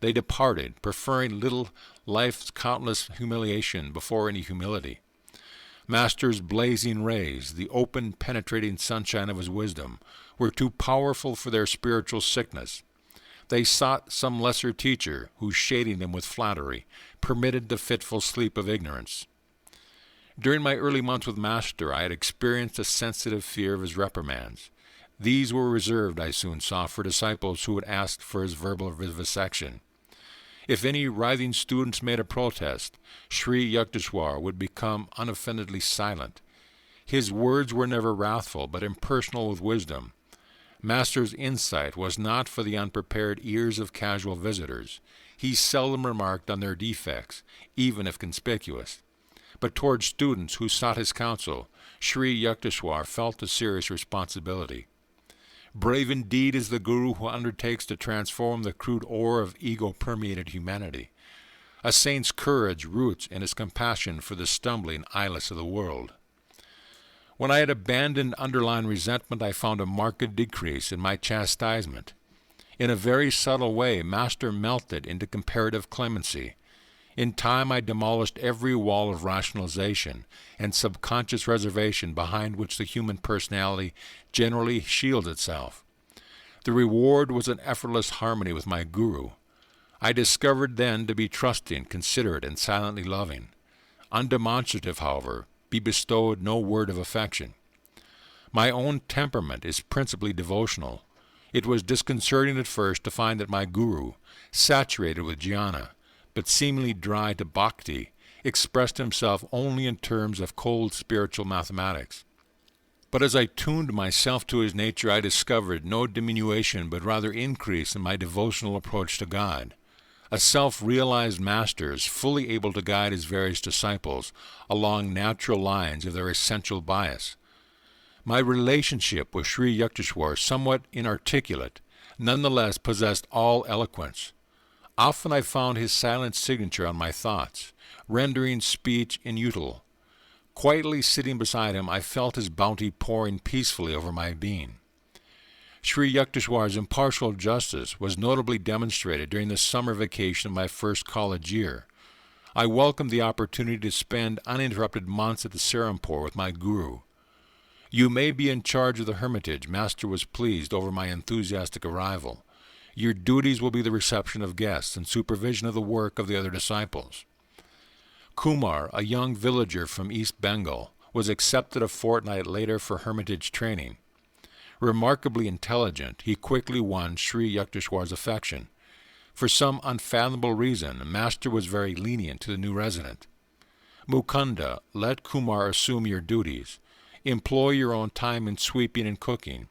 They departed, preferring little life's countless humiliation before any humility. Master's blazing rays, the open, penetrating sunshine of his wisdom, were too powerful for their spiritual sickness. They sought some lesser teacher who, shading them with flattery, permitted the fitful sleep of ignorance. During my early months with Master, I had experienced a sensitive fear of his reprimands. These were reserved, I soon saw, for disciples who had asked for his verbal vivisection. If any writhing students made a protest, Sri Yukteswar would become unoffendedly silent. His words were never wrathful, but impersonal with wisdom. Master's insight was not for the unprepared ears of casual visitors. He seldom remarked on their defects, even if conspicuous. But toward students who sought his counsel, Sri Yukteswar felt a serious responsibility. Brave indeed is the Guru who undertakes to transform the crude ore of ego-permeated humanity. A saint's courage roots in his compassion for the stumbling eyeless of the world. When I had abandoned underlying resentment, I found a marked decrease in my chastisement. In a very subtle way, Master melted into comparative clemency. In time I demolished every wall of rationalization and subconscious reservation behind which the human personality generally shields itself. The reward was an effortless harmony with my Guru. I discovered then to be trusting, considerate, and silently loving. Undemonstrative, however, be bestowed no word of affection. My own temperament is principally devotional. It was disconcerting at first to find that my Guru, saturated with jnana, but seemingly dry to bhakti, expressed himself only in terms of cold spiritual mathematics. But as I tuned myself to his nature, I discovered no diminution but rather increase in my devotional approach to God. A self-realized master is fully able to guide his various disciples along natural lines of their essential bias. My relationship with Sri Yukteswar, somewhat inarticulate, nonetheless possessed all eloquence. Often I found his silent signature on my thoughts, rendering speech inutile. Quietly sitting beside him, I felt his bounty pouring peacefully over my being. Sri Yukteswar's impartial justice was notably demonstrated during the summer vacation of my first college year. I welcomed the opportunity to spend uninterrupted months at the Serampore with my Guru. "You may be in charge of the Hermitage," Master was pleased over my enthusiastic arrival. "Your duties will be the reception of guests and supervision of the work of the other disciples." Kumar, a young villager from East Bengal, was accepted a fortnight later for Hermitage training. Remarkably intelligent, he quickly won Sri Yukteswar's affection. For some unfathomable reason, Master was very lenient to the new resident. Mukunda, let Kumar assume your duties. Employ your own time in sweeping and cooking.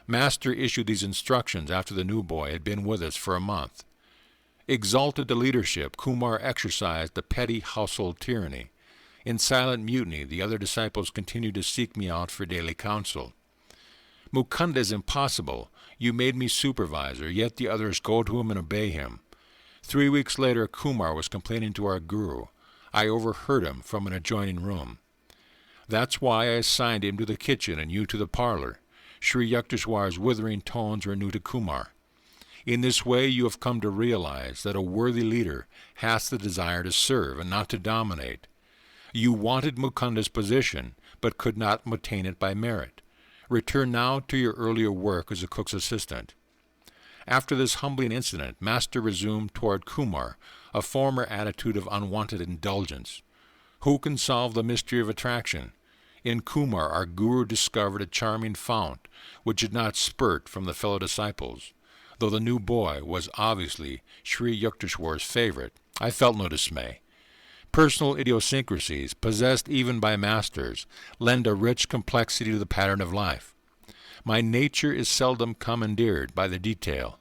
Master issued these instructions after the new boy had been with us for a month. Exalted to leadership, Kumar exercised the petty household tyranny. In silent mutiny, the other disciples continued to seek me out for daily counsel. Mukunda is impossible. You made me supervisor, yet the others go to him and obey him. 3 weeks later, Kumar was complaining to our guru. I overheard him from an adjoining room. That's why I assigned him to the kitchen and you to the parlor. Sri Yukteswar's withering tones were new to Kumar. In this way you have come to realize that a worthy leader has the desire to serve and not to dominate. You wanted Mukunda's position, but could not obtain it by merit. Return now to your earlier work as a cook's assistant. After this humbling incident, Master resumed toward Kumar a former attitude of unwanted indulgence. Who can solve the mystery of attraction? In Kumar, our guru discovered a charming fount which did not spurt from the fellow disciples. Though the new boy was obviously Sri Yukteswar's favorite, I felt no dismay. Personal idiosyncrasies, possessed even by masters, lend a rich complexity to the pattern of life. My nature is seldom commandeered by the detail.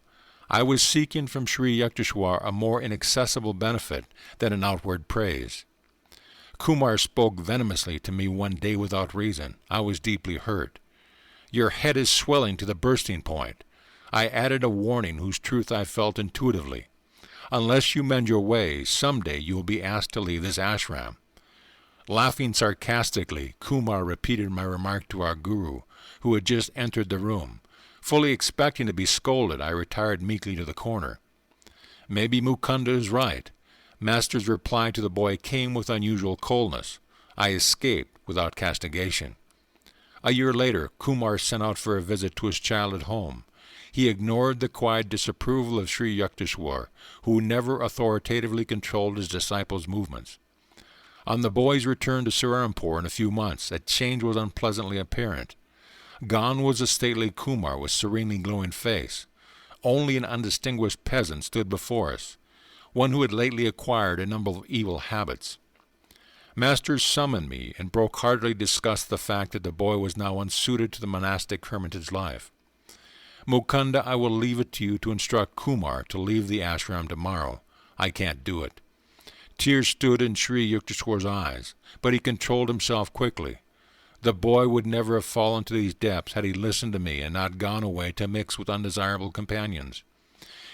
I was seeking from Sri Yukteswar a more inaccessible benefit than an outward praise. Kumar spoke venomously to me one day without reason. I was deeply hurt. Your head is swelling to the bursting point. I added a warning whose truth I felt intuitively. Unless you mend your ways, someday you will be asked to leave this ashram. Laughing sarcastically, Kumar repeated my remark to our guru, who had just entered the room. Fully expecting to be scolded, I retired meekly to the corner. Maybe Mukunda is right. Master's reply to the boy came with unusual coldness. I escaped without castigation. A year later, Kumar sent out for a visit to his child at home. He ignored the quiet disapproval of Sri Yukteswar, who never authoritatively controlled his disciples' movements. On the boy's return to Serampore in a few months, a change was unpleasantly apparent. Gone was the stately Kumar with serenely glowing face. Only an undistinguished peasant stood before us, one who had lately acquired a number of evil habits. Master summoned me and broke-heartedly discussed the fact that the boy was now unsuited to the monastic hermitage life. Mukunda, I will leave it to you to instruct Kumar to leave the ashram tomorrow. I can't do it. Tears stood in Sri Yukteswar's eyes, but he controlled himself quickly. The boy would never have fallen to these depths had he listened to me and not gone away to mix with undesirable companions.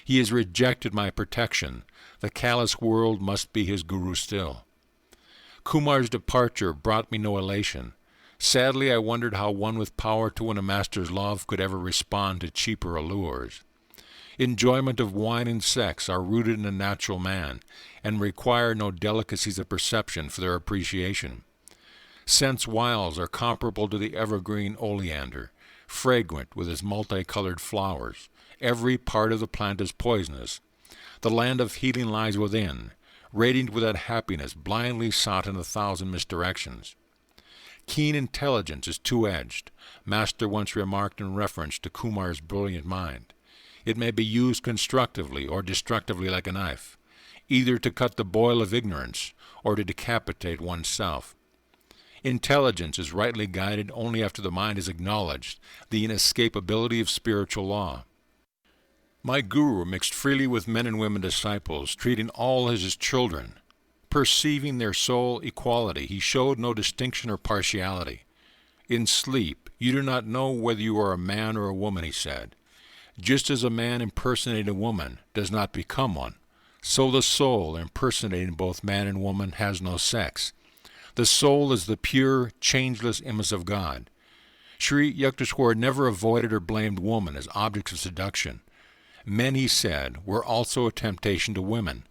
He has rejected my protection. The callous world must be his guru still. Kumar's departure brought me no elation. Sadly, I wondered how one with power to win a master's love could ever respond to cheaper allures. Enjoyment of wine and sex are rooted in a natural man, and require no delicacies of perception for their appreciation. Sense wiles are comparable to the evergreen oleander, fragrant with its multicolored flowers. Every part of the plant is poisonous. The land of healing lies within, radiant with that happiness blindly sought in 1,000 misdirections. Keen intelligence is two-edged, Master once remarked in reference to Kumar's brilliant mind. It may be used constructively or destructively like a knife, either to cut the boil of ignorance or to decapitate oneself. Intelligence is rightly guided only after the mind has acknowledged the inescapability of spiritual law. My guru mixed freely with men and women disciples, treating all as his children. Perceiving their sole equality, he showed no distinction or partiality. In sleep, you do not know whether you are a man or a woman, he said. Just as a man impersonating a woman does not become one, so the soul, impersonating both man and woman, has no sex. The soul is the pure, changeless image of God. Sri Yukteswar never avoided or blamed woman as objects of seduction. Men, he said, were also a temptation to women.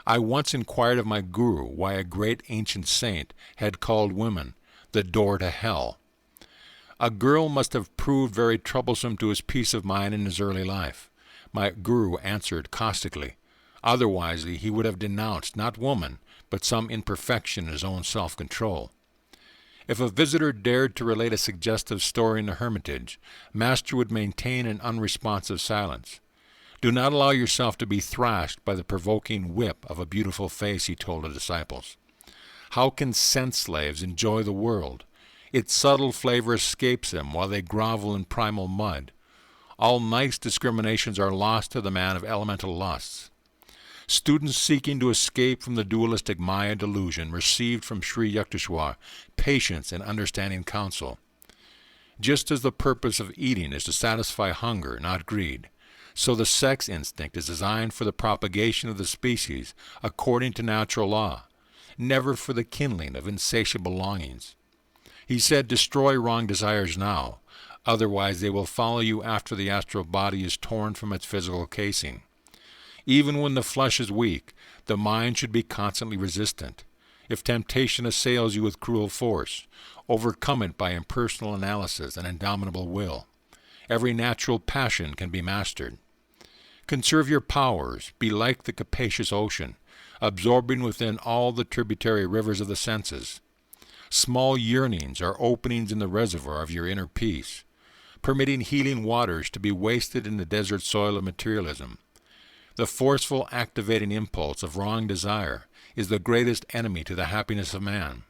I once inquired of my guru why a great ancient saint had called women the door to hell. A girl must have proved very troublesome to his peace of mind in his early life. My guru answered caustically. Otherwise he would have denounced not woman, but some imperfection in his own self-control. If a visitor dared to relate a suggestive story in the hermitage, Master would maintain an unresponsive silence. Do not allow yourself to be thrashed by the provoking whip of a beautiful face, he told the disciples. How can sense slaves enjoy the world? Its subtle flavor escapes them while they grovel in primal mud. All nice discriminations are lost to the man of elemental lusts. Students seeking to escape from the dualistic Maya delusion received from Sri Yukteswar patience and understanding counsel. Just as the purpose of eating is to satisfy hunger, not greed, so the sex instinct is designed for the propagation of the species according to natural law, never for the kindling of insatiable longings. He said, destroy wrong desires now, otherwise they will follow you after the astral body is torn from its physical casing. Even when the flesh is weak, the mind should be constantly resistant. If temptation assails you with cruel force, overcome it by impersonal analysis and indomitable will. Every natural passion can be mastered. Conserve your powers, be like the capacious ocean, absorbing within all the tributary rivers of the senses. Small yearnings are openings in the reservoir of your inner peace, permitting healing waters to be wasted in the desert soil of materialism. The forceful activating impulse of wrong desire is the greatest enemy to the happiness of man.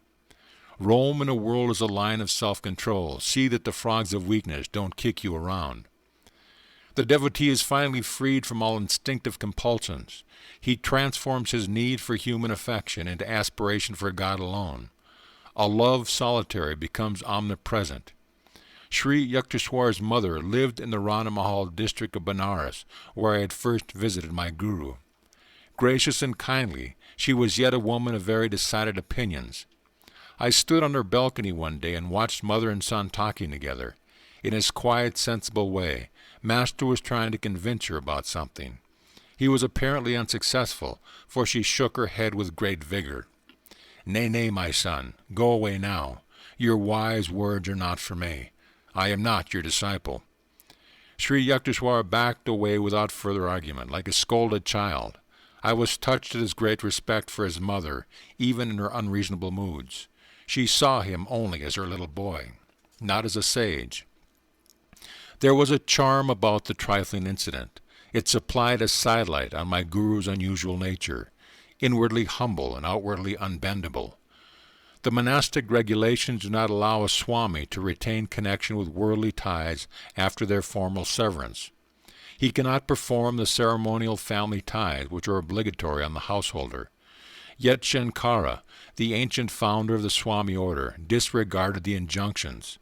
Roam in a world as a line of self-control. See that the frogs of weakness don't kick you around. The devotee is finally freed from all instinctive compulsions. He transforms his need for human affection into aspiration for God alone. A love solitary becomes omnipresent. Sri Yukteswar's mother lived in the Rana Mahal district of Benares, where I had first visited my guru. Gracious and kindly, she was yet a woman of very decided opinions. I stood on her balcony one day and watched mother and son talking together. In his quiet, sensible way, Master was trying to convince her about something. He was apparently unsuccessful, for she shook her head with great vigor. Nay, nay, my son, go away now. Your wise words are not for me. I am not your disciple. Sri Yukteswar backed away without further argument, like a scolded child. I was touched at his great respect for his mother, even in her unreasonable moods. She saw him only as her little boy, not as a sage. There was a charm about the trifling incident. It supplied a sidelight on my guru's unusual nature, inwardly humble and outwardly unbendable. The monastic regulations do not allow a Swami to retain connection with worldly ties after their formal severance. He cannot perform the ceremonial family ties which are obligatory on the householder. Yet Shankara, the ancient founder of the Swami order, disregarded the injunctions.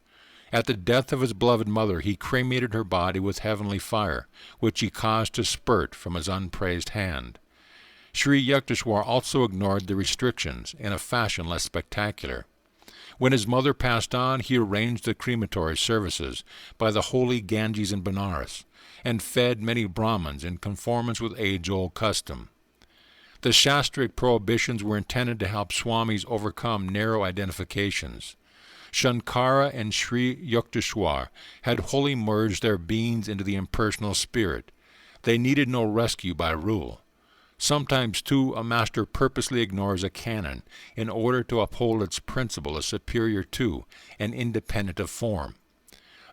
At the death of his beloved mother, he cremated her body with heavenly fire, which he caused to spurt from his unpraised hand. Sri Yukteswar also ignored the restrictions in a fashion less spectacular. When his mother passed on, he arranged the crematory services by the holy Ganges in Benares, and fed many Brahmins in conformance with age-old custom. The Shastric prohibitions were intended to help Swamis overcome narrow identifications. Shankara and Sri Yukteswar had wholly merged their beings into the impersonal spirit. They needed no rescue by rule. Sometimes, too, a master purposely ignores a canon in order to uphold its principle as superior to and independent of form.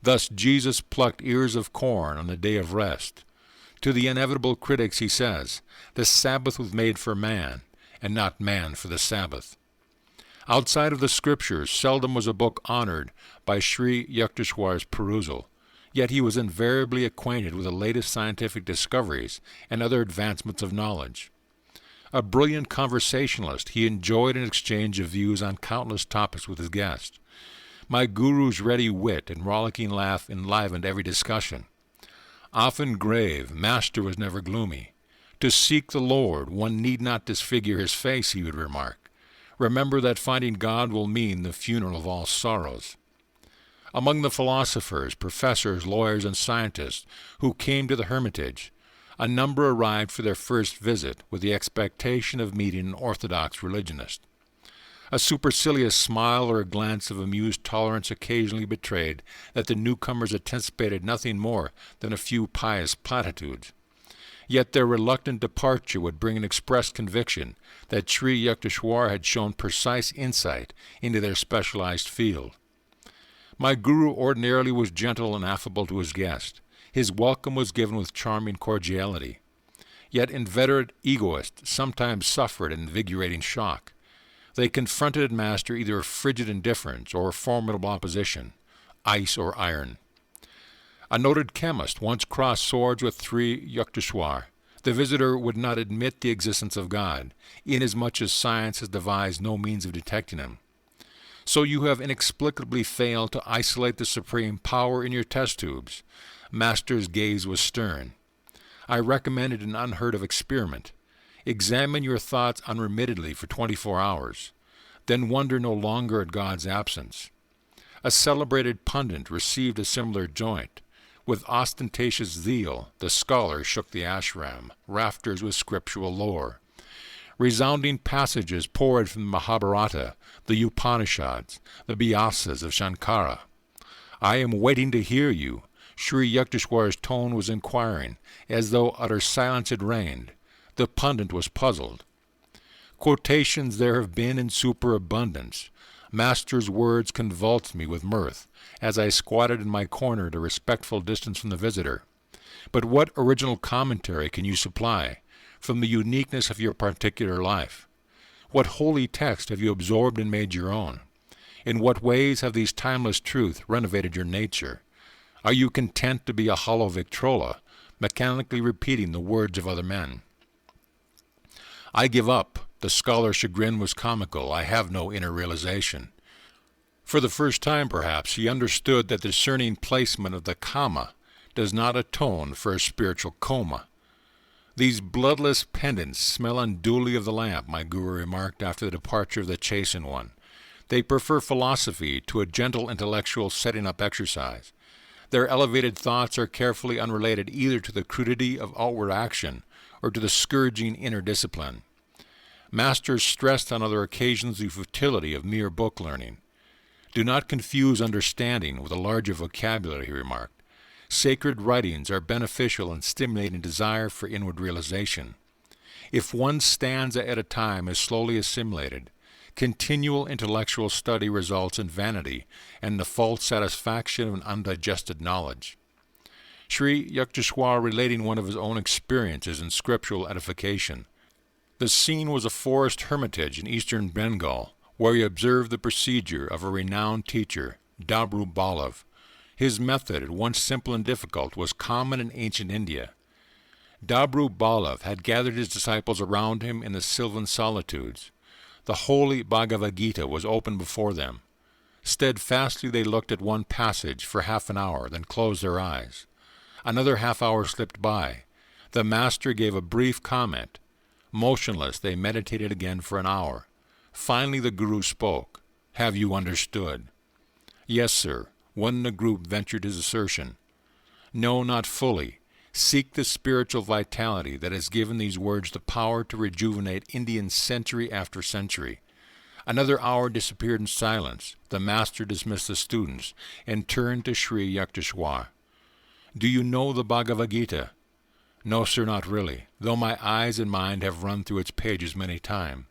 Thus Jesus plucked ears of corn on the day of rest. To the inevitable critics he says, the Sabbath was made for man, and not man for the Sabbath. Outside of the scriptures, seldom was a book honored by Sri Yukteswar's perusal, yet he was invariably acquainted with the latest scientific discoveries and other advancements of knowledge. A brilliant conversationalist, he enjoyed an exchange of views on countless topics with his guests. My guru's ready wit and rollicking laugh enlivened every discussion. Often grave, Master was never gloomy. To seek the Lord, one need not disfigure his face, he would remark. Remember that finding God will mean the funeral of all sorrows. Among the philosophers, professors, lawyers, and scientists who came to the hermitage, a number arrived for their first visit with the expectation of meeting an orthodox religionist. A supercilious smile or a glance of amused tolerance occasionally betrayed that the newcomers anticipated nothing more than a few pious platitudes. Yet their reluctant departure would bring an express conviction that Sri Yukteswar had shown precise insight into their specialized field. My guru ordinarily was gentle and affable to his guest. His welcome was given with charming cordiality. Yet inveterate egoists sometimes suffered an invigorating shock. They confronted Master either with frigid indifference or formidable opposition, ice or iron. A noted chemist once crossed swords with Sri Yukteswar. The visitor would not admit the existence of God, inasmuch as science has devised no means of detecting him. So you have inexplicably failed to isolate the supreme power in your test tubes. Master's gaze was stern. I recommended an unheard of experiment. Examine your thoughts unremittedly for 24 hours. Then wonder no longer at God's absence. A celebrated pundit received a similar joint. With ostentatious zeal, the scholar shook the ashram, rafters with scriptural lore. Resounding passages poured from the Mahabharata, the Upanishads, the Vyasas of Shankara. I am waiting to hear you. Sri Yukteswar's tone was inquiring, as though utter silence had reigned. The pundit was puzzled. Quotations there have been in superabundance. Master's words convulsed me with mirth, as I squatted in my corner at a respectful distance from the visitor. But what original commentary can you supply from the uniqueness of your particular life? What holy text have you absorbed and made your own? In what ways have these timeless truths renovated your nature? Are you content to be a hollow Victrola, mechanically repeating the words of other men? I give up. The scholar's chagrin was comical. I have no inner realization. For the first time, perhaps, he understood that the discerning placement of the comma does not atone for a spiritual coma. These bloodless pendants smell unduly of the lamp, my guru remarked after the departure of the chastened one. They prefer philosophy to a gentle intellectual setting-up exercise. Their elevated thoughts are carefully unrelated either to the crudity of outward action or to the scourging inner discipline. Masters stressed on other occasions the futility of mere book learning. Do not confuse understanding with a larger vocabulary, he remarked. Sacred writings are beneficial in stimulating desire for inward realization. If one stanza at a time is slowly assimilated, continual intellectual study results in vanity and the false satisfaction of an undigested knowledge. Sri Yukteswar relating one of his own experiences in scriptural edification. The scene was a forest hermitage in eastern Bengal, where he observed the procedure of a renowned teacher, Dabru Balav. His method, at once simple and difficult, was common in ancient India. Dabru Balav had gathered his disciples around him in the sylvan solitudes. The holy Bhagavad Gita was open before them. Steadfastly they looked at one passage for half an hour, then closed their eyes. Another half hour slipped by. The master gave a brief comment. Motionless, they meditated again for an hour. Finally the guru spoke. Have you understood? Yes, sir. One in the group ventured his assertion. No, not fully. Seek the spiritual vitality that has given these words the power to rejuvenate Indians century after century. Another hour disappeared in silence. The master dismissed the students and turned to Sri Yukteswar. Do you know the Bhagavad Gita? No, sir, not really, though my eyes and mind have run through its pages many times.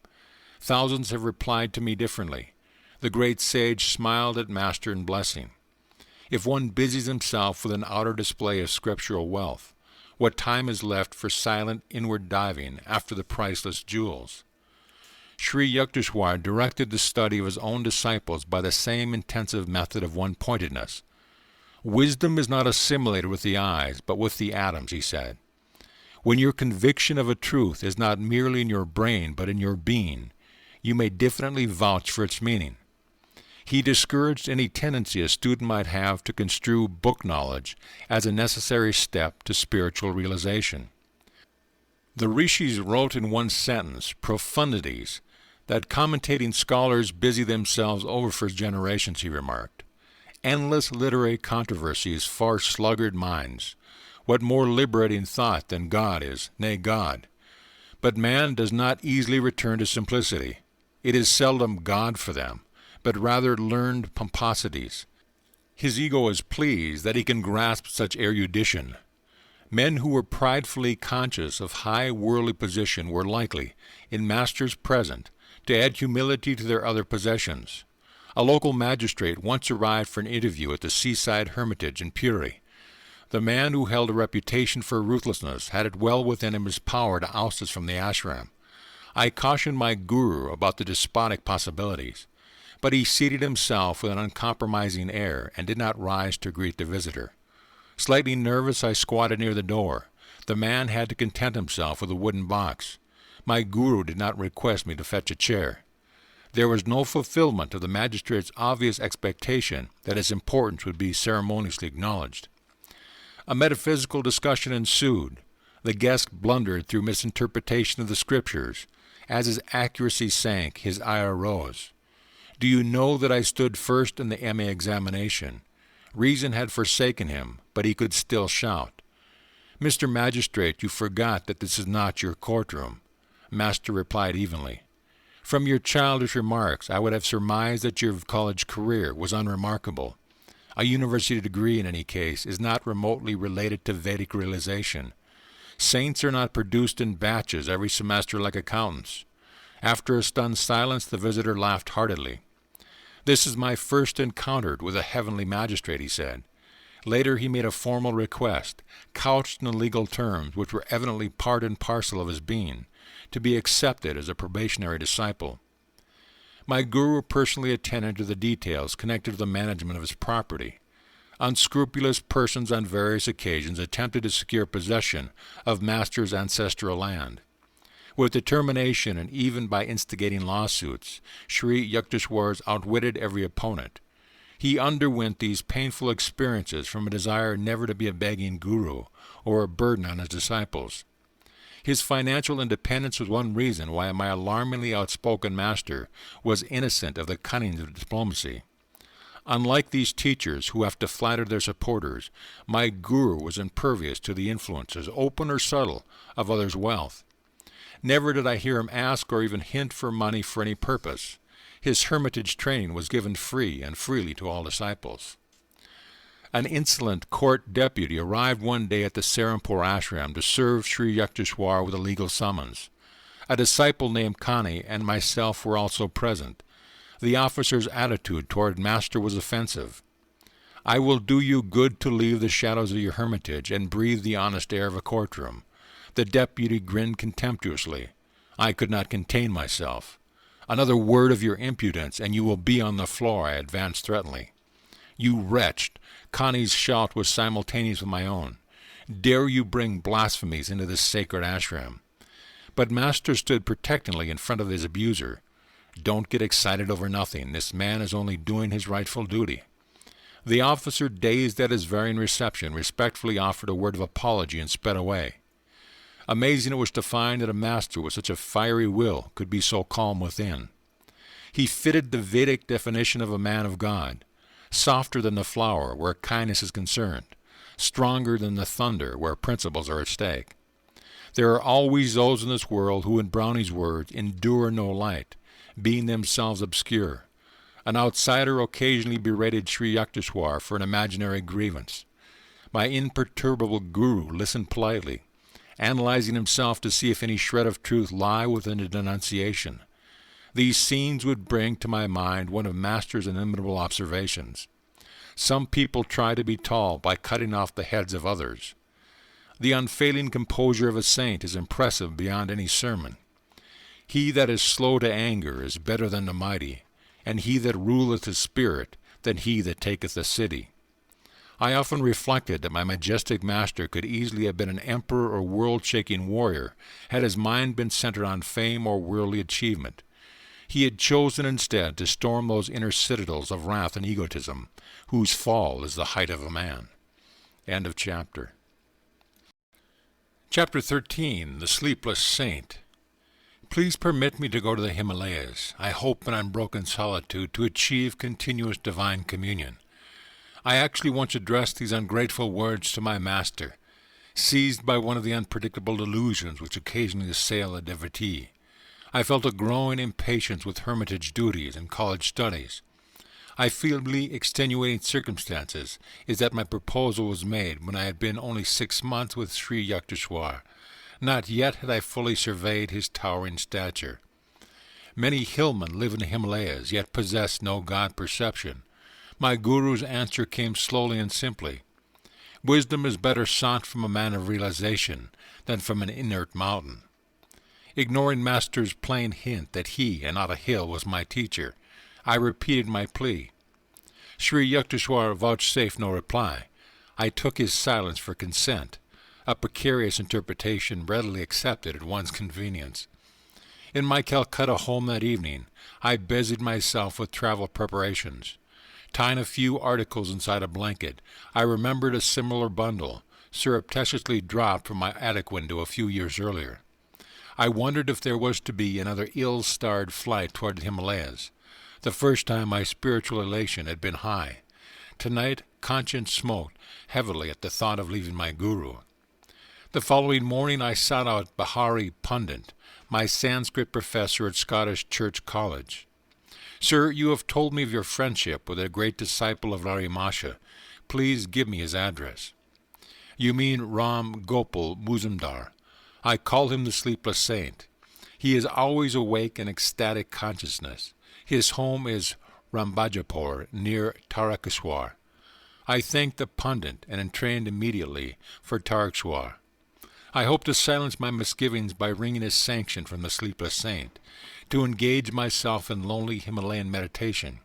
Thousands have replied to me differently. The great sage smiled at master in blessing. If one busies himself with an outer display of scriptural wealth, what time is left for silent inward diving after the priceless jewels? Sri Yukteswar directed the study of his own disciples by the same intensive method of one-pointedness. Wisdom is not assimilated with the eyes, but with the atoms, he said. When your conviction of a truth is not merely in your brain, but in your being, you may definitely vouch for its meaning. He discouraged any tendency a student might have to construe book knowledge as a necessary step to spiritual realization. The rishis wrote in one sentence, profundities, that commentating scholars busy themselves over for generations, he remarked. Endless literary controversies far sluggard minds. What more liberating thought than God is, nay, God. But man does not easily return to simplicity. It is seldom God for them, but rather learned pomposities. His ego is pleased that he can grasp such erudition. Men who were pridefully conscious of high worldly position were likely, in masters present, to add humility to their other possessions. A local magistrate once arrived for an interview at the seaside hermitage in Puri. The man who held a reputation for ruthlessness had it well within him his power to oust us from the ashram. I cautioned my guru about the despotic possibilities, but he seated himself with an uncompromising air and did not rise to greet the visitor. Slightly nervous, I squatted near the door. The man had to content himself with a wooden box. My guru did not request me to fetch a chair. There was no fulfillment of the magistrate's obvious expectation that his importance would be ceremoniously acknowledged. A metaphysical discussion ensued. The guest blundered through misinterpretation of the scriptures. As his accuracy sank, his ire rose. Do you know that I stood first in the MA examination? Reason had forsaken him, but he could still shout. Mr. Magistrate, you forgot that this is not your courtroom. Master replied evenly. From your childish remarks, I would have surmised that your college career was unremarkable. A university degree, in any case, is not remotely related to Vedic realization. Saints are not produced in batches every semester like accountants. After a stunned silence, the visitor laughed heartily. This is my first encounter with a heavenly magistrate, he said. Later he made a formal request, couched in legal terms which were evidently part and parcel of his being, to be accepted as a probationary disciple. My guru personally attended to the details connected to the management of his property. Unscrupulous persons on various occasions attempted to secure possession of master's ancestral land. With determination and even by instigating lawsuits, Sri Yukteswar's outwitted every opponent. He underwent these painful experiences from a desire never to be a begging guru or a burden on his disciples. His financial independence was one reason why my alarmingly outspoken master was innocent of the cunnings of diplomacy. Unlike these teachers who have to flatter their supporters, my guru was impervious to the influences, open or subtle, of others' wealth. Never did I hear him ask or even hint for money for any purpose. His hermitage training was given free and freely to all disciples. An insolent court deputy arrived one day at the Serampore ashram to serve Sri Yukteswar with a legal summons. A disciple named Kani and myself were also present. The officer's attitude toward master was offensive. I will do you good to leave the shadows of your hermitage and breathe the honest air of a courtroom. The deputy grinned contemptuously. I could not contain myself. Another word of your impudence, and you will be on the floor, I advanced threateningly. You wretch! Connie's shout was simultaneous with my own. Dare you bring blasphemies into this sacred ashram? But master stood protectingly in front of his abuser. Don't get excited over nothing. This man is only doing his rightful duty. The officer, dazed at his varying reception, respectfully offered a word of apology and sped away. Amazing it was to find that a master with such a fiery will could be so calm within. He fitted the Vedic definition of a man of God, softer than the flower where kindness is concerned, stronger than the thunder where principles are at stake. There are always those in this world who, in Brownie's words, endure no light, being themselves obscure. An outsider occasionally berated Sri Yukteswar for an imaginary grievance. My imperturbable guru listened politely, analyzing himself to see if any shred of truth lie within the denunciation. These scenes would bring to my mind one of Master's inimitable observations. Some people try to be tall by cutting off the heads of others. The unfailing composure of a saint is impressive beyond any sermon. He that is slow to anger is better than the mighty, and he that ruleth his spirit than he that taketh a city. I often reflected that my majestic master could easily have been an emperor or world-shaking warrior had his mind been centered on fame or worldly achievement. He had chosen instead to storm those inner citadels of wrath and egotism, whose fall is the height of a man. End of chapter. Chapter 13, The Sleepless Saint. Please permit me to go to the Himalayas. I hope in unbroken solitude to achieve continuous divine communion. I actually once addressed these ungrateful words to my master, seized by one of the unpredictable delusions which occasionally assail a devotee. I felt a growing impatience with hermitage duties and college studies. I feel the extenuating circumstances is that my proposal was made when I had been only 6 months with Sri Yukteswar. Not yet had I fully surveyed his towering stature. Many hillmen live in the Himalayas, yet possess no God perception. My guru's answer came slowly and simply. Wisdom is better sought from a man of realization than from an inert mountain. Ignoring Master's plain hint that he and not a hill was my teacher, I repeated my plea. Sri Yukteswar vouchsafed no reply. I took his silence for consent, a precarious interpretation readily accepted at one's convenience. In my Calcutta home that evening, I busied myself with travel preparations. Tying a few articles inside a blanket, I remembered a similar bundle, surreptitiously dropped from my attic window a few years earlier. I wondered if there was to be another ill-starred flight toward the Himalayas. The first time my spiritual elation had been high. Tonight, conscience smote heavily at the thought of leaving my guru. The following morning I sought out Bihari Pundit, my Sanskrit professor at Scottish Church College. Sir, you have told me of your friendship with a great disciple of Larimasha. Please give me his address. You mean Ram Gopal Muzumdar. I call him the sleepless saint. He is always awake in ecstatic consciousness. His home is Rambajapur, near Tarakeswar. I thanked the pundit and entrained immediately for Tarakeswar. I hope to silence my misgivings by wringing his sanction from the sleepless saint, to engage myself in lonely Himalayan meditation.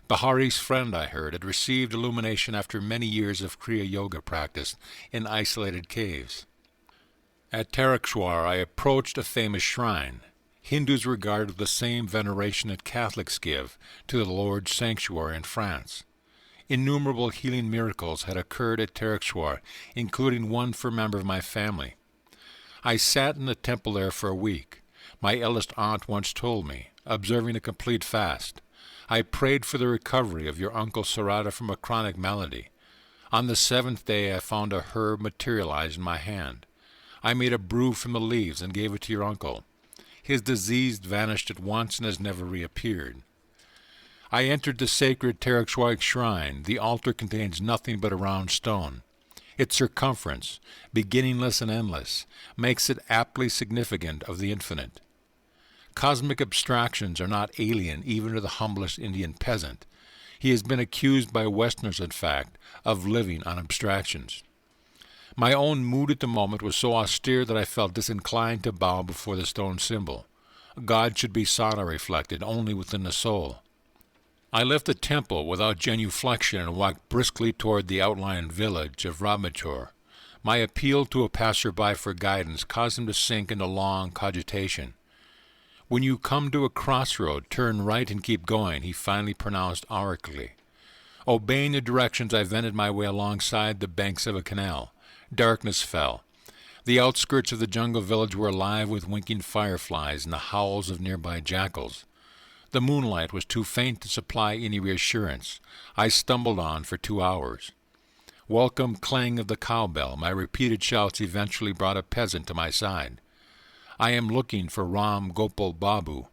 Bihari's friend, I heard, had received illumination after many years of Kriya Yoga practice in isolated caves. At Tarakeswar I approached a famous shrine. Hindus regard with the same veneration that Catholics give to the Lord's sanctuary in France. Innumerable healing miracles had occurred at Tarakeswar, including one for a member of my family. I sat in the temple there for a week. My eldest aunt once told me, observing a complete fast. I prayed for the recovery of your Uncle Sarada from a chronic malady. On the 7th day I found a herb materialize in my hand. I made a brew from the leaves and gave it to your uncle. His disease vanished at once and has never reappeared. I entered the sacred Tarakeswar shrine. The altar contains nothing but a round stone. Its circumference, beginningless and endless, makes it aptly significant of the infinite. Cosmic abstractions are not alien even to the humblest Indian peasant. He has been accused by Westerners, in fact, of living on abstractions. My own mood at the moment was so austere that I felt disinclined to bow before the stone symbol. God should be sought, I reflected, only within the soul. I left the temple without genuflection and walked briskly toward the outlying village of Ramachur. My appeal to a passer-by for guidance caused him to sink into long cogitation. When you come to a crossroad, turn right and keep going, he finally pronounced oracularly. Obeying the directions, I wended my way alongside the banks of a canal. Darkness fell. The outskirts of the jungle village were alive with winking fireflies and the howls of nearby jackals. The moonlight was too faint to supply any reassurance. I stumbled on for 2 hours. Welcome clang of the cowbell, my repeated shouts eventually brought a peasant to my side. I am looking for Ram Gopal Babu.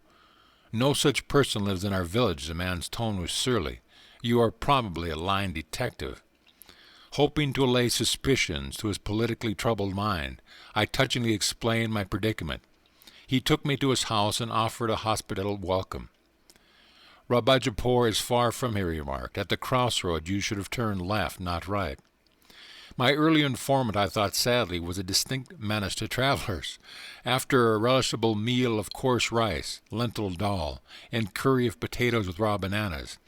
No such person lives in our village, the man's tone was surly. You are probably a lying detective. Hoping to allay suspicions to his politically troubled mind, I touchingly explained my predicament. He took me to his house and offered a hospitable welcome. Rabajapur is far from here, he remarked. At the crossroad you should have turned left, not right. My early informant, I thought sadly, was a distinct menace to travelers. After a relishable meal of coarse rice, lentil dal, and curry of potatoes with raw bananas,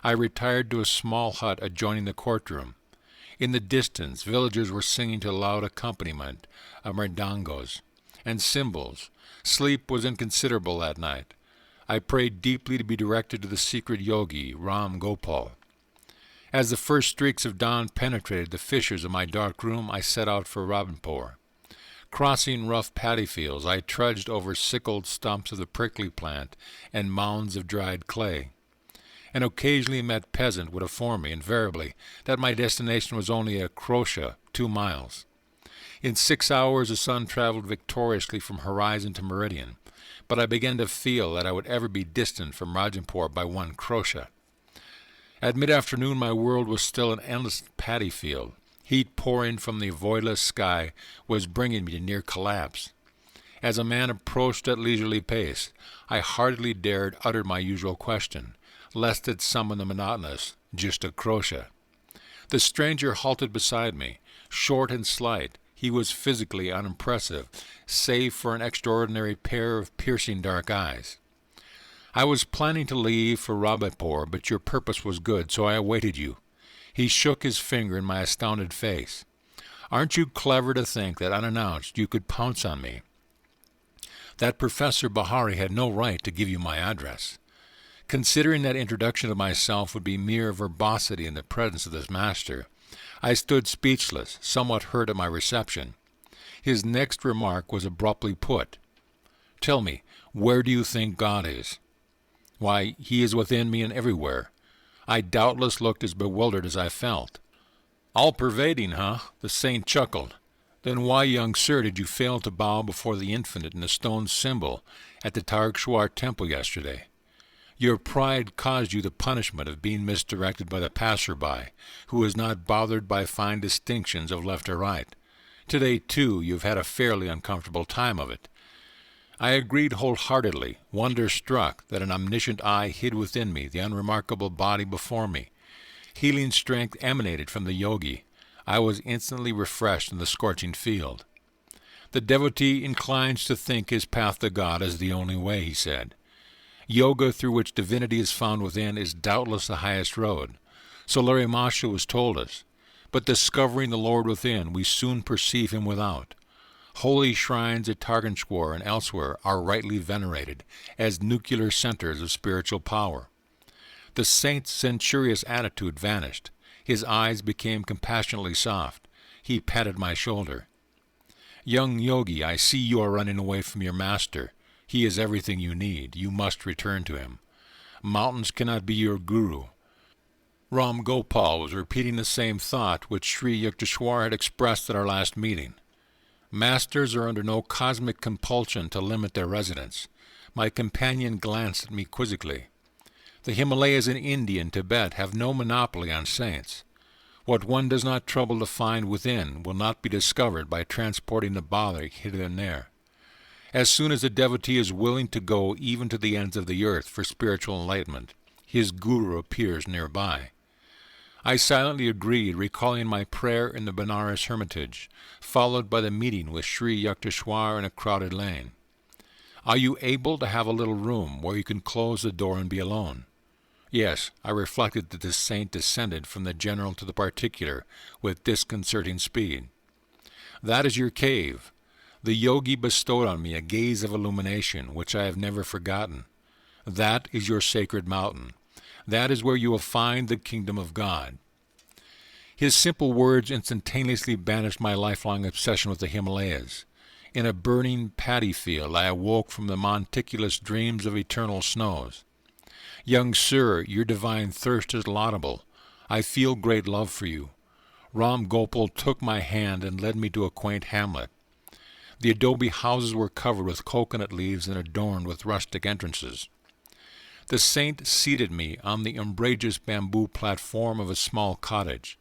I retired to a small hut adjoining the courtroom. In the distance, villagers were singing to loud accompaniment of mridangos and cymbals. Sleep was inconsiderable that night. I prayed deeply to be directed to the secret yogi, Ram Gopal. As the first streaks of dawn penetrated the fissures of my dark room, I set out for Rabanpur. Crossing rough paddy fields, I trudged over sickled stumps of the prickly plant and mounds of dried clay. An occasionally met peasant would inform me, invariably, that my destination was only a crochet 2 miles. In 6 hours the sun traveled victoriously from horizon to meridian, but I began to feel that I would ever be distant from Rajampur by 1 crochet. At mid-afternoon my world was still an endless paddy field. Heat pouring from the voidless sky was bringing me to near collapse. As a man approached at leisurely pace, I hardly dared utter my usual question, lest it summon the monotonous, "Just a crochet." The stranger halted beside me. Short and slight, he was physically unimpressive, save for an extraordinary pair of piercing dark eyes. "I was planning to leave for Rabipur, but your purpose was good, so I awaited you." He shook his finger in my astounded face. "Aren't you clever to think that unannounced you could pounce on me? That Professor Bahari had no right to give you my address." Considering that introduction of myself would be mere verbosity in the presence of this master, I stood speechless, somewhat hurt at my reception. His next remark was abruptly put. "Tell me, where do you think God is?" "Why, he is within me and everywhere." I doubtless looked as bewildered as I felt. "All-pervading, huh?" The saint chuckled. "Then why, young sir, did you fail to bow before the infinite in the stone symbol at the Targshwar temple yesterday? Your pride caused you the punishment of being misdirected by the passer-by, who is not bothered by fine distinctions of left or right. Today, too, you've had a fairly uncomfortable time of it." I agreed wholeheartedly, wonder-struck that an omniscient eye hid within me the unremarkable body before me. Healing strength emanated from the yogi. I was instantly refreshed in the scorching field. "The devotee inclines to think his path to God is the only way," he said. "Yoga, through which divinity is found within, is doubtless the highest road. So Larry Masha has told us. But discovering the Lord within, we soon perceive him without. Holy shrines at Targshwar and elsewhere are rightly venerated as nuclear centers of spiritual power." The saint's censorious attitude vanished. His eyes became compassionately soft. He patted my shoulder. "Young yogi, I see you are running away from your master. He is everything you need. You must return to him. Mountains cannot be your guru." Ram Gopal was repeating the same thought which Sri Yukteswar had expressed at our last meeting. "Masters are under no cosmic compulsion to limit their residence." My companion glanced at me quizzically. "The Himalayas in India and Tibet have no monopoly on saints. What one does not trouble to find within will not be discovered by transporting the bother hither and there. As soon as the devotee is willing to go even to the ends of the earth for spiritual enlightenment, his guru appears nearby." I silently agreed, recalling my prayer in the Benares hermitage, followed by the meeting with Sri Yukteswar in a crowded lane. "Are you able to have a little room where you can close the door and be alone?" Yes, I reflected that this saint descended from the general to the particular with disconcerting speed. "That is your cave." The yogi bestowed on me a gaze of illumination which I have never forgotten. "That is your sacred mountain. That is where you will find the kingdom of God." His simple words instantaneously banished my lifelong obsession with the Himalayas. In a burning paddy field I awoke from the monticulous dreams of eternal snows. "Young sir, your divine thirst is laudable. I feel great love for you." Ram Gopal took my hand and led me to a quaint hamlet. The adobe houses were covered with coconut leaves and adorned with rustic entrances. The saint seated me on the umbrageous bamboo platform of a small cottage.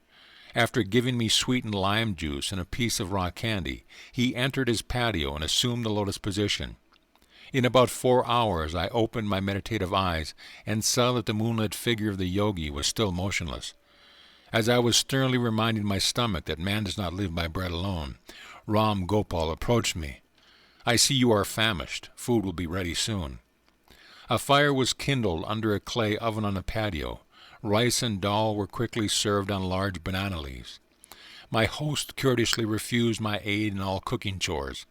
After giving me sweetened lime juice and a piece of raw candy, he entered his patio and assumed the lotus position. In about 4 hours I opened my meditative eyes and saw that the moonlit figure of the yogi was still motionless. As I was sternly reminding my stomach that man does not live by bread alone, Ram Gopal approached me. "I see you are famished. Food will be ready soon." A fire was kindled under a clay oven on the patio. Rice and dal were quickly served on large banana leaves. My host courteously refused my aid in all cooking chores.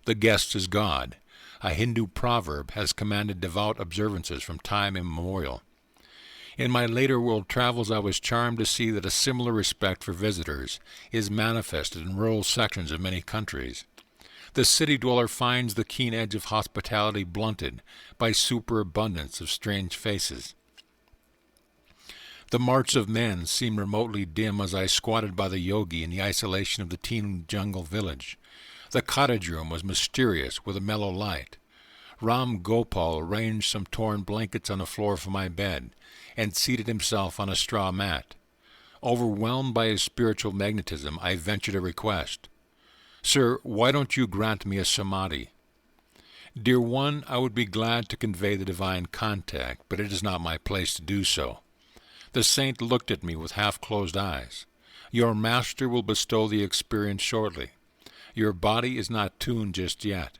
The guest is God. A Hindu proverb has commanded devout observances from time immemorial. In my later world travels I was charmed to see that a similar respect for visitors is manifested in rural sections of many countries. The city dweller finds the keen edge of hospitality blunted by superabundance of strange faces. The march of men seemed remotely dim as I squatted by the yogi in the isolation of the teeming jungle village. The cottage room was mysterious with a mellow light. Ram Gopal arranged some torn blankets on the floor for my bed and seated himself on a straw mat. Overwhelmed by his spiritual magnetism, I ventured a request. "Sir, why don't you grant me a samadhi?" "Dear one, I would be glad to convey the divine contact, but it is not my place to do so." The saint looked at me with half-closed eyes. "Your master will bestow the experience shortly. Your body is not tuned just yet.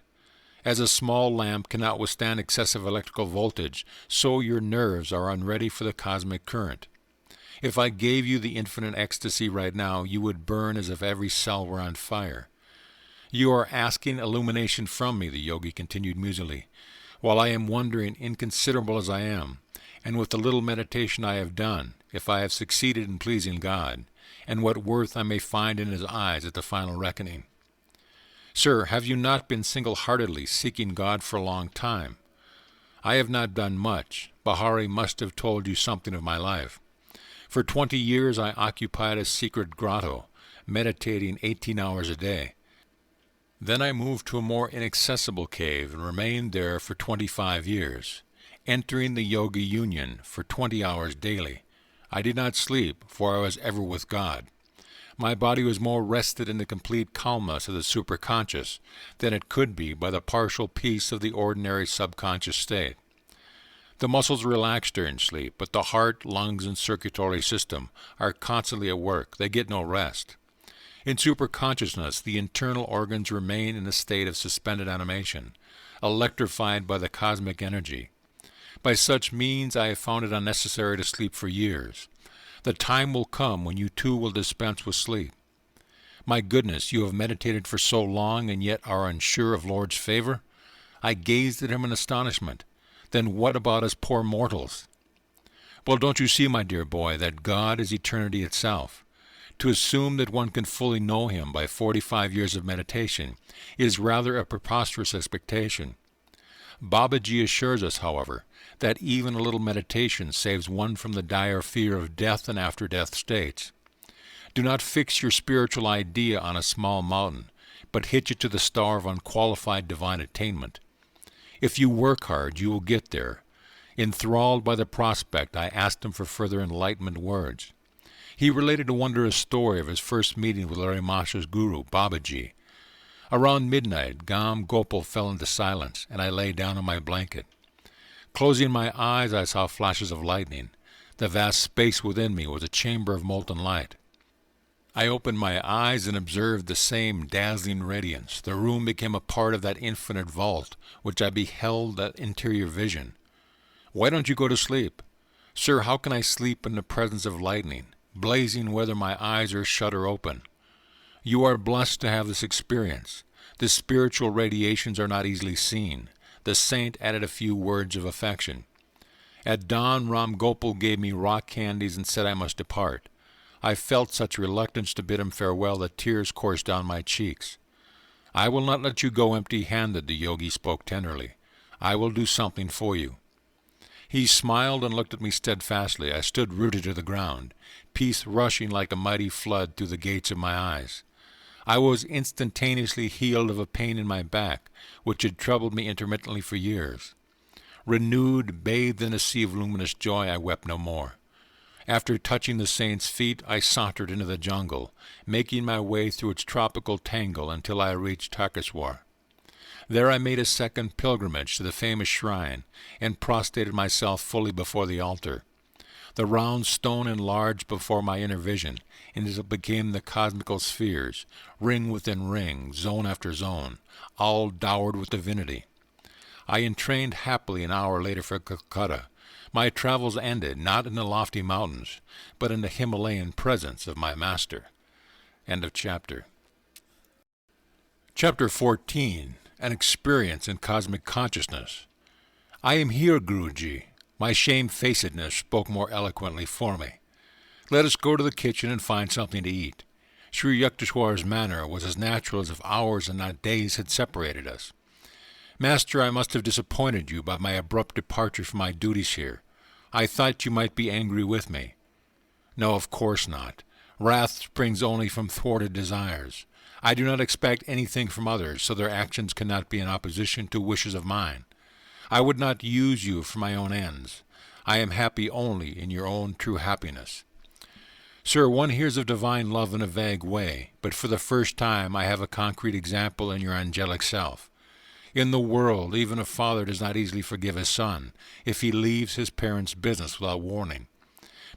As a small lamp cannot withstand excessive electrical voltage, so your nerves are unready for the cosmic current. If I gave you the infinite ecstasy right now, you would burn as if every cell were on fire. You are asking illumination from me," the yogi continued musingly, "while I am wondering, inconsiderable as I am, and with the little meditation I have done, if I have succeeded in pleasing God, and what worth I may find in His eyes at the final reckoning." "Sir, have you not been single-heartedly seeking God for a long time?" "I have not done much. Bahari must have told you something of my life. For 20 years I occupied a secret grotto, meditating 18 hours a day. Then I moved to a more inaccessible cave and remained there for 25 years, entering the Yogi Union for 20 hours daily. I did not sleep, for I was ever with God. My body was more rested in the complete calmness of the superconscious than it could be by the partial peace of the ordinary subconscious state. The muscles relax during sleep, but the heart, lungs, and circulatory system are constantly at work. They get no rest. In superconsciousness, the internal organs remain in a state of suspended animation, electrified by the cosmic energy. By such means I have found it unnecessary to sleep for years. The time will come when you too will dispense with sleep. My goodness, you have meditated for so long and yet are unsure of Lord's favor? I gazed at him in astonishment. Then what about us poor mortals? Well, don't you see, my dear boy, that God is eternity itself? To assume that one can fully know Him by 45 years of meditation is rather a preposterous expectation. Babaji assures us, however, that even a little meditation saves one from the dire fear of death and after-death states. Do not fix your spiritual idea on a small mountain, but hitch it to the star of unqualified divine attainment. If you work hard, you will get there. Enthralled by the prospect, I asked him for further enlightenment words. He related a wondrous story of his first meeting with Larry Masha's guru, Babaji. Around midnight, Gam Gopal fell into silence, and I lay down on my blanket. Closing my eyes, I saw flashes of lightning. The vast space within me was a chamber of molten light. I opened my eyes and observed the same dazzling radiance. The room became a part of that infinite vault, which I beheld that interior vision. "Why don't you go to sleep?" "Sir, how can I sleep in the presence of lightning, blazing whether my eyes are shut or open?" "You are blessed to have this experience. The spiritual radiations are not easily seen." The saint added a few words of affection. At dawn, Ram Gopal gave me rock candies and said I must depart. I felt such reluctance to bid him farewell that tears coursed down my cheeks. "I will not let you go empty-handed," the yogi spoke tenderly. "I will do something for you." He smiled and looked at me steadfastly. I stood rooted to the ground, peace rushing like a mighty flood through the gates of my eyes. I was instantaneously healed of a pain in my back, which had troubled me intermittently for years. Renewed, bathed in a sea of luminous joy, I wept no more. After touching the saint's feet, I sauntered into the jungle, making my way through its tropical tangle until I reached Takeswar. There I made a second pilgrimage to the famous shrine and prostrated myself fully before the altar. The round stone enlarged before my inner vision, and it became the cosmical spheres, ring within ring, zone after zone, all dowered with divinity. I entrained happily an hour later for Calcutta. My travels ended not in the lofty mountains, but in the Himalayan presence of my master. End of chapter. Chapter 14. An Experience in Cosmic Consciousness. "I am here, Guruji." My shamefacedness spoke more eloquently for me. "Let us go to the kitchen and find something to eat." Sri Yukteswar's manner was as natural as if hours and not days had separated us. "Master, I must have disappointed you by my abrupt departure from my duties here. I thought you might be angry with me." "No, of course not. Wrath springs only from thwarted desires. I do not expect anything from others, so their actions cannot be in opposition to wishes of mine. I would not use you for my own ends. I am happy only in your own true happiness. Sir, one hears of divine love in a vague way, but for the first time I have a concrete example in your angelic self. In the world, even a father does not easily forgive his son if he leaves his parents' business without warning.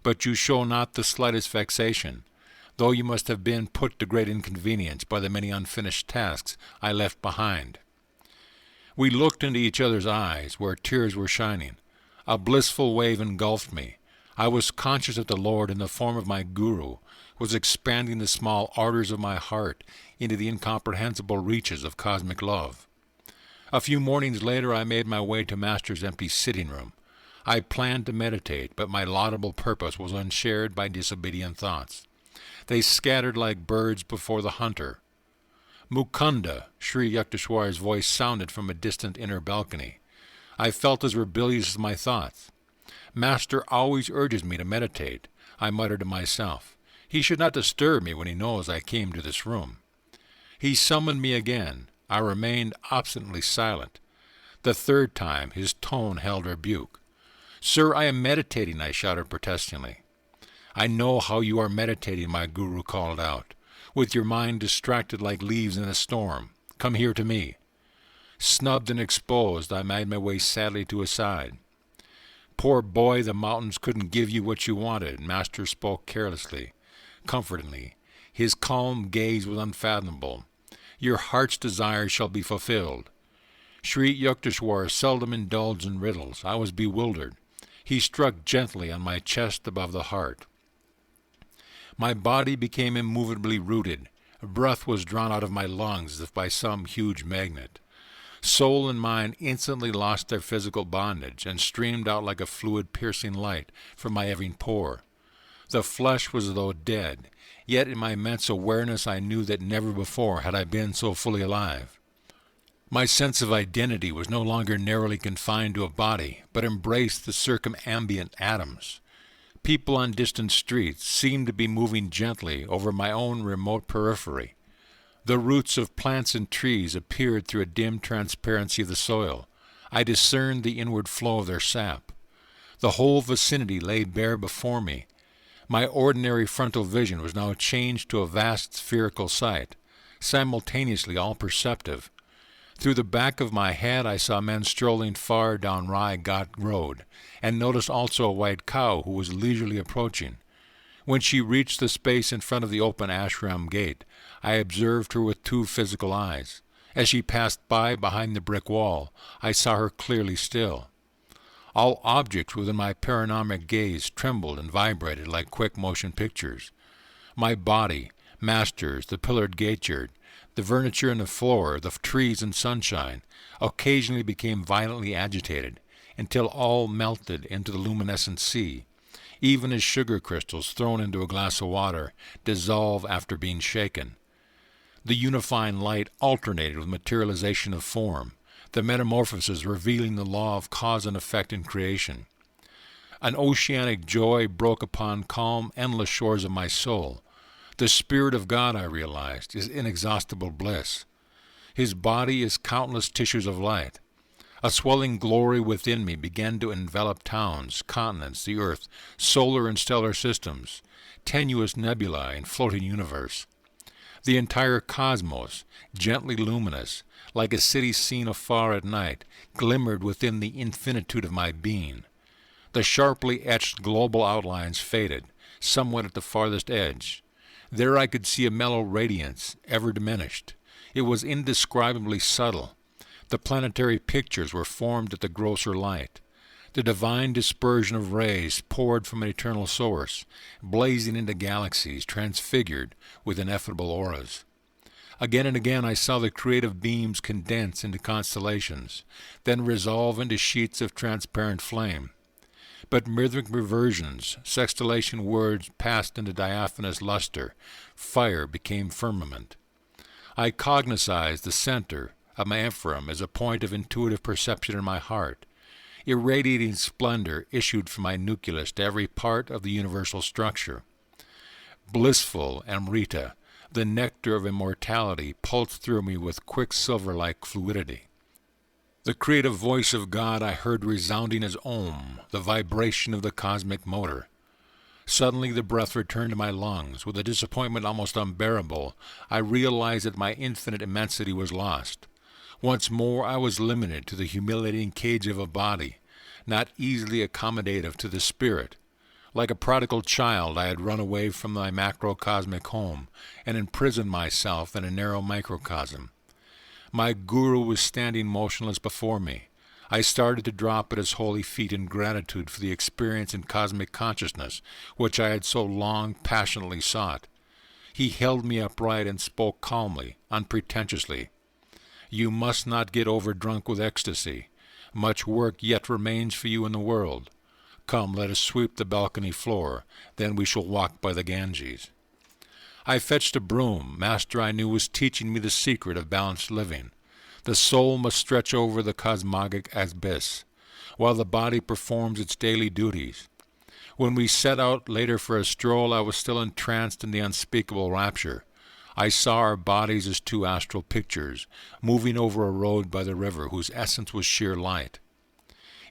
But you show not the slightest vexation, though you must have been put to great inconvenience by the many unfinished tasks I left behind. We looked into each other's eyes, where tears were shining. A blissful wave engulfed me. I was conscious that the Lord, in the form of my Guru, was expanding the small ardors of my heart into the incomprehensible reaches of cosmic love. A few mornings later I made my way to Master's empty sitting room. I planned to meditate, but my laudable purpose was unshared by disobedient thoughts. They scattered like birds before the hunter. Mukunda, Sri Yukteswar's voice sounded from a distant inner balcony. I felt as rebellious as my thoughts. Master always urges me to meditate, I muttered to myself. He should not disturb me when he knows I came to this room. He summoned me again. I remained obstinately silent. The third time his tone held rebuke. Sir, I am meditating, I shouted protestingly. I know how you are meditating, my Guru called out, with your mind distracted like leaves in a storm. Come here to me. Snubbed and exposed, I made my way sadly to his side. Poor boy, the mountains couldn't give you what you wanted, Master spoke carelessly, comfortingly. His calm gaze was unfathomable. Your heart's desire shall be fulfilled. Sri Yukteswar seldom indulged in riddles. I was bewildered. He struck gently on my chest above the heart. My body became immovably rooted. Breath was drawn out of my lungs as if by some huge magnet. Soul and mind instantly lost their physical bondage and streamed out like a fluid piercing light from my every pore. The flesh was as though dead, yet in my immense awareness I knew that never before had I been so fully alive. My sense of identity was no longer narrowly confined to a body, but embraced the circumambient atoms. People on distant streets seemed to be moving gently over my own remote periphery. The roots of plants and trees appeared through a dim transparency of the soil. I discerned the inward flow of their sap. The whole vicinity lay bare before me. My ordinary frontal vision was now changed to a vast spherical sight, simultaneously all perceptive. Through the back of my head I saw men strolling far down Rai Ghat Road, and noticed also a white cow who was leisurely approaching. When she reached the space in front of the open ashram gate, I observed her with two physical eyes. As she passed by behind the brick wall, I saw her clearly still. All objects within my paranomic gaze trembled and vibrated like quick motion pictures. My body, Master's, the pillared gateyard, the furniture and the floor, the trees and sunshine, occasionally became violently agitated, until all melted into the luminescent sea, even as sugar crystals thrown into a glass of water dissolve after being shaken. The unifying light alternated with materialization of form, the metamorphosis revealing the law of cause and effect in creation. An oceanic joy broke upon calm, endless shores of my soul. The Spirit of God, I realized, is inexhaustible bliss. His body is countless tissues of light. A swelling glory within me began to envelop towns, continents, the earth, solar and stellar systems, tenuous nebulae and floating universe. The entire cosmos, gently luminous, like a city seen afar at night, glimmered within the infinitude of my being. The sharply etched global outlines faded, somewhat at the farthest edge. There I could see a mellow radiance, ever diminished. It was indescribably subtle. The planetary pictures were formed at the grosser light. The divine dispersion of rays poured from an eternal source, blazing into galaxies, transfigured with ineffable auras. Again and again I saw the creative beams condense into constellations, then resolve into sheets of transparent flame. But rhythmic reversions, sextillation words passed into diaphanous luster, fire became firmament. I cognized the center of my ephraim as a point of intuitive perception in my heart. Irradiating splendor issued from my nucleus to every part of the universal structure. Blissful Amrita, the nectar of immortality, pulsed through me with quicksilver-like fluidity. The creative voice of God I heard resounding as Om, the vibration of the cosmic motor. Suddenly the breath returned to my lungs. With a disappointment almost unbearable, I realized that my infinite immensity was lost. Once more I was limited to the humiliating cage of a body, not easily accommodative to the spirit. Like a prodigal child, I had run away from my macrocosmic home and imprisoned myself in a narrow microcosm. My guru was standing motionless before me. I started to drop at his holy feet in gratitude for the experience in cosmic consciousness, which I had so long passionately sought. He held me upright and spoke calmly, unpretentiously. You must not get overdrunk with ecstasy. Much work yet remains for you in the world. Come, let us sweep the balcony floor, then we shall walk by the Ganges. I fetched a broom. Master I knew was teaching me the secret of balanced living. The soul must stretch over the cosmogonic abyss, while the body performs its daily duties. When we set out later for a stroll, I was still entranced in the unspeakable rapture. I saw our bodies as two astral pictures, moving over a road by the river whose essence was sheer light.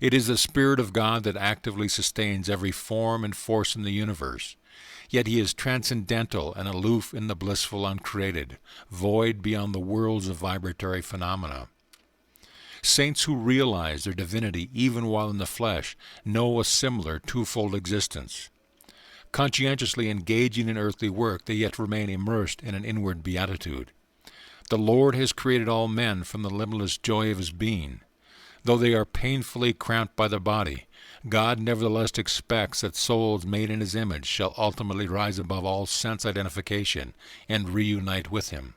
It is the Spirit of God that actively sustains every form and force in the universe. Yet he is transcendental and aloof in the blissful uncreated, void beyond the worlds of vibratory phenomena. Saints who realize their divinity even while in the flesh know a similar twofold existence. Conscientiously engaging in earthly work, they yet remain immersed in an inward beatitude. The Lord has created all men from the limitless joy of his being. Though they are painfully cramped by the body, God nevertheless expects that souls made in his image shall ultimately rise above all sense identification and reunite with him.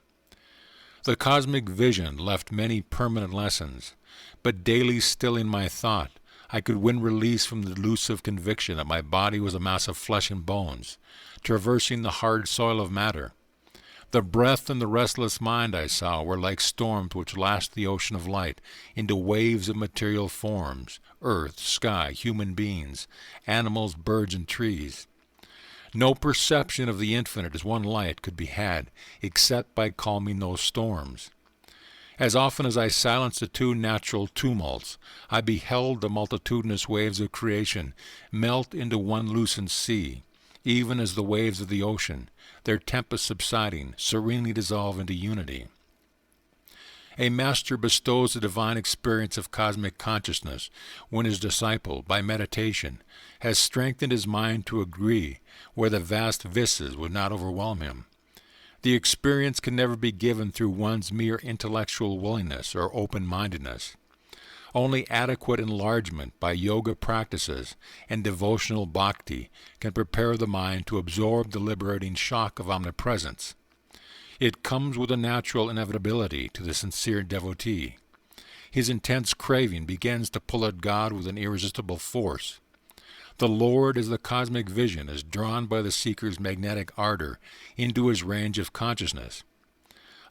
The cosmic vision left many permanent lessons, but daily stilling my thought, I could win release from the delusive conviction that my body was a mass of flesh and bones, traversing the hard soil of matter. The breath and the restless mind I saw were like storms which lashed the ocean of light into waves of material forms, earth, sky, human beings, animals, birds, and trees. No perception of the infinite as one light could be had except by calming those storms. As often as I silenced the two natural tumults, I beheld the multitudinous waves of creation melt into one lucent sea, even as the waves of the ocean, their tempest subsiding, serenely dissolve into unity. A master bestows the divine experience of cosmic consciousness when his disciple, by meditation, has strengthened his mind to agree where the vast vistas would not overwhelm him. The experience can never be given through one's mere intellectual willingness or open-mindedness. Only adequate enlargement by yoga practices and devotional bhakti can prepare the mind to absorb the liberating shock of omnipresence. It comes with a natural inevitability to the sincere devotee. His intense craving begins to pull at God with an irresistible force. The Lord, as the cosmic vision, is drawn by the seeker's magnetic ardor into his range of consciousness.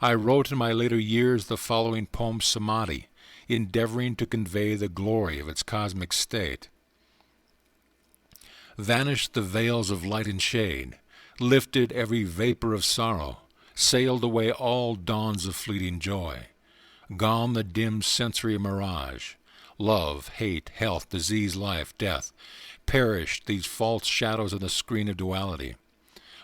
I wrote in my later years the following poem Samadhi, endeavoring to convey the glory of its cosmic state. Vanished the veils of light and shade, lifted every vapor of sorrow, sailed away all dawns of fleeting joy. Gone the dim sensory mirage, love, hate, health, disease, life, death, perished these false shadows on the screen of duality.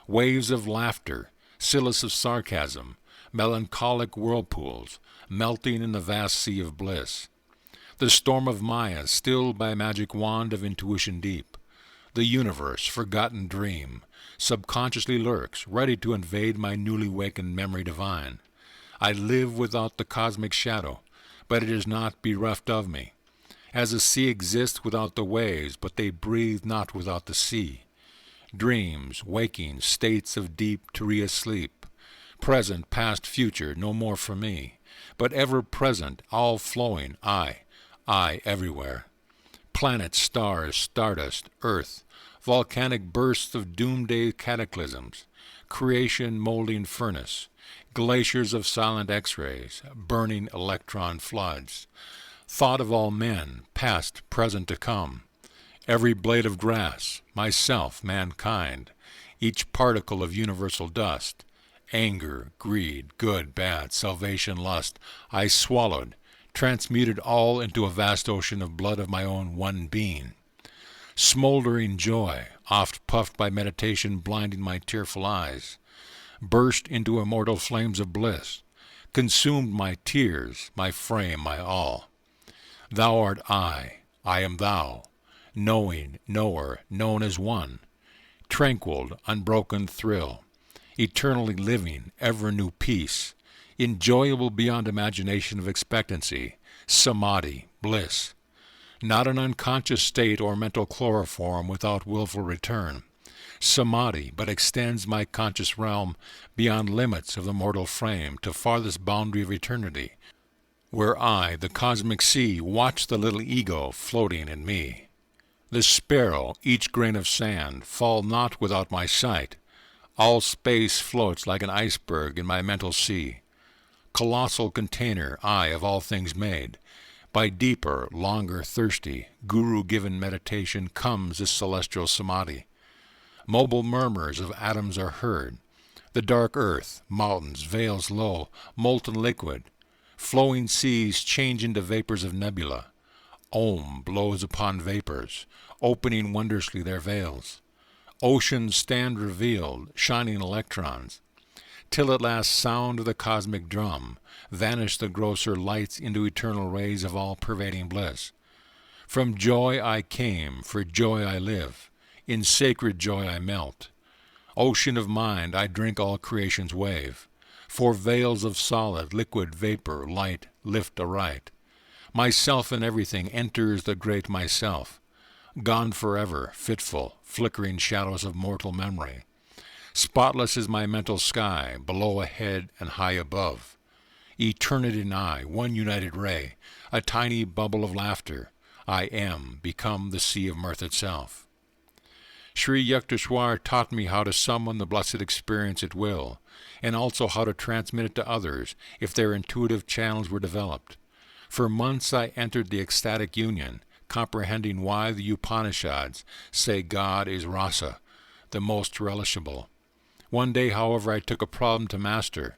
Waves of laughter, silice of sarcasm, melancholic whirlpools, melting in the vast sea of bliss. The storm of Maya stilled by a magic wand of intuition deep. The universe, forgotten dream, subconsciously lurks, ready to invade my newly wakened memory divine. I live without the cosmic shadow, but it is not bereft of me. As the sea exists without the waves, but they breathe not without the sea. Dreams, waking, states of deep, Turiya sleep. Present, past, future, no more for me, but ever present, all flowing, I everywhere. Planets, stars, stardust, earth, volcanic bursts of doomsday cataclysms, creation molding furnace, glaciers of silent X-rays, burning electron floods, thought of all men, past, present, to come, every blade of grass, myself, mankind, each particle of universal dust, anger, greed, good, bad, salvation, lust, I swallowed, transmuted all into a vast ocean of blood of my own one being. Smoldering joy, oft puffed by meditation blinding my tearful eyes, burst into immortal flames of bliss, consumed my tears, my frame, my all. Thou art I am thou, knowing, knower, known as one, tranquil, unbroken thrill, eternally living, ever new peace, enjoyable beyond imagination of expectancy, samadhi, bliss, not an unconscious state or mental chloroform without willful return, samadhi, but extends my conscious realm beyond limits of the mortal frame to farthest boundary of eternity, where I, the cosmic sea, watch the little ego floating in me. The sparrow, each grain of sand, fall not without my sight. All space floats like an iceberg in my mental sea. Colossal container, I of all things made. By deeper, longer, thirsty, guru-given meditation comes this celestial samadhi. Mobile murmurs of atoms are heard. The dark earth, mountains, vales low, molten liquid. Flowing seas change into vapors of nebula. Om blows upon vapors, opening wondrously their veils. Oceans stand revealed, shining electrons, till at last sound of the cosmic drum, vanish the grosser lights into eternal rays of all-pervading bliss. From joy I came, for joy I live, in sacred joy I melt. Ocean of mind, I drink all creation's wave, for veils of solid, liquid vapor, light, lift aright. Myself in everything enters the great myself, gone forever, fitful, flickering shadows of mortal memory. Spotless is my mental sky, below, ahead, and high above. Eternity and I, one united ray, a tiny bubble of laughter. I am, become the sea of mirth itself. Sri Yukteswar taught me how to summon the blessed experience at will, and also how to transmit it to others if their intuitive channels were developed. For months I entered the ecstatic union, comprehending why the Upanishads say God is rasa, the most relishable. One day, however, I took a problem to master.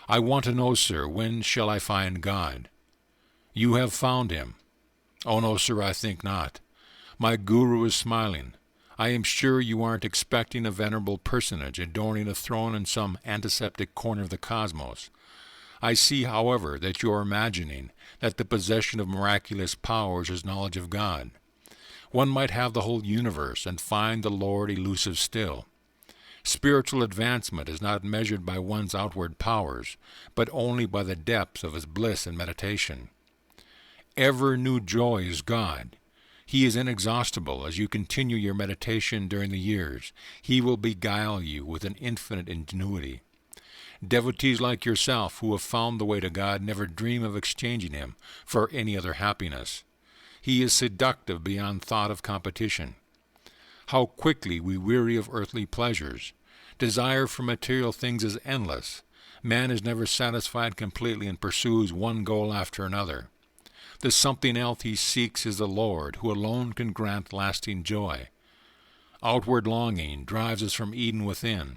I want to know, sir, when shall I find God? You have found him. Oh no, sir, I think not. My guru is smiling. I am sure you aren't expecting a venerable personage adorning a throne in some antiseptic corner of the cosmos. I see, however, that you are imagining that the possession of miraculous powers is knowledge of God. One might have the whole universe and find the Lord elusive still. Spiritual advancement is not measured by one's outward powers, but only by the depths of his bliss and meditation. Ever new joy is God. He is inexhaustible. As you continue your meditation during the years, he will beguile you with an infinite ingenuity. Devotees like yourself who have found the way to God never dream of exchanging him for any other happiness. He is seductive beyond thought of competition. How quickly we weary of earthly pleasures. Desire for material things is endless. Man is never satisfied completely and pursues one goal after another. The something else he seeks is the Lord, who alone can grant lasting joy. Outward longing drives us from Eden within.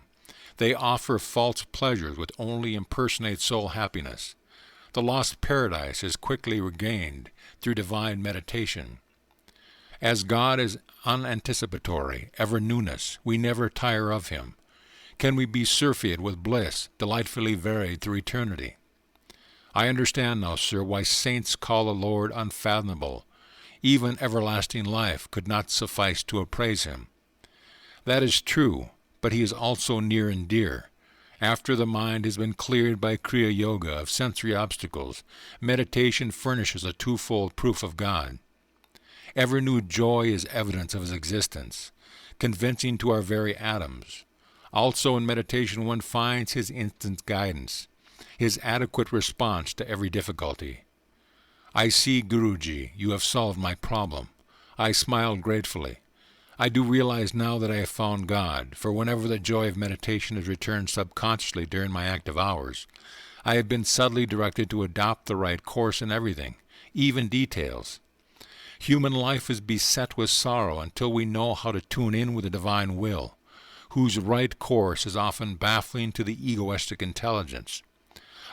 They offer false pleasures which only impersonate soul happiness. The lost paradise is quickly regained through divine meditation. As God is unanticipatory, ever newness, we never tire of him. Can we be surfeited with bliss, delightfully varied through eternity? I understand now, sir, why saints call the Lord unfathomable. Even everlasting life could not suffice to appraise him. That is true, but he is also near and dear. After the mind has been cleared by Kriya Yoga of sensory obstacles, meditation furnishes a twofold proof of God. Ever new joy is evidence of his existence, convincing to our very atoms. Also in meditation one finds his instant guidance, his adequate response to every difficulty. I see, Guruji, you have solved my problem. I smiled gratefully. I do realize now that I have found God, for whenever the joy of meditation has returned subconsciously during my active hours, I have been subtly directed to adopt the right course in everything, even details. Human life is beset with sorrow until we know how to tune in with the divine will, whose right course is often baffling to the egoistic intelligence.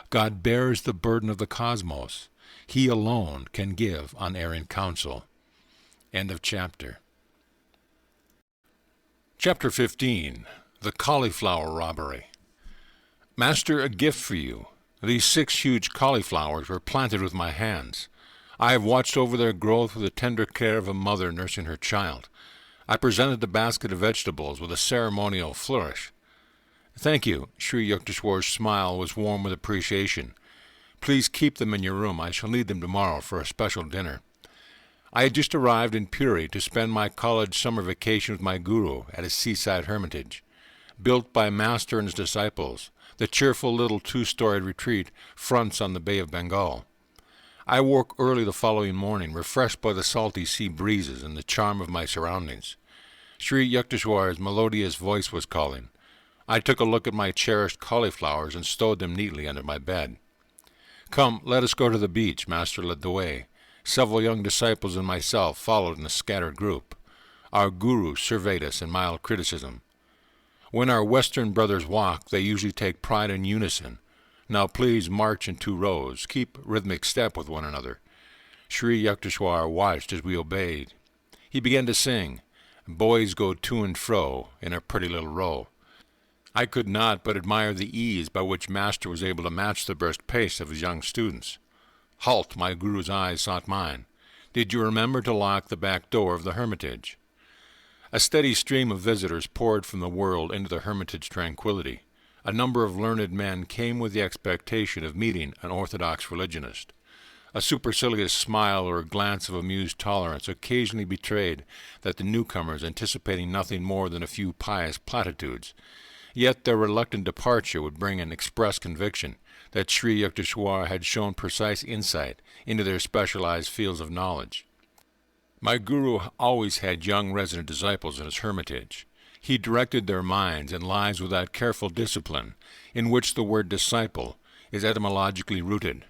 God bears the burden of the cosmos. He alone can give unerring counsel. End of chapter. Chapter 15. The Cauliflower Robbery. Master, a gift for you. These 6 huge cauliflowers were planted with my hands. I have watched over their growth with the tender care of a mother nursing her child. I presented the basket of vegetables with a ceremonial flourish. Thank you. Sri Yukteswar's smile was warm with appreciation. Please keep them in your room. I shall need them tomorrow for a special dinner. I had just arrived in Puri to spend my college summer vacation with my guru at his seaside hermitage. Built by Master and his disciples, the cheerful little 2-storied retreat fronts on the Bay of Bengal. I woke early the following morning, refreshed by the salty sea breezes and the charm of my surroundings. Sri Yukteswar's melodious voice was calling. I took a look at my cherished cauliflowers and stowed them neatly under my bed. Come, let us go to the beach, Master led the way. Several young disciples and myself followed in a scattered group. Our guru surveyed us in mild criticism. When our Western brothers walk, they usually take pride in unison. Now please march in 2 rows. Keep rhythmic step with one another. Sri Yukteswar watched as we obeyed. He began to sing, Boys go to and fro in a pretty little row. I could not but admire the ease by which Master was able to match the brisk pace of his young students. Halt, my guru's eyes sought mine. Did you remember to lock the back door of the hermitage? A steady stream of visitors poured from the world into the hermitage tranquility. A number of learned men came with the expectation of meeting an orthodox religionist. A supercilious smile or a glance of amused tolerance occasionally betrayed that the newcomers anticipating nothing more than a few pious platitudes. Yet their reluctant departure would bring an express conviction that Sri Yukteswar had shown precise insight into their specialized fields of knowledge. My guru always had young resident disciples in his hermitage. He directed their minds and lives with that careful discipline in which the word disciple is etymologically rooted.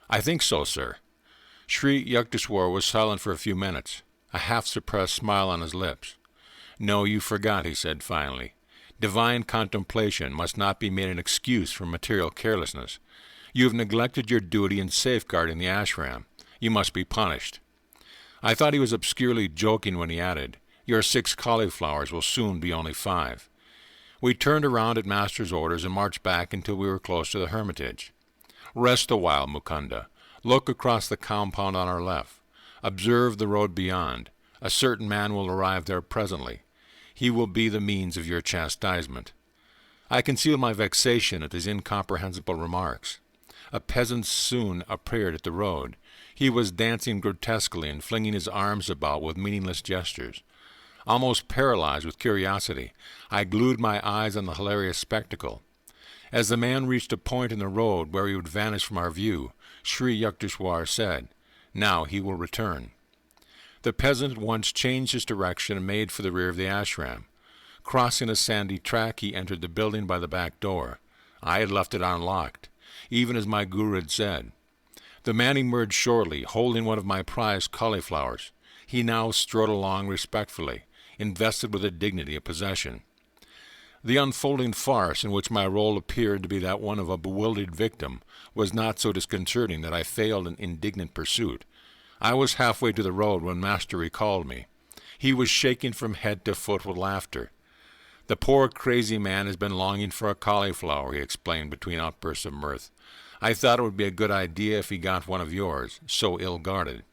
I think so, sir. Sri Yukteswar was silent for a few minutes, a half-suppressed smile on his lips. No, you forgot, he said finally. Divine contemplation must not be made an excuse for material carelessness. You have neglected your duty in safeguarding the ashram. You must be punished. I thought he was obscurely joking when he added, Your 6 cauliflowers will soon be only 5. We turned around at Master's orders and marched back until we were close to the hermitage. Rest a while, Mukunda. Look across the compound on our left. Observe the road beyond. A certain man will arrive there presently. He will be the means of your chastisement. I concealed my vexation at his incomprehensible remarks. A peasant soon appeared at the road. He was dancing grotesquely and flinging his arms about with meaningless gestures. Almost paralyzed with curiosity, I glued my eyes on the hilarious spectacle. As the man reached a point in the road where he would vanish from our view, Sri Yukteswar said, Now he will return. The peasant at once changed his direction and made for the rear of the ashram. Crossing a sandy track, he entered the building by the back door. I had left it unlocked, even as my guru had said. The man emerged shortly, holding one of my prized cauliflowers. He now strode along respectfully, invested with the dignity of possession. The unfolding farce in which my role appeared to be that one of a bewildered victim was not so disconcerting that I failed in indignant pursuit. I was halfway to the road when Master recalled me. He was shaking from head to foot with laughter. The poor crazy man has been longing for a cauliflower, he explained between outbursts of mirth. I thought it would be a good idea if he got one of yours, so ill-guarded.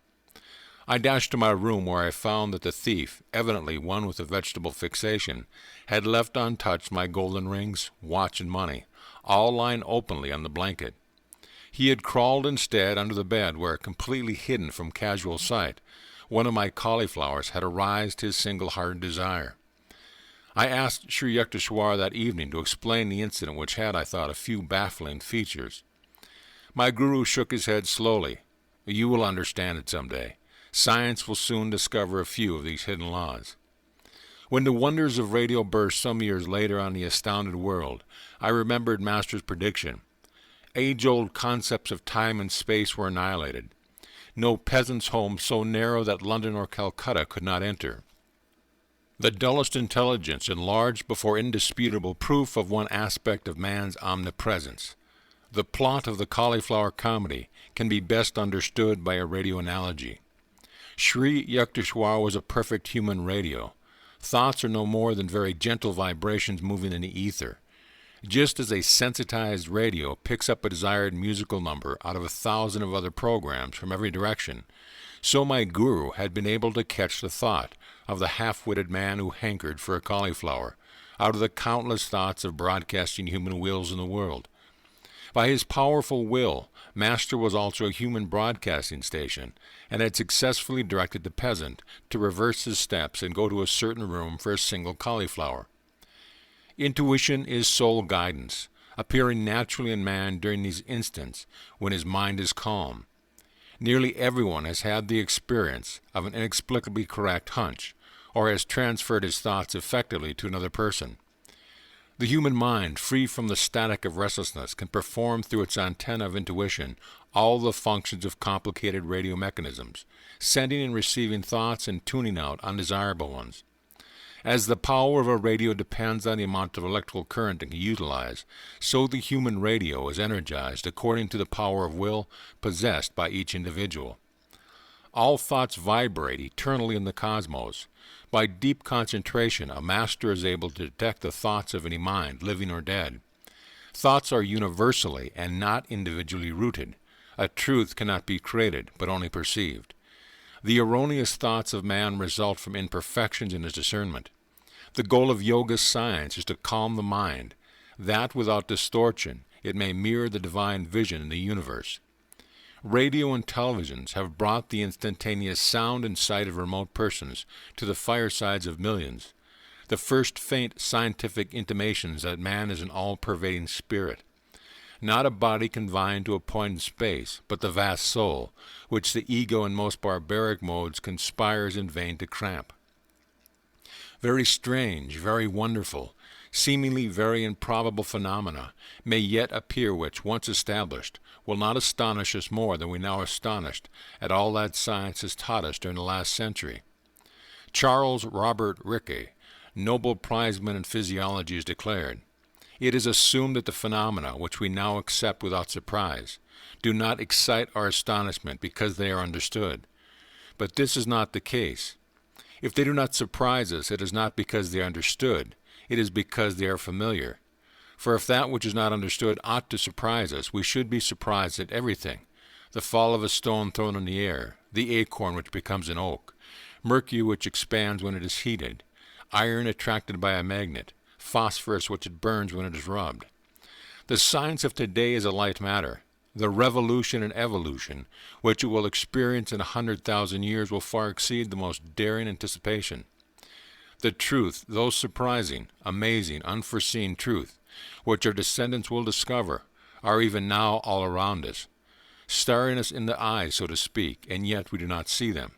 I dashed to my room where I found that the thief, evidently one with a vegetable fixation, had left untouched my golden rings, watch, and money, all lying openly on the blanket. He had crawled instead under the bed where, completely hidden from casual sight, one of my cauliflowers had aroused his single-hearted desire. I asked Sri Yukteswar that evening to explain the incident which had, I thought, a few baffling features. My guru shook his head slowly. You will understand it some day. Science will soon discover a few of these hidden laws. When the wonders of radio burst some years later on the astounded world, I remembered Master's prediction. Age-old concepts of time and space were annihilated. No peasant's home so narrow that London or Calcutta could not enter. The dullest intelligence enlarged before indisputable proof of one aspect of man's omnipresence. The plot of the cauliflower comedy can be best understood by a radio analogy. Sri Yukteswar was a perfect human radio. Thoughts are no more than very gentle vibrations moving in the ether. Just as a sensitized radio picks up a desired musical number out of 1,000 of other programs from every direction, so my guru had been able to catch the thought of the half-witted man who hankered for a cauliflower out of the countless thoughts of broadcasting human wills in the world. By his powerful will, Master was also a human broadcasting station, and had successfully directed the peasant to reverse his steps and go to a certain room for a single cauliflower. Intuition is soul guidance, appearing naturally in man during these instants when his mind is calm. Nearly everyone has had the experience of an inexplicably correct hunch, or has transferred his thoughts effectively to another person. The human mind, free from the static of restlessness, can perform through its antenna of intuition all the functions of complicated radio mechanisms, sending and receiving thoughts and tuning out undesirable ones. As the power of a radio depends on the amount of electrical current it can utilize, so the human radio is energized according to the power of will possessed by each individual. All thoughts vibrate eternally in the cosmos. By deep concentration, a master is able to detect the thoughts of any mind, living or dead. Thoughts are universally and not individually rooted. A truth cannot be created, but only perceived. The erroneous thoughts of man result from imperfections in his discernment. The goal of yoga science is to calm the mind, that without distortion it may mirror the divine vision in the universe. Radio and televisions have brought the instantaneous sound and sight of remote persons to the firesides of millions, the first faint scientific intimations that man is an all-pervading spirit. Not a body confined to a point in space, but the vast soul, which the ego in most barbaric modes conspires in vain to cramp. Very strange, very wonderful, seemingly very improbable phenomena may yet appear which, once established, will not astonish us more than we now are astonished at all that science has taught us during the last century. Charles Robert Rickey, Nobel Prizeman in physiology, has declared, "It is assumed that the phenomena, which we now accept without surprise, do not excite our astonishment because they are understood. But this is not the case. If they do not surprise us, it is not because they are understood, it is because they are familiar. For if that which is not understood ought to surprise us, we should be surprised at everything: the fall of a stone thrown in the air, the acorn which becomes an oak, mercury which expands when it is heated, iron attracted by a magnet, phosphorus which it burns when it is rubbed. The science of today is a light matter. The revolution and evolution, which it will experience in 100,000 years, will far exceed the most daring anticipation. The truth, though surprising, amazing, unforeseen truth, which our descendants will discover, are even now all around us, staring us in the eyes, so to speak, and yet we do not see them.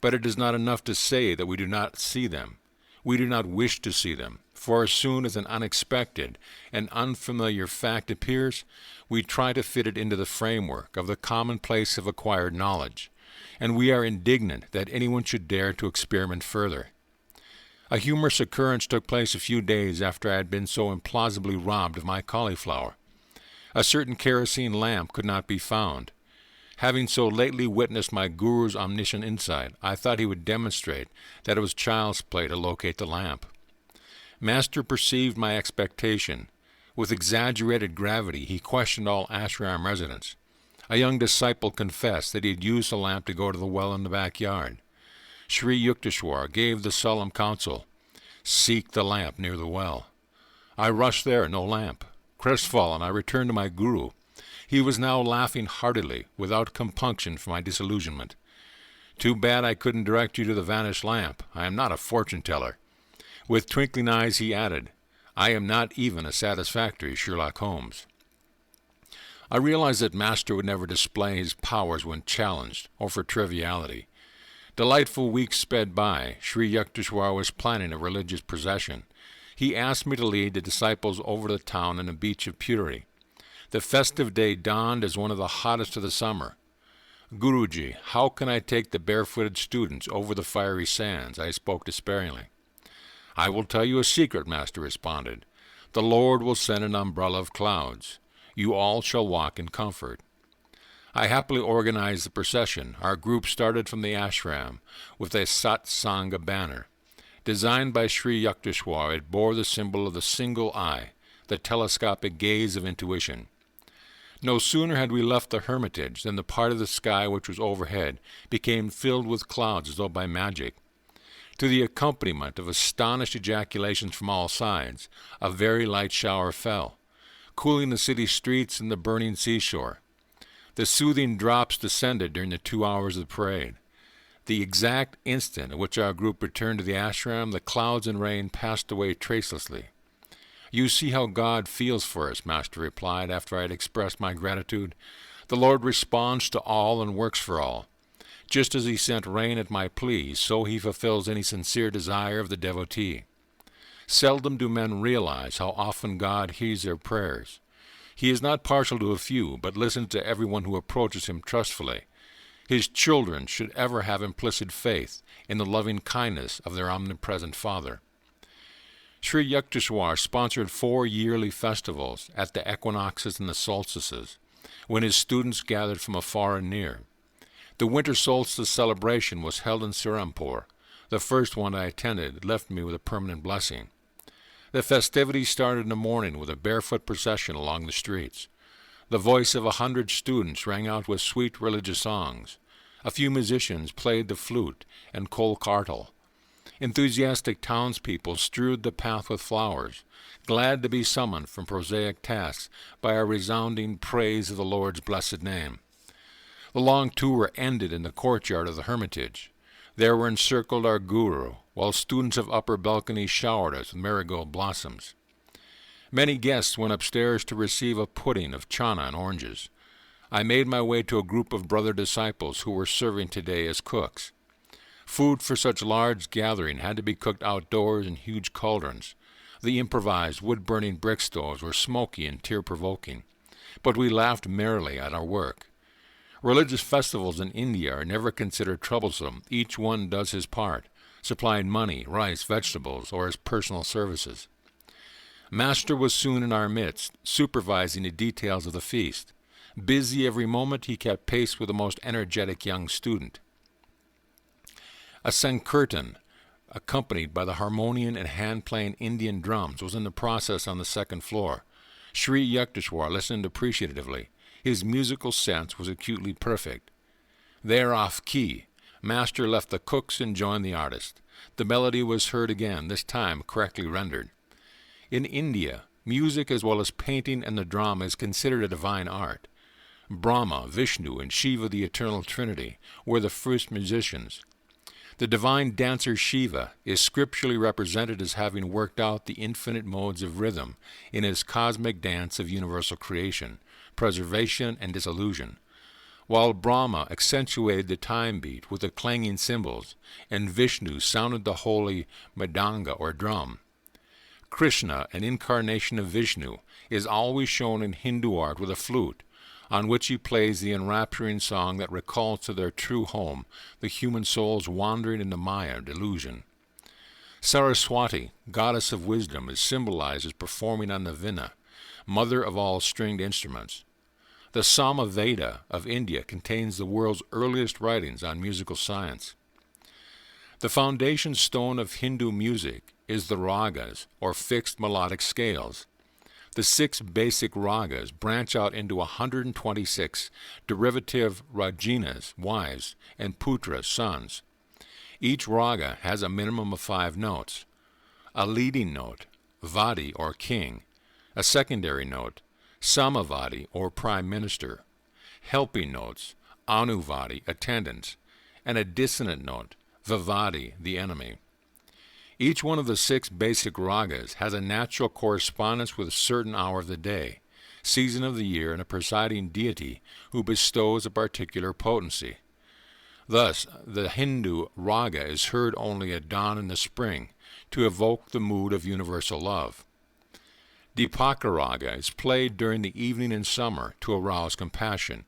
But it is not enough to say that we do not see them. We do not wish to see them, for as soon as an unexpected and unfamiliar fact appears, we try to fit it into the framework of the commonplace of acquired knowledge, and we are indignant that anyone should dare to experiment further. A humorous occurrence took place a few days after I had been so implausibly robbed of my cauliflower. A certain kerosene lamp could not be found. Having so lately witnessed my guru's omniscient insight, I thought he would demonstrate that it was child's play to locate the lamp. Master perceived my expectation. With exaggerated gravity, he questioned all ashram residents. A young disciple confessed that he had used the lamp to go to the well in the backyard. Sri Yukteswar gave the solemn counsel, "Seek the lamp near the well." I rushed there, no lamp. Crestfallen, I returned to my guru. He was now laughing heartily, without compunction for my disillusionment. "Too bad I couldn't direct you to the vanished lamp. I am not a fortune-teller." With twinkling eyes he added, "I am not even a satisfactory Sherlock Holmes." I realized that Master would never display his powers when challenged, or for triviality. Delightful weeks sped by. Sri Yukteswar was planning a religious procession. He asked me to lead the disciples over the town and the beach of Puri. The festive day dawned as one of the hottest of the summer. "Guruji, how can I take the barefooted students over the fiery sands?" I spoke despairingly. "I will tell you a secret," Master responded. "The Lord will send an umbrella of clouds. You all shall walk in comfort. I happily organized the procession. Our group started from the ashram with a Sat Sangha banner. Designed by Sri Yukteswar, it bore the symbol of the single eye, the telescopic gaze of intuition. No sooner had we left the hermitage than the part of the sky which was overhead became filled with clouds as though by magic. To the accompaniment of astonished ejaculations from all sides, a very light shower fell, cooling the city streets and the burning seashore. The soothing drops descended during the 2 hours of the parade. The exact instant at which our group returned to the ashram, the clouds and rain passed away tracelessly. You see how God feels for us, Master replied after I had expressed my gratitude. The Lord responds to all and works for all. Just as he sent rain at my plea, so he fulfills any sincere desire of the devotee. Seldom do men realize how often God hears their prayers. He is not partial to a few, but listens to everyone who approaches him trustfully. His children should ever have implicit faith in the loving kindness of their omnipresent Father. Sri Yukteswar sponsored 4 yearly festivals at the equinoxes and the solstices, when his students gathered from afar and near. The winter solstice celebration was held in Serampore. The first one I attended left me with a permanent blessing. The festivities started in the morning with a barefoot procession along the streets. The voice of 100 students rang out with sweet religious songs. A few musicians played the flute and kolkartal. Enthusiastic townspeople strewed the path with flowers, glad to be summoned from prosaic tasks by a resounding praise of the Lord's blessed name. The long tour ended in the courtyard of the hermitage. There were encircled our guru, while students of upper balconies showered us with marigold blossoms. Many guests went upstairs to receive a pudding of chana and oranges. I made my way to a group of brother disciples who were serving today as cooks. Food for such large gathering had to be cooked outdoors in huge cauldrons. The improvised wood-burning brick stoves were smoky and tear-provoking, but we laughed merrily at our work. Religious festivals in India are never considered troublesome. Each one does his part, supplying money, rice, vegetables, or his personal services. Master was soon in our midst, supervising the details of the feast. Busy every moment, he kept pace with the most energetic young student. A Sankirtan, accompanied by the harmonium and hand-playing Indian drums, was in the process on the second floor. Sri Yukteswar listened appreciatively. His musical sense was acutely perfect. There off key, Master left the cooks and joined the artist. The melody was heard again, this time correctly rendered. In India, music as well as painting and the drama is considered a divine art. Brahma, Vishnu, and Shiva, the eternal trinity, were the first musicians. The divine dancer Shiva is scripturally represented as having worked out the infinite modes of rhythm in his cosmic dance of universal creation, preservation, and dissolution, while Brahma accentuated the time beat with the clanging cymbals, and Vishnu sounded the holy mridanga or drum. Krishna, an incarnation of Vishnu, is always shown in Hindu art with a flute, on which he plays the enrapturing song that recalls to their true home the human souls wandering in the Maya delusion. Saraswati, goddess of wisdom, is symbolized as performing on the Veena, mother of all stringed instruments. The Samaveda of India contains the world's earliest writings on musical science. The foundation stone of Hindu music is the ragas, or fixed melodic scales. The 6 basic ragas branch out into 126 derivative rajinas, wives, and putras, sons. Each raga has a minimum of 5 notes. A leading note, vadi or king, a secondary note, samavadi or prime minister, helping notes, anuvadi, attendants, and a dissonant note, vivadi, the enemy. Each one of the 6 basic ragas has a natural correspondence with a certain hour of the day, season of the year, and a presiding deity who bestows a particular potency. Thus, the Hindu raga is heard only at dawn in the spring to evoke the mood of universal love. Dipaka raga is played during the evening in summer to arouse compassion.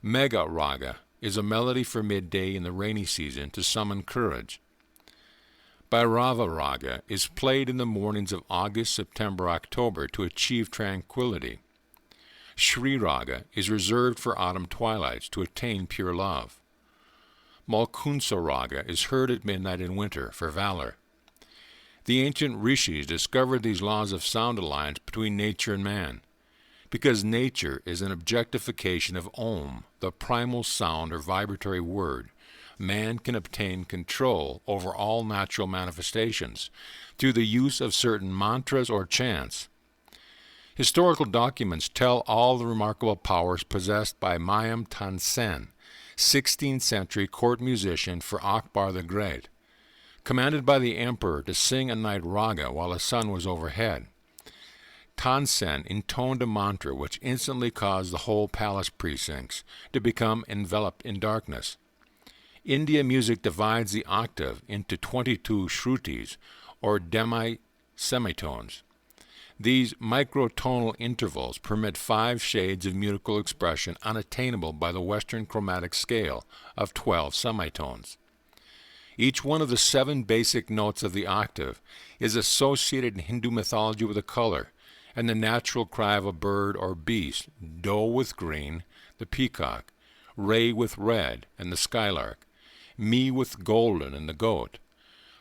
Megha raga is a melody for midday in the rainy season to summon courage. Bhairava raga is played in the mornings of August, September, October to achieve tranquility. Shri Raga is reserved for autumn twilights to attain pure love. Malkunsa Raga is heard at midnight in winter for valor. The ancient rishis discovered these laws of sound alliance between nature and man. Because nature is an objectification of Om, the primal sound or vibratory word, man can obtain control over all natural manifestations through the use of certain mantras or chants. Historical documents tell all the remarkable powers possessed by Mayam Tansen, 16th century court musician for Akbar the Great, commanded by the emperor to sing a night raga while the sun was overhead. Tansen intoned a mantra which instantly caused the whole palace precincts to become enveloped in darkness. India music divides the octave into 22 shrutis, or demi-semitones. These microtonal intervals permit 5 shades of musical expression unattainable by the Western chromatic scale of 12 semitones. Each one of the 7 basic notes of the octave is associated in Hindu mythology with a color, and the natural cry of a bird or beast, doe with green, the peacock, ray with red, and the skylark, me with golden, and the goat,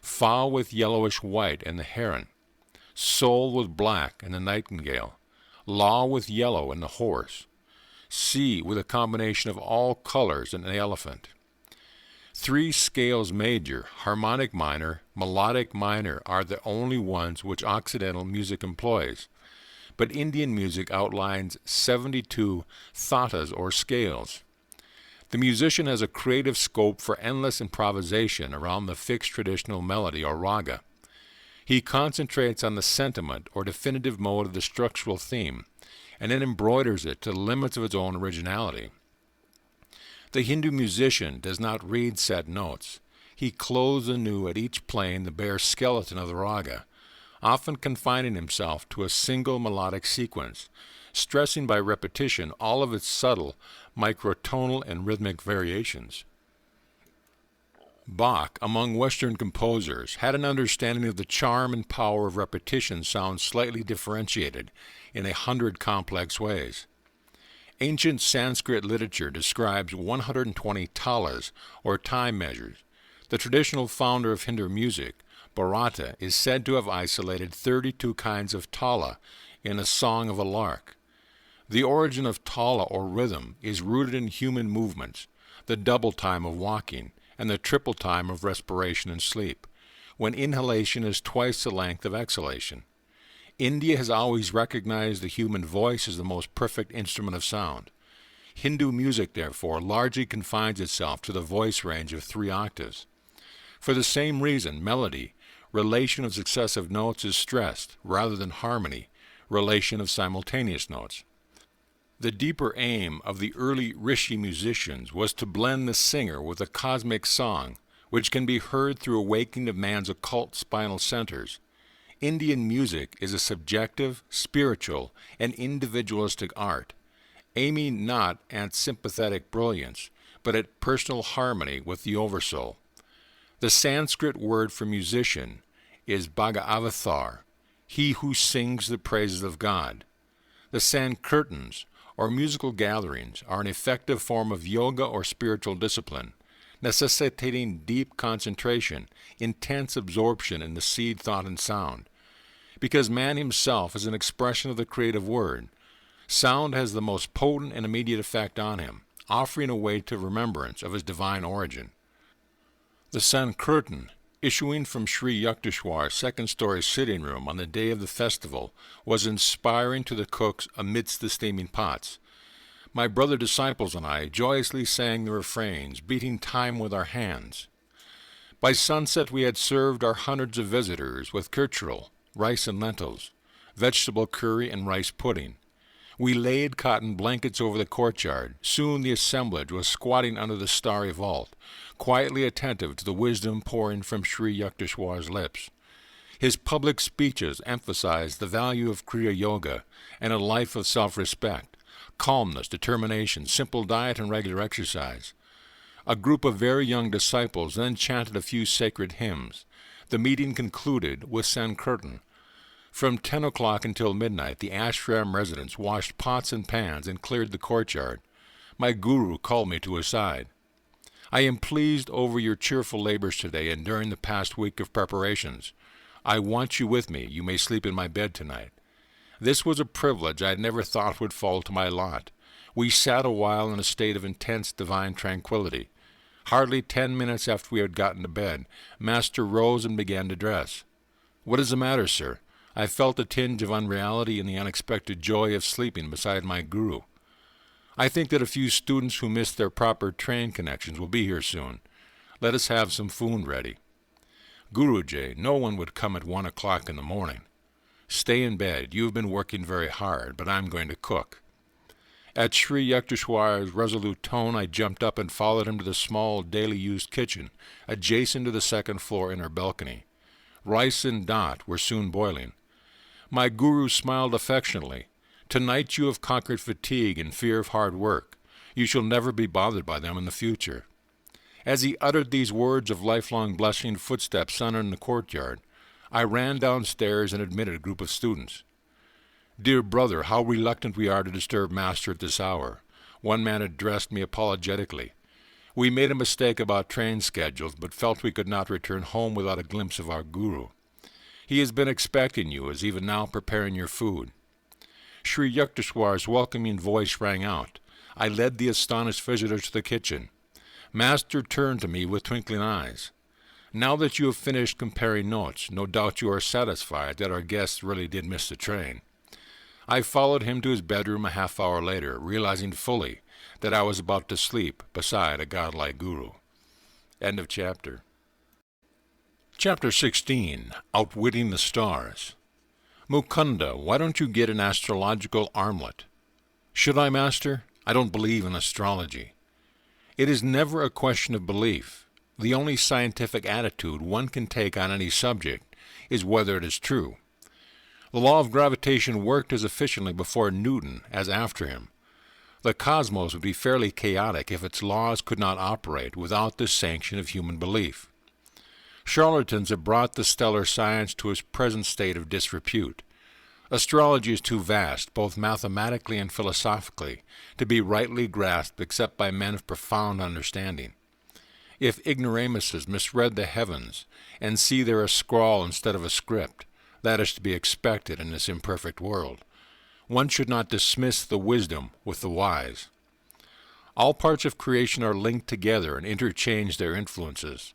fa with yellowish white, and the heron, sol with black, and the nightingale, la with yellow, and the horse, si with a combination of all colors, and the elephant. 3 scales major, harmonic minor, melodic minor are the only ones which Occidental music employs, but Indian music outlines 72 thatas or scales. The musician has a creative scope for endless improvisation around the fixed traditional melody or raga. He concentrates on the sentiment or definitive mode of the structural theme, and then embroiders it to the limits of its own originality. The Hindu musician does not read set notes. He clothes anew at each plane the bare skeleton of the raga, often confining himself to a single melodic sequence, stressing by repetition all of its subtle microtonal and rhythmic variations. Bach, among Western composers, had an understanding of the charm and power of repetition sounds slightly differentiated in 100 complex ways. Ancient Sanskrit literature describes 120 talas, or time measures. The traditional founder of Hindu music, Bharata, is said to have isolated 32 kinds of tala in a Song of a Lark. The origin of tala or rhythm is rooted in human movements, the double time of walking, and the triple time of respiration and sleep, when inhalation is twice the length of exhalation. India has always recognized the human voice as the most perfect instrument of sound. Hindu music, therefore, largely confines itself to the voice range of 3 octaves. For the same reason, melody, relation of successive notes, is stressed, rather than harmony, relation of simultaneous notes. The deeper aim of the early rishi musicians was to blend the singer with a cosmic song, which can be heard through awakening of man's occult spinal centers. Indian music is a subjective, spiritual, and individualistic art, aiming not at sympathetic brilliance, but at personal harmony with the oversoul. The Sanskrit word for musician is Bhagavathar, he who sings the praises of God. The Sankirtans, or musical gatherings, are an effective form of yoga or spiritual discipline, necessitating deep concentration, intense absorption in the seed, thought, and sound. Because man himself is an expression of the creative word, sound has the most potent and immediate effect on him, offering a way to remembrance of his divine origin. The Sankirtan, issuing from Sri Yukteswar's second-story sitting room on the day of the festival, was inspiring to the cooks amidst the steaming pots. My brother disciples and I joyously sang the refrains, beating time with our hands. By sunset we had served our hundreds of visitors with kirchurl, rice and lentils, vegetable curry and rice pudding. We laid cotton blankets over the courtyard. Soon the assemblage was squatting under the starry vault, quietly attentive to the wisdom pouring from Sri Yukteswar's lips. His public speeches emphasized the value of Kriya Yoga and a life of self-respect, calmness, determination, simple diet, and regular exercise. A group of very young disciples then chanted a few sacred hymns. The meeting concluded with Sankirtan. From 10 o'clock until midnight, the ashram residents washed pots and pans and cleared the courtyard. My guru called me to his side. I am pleased over your cheerful labors today and during the past week of preparations. I want you with me. You may sleep in my bed tonight. This was a privilege I had never thought would fall to my lot. We sat a while in a state of intense divine tranquility. Hardly 10 minutes after we had gotten to bed, Master rose and began to dress. "What is the matter, sir?" I felt a tinge of unreality in the unexpected joy of sleeping beside my guru. "I think that a few students who missed their proper train connections will be here soon. Let us have some food ready." "Guruji, no one would come at 1 o'clock in the morning." "Stay in bed. You have been working very hard, but I'm going to cook." At Sri Yukteswar's resolute tone, I jumped up and followed him to the small, daily-used kitchen, adjacent to the second-floor inner balcony. Rice and dot were soon boiling. My guru smiled affectionately. "Tonight you have conquered fatigue and fear of hard work. You shall never be bothered by them in the future." As he uttered these words of lifelong blessing, footsteps sounded in the courtyard. I ran downstairs and admitted a group of students. "Dear brother, how reluctant we are to disturb Master at this hour." One man addressed me apologetically. "We made a mistake about train schedules, but felt we could not return home without a glimpse of our guru. He has been expecting you, is even now preparing your food." Sri Yukteswar's welcoming voice rang out. I led the astonished visitors to the kitchen. Master turned to me with twinkling eyes. "Now that you have finished comparing notes, no doubt you are satisfied that our guests really did miss the train." I followed him to his bedroom a half-hour later, realizing fully that I was about to sleep beside a godlike guru. End of chapter. Chapter 16. Outwitting the Stars. "Mukunda, why don't you get an astrological armlet?" "Should I, Master? I don't believe in astrology." It is never a question of belief. The only scientific attitude one can take on any subject is whether it is true. The law of gravitation worked as efficiently before Newton as after him. The cosmos would be fairly chaotic if its laws could not operate without the sanction of human belief. Charlatans have brought the stellar science to its present state of disrepute. Astrology is too vast, both mathematically and philosophically, to be rightly grasped except by men of profound understanding. If ignoramuses misread the heavens and see there a scrawl instead of a script, that is to be expected in this imperfect world. One should not dismiss the wisdom with the wise. All parts of creation are linked together and interchange their influences.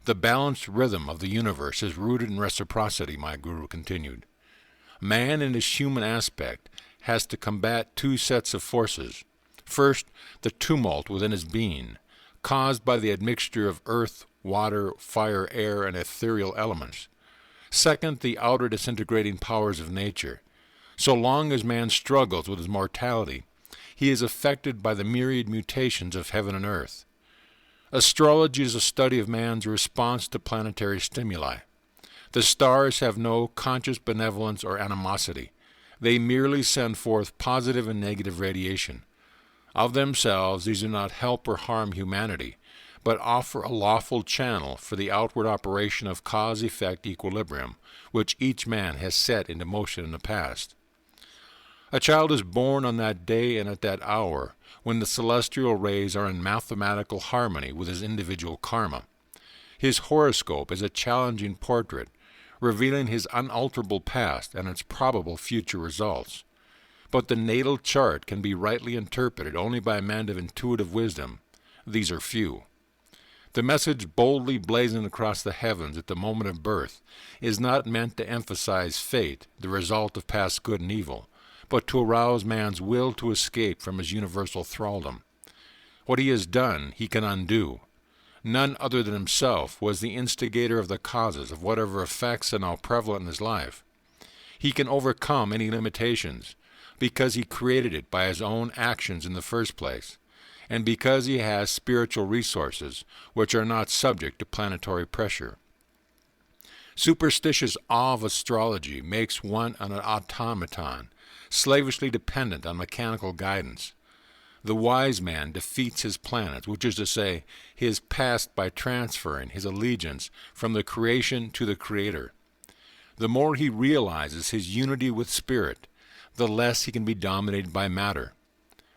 The balanced rhythm of the universe is rooted in reciprocity, my guru continued. Man in his human aspect has to combat two sets of forces. First, the tumult within his being, caused by the admixture of earth, water, fire, air, and ethereal elements. Second, the outer disintegrating powers of nature. So long as man struggles with his mortality, he is affected by the myriad mutations of heaven and earth. Astrology is a study of man's response to planetary stimuli. The stars have no conscious benevolence or animosity. They merely send forth positive and negative radiation. Of themselves, these do not help or harm humanity, but offer a lawful channel for the outward operation of cause-effect equilibrium, which each man has set into motion in the past. A child is born on that day and at that hour, when the celestial rays are in mathematical harmony with his individual karma. His horoscope is a challenging portrait, revealing his unalterable past and its probable future results. But the natal chart can be rightly interpreted only by men of intuitive wisdom. These are few. The message boldly blazoned across the heavens at the moment of birth is not meant to emphasize fate, the result of past good and evil, but to arouse man's will to escape from his universal thraldom. What he has done, he can undo. None other than himself was the instigator of the causes of whatever effects are now prevalent in his life. He can overcome any limitations, because he created it by his own actions in the first place, and because he has spiritual resources which are not subject to planetary pressure. Superstitious awe of astrology makes one an automaton, slavishly dependent on mechanical guidance. The wise man defeats his planets, which is to say, his past, by transferring his allegiance from the creation to the Creator. The more he realizes his unity with spirit, the less he can be dominated by matter.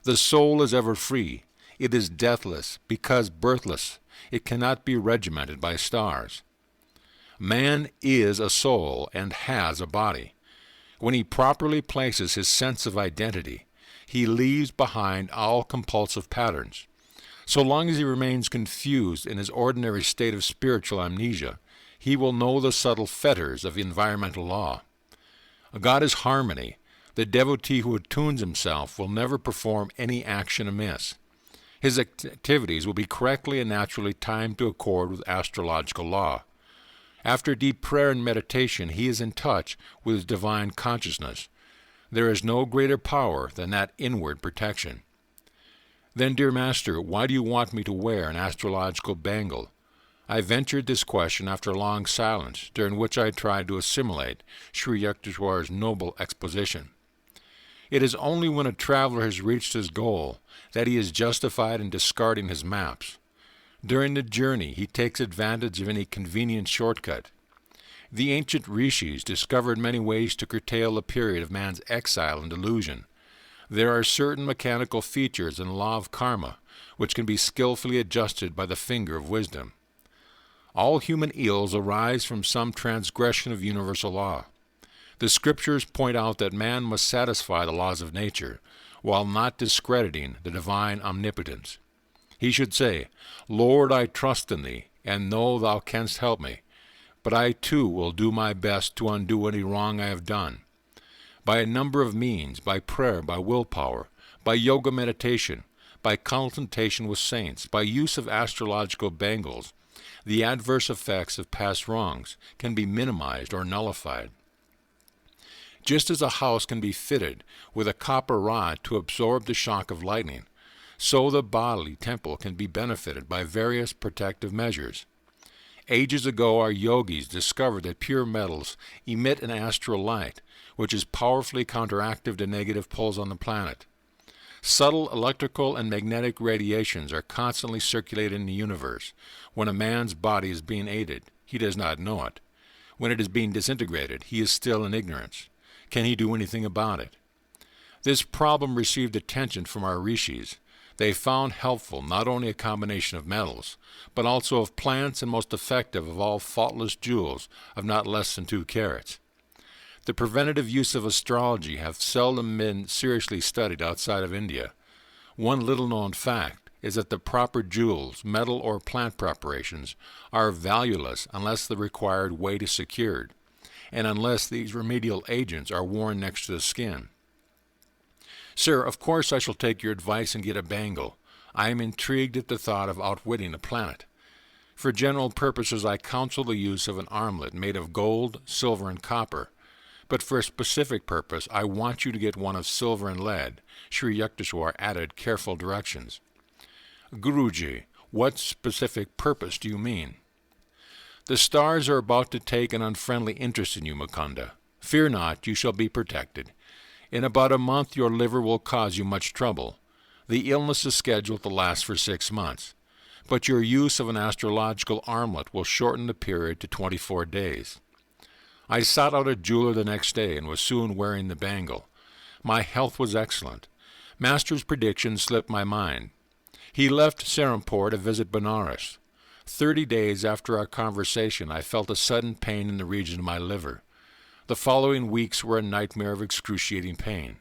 The soul is ever free. It is deathless because birthless. It cannot be regimented by stars. Man is a soul and has a body. When he properly places his sense of identity, he leaves behind all compulsive patterns. So long as he remains confused in his ordinary state of spiritual amnesia, he will know the subtle fetters of environmental law. God is harmony. The devotee who attunes himself will never perform any action amiss. His activities will be correctly and naturally timed to accord with astrological law. After deep prayer and meditation, he is in touch with his divine consciousness. There is no greater power than that inward protection. Then, dear Master, why do you want me to wear an astrological bangle? I ventured this question after a long silence, during which I tried to assimilate Sri Yukteswar's noble exposition. It is only when a traveler has reached his goal that he is justified in discarding his maps. During the journey, he takes advantage of any convenient shortcut. The ancient rishis discovered many ways to curtail the period of man's exile and delusion. There are certain mechanical features in the law of karma which can be skillfully adjusted by the finger of wisdom. All human ills arise from some transgression of universal law. The scriptures point out that man must satisfy the laws of nature, while not discrediting the divine omnipotence. He should say, Lord, I trust in thee, and know thou canst help me, but I too will do my best to undo any wrong I have done. By a number of means, by prayer, by willpower, by yoga meditation, by consultation with saints, by use of astrological bangles, the adverse effects of past wrongs can be minimized or nullified. Just as a house can be fitted with a copper rod to absorb the shock of lightning, so the bodily temple can be benefited by various protective measures. Ages ago, our yogis discovered that pure metals emit an astral light, which is powerfully counteractive to negative pulls on the planet. Subtle electrical and magnetic radiations are constantly circulated in the universe. When a man's body is being aided, he does not know it. When it is being disintegrated, he is still in ignorance. Can he do anything about it? This problem received attention from our rishis. They found helpful not only a combination of metals, but also of plants and most effective of all faultless jewels of not less than 2 carats. The preventative use of astrology have seldom been seriously studied outside of India. One little-known fact is that the proper jewels, metal or plant preparations, are valueless unless the required weight is secured, and unless these remedial agents are worn next to the skin. Sir, of course I shall take your advice and get a bangle. I am intrigued at the thought of outwitting the planet. For general purposes I counsel the use of an armlet made of gold, silver, and copper. But for a specific purpose, I want you to get one of silver and lead. Sri Yukteswar added careful directions. Guruji, what specific purpose do you mean? The stars are about to take an unfriendly interest in you, Mukunda. Fear not, you shall be protected. In about a month your liver will cause you much trouble. The illness is scheduled to last for 6 months. But your use of an astrological armlet will shorten the period to 24 days. I sought out a jeweler the next day and was soon wearing the bangle. My health was excellent. Master's prediction slipped my mind. He left Serampore to visit Benares. 30 days after our conversation, I felt a sudden pain in the region of my liver. The following weeks were a nightmare of excruciating pain.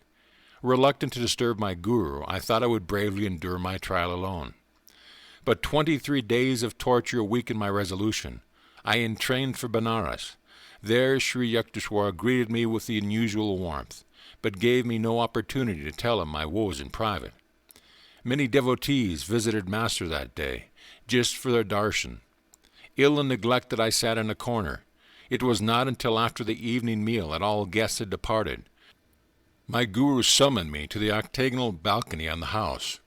Reluctant to disturb my guru, I thought I would bravely endure my trial alone. But 23 days of torture weakened my resolution. I entrained for Benares. There Sri Yukteswar greeted me with the unusual warmth, but gave me no opportunity to tell him my woes in private. Many devotees visited Master that day, just for their darshan. Ill and neglected I sat in a corner. It was not until after the evening meal that all guests had departed. My guru summoned me to the octagonal balcony on the house.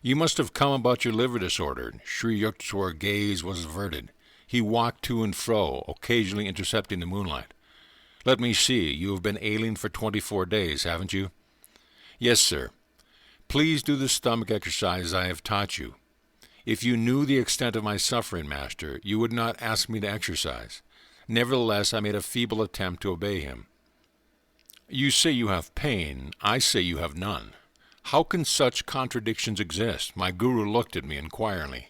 You must have come about your liver disorder. Sri Yukteswar's gaze was averted. He walked to and fro, occasionally intercepting the moonlight. Let me see, you have been ailing for 24 days, haven't you? Yes, sir. Please do the stomach exercises I have taught you. If you knew the extent of my suffering, Master, you would not ask me to exercise. Nevertheless, I made a feeble attempt to obey him. You say you have pain, I say you have none. How can such contradictions exist? My guru looked at me inquiringly.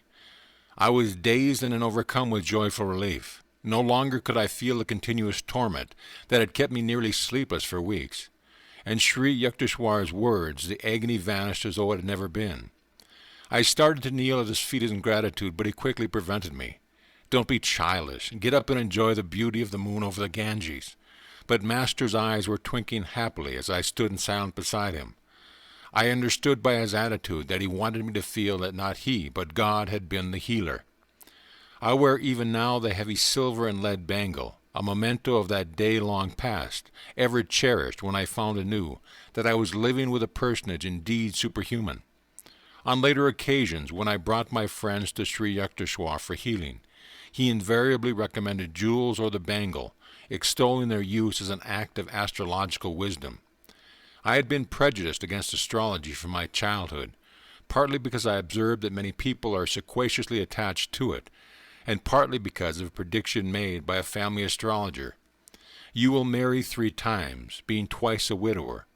I was dazed and then overcome with joyful relief. No longer could I feel the continuous torment that had kept me nearly sleepless for weeks. And Sri Yukteswar's words, the agony vanished as though it had never been. I started to kneel at his feet in gratitude, but he quickly prevented me. Don't be childish. Get up and enjoy the beauty of the moon over the Ganges. But Master's eyes were twinkling happily as I stood in silence beside him. I understood by his attitude that he wanted me to feel that not he, but God had been the healer. I wear even now the heavy silver and lead bangle, a memento of that day long past, ever cherished when I found anew that I was living with a personage indeed superhuman. On later occasions, when I brought my friends to Sri Yukteswar for healing, he invariably recommended jewels or the bangle, extolling their use as an act of astrological wisdom. I had been prejudiced against astrology from my childhood, partly because I observed that many people are sequaciously attached to it, and partly because of a prediction made by a family astrologer. You will marry 3 times, being twice a widower.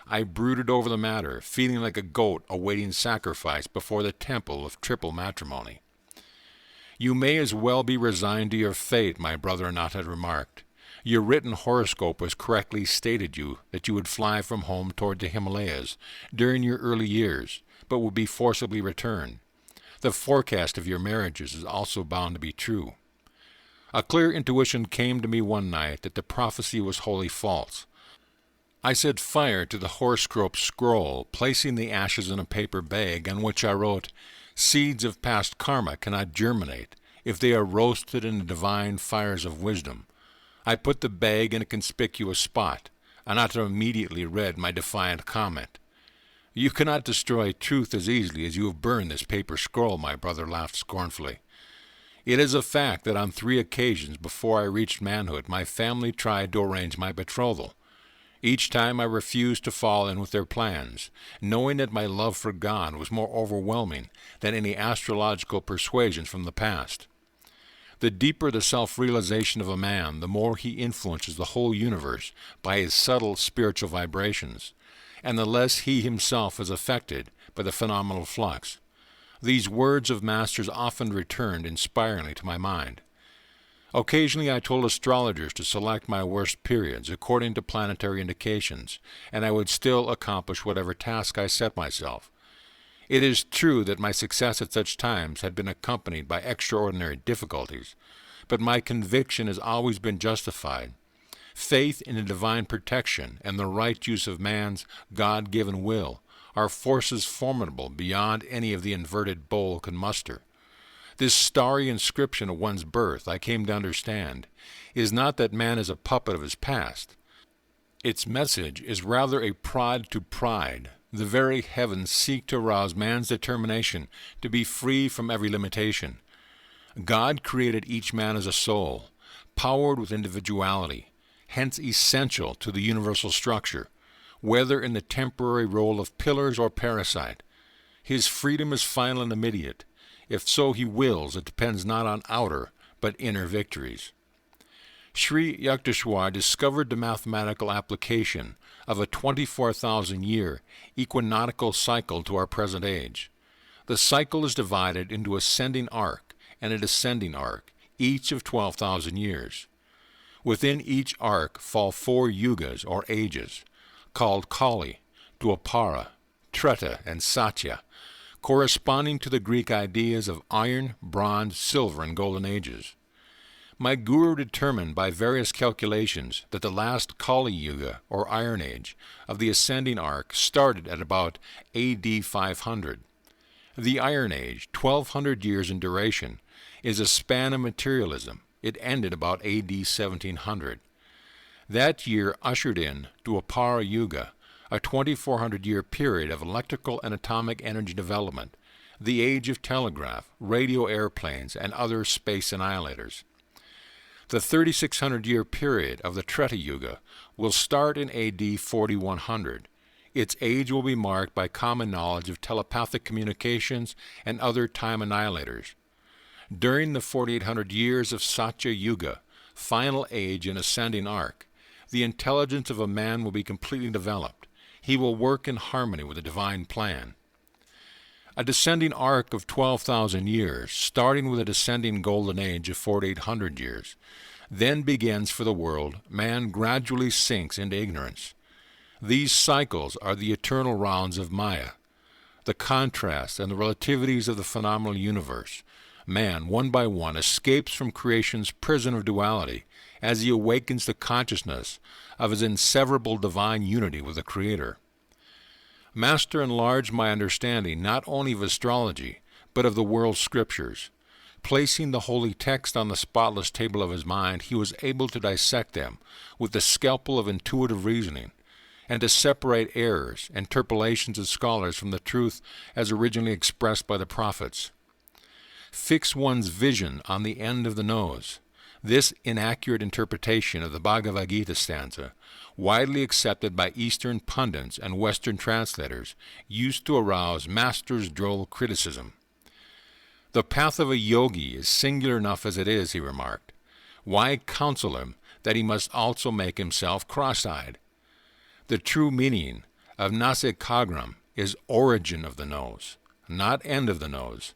I brooded over the matter, feeling like a goat awaiting sacrifice before the temple of triple matrimony. You may as well be resigned to your fate, my brother-in-law had remarked. Your written horoscope has correctly stated you that you would fly from home toward the Himalayas during your early years, but would be forcibly returned. The forecast of your marriages is also bound to be true. A clear intuition came to me one night that the prophecy was wholly false. I set fire to the horoscope scroll, placing the ashes in a paper bag on which I wrote, "Seeds of past karma cannot germinate if they are roasted in the divine fires of wisdom." I put the bag in a conspicuous spot, and Atta immediately read my defiant comment. "You cannot destroy truth as easily as you have burned this paper scroll," my brother laughed scornfully. It is a fact that on 3 occasions before I reached manhood, my family tried to arrange my betrothal. Each time I refused to fall in with their plans, knowing that my love for God was more overwhelming than any astrological persuasions from the past. The deeper the self-realization of a man, the more he influences the whole universe by his subtle spiritual vibrations, and the less he himself is affected by the phenomenal flux. These words of Masters often returned inspiringly to my mind. Occasionally I told astrologers to select my worst periods according to planetary indications, and I would still accomplish whatever task I set myself. It is true that my success at such times had been accompanied by extraordinary difficulties, but my conviction has always been justified. Faith in the divine protection and the right use of man's God-given will are forces formidable beyond any of the inverted bowl can muster. This starry inscription of one's birth, I came to understand, is not that man is a puppet of his past. Its message is rather a prod to pride. The very heavens seek to arouse man's determination to be free from every limitation. God created each man as a soul, powered with individuality, hence essential to the universal structure, whether in the temporary role of pillars or parasite. His freedom is final and immediate. If so he wills, it depends not on outer, but inner victories. Sri Yukteswar discovered the mathematical application of a 24,000-year equinoctial cycle to our present age. The cycle is divided into ascending arc and a descending arc, each of 12,000 years. Within each arc fall 4 yugas, or ages, called Kali, Dwapara, Treta, and Satya, corresponding to the Greek ideas of iron, bronze, silver, and golden ages. My guru determined by various calculations that the last Kali Yuga, or Iron Age, of the ascending arc started at about AD 500. The Iron Age, 1,200 years in duration, is a span of materialism. It ended about AD 1700. That year ushered in Dwapara Yuga, a 2,400-year period of electrical and atomic energy development, the age of telegraph, radio airplanes, and other space annihilators. The 3,600-year period of the Treta Yuga will start in AD 4100. Its age will be marked by common knowledge of telepathic communications and other time annihilators. During the 4,800 years of Satya Yuga, final age and ascending arc, the intelligence of a man will be completely developed. He will work in harmony with the divine plan. A descending arc of 12,000 years, starting with a descending golden age of 4,800 years, then begins for the world. Man gradually sinks into ignorance. These cycles are the eternal rounds of Maya, the contrasts and the relativities of the phenomenal universe. Man, one by one, escapes from creation's prison of duality as he awakens to consciousness of his inseverable divine unity with the Creator. Master enlarged my understanding not only of astrology, but of the world's scriptures. Placing the holy text on the spotless table of his mind, he was able to dissect them with the scalpel of intuitive reasoning, and to separate errors, interpolations of scholars from the truth as originally expressed by the prophets. Fix one's vision on the end of the nose. This inaccurate interpretation of the Bhagavad Gita stanza, widely accepted by Eastern pundits and Western translators, used to arouse Master's droll criticism. The path of a yogi is singular enough as it is, he remarked. Why counsel him that he must also make himself cross-eyed? The true meaning of nasikagram is origin of the nose, not end of the nose.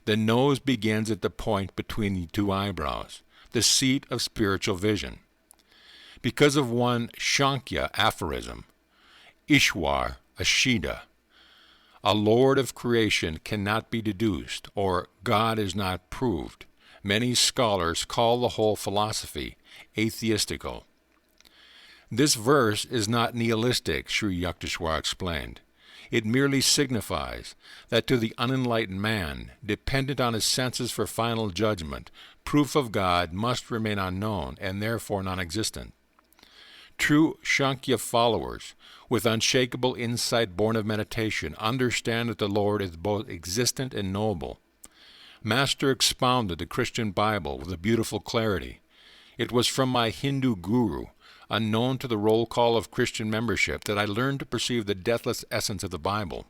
The nose begins at the point between the two eyebrows, the seat of spiritual vision. Because of one Shankya aphorism, Ishwar Ashida, a lord of creation cannot be deduced, or God is not proved. Many scholars call the whole philosophy atheistical. This verse is not nihilistic, Sri Yukteswar explained. It merely signifies that to the unenlightened man, dependent on his senses for final judgment, proof of God must remain unknown and therefore non-existent. True Shankya followers, with unshakable insight born of meditation, understand that the Lord is both existent and knowable. Master expounded the Christian Bible with a beautiful clarity. It was from my Hindu guru, unknown to the roll call of Christian membership, that I learned to perceive the deathless essence of the Bible,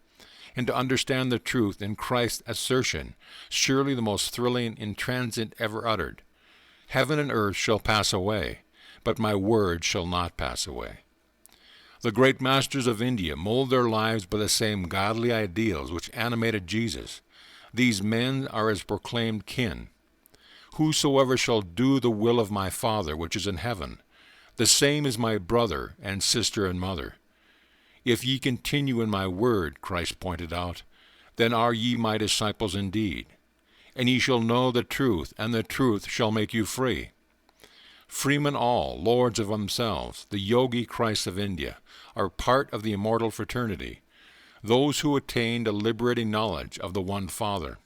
and to understand the truth in Christ's assertion, surely the most thrilling intransient ever uttered. Heaven and earth shall pass away, but my word shall not pass away. The great masters of India mold their lives by the same godly ideals which animated Jesus. These men are his proclaimed kin. Whosoever shall do the will of my Father which is in heaven, the same is my brother and sister and mother. If ye continue in my word, Christ pointed out, then are ye my disciples indeed. And ye shall know the truth, and the truth shall make you free. Freemen all, lords of themselves, the Yogi Christs of India, are part of the immortal fraternity, those who attained a liberating knowledge of the one Father.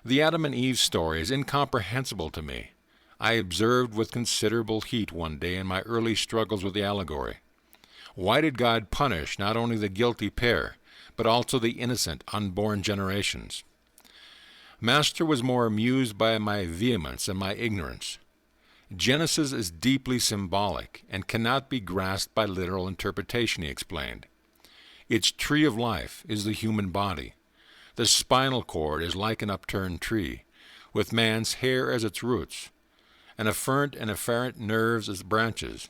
The Adam and Eve story is incomprehensible to me. I observed with considerable heat one day in my early struggles with the allegory. Why did God punish not only the guilty pair, but also the innocent, unborn generations? Master was more amused by my vehemence and my ignorance. Genesis is deeply symbolic and cannot be grasped by literal interpretation, he explained. Its tree of life is the human body. The spinal cord is like an upturned tree, with man's hair as its roots, and afferent and afferent nerves as branches.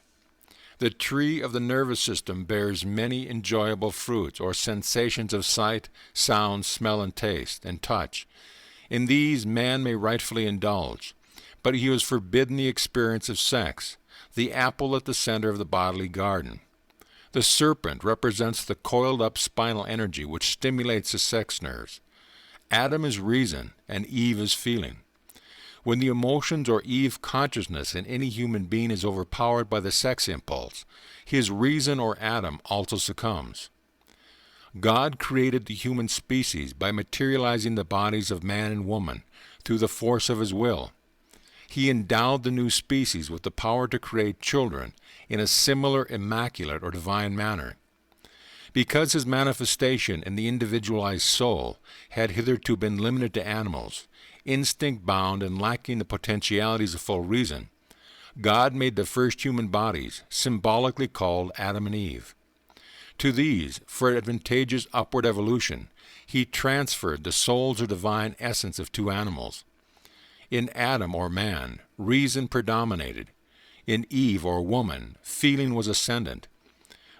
The tree of the nervous system bears many enjoyable fruits or sensations of sight, sound, smell, and taste, and touch. In these man may rightfully indulge, but he was forbidden the experience of sex, the apple at the center of the bodily garden. The serpent represents the coiled-up spinal energy which stimulates the sex nerves. Adam is reason, and Eve is feeling. When the emotions or Eve consciousness in any human being is overpowered by the sex impulse, his reason or Adam also succumbs. God created the human species by materializing the bodies of man and woman through the force of his will. He endowed the new species with the power to create children in a similar immaculate or divine manner. Because his manifestation in the individualized soul had hitherto been limited to animals, instinct-bound and lacking the potentialities of full reason, God made the first human bodies, symbolically called Adam and Eve. To these, for advantageous upward evolution, he transferred the souls or divine essence of two animals. In Adam, or man, reason predominated. In Eve, or woman, feeling was ascendant.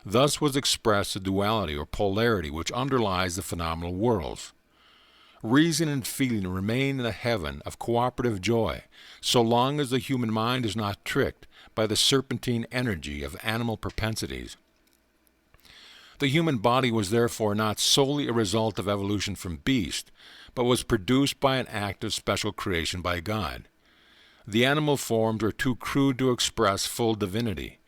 Thus was expressed the duality or polarity which underlies the phenomenal worlds. Reason and feeling remain in the heaven of cooperative joy, so long as the human mind is not tricked by the serpentine energy of animal propensities. The human body was therefore not solely a result of evolution from beast, but was produced by an act of special creation by God. The animal forms were too crude to express full divinity.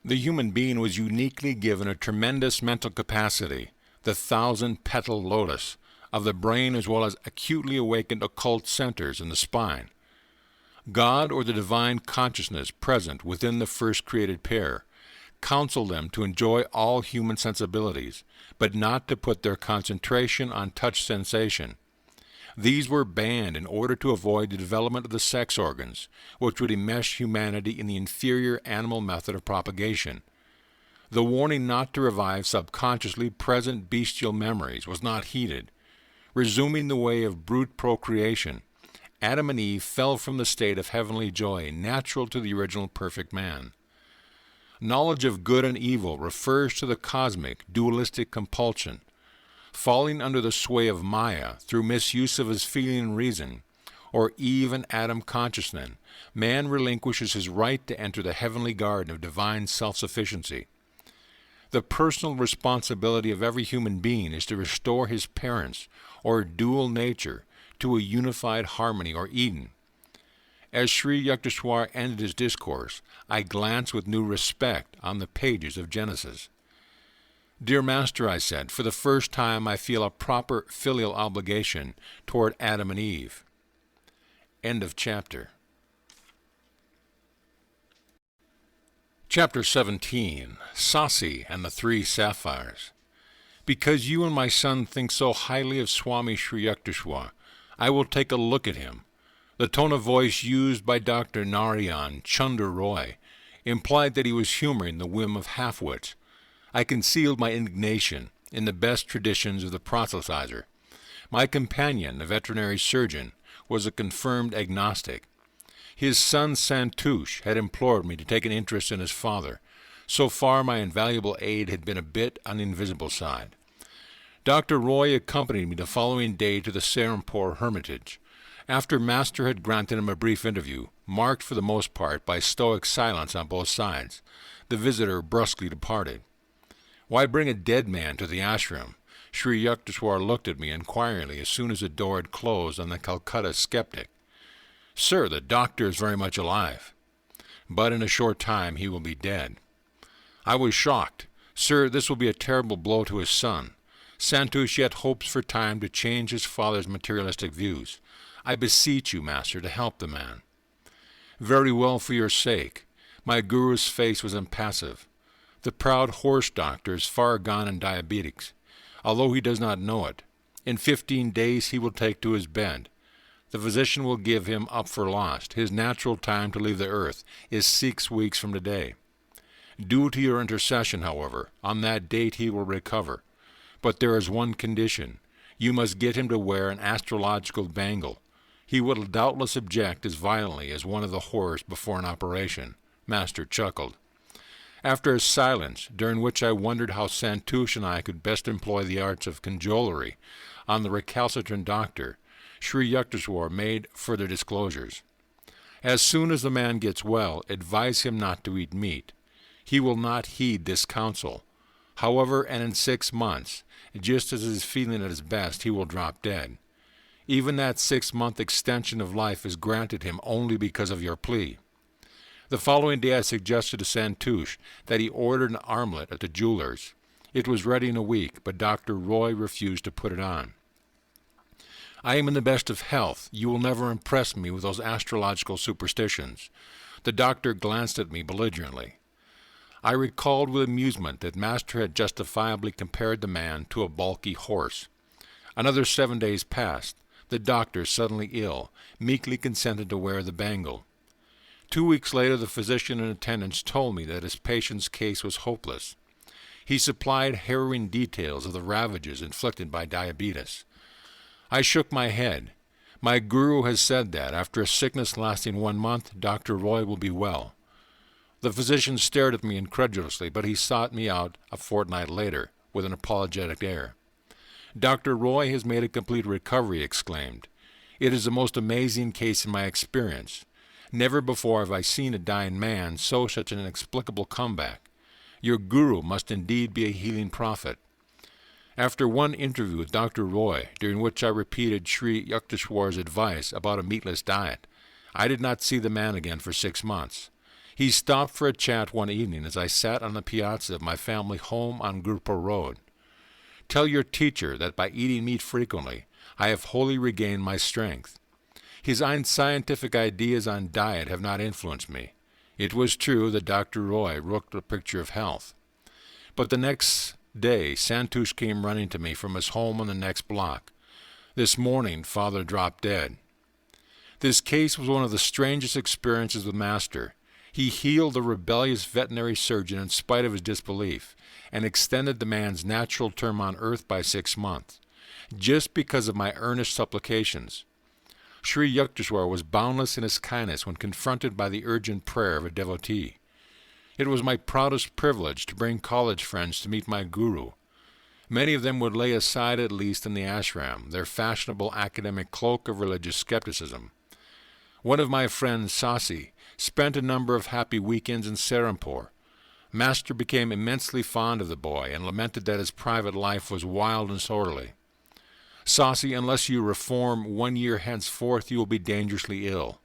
The human being was uniquely given a tremendous mental capacity, the thousand-petal lotus, of the brain as well as acutely awakened occult centers in the spine. God, or the divine consciousness present within the first created pair, counseled them to enjoy all human sensibilities, but not to put their concentration on touch sensation. These were banned in order to avoid the development of the sex organs, which would enmesh humanity in the inferior animal method of propagation. The warning not to revive subconsciously present bestial memories was not heeded. Resuming the way of brute procreation, Adam and Eve fell from the state of heavenly joy natural to the original perfect man. Knowledge of good and evil refers to the cosmic, dualistic compulsion. Falling under the sway of Maya through misuse of his feeling and reason, or Eve and Adam consciousness, man relinquishes his right to enter the heavenly garden of divine self-sufficiency. The personal responsibility of every human being is to restore his parents, or dual nature, to a unified harmony or Eden. As Sri Yukteswar ended his discourse, I glanced with new respect on the pages of Genesis. "Dear Master," I said, "for the first time I feel a proper filial obligation toward Adam and Eve." End of chapter. Chapter 17, Sasi and the Three Sapphires. Because you and my son think so highly of Swami Sri Yukteswar, I will take a look at him. The tone of voice used by Dr. Narayan Chunder Roy implied that he was humoring the whim of half-wits. I concealed my indignation in the best traditions of the proselytizer. My companion, the veterinary surgeon, was a confirmed agnostic. His son Santouche had implored me to take an interest in his father. So far my invaluable aid had been a bit on the invisible side. Dr. Roy accompanied me the following day to the Serampore Hermitage. After Master had granted him a brief interview, marked for the most part by stoic silence on both sides, the visitor brusquely departed. "Why bring a dead man to the ashram?" Sri Yukteswar looked at me inquiringly as soon as the door had closed on the Calcutta skeptic. "Sir, the doctor is very much alive, but in a short time he will be dead." I was shocked. "Sir, this will be a terrible blow to his son. Santouche yet hopes for time to change his father's materialistic views. I beseech you, Master, to help the man." "Very well, for your sake." My guru's face was impassive. The proud horse doctor is far gone in diabetics, although he does not know it. In 15 days he will take to his bed. The physician will give him up for lost. His natural time to leave the earth is 6 weeks from today. Due to your intercession, however, on that date he will recover. But there is one condition. You must get him to wear an astrological bangle. He will doubtless object as violently as one of the horrors before an operation. Master chuckled. After a silence, during which I wondered how Santouche and I could best employ the arts of cajolery on the recalcitrant doctor, Sri Yukteswar made further disclosures. "As soon as the man gets well, advise him not to eat meat. He will not heed this counsel. However, and in 6 months, just as he is feeling at his best, he will drop dead. Even that 6-month extension of life is granted him only because of your plea." The following day I suggested to Santouche that he ordered an armlet at the jeweler's. It was ready in a week, but Dr. Roy refused to put it on. "I am in the best of health. You will never impress me with those astrological superstitions." The doctor glanced at me belligerently. I recalled with amusement that Master had justifiably compared the man to a balky horse. Another 7 days passed. The doctor, suddenly ill, meekly consented to wear the bangle. 2 weeks later the physician in attendance told me that his patient's case was hopeless. He supplied harrowing details of the ravages inflicted by diabetes. I shook my head. My guru has said that, after a sickness lasting 1 month, Dr. Roy will be well. The physician stared at me incredulously, but he sought me out a fortnight later, with an apologetic air. "Dr. Roy has made a complete recovery," he exclaimed. "It is the most amazing case in my experience. Never before have I seen a dying man show such an inexplicable comeback. Your guru must indeed be a healing prophet." After one interview with Dr. Roy, during which I repeated Sri Yukteswar's advice about a meatless diet, I did not see the man again for 6 months. He stopped for a chat one evening as I sat on the piazza of my family home on Gurpur Road. "Tell your teacher that by eating meat frequently, I have wholly regained my strength." His unscientific ideas on diet have not influenced me. It was true that Dr. Roy looked a picture of health. But the next day, Santosh came running to me from his home on the next block. "This morning, Father dropped dead." This case was one of the strangest experiences with Master. He healed the rebellious veterinary surgeon in spite of his disbelief, and extended the man's natural term on earth by 6 months, just because of my earnest supplications. Sri Yukteswar was boundless in his kindness when confronted by the urgent prayer of a devotee. It was my proudest privilege to bring college friends to meet my guru. Many of them would lay aside, at least in the ashram, their fashionable academic cloak of religious skepticism. One of my friends, Sasi, spent a number of happy weekends in Serampore. Master became immensely fond of the boy and lamented that his private life was wild and disorderly. "Sasi, unless you reform 1 year henceforth, you will be dangerously ill."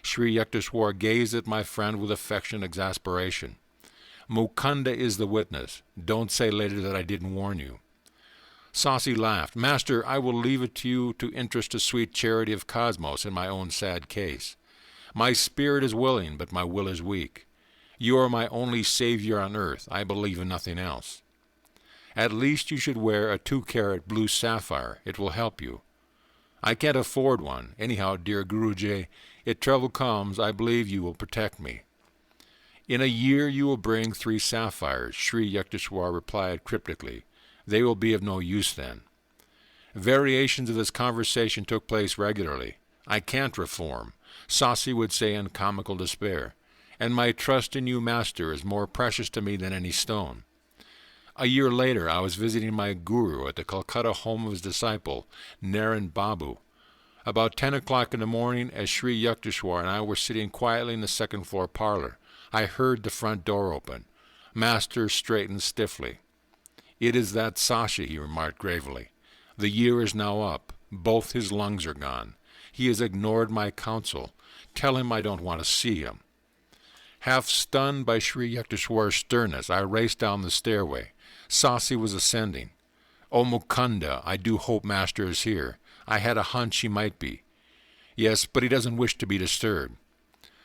Sri Yukteswar gazed at my friend with affectionate exasperation. "Mukunda is the witness. Don't say later that I didn't warn you." Sasi laughed. "Master, I will leave it to you to interest the sweet charity of Cosmos in my own sad case. My spirit is willing, but my will is weak. You are my only savior on earth. I believe in nothing else. At least you should wear a 2-carat blue sapphire. It will help you." "I can't afford one. Anyhow, dear Guruji, if trouble comes, I believe you will protect me." "In a year you will bring 3 sapphires," Sri Yukteswar replied cryptically. "They will be of no use then." Variations of this conversation took place regularly. "I can't reform," Sasi would say in comical despair, "and my trust in you, Master, is more precious to me than any stone." A year later, I was visiting my guru at the Calcutta home of his disciple, Naren Babu. About 10 o'clock in the morning, as Sri Yukteswar and I were sitting quietly in the second-floor parlor, I heard the front door open. Master straightened stiffly. "It is that Sasha," he remarked gravely. "The year is now up. Both his lungs are gone. He has ignored my counsel. Tell him I don't want to see him." Half stunned by Sri Yukteswar's sternness, I raced down the stairway. Sasi was ascending. "Oh, Mukunda, I do hope Master is here. I had a hunch he might be." "Yes, but he doesn't wish to be disturbed."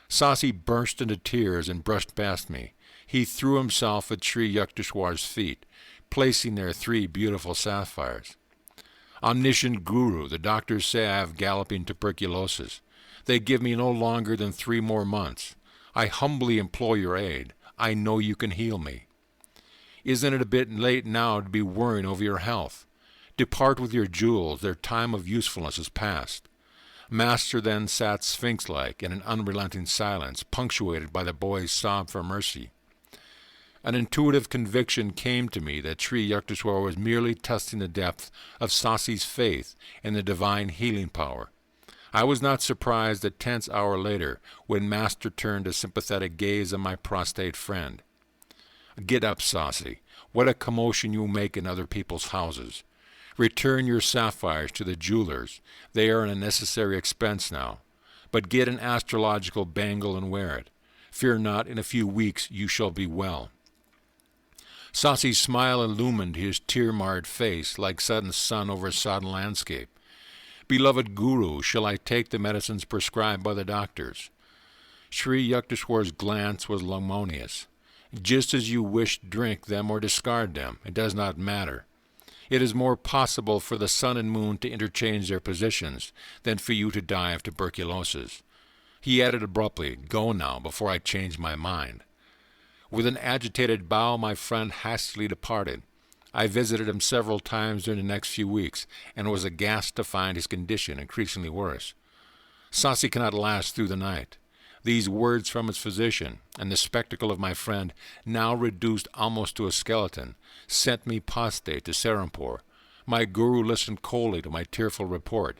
Sasi burst into tears and brushed past me. He threw himself at Sri Yukteswar's feet, placing there 3 beautiful sapphires. "Omniscient Guru, the doctors say I have galloping tuberculosis. They give me no longer than 3 more months. I humbly implore your aid. I know you can heal me." "Isn't it a bit late now to be worrying over your health? Depart with your jewels. Their time of usefulness is past." Master then sat sphinx-like in an unrelenting silence, punctuated by the boy's sob for mercy. An intuitive conviction came to me that Sri Yukteswar was merely testing the depth of Sasi's faith in the divine healing power. I was not surprised a tense hour later when Master turned a sympathetic gaze on my prostrate friend. "Get up, Sasi. What a commotion you make in other people's houses. Return your sapphires to the jewelers. They are an unnecessary expense now. But get an astrological bangle and wear it. Fear not, in a few weeks you shall be well." Sasi's smile illumined his tear-marred face like sudden sun over a sodden landscape. "Beloved Guru, shall I take the medicines prescribed by the doctors?" Sri Yukteswar's glance was lumonious. "Just as you wish, drink them or discard them. It does not matter. It is more possible for the sun and moon to interchange their positions than for you to die of tuberculosis." He added abruptly, "Go now, before I change my mind." With an agitated bow, my friend hastily departed. I visited him several times during the next few weeks and was aghast to find his condition increasingly worse. Sasi cannot last through the night. These words from his physician, and the spectacle of my friend, now reduced almost to a skeleton, sent me poste to Serampore. My guru listened coldly to my tearful report.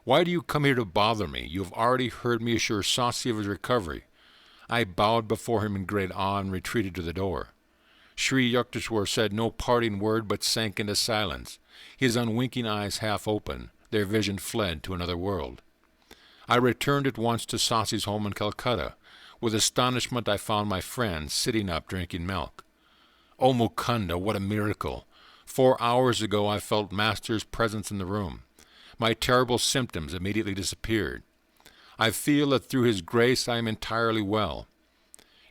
"Why do you come here to bother me? You have already heard me assure Sasi of his recovery." I bowed before him in great awe and retreated to the door. Sri Yukteswar said no parting word but sank into silence, his unwinking eyes half open, their vision fled to another world. I returned at once to Sasi's home in Calcutta. With astonishment I found my friend sitting up drinking milk. "Oh, Mukunda, what a miracle! 4 hours ago I felt Master's presence in the room. My terrible symptoms immediately disappeared. I feel that through his grace I am entirely well."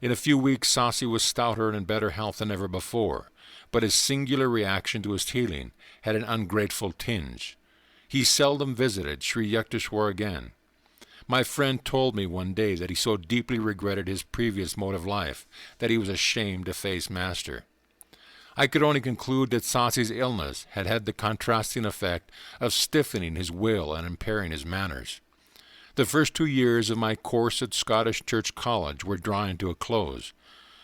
In a few weeks Sasi was stouter and in better health than ever before, but his singular reaction to his healing had an ungrateful tinge. He seldom visited Sri Yukteswar again. My friend told me one day that he so deeply regretted his previous mode of life that he was ashamed to face Master. I could only conclude that Sasi's illness had had the contrasting effect of stiffening his will and impairing his manners. The first 2 years of my course at Scottish Church College were drawing to a close.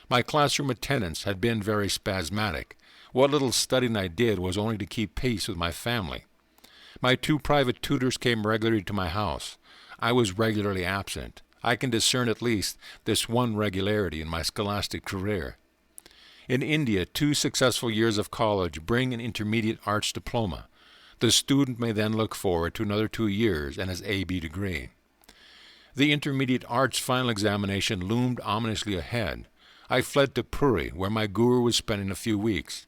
My classroom attendance had been very spasmodic. What little studying I did was only to keep pace with my family. My 2 private tutors came regularly to my house. I was regularly absent. I can discern at least this one regularity in my scholastic career. In India, 2 successful years of college bring an intermediate arts diploma. The student may then look forward to another 2 years and his A.B. degree. The intermediate arts final examination loomed ominously ahead. I fled to Puri, where my guru was spending a few weeks.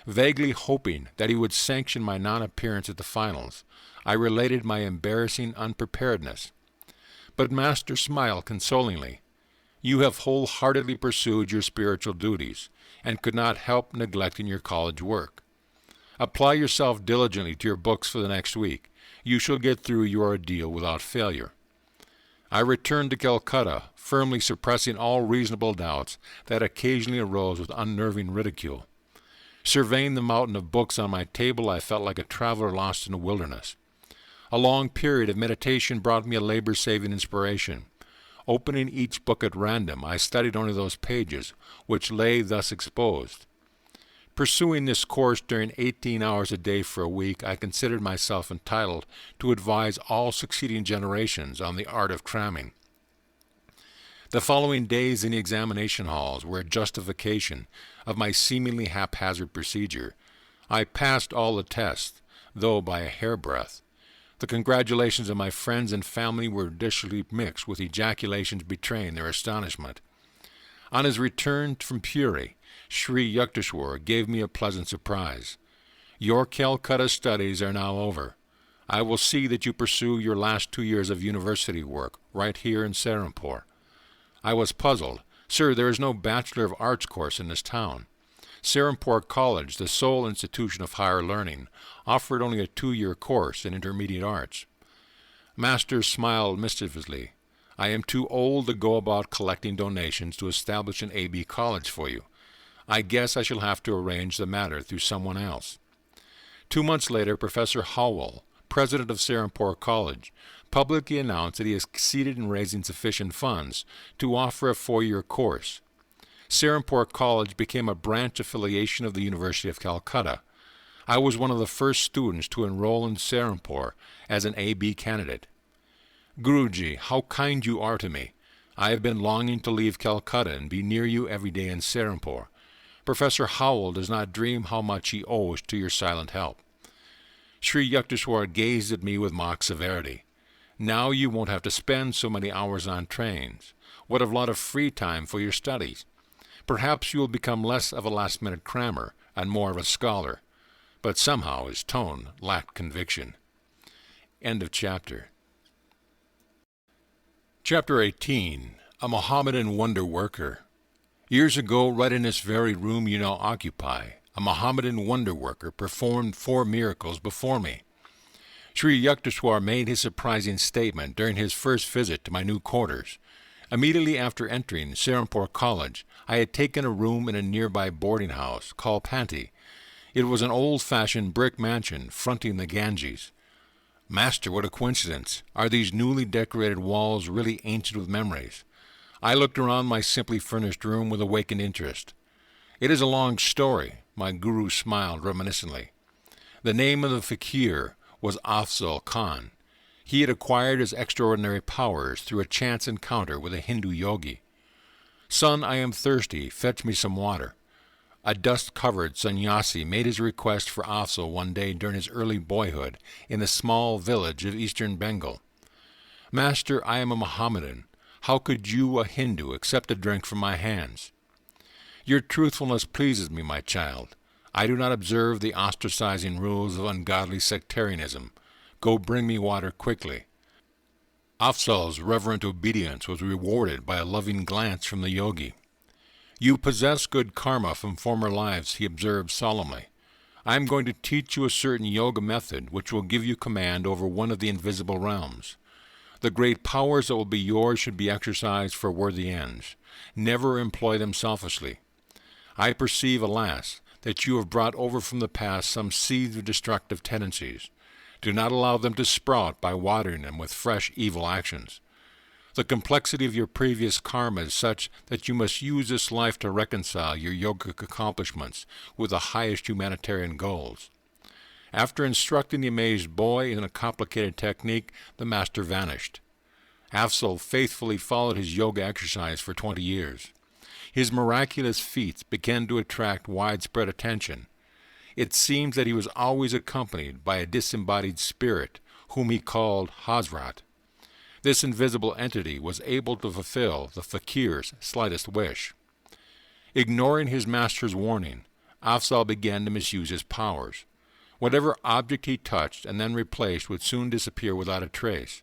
Vaguely hoping that he would sanction my non-appearance at the finals, I related my embarrassing unpreparedness. But Master smiled consolingly. "You have wholeheartedly pursued your spiritual duties, and could not help neglecting your college work. Apply yourself diligently to your books for the next week. You shall get through your ordeal without failure." I returned to Calcutta, firmly suppressing all reasonable doubts that occasionally arose with unnerving ridicule. Surveying the mountain of books on my table, I felt like a traveler lost in a wilderness. A long period of meditation brought me a labor-saving inspiration. Opening each book at random, I studied only those pages which lay thus exposed. Pursuing this course during 18 hours a day for a week, I considered myself entitled to advise all succeeding generations on the art of cramming. The following days in the examination halls were a justification of my seemingly haphazard procedure. I passed all the tests, though by a hairbreadth. The congratulations of my friends and family were additionally mixed with ejaculations betraying their astonishment. On his return from Puri, Sri Yukteswar gave me a pleasant surprise. "Your Calcutta studies are now over. I will see that you pursue your last 2 years of university work right here in Serampore." I was puzzled. "Sir, there is no Bachelor of Arts course in this town." Serampore College, the sole institution of higher learning, offered only a 2-year course in intermediate arts. Master smiled mischievously. "I am too old to go about collecting donations to establish an A.B. college for you. I guess I shall have to arrange the matter through someone else." 2 months later, Professor Howell, president of Serampore College, publicly announced that he has succeeded in raising sufficient funds to offer a 4-year course. Serampore College became a branch affiliation of the University of Calcutta. I was one of the first students to enroll in Serampore as an A.B. candidate. "Guruji, how kind you are to me. I have been longing to leave Calcutta and be near you every day in Serampore. Professor Howell does not dream how much he owes to your silent help." Sri Yukteswar gazed at me with mock severity. "Now you won't have to spend so many hours on trains. What a lot of free time for your studies. Perhaps you will become less of a last-minute crammer and more of a scholar." But somehow his tone lacked conviction. End of chapter. Chapter 18. A Mohammedan Wonder Worker. Years ago, right in this very room you now occupy, a Mohammedan wonder worker performed 4 miracles before me. Sri Yukteswar made his surprising statement during his first visit to my new quarters. Immediately after entering Serampore College, I had taken a room in a nearby boarding house called Panti, It was an old-fashioned brick mansion fronting the Ganges. Master, what a coincidence! Are these newly decorated walls really ancient with memories? I looked around my simply furnished room with awakened interest. It is a long story, my guru smiled reminiscently. The name of the fakir was Afzal Khan. He had acquired his extraordinary powers through a chance encounter with a Hindu yogi. Son, I am thirsty, fetch me some water. A dust-covered sannyasi made his request for Afzal one day during his early boyhood in a small village of eastern Bengal. Master, I am a Mohammedan. How could you, a Hindu, accept a drink from my hands? Your truthfulness pleases me, my child. I do not observe the ostracizing rules of ungodly sectarianism. Go bring me water quickly. Afzal's reverent obedience was rewarded by a loving glance from the yogi. You possess good karma from former lives, he observed solemnly. I am going to teach you a certain yoga method which will give you command over one of the invisible realms. The great powers that will be yours should be exercised for worthy ends. Never employ them selfishly. I perceive, alas, that you have brought over from the past some seeds of destructive tendencies. Do not allow them to sprout by watering them with fresh evil actions. The complexity of your previous karma is such that you must use this life to reconcile your yogic accomplishments with the highest humanitarian goals. After instructing the amazed boy in a complicated technique, the master vanished. Afzal faithfully followed his yoga exercise for 20 years. His miraculous feats began to attract widespread attention. It seems that he was always accompanied by a disembodied spirit, whom he called Hazrat. This invisible entity was able to fulfill the fakir's slightest wish. Ignoring his master's warning, Afzal began to misuse his powers. Whatever object he touched and then replaced would soon disappear without a trace.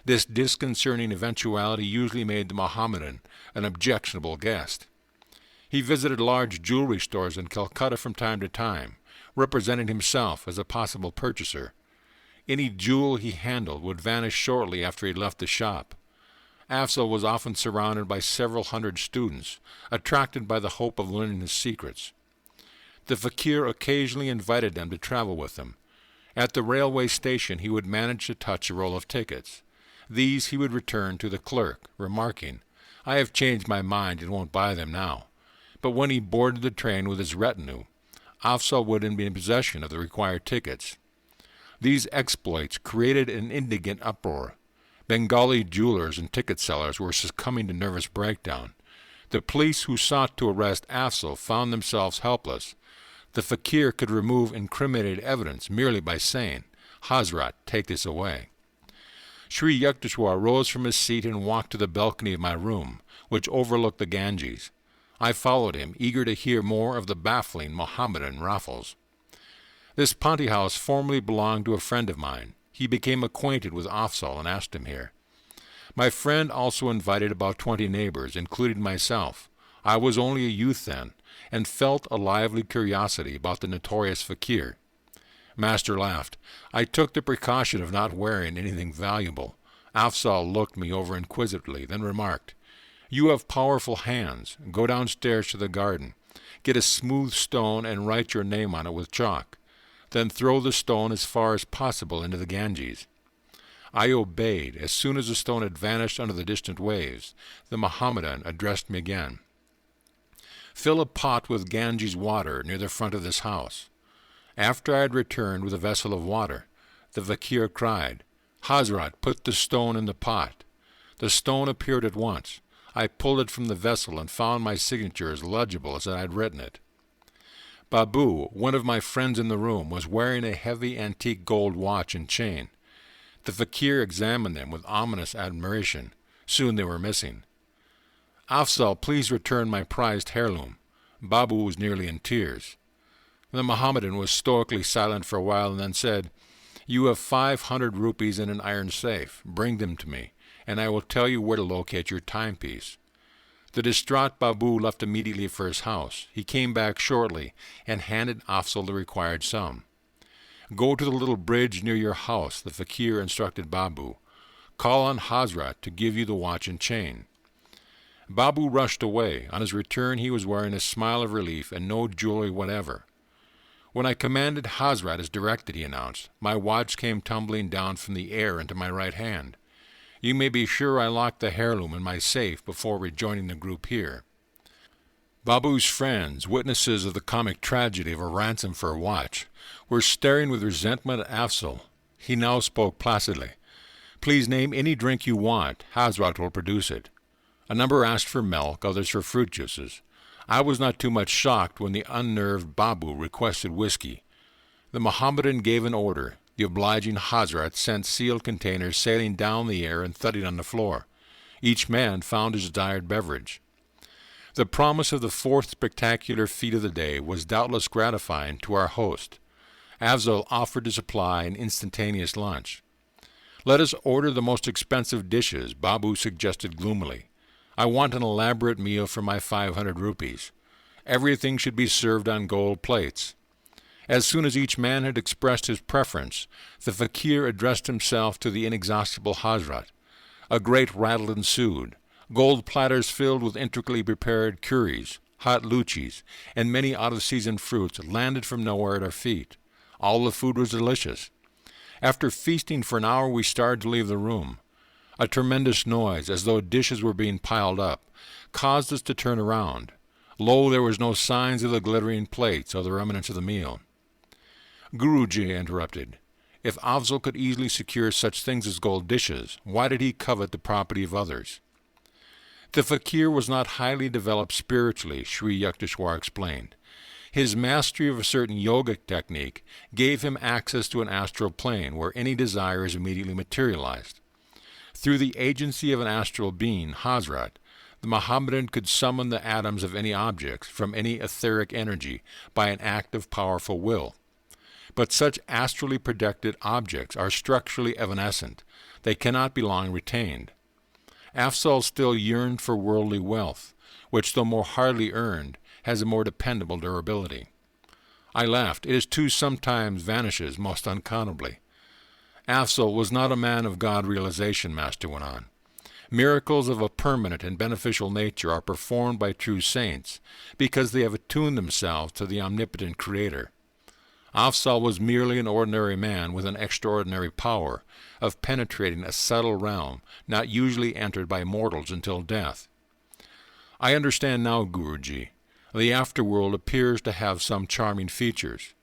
This disconcerting eventuality usually made the Mohammedan an objectionable guest. He visited large jewelry stores in Calcutta from time to time, representing himself as a possible purchaser. Any jewel he handled would vanish shortly after he left the shop. Afzal was often surrounded by several hundred students, attracted by the hope of learning his secrets. The fakir occasionally invited them to travel with him. At the railway station he would manage to touch a roll of tickets. These he would return to the clerk, remarking, "I have changed my mind and won't buy them now." But when he boarded the train with his retinue, Afzal would be in possession of the required tickets. These exploits created an indignant uproar. Bengali jewelers and ticket sellers were succumbing to nervous breakdown. The police who sought to arrest Afzal found themselves helpless. The fakir could remove incriminated evidence merely by saying, "Hazrat, take this away." Sri Yukteswar rose from his seat and walked to the balcony of my room, which overlooked the Ganges. I followed him, eager to hear more of the baffling Mohammedan raffles. This Panti house formerly belonged to a friend of mine. He became acquainted with Afzal and asked him here. My friend also invited about 20 neighbors, including myself. I was only a youth then, and felt a lively curiosity about the notorious fakir. Master laughed. I took the precaution of not wearing anything valuable. Afzal looked me over inquisitively, then remarked, "You have powerful hands. Go downstairs to the garden. Get a smooth stone and write your name on it with chalk. Then throw the stone as far as possible into the Ganges." I obeyed. As soon as the stone had vanished under the distant waves, the Mohammedan addressed me again. "Fill a pot with Ganges water near the front of this house." After I had returned with a vessel of water, the fakir cried, "Hazrat, put the stone in the pot." The stone appeared at once. I pulled it from the vessel and found my signature as legible as I had written it. Babu, one of my friends in the room, was wearing a heavy antique gold watch and chain. The fakir examined them with ominous admiration. Soon they were missing. "Afzal, please return my prized heirloom." Babu was nearly in tears. The Mohammedan was stoically silent for a while and then said, "You have 500 rupees in an iron safe. Bring them to me, and I will tell you where to locate your timepiece." The distraught Babu left immediately for his house. He came back shortly and handed Afzal the required sum. "Go to the little bridge near your house," the fakir instructed Babu. "Call on Hazrat to give you the watch and chain." Babu rushed away. On his return he was wearing a smile of relief and no jewelry whatever. When I commanded Hazrat as directed, he announced, my watch came tumbling down from the air into my right hand. You may be sure I locked the heirloom in my safe before rejoining the group here. Babu's friends, witnesses of the comic tragedy of a ransom for a watch, were staring with resentment at Afzal. He now spoke placidly. Please name any drink you want. Hazrat will produce it. A number asked for milk, others for fruit juices. I was not too much shocked when the unnerved Babu requested whiskey. The Mohammedan gave an order. The obliging Hazrat sent sealed containers sailing down the air and thudding on the floor. Each man found his desired beverage. The promise of the fourth spectacular feat of the day was doubtless gratifying to our host. Afzal offered to supply an instantaneous lunch. Let us order the most expensive dishes, Babu suggested gloomily. I want an elaborate meal for my 500 rupees. Everything should be served on gold plates. As soon as each man had expressed his preference, the fakir addressed himself to the inexhaustible Hazrat. A great rattle ensued. Gold platters filled with intricately prepared curries, hot luchis, and many out-of-season fruits landed from nowhere at our feet. All the food was delicious. After feasting for an hour, we started to leave the room. A tremendous noise, as though dishes were being piled up, caused us to turn around. Lo, there was no signs of the glittering plates or the remnants of the meal. Guruji interrupted. If Afzal could easily secure such things as gold dishes, why did he covet the property of others? The fakir was not highly developed spiritually, Sri Yukteswar explained. His mastery of a certain yogic technique gave him access to an astral plane where any desire is immediately materialized. Through the agency of an astral being, Hazrat, the Mohammedan could summon the atoms of any objects from any etheric energy by an act of powerful will. But such astrally projected objects are structurally evanescent. They cannot be long retained. Afzal still yearned for worldly wealth, which, though more hardly earned, has a more dependable durability. I laughed. It is too sometimes vanishes most unaccountably. Afzal was not a man of God realization, Master went on. Miracles of a permanent and beneficial nature are performed by true saints because they have attuned themselves to the omnipotent Creator. Afzal was merely an ordinary man with an extraordinary power of penetrating a subtle realm not usually entered by mortals until death. I understand now, Guruji. The afterworld appears to have some charming features.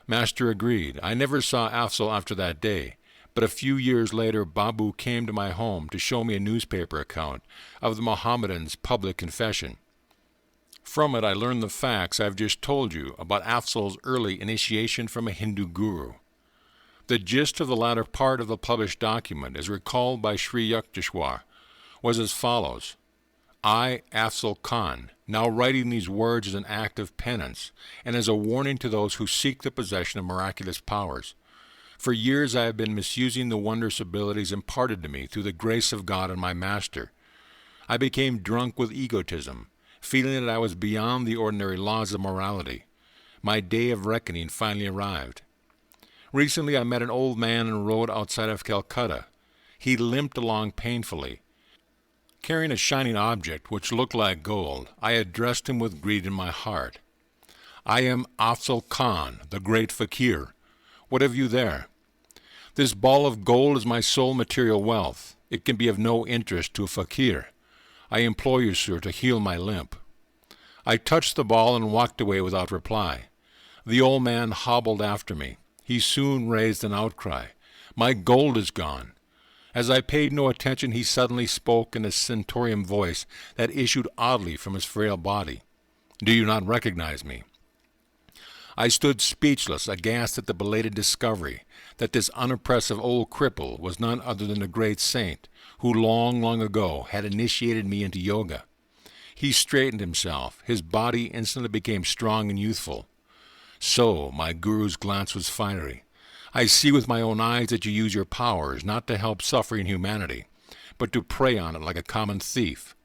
Master agreed. I never saw Afzal after that day, but a few years later Babu came to my home to show me a newspaper account of the Mohammedan's public confession. From it I learned the facts I have just told you about Afzal's early initiation from a Hindu guru. The gist of the latter part of the published document, as recalled by Sri Yukteswar, was as follows. I, Afzal Khan, now writing these words as an act of penance and as a warning to those who seek the possession of miraculous powers. For years I have been misusing the wondrous abilities imparted to me through the grace of God and my Master. I became drunk with egotism, feeling that I was beyond the ordinary laws of morality. My day of reckoning finally arrived. Recently I met an old man on a road outside of Calcutta. He limped along painfully. Carrying a shining object which looked like gold, I addressed him with greed in my heart. I am Afzal Khan, the great fakir. What have you there? This ball of gold is my sole material wealth. It can be of no interest to a fakir. I implore you, sir, to heal my limp. I touched the ball and walked away without reply. The old man hobbled after me. He soon raised an outcry. My gold is gone. As I paid no attention, he suddenly spoke in a stentorian voice that issued oddly from his frail body. Do you not recognize me? I stood speechless, aghast at the belated discovery that this unimpressive old cripple was none other than the great saint who long ago had initiated me into yoga. He straightened himself. His body instantly became strong and youthful. So, my guru's glance was fiery. I see with my own eyes that you use your powers not to help suffering humanity, but to prey on it like a common thief.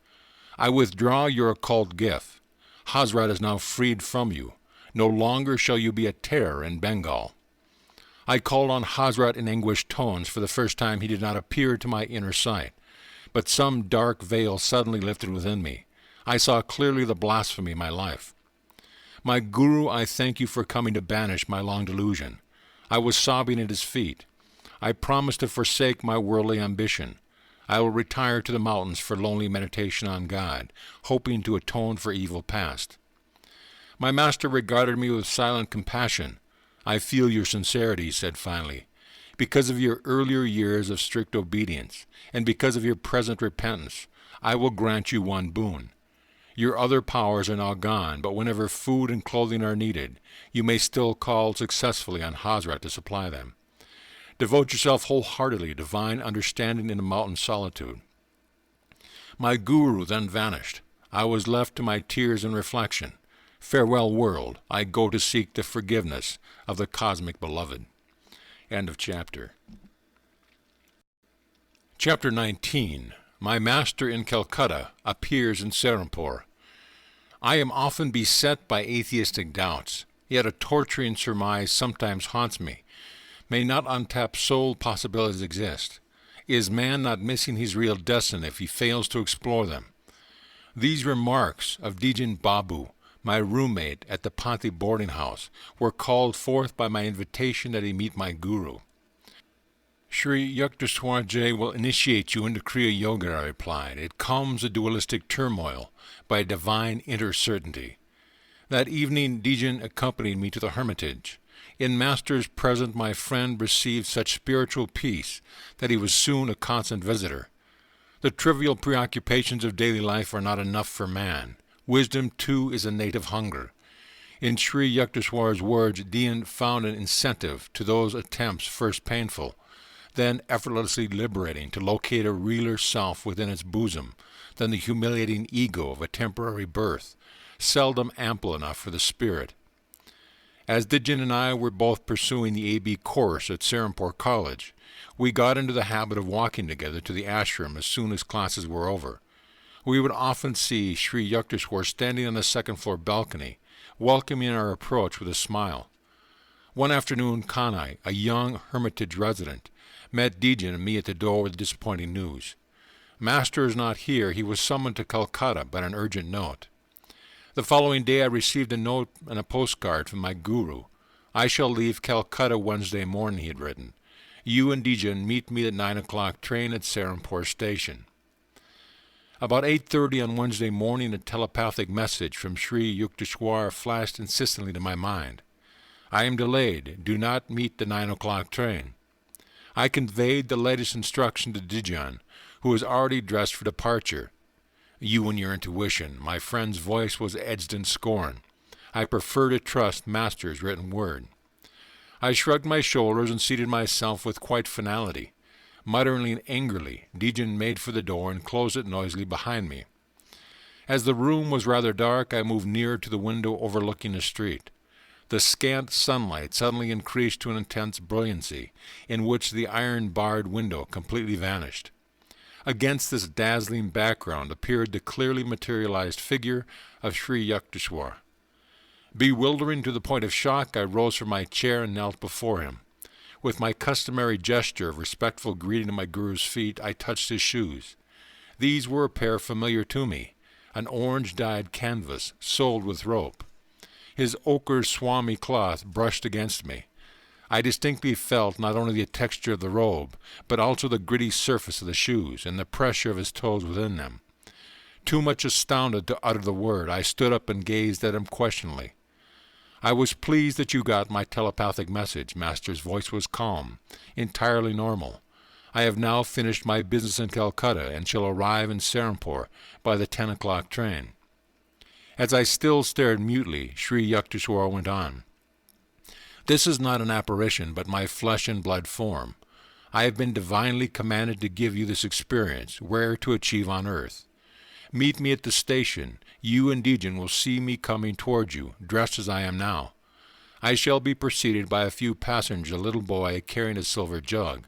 I withdraw your occult gift. Hazrat is now freed from you. No longer shall you be a terror in Bengal. I called on Hazrat in anguished tones. For the first time he did not appear to my inner sight, but some dark veil suddenly lifted within me. I saw clearly the blasphemy of my life. My Guru, I thank you for coming to banish my long delusion. I was sobbing at his feet. I promise to forsake my worldly ambition. I will retire to the mountains for lonely meditation on God, hoping to atone for evil past. My master regarded me with silent compassion. I feel your sincerity, he said finally. Because of your earlier years of strict obedience, and because of your present repentance, I will grant you one boon. Your other powers are now gone, but whenever food and clothing are needed, you may still call successfully on Hazrat to supply them. Devote yourself wholeheartedly to divine understanding in the mountain solitude. My Guru then vanished. I was left to my tears and reflection. Farewell, world. I go to seek the forgiveness of the cosmic beloved. End of chapter. Chapter 19. My Master in Calcutta appears in Serampore. I am often beset by atheistic doubts, yet a torturing surmise sometimes haunts me. May not untapped soul possibilities exist? Is man not missing his real destiny if he fails to explore them? These remarks of Dijan Babu, my roommate at the Panti boarding house, were called forth by my invitation that he meet my Guru. Sri Yukteswarji will initiate you into Kriya Yoga, I replied. It calms the dualistic turmoil by divine inner certainty. That evening Dijan accompanied me to the hermitage. In Master's presence my friend received such spiritual peace that he was soon a constant visitor. The trivial preoccupations of daily life are not enough for man. Wisdom, too, is a native hunger. In Sri Yukteswar's words, Dian found an incentive to those attempts first painful, then effortlessly liberating to locate a realer self within its bosom than the humiliating ego of a temporary birth, seldom ample enough for the spirit. As Dijan and I were both pursuing the A.B. course at Serampore College, we got into the habit of walking together to the ashram as soon as classes were over. We would often see Sri Yukteswar standing on the second-floor balcony, welcoming our approach with a smile. One afternoon, Kanai, a young hermitage resident, met Dijan and me at the door with disappointing news. Master is not here. He was summoned to Calcutta by an urgent note. The following day I received a note and a postcard from my Guru. I shall leave Calcutta Wednesday morning, he had written. You and Dijan meet me at 9 o'clock train at Serampore station. About 8:30 on Wednesday morning, a telepathic message from Sri Yukteswar flashed insistently to my mind. I am delayed. Do not meet the 9 o'clock train. I conveyed the latest instruction to Dijan, who was already dressed for departure. You and your intuition. My friend's voice was edged in scorn. I prefer to trust Master's written word. I shrugged my shoulders and seated myself with quite finality. Muttering angrily, Dijan made for the door and closed it noisily behind me. As the room was rather dark, I moved nearer to the window overlooking the street. The scant sunlight suddenly increased to an intense brilliancy, in which the iron-barred window completely vanished. Against this dazzling background appeared the clearly materialized figure of Sri Yukteswar. Bewildering to the point of shock, I rose from my chair and knelt before him. With my customary gesture of respectful greeting to my Guru's feet, I touched his shoes. These were a pair familiar to me, an orange-dyed canvas, soled with rope. His ochre swami cloth brushed against me. I distinctly felt not only the texture of the robe, but also the gritty surface of the shoes and the pressure of his toes within them. Too much astounded to utter the word, I stood up and gazed at him questioningly. I was pleased that you got my telepathic message. Master's voice was calm, entirely normal. I have now finished my business in Calcutta and shall arrive in Serampore by the 10 o'clock train. As I still stared mutely, Sri Yukteswar went on. This is not an apparition, but my flesh and blood form. I have been divinely commanded to give you this experience, rare to achieve on earth. Meet me at the station. You and Dijan will see me coming toward you, dressed as I am now. I shall be preceded by a few passengers, a little boy carrying a silver jug.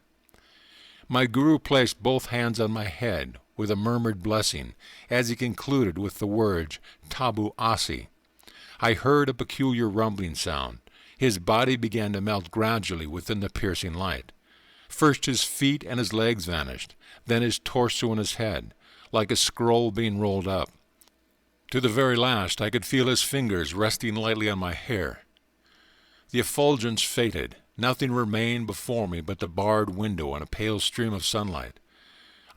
My Guru placed both hands on my head with a murmured blessing, as he concluded with the words, Tabu Asi. I heard a peculiar rumbling sound. His body began to melt gradually within the piercing light. First his feet and his legs vanished, then his torso and his head, like a scroll being rolled up. To the very last, I could feel his fingers resting lightly on my hair. The effulgence faded. Nothing remained before me but the barred window and a pale stream of sunlight.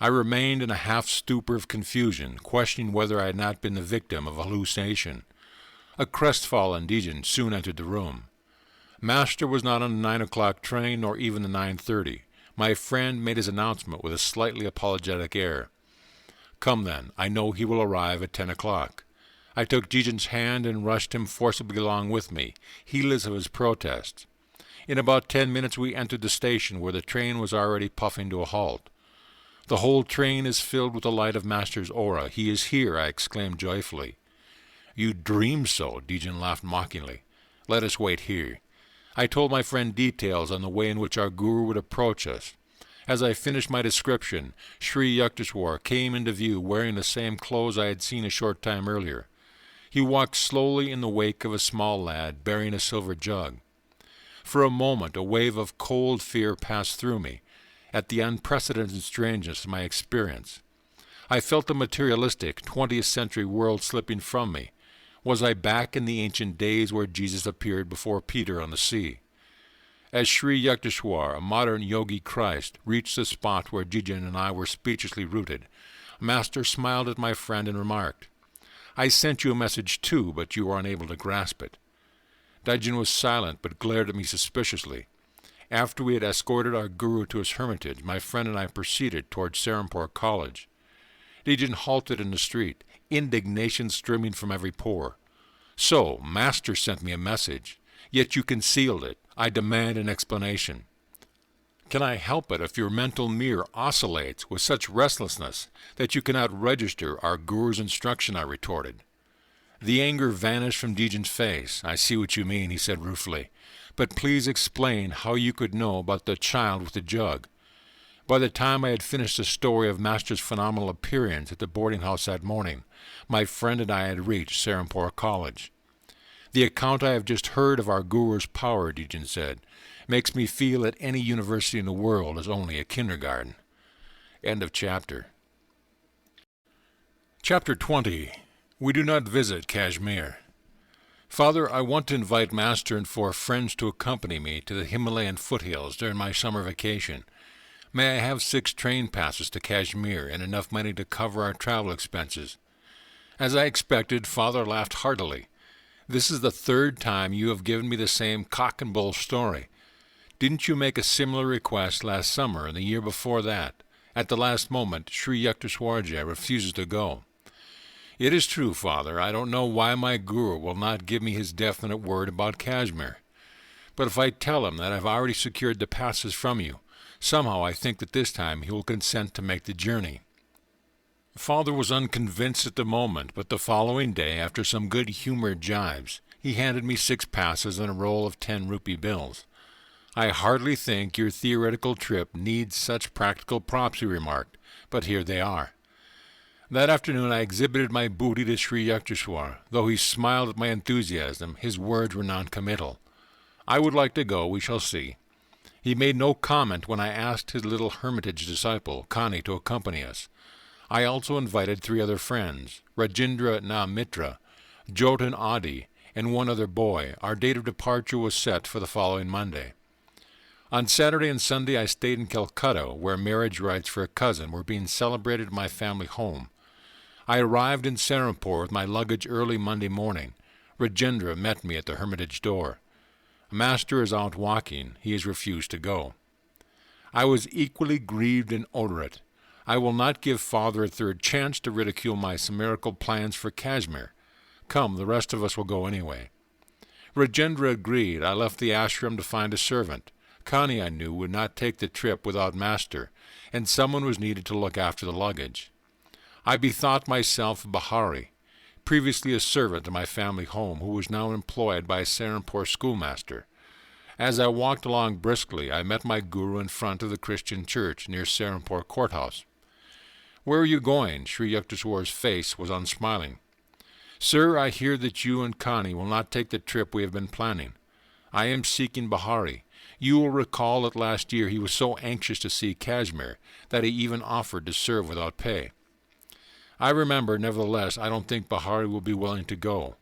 I remained in a half-stupor of confusion, questioning whether I had not been the victim of a hallucination. A crestfallen Dejan soon entered the room. Master was not on the 9 o'clock train, nor even the 9:30. My friend made his announcement with a slightly apologetic air. "Come then, I know he will arrive at 10 o'clock. I took Dejan's hand and rushed him forcibly along with me, heedless of his protests. In about 10 minutes we entered the station, where the train was already puffing to a halt. The whole train is filled with the light of Master's aura. He is here," I exclaimed joyfully. "You dreamed so," Dejan laughed mockingly. "Let us wait here." I told my friend details on the way in which our guru would approach us. As I finished my description, Sri Yukteswar came into view wearing the same clothes I had seen a short time earlier. He walked slowly in the wake of a small lad bearing a silver jug. For a moment a wave of cold fear passed through me at the unprecedented strangeness of my experience. I felt the materialistic 20th century world slipping from me. Was I back in the ancient days where Jesus appeared before Peter on the sea? As Sri Yukteswar, a modern Yogi Christ, reached the spot where Dejan and I were speechlessly rooted, Master smiled at my friend and remarked, "I sent you a message too, but you were unable to grasp it." Dejan was silent, but glared at me suspiciously. After we had escorted our guru to his hermitage, my friend and I proceeded toward Serampore College. Dejan halted in the street, indignation streaming from every pore. "So, Master sent me a message, yet you concealed it. I demand an explanation." "Can I help it if your mental mirror oscillates with such restlessness that you cannot register our guru's instruction?" I retorted. The anger vanished from Dejan's face. "I see what you mean," he said ruefully. "But please explain how you could know about the child with the jug." By the time I had finished the story of Master's phenomenal appearance at the boarding house that morning, my friend and I had reached Serampore College. "The account I have just heard of our guru's power," Dejan said, "makes me feel that any university in the world is only a kindergarten." End of chapter. Chapter 20. We do not visit Kashmir. Father, I want to invite Master and 4 friends to accompany me to the Himalayan foothills during my summer vacation. May I have 6 train passes to Kashmir and enough money to cover our travel expenses? As I expected, Father laughed heartily. "This is the 3rd time you have given me the same cock-and-bull story. Didn't you make a similar request last summer and the year before that? At the last moment, Sri Yukteswarji refuses to go." "It is true, Father. I don't know why my guru will not give me his definite word about Kashmir. But if I tell him that I've already secured the passes from you, somehow I think that this time he will consent to make the journey." Father was unconvinced at the moment, but the following day, after some good-humored jibes, he handed me 6 passes and a roll of 10-rupee bills. "I hardly think your theoretical trip needs such practical props," he remarked, "but here they are." That afternoon I exhibited my booty to Sri Yukteswar. Though he smiled at my enthusiasm, his words were non-committal. "I would like to go, we shall see." He made no comment when I asked his little hermitage disciple, Kani, to accompany us. I also invited 3 other friends, Rajendra Na Mitra, Jotan Adi, and 1 other boy. Our date of departure was set for the following Monday. On Saturday and Sunday I stayed in Calcutta, where marriage rites for a cousin were being celebrated at my family home. I arrived in Serampore with my luggage early Monday morning. Rajendra met me at the hermitage door. "Master is out walking. He has refused to go." I was equally grieved and odorate. I will not give Father a 3rd chance to ridicule my chimerical plans for Kashmir. Come, the rest of us will go anyway. Rajendra agreed. I left the ashram to find a servant. Kani, I knew, would not take the trip without Master, and someone was needed to look after the luggage. I bethought myself of Bahari, previously a servant at my family home, who was now employed by a Serampore schoolmaster. As I walked along briskly, I met my guru in front of the Christian church near Serampore courthouse. "Where are you going?" Sri Yukteswar's face was unsmiling. "Sir, I hear that you and Kani will not take the trip we have been planning. I am seeking Bahari. You will recall that last year he was so anxious to see Kashmir that he even offered to serve without pay." I remember, nevertheless, I don't think Bahari will be willing to go.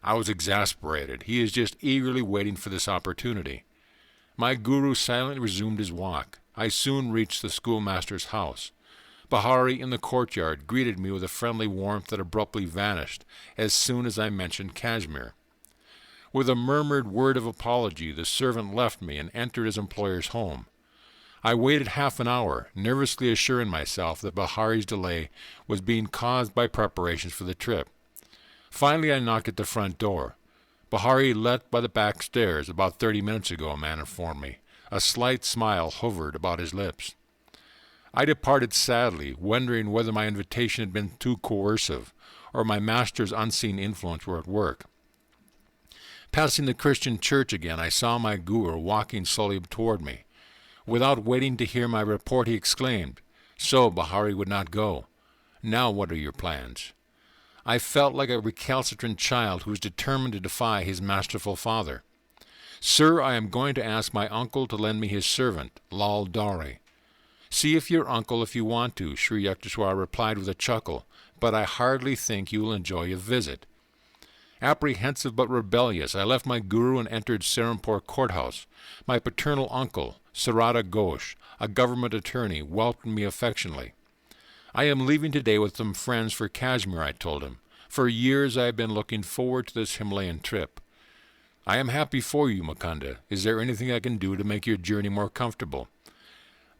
I was exasperated. He is just eagerly waiting for this opportunity. My guru silently resumed his walk. I soon reached the schoolmaster's house. Bahari in the courtyard greeted me with a friendly warmth that abruptly vanished as soon as I mentioned Kashmir. With a murmured word of apology, the servant left me and entered his employer's home. I waited half an hour, nervously assuring myself that Bahari's delay was being caused by preparations for the trip. Finally, I knocked at the front door. Bahari left by the back stairs about 30 minutes ago, a man informed me. A slight smile hovered about his lips. I departed sadly, wondering whether my invitation had been too coercive, or my master's unseen influence were at work. Passing the Christian church again, I saw my guru walking slowly toward me. Without waiting to hear my report, he exclaimed, "So Bahari would not go. Now what are your plans?" I felt like a recalcitrant child who is determined to defy his masterful father. "Sir, I am going to ask my uncle to lend me his servant, Lal Dari." "See if your uncle if you want to," Sri Yukteswar replied with a chuckle, "but I hardly think you will enjoy a visit." Apprehensive but rebellious, I left my guru and entered Serampore courthouse. My paternal uncle, Sarada Ghosh, a government attorney, welcomed me affectionately. "I am leaving today with some friends for Kashmir," I told him. "For years I have been looking forward to this Himalayan trip." "I am happy for you, Mukunda. Is there anything I can do to make your journey more comfortable?"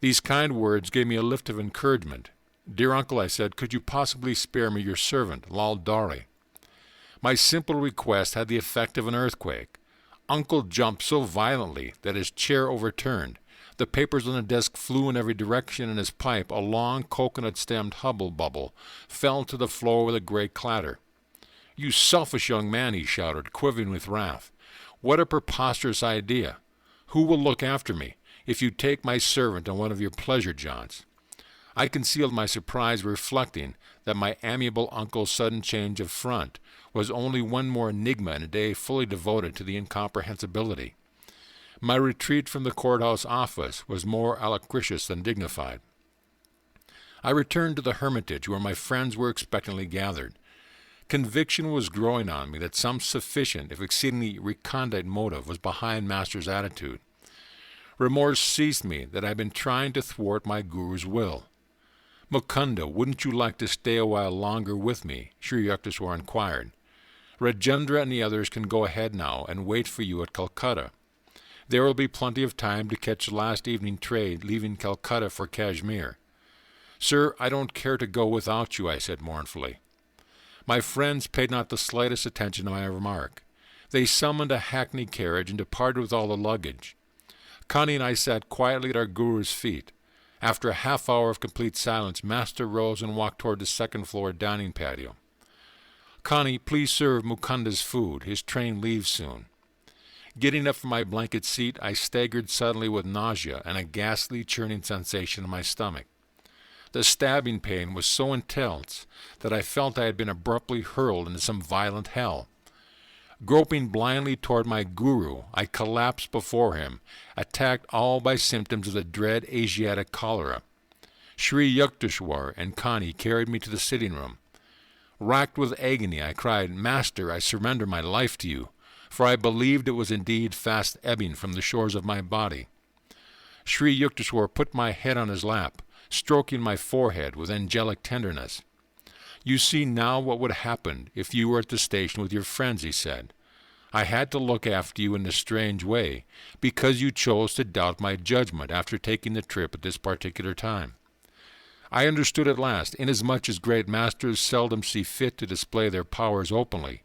These kind words gave me a lift of encouragement. "Dear uncle," I said, "could you possibly spare me your servant, Lal Dari?" My simple request had the effect of an earthquake. Uncle jumped so violently that his chair overturned. The papers on the desk flew in every direction, and his pipe, a long coconut-stemmed hubble-bubble, fell to the floor with a great clatter. "You selfish young man," he shouted, quivering with wrath. "What a preposterous idea! Who will look after me if you take my servant on one of your pleasure jaunts?" I concealed my surprise, reflecting that my amiable uncle's sudden change of front was only one more enigma in a day fully devoted to the incomprehensibility. My retreat from the courthouse office was more alloquicious than dignified. I returned to the hermitage where my friends were expectantly gathered. Conviction was growing on me that some sufficient, if exceedingly recondite motive was behind Master's attitude. Remorse seized me that I had been trying to thwart my guru's will. "Mukunda, wouldn't you like to stay a while longer with me?" Sri Yukteswar inquired. "Rajendra and the others can go ahead now and wait for you at Calcutta. There will be plenty of time to catch the last evening train leaving Calcutta for Kashmir." "Sir, I don't care to go without you," I said mournfully. My friends paid not the slightest attention to my remark. They summoned a hackney carriage and departed with all the luggage. Connie and I sat quietly at our guru's feet. After a half-hour of complete silence, Master rose and walked toward the second-floor dining patio. "Connie, please serve Mukunda's food. His train leaves soon." Getting up from my blanket seat, I staggered suddenly with nausea and a ghastly churning sensation in my stomach. The stabbing pain was so intense that I felt I had been abruptly hurled into some violent hell. Groping blindly toward my guru, I collapsed before him, attacked all by symptoms of the dread Asiatic cholera. Sri Yukteswar and Connie carried me to the sitting-room. Racked with agony, I cried, "Master, I surrender my life to you," for I believed it was indeed fast ebbing from the shores of my body. Sri Yukteswar put my head on his lap, stroking my forehead with angelic tenderness. "You see now what would happen if you were at the station with your friends," he said. "I had to look after you in a strange way, because you chose to doubt my judgment after taking the trip at this particular time. I understood at last, inasmuch as great masters seldom see fit to display their powers openly.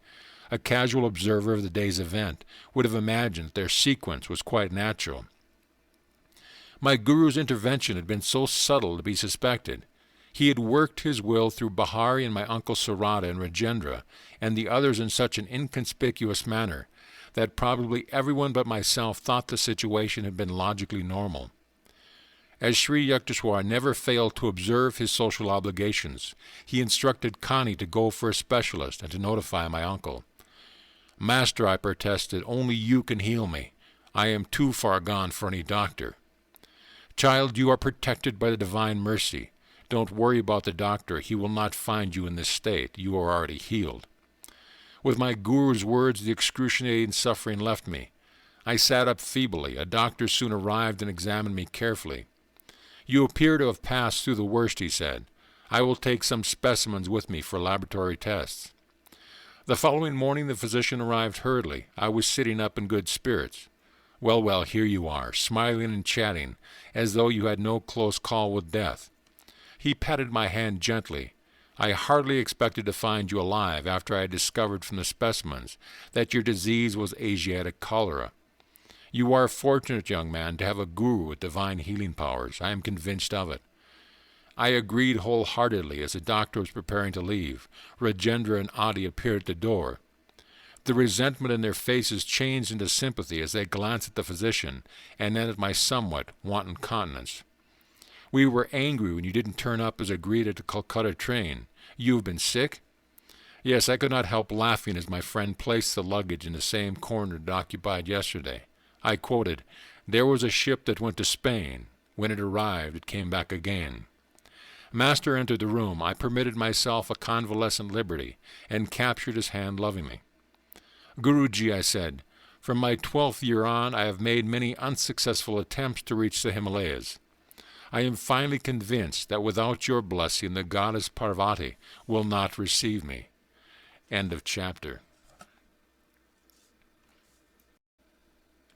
A casual observer of the day's event would have imagined that their sequence was quite natural. My guru's intervention had been so subtle to be suspected. He had worked his will through Bahari and my uncle Sarada and Rajendra and the others in such an inconspicuous manner that probably everyone but myself thought the situation had been logically normal. As Sri Yukteswar never failed to observe his social obligations, he instructed Connie to go for a specialist and to notify my uncle. "Master," I protested, "only you can heal me. I am too far gone for any doctor." "Child, you are protected by the divine mercy. Don't worry about the doctor. He will not find you in this state. You are already healed." With my guru's words, the excruciating suffering left me. I sat up feebly. A doctor soon arrived and examined me carefully. "You appear to have passed through the worst," he said. "I will take some specimens with me for laboratory tests." The following morning the physician arrived hurriedly. I was sitting up in good spirits. Well, here you are, smiling and chatting, as though you had no close call with death." He patted my hand gently. "I hardly expected to find you alive after I had discovered from the specimens that your disease was Asiatic cholera. You are fortunate, young man, to have a guru with divine healing powers. I am convinced of it." I agreed wholeheartedly as the doctor was preparing to leave. Rajendra and Adi appeared at the door. The resentment in their faces changed into sympathy as they glanced at the physician and then at my somewhat wanton countenance. "We were angry when you didn't turn up as agreed at the Calcutta train. You have been sick?" Yes, I could not help laughing as my friend placed the luggage in the same corner it occupied yesterday. I quoted, "There was a ship that went to Spain. When it arrived, it came back again." Master entered the room. I permitted myself a convalescent liberty and captured his hand lovingly. "Guruji," I said, "from my 12th year on, I have made many unsuccessful attempts to reach the Himalayas. I am finally convinced that without your blessing, the goddess Parvati will not receive me." End of chapter.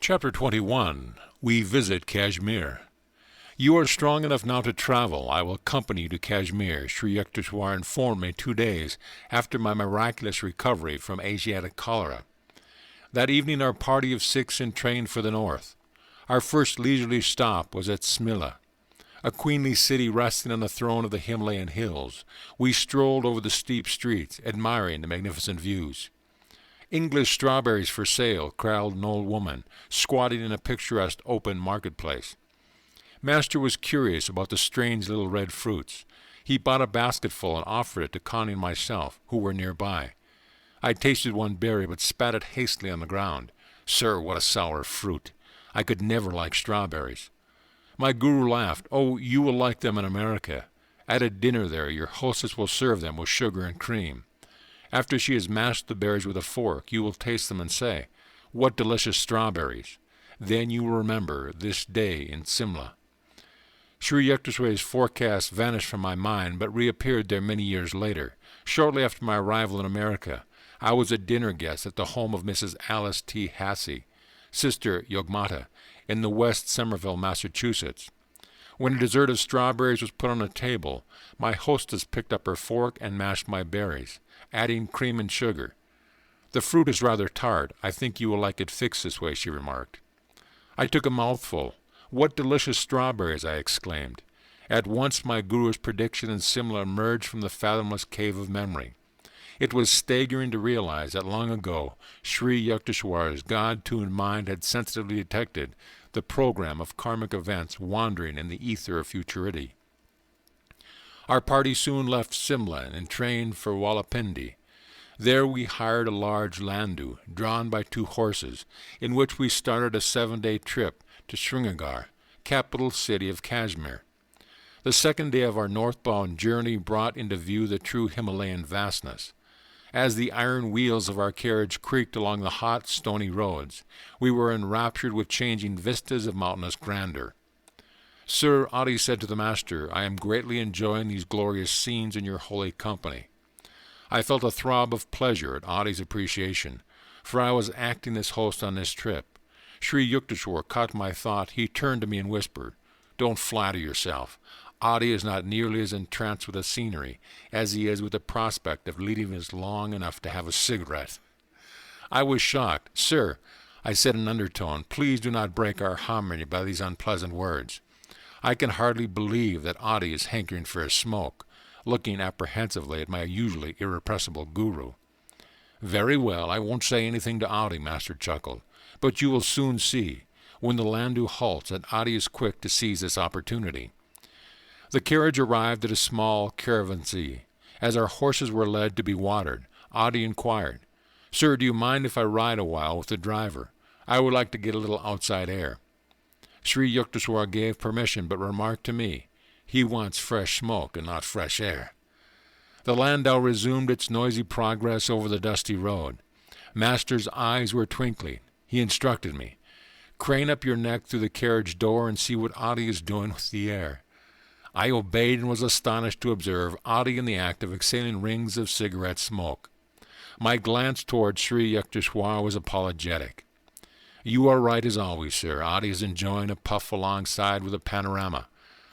Chapter 21. We visit Kashmir. "You are strong enough now to travel. I will accompany you to Kashmir," Sri Yukteswar informed me 2 days after my miraculous recovery from Asiatic cholera. That evening our party of 6 entrained for the north. Our first leisurely stop was at Smilla, a queenly city resting on the throne of the Himalayan hills. We strolled over the steep streets, admiring the magnificent views. "English strawberries for sale," growled an old woman, squatting in a picturesque open marketplace. Master was curious about the strange little red fruits. He bought a basketful and offered it to Connie and myself, who were nearby. I tasted one berry, but spat it hastily on the ground. "Sir, what a sour fruit! I could never like strawberries." My guru laughed. "Oh, you will like them in America. At a dinner there, your hostess will serve them with sugar and cream. After she has mashed the berries with a fork, you will taste them and say, 'What delicious strawberries!' Then you will remember this day in Simla." Sri Yukteswar's forecast vanished from my mind, but reappeared there many years later. Shortly after my arrival in America, I was a dinner guest at the home of Mrs. Alice T. Hassey, Sister Yogmata, in the West Somerville, Massachusetts. When a dessert of strawberries was put on the table, my hostess picked up her fork and mashed my berries, adding cream and sugar. "The fruit is rather tart. I think you will like it fixed this way," she remarked. I took a mouthful. "What delicious strawberries!" I exclaimed. At once my guru's prediction and Simla emerged from the fathomless cave of memory. It was staggering to realize that long ago Sri Yukteswar's God-tuned mind had sensitively detected the program of karmic events wandering in the ether of futurity. Our party soon left Simla and trained for Walapindi. There we hired a large landau, drawn by 2 horses, in which we started a 7-day trip to Srinagar, capital city of Kashmir. The second day of our northbound journey brought into view the true Himalayan vastness. As the iron wheels of our carriage creaked along the hot, stony roads, we were enraptured with changing vistas of mountainous grandeur. "Sir," Adi said to the master, "I am greatly enjoying these glorious scenes in your holy company." I felt a throb of pleasure at Adi's appreciation, for I was acting as host on this trip. Sri Yukteswar caught my thought. He turned to me and whispered, "Don't flatter yourself. Adi is not nearly as entranced with the scenery as he is with the prospect of leading us long enough to have a cigarette." I was shocked. "Sir," I said in undertone, "please do not break our harmony by these unpleasant words. I can hardly believe that Adi is hankering for a smoke," looking apprehensively at my usually irrepressible guru. "Very well, I won't say anything to Adi," Master chuckled, "but you will soon see. When the landau halts, that Adi is quick to seize this opportunity." The carriage arrived at a small caravanserai. As our horses were led to be watered, Adi inquired, "Sir, do you mind if I ride a while with the driver? I would like to get a little outside air." Sri Yukteswar gave permission, but remarked to me, He wants fresh smoke and not fresh air. The landau resumed its noisy progress over the dusty road. Master's eyes were twinkling. He instructed me. Crane up your neck through the carriage door and see what Adi is doing with the air. I obeyed and was astonished to observe Adi in the act of exhaling rings of cigarette smoke. My glance toward Sri Yukteswar was apologetic. You are right as always, sir. Adi is enjoying a puff alongside with a panorama.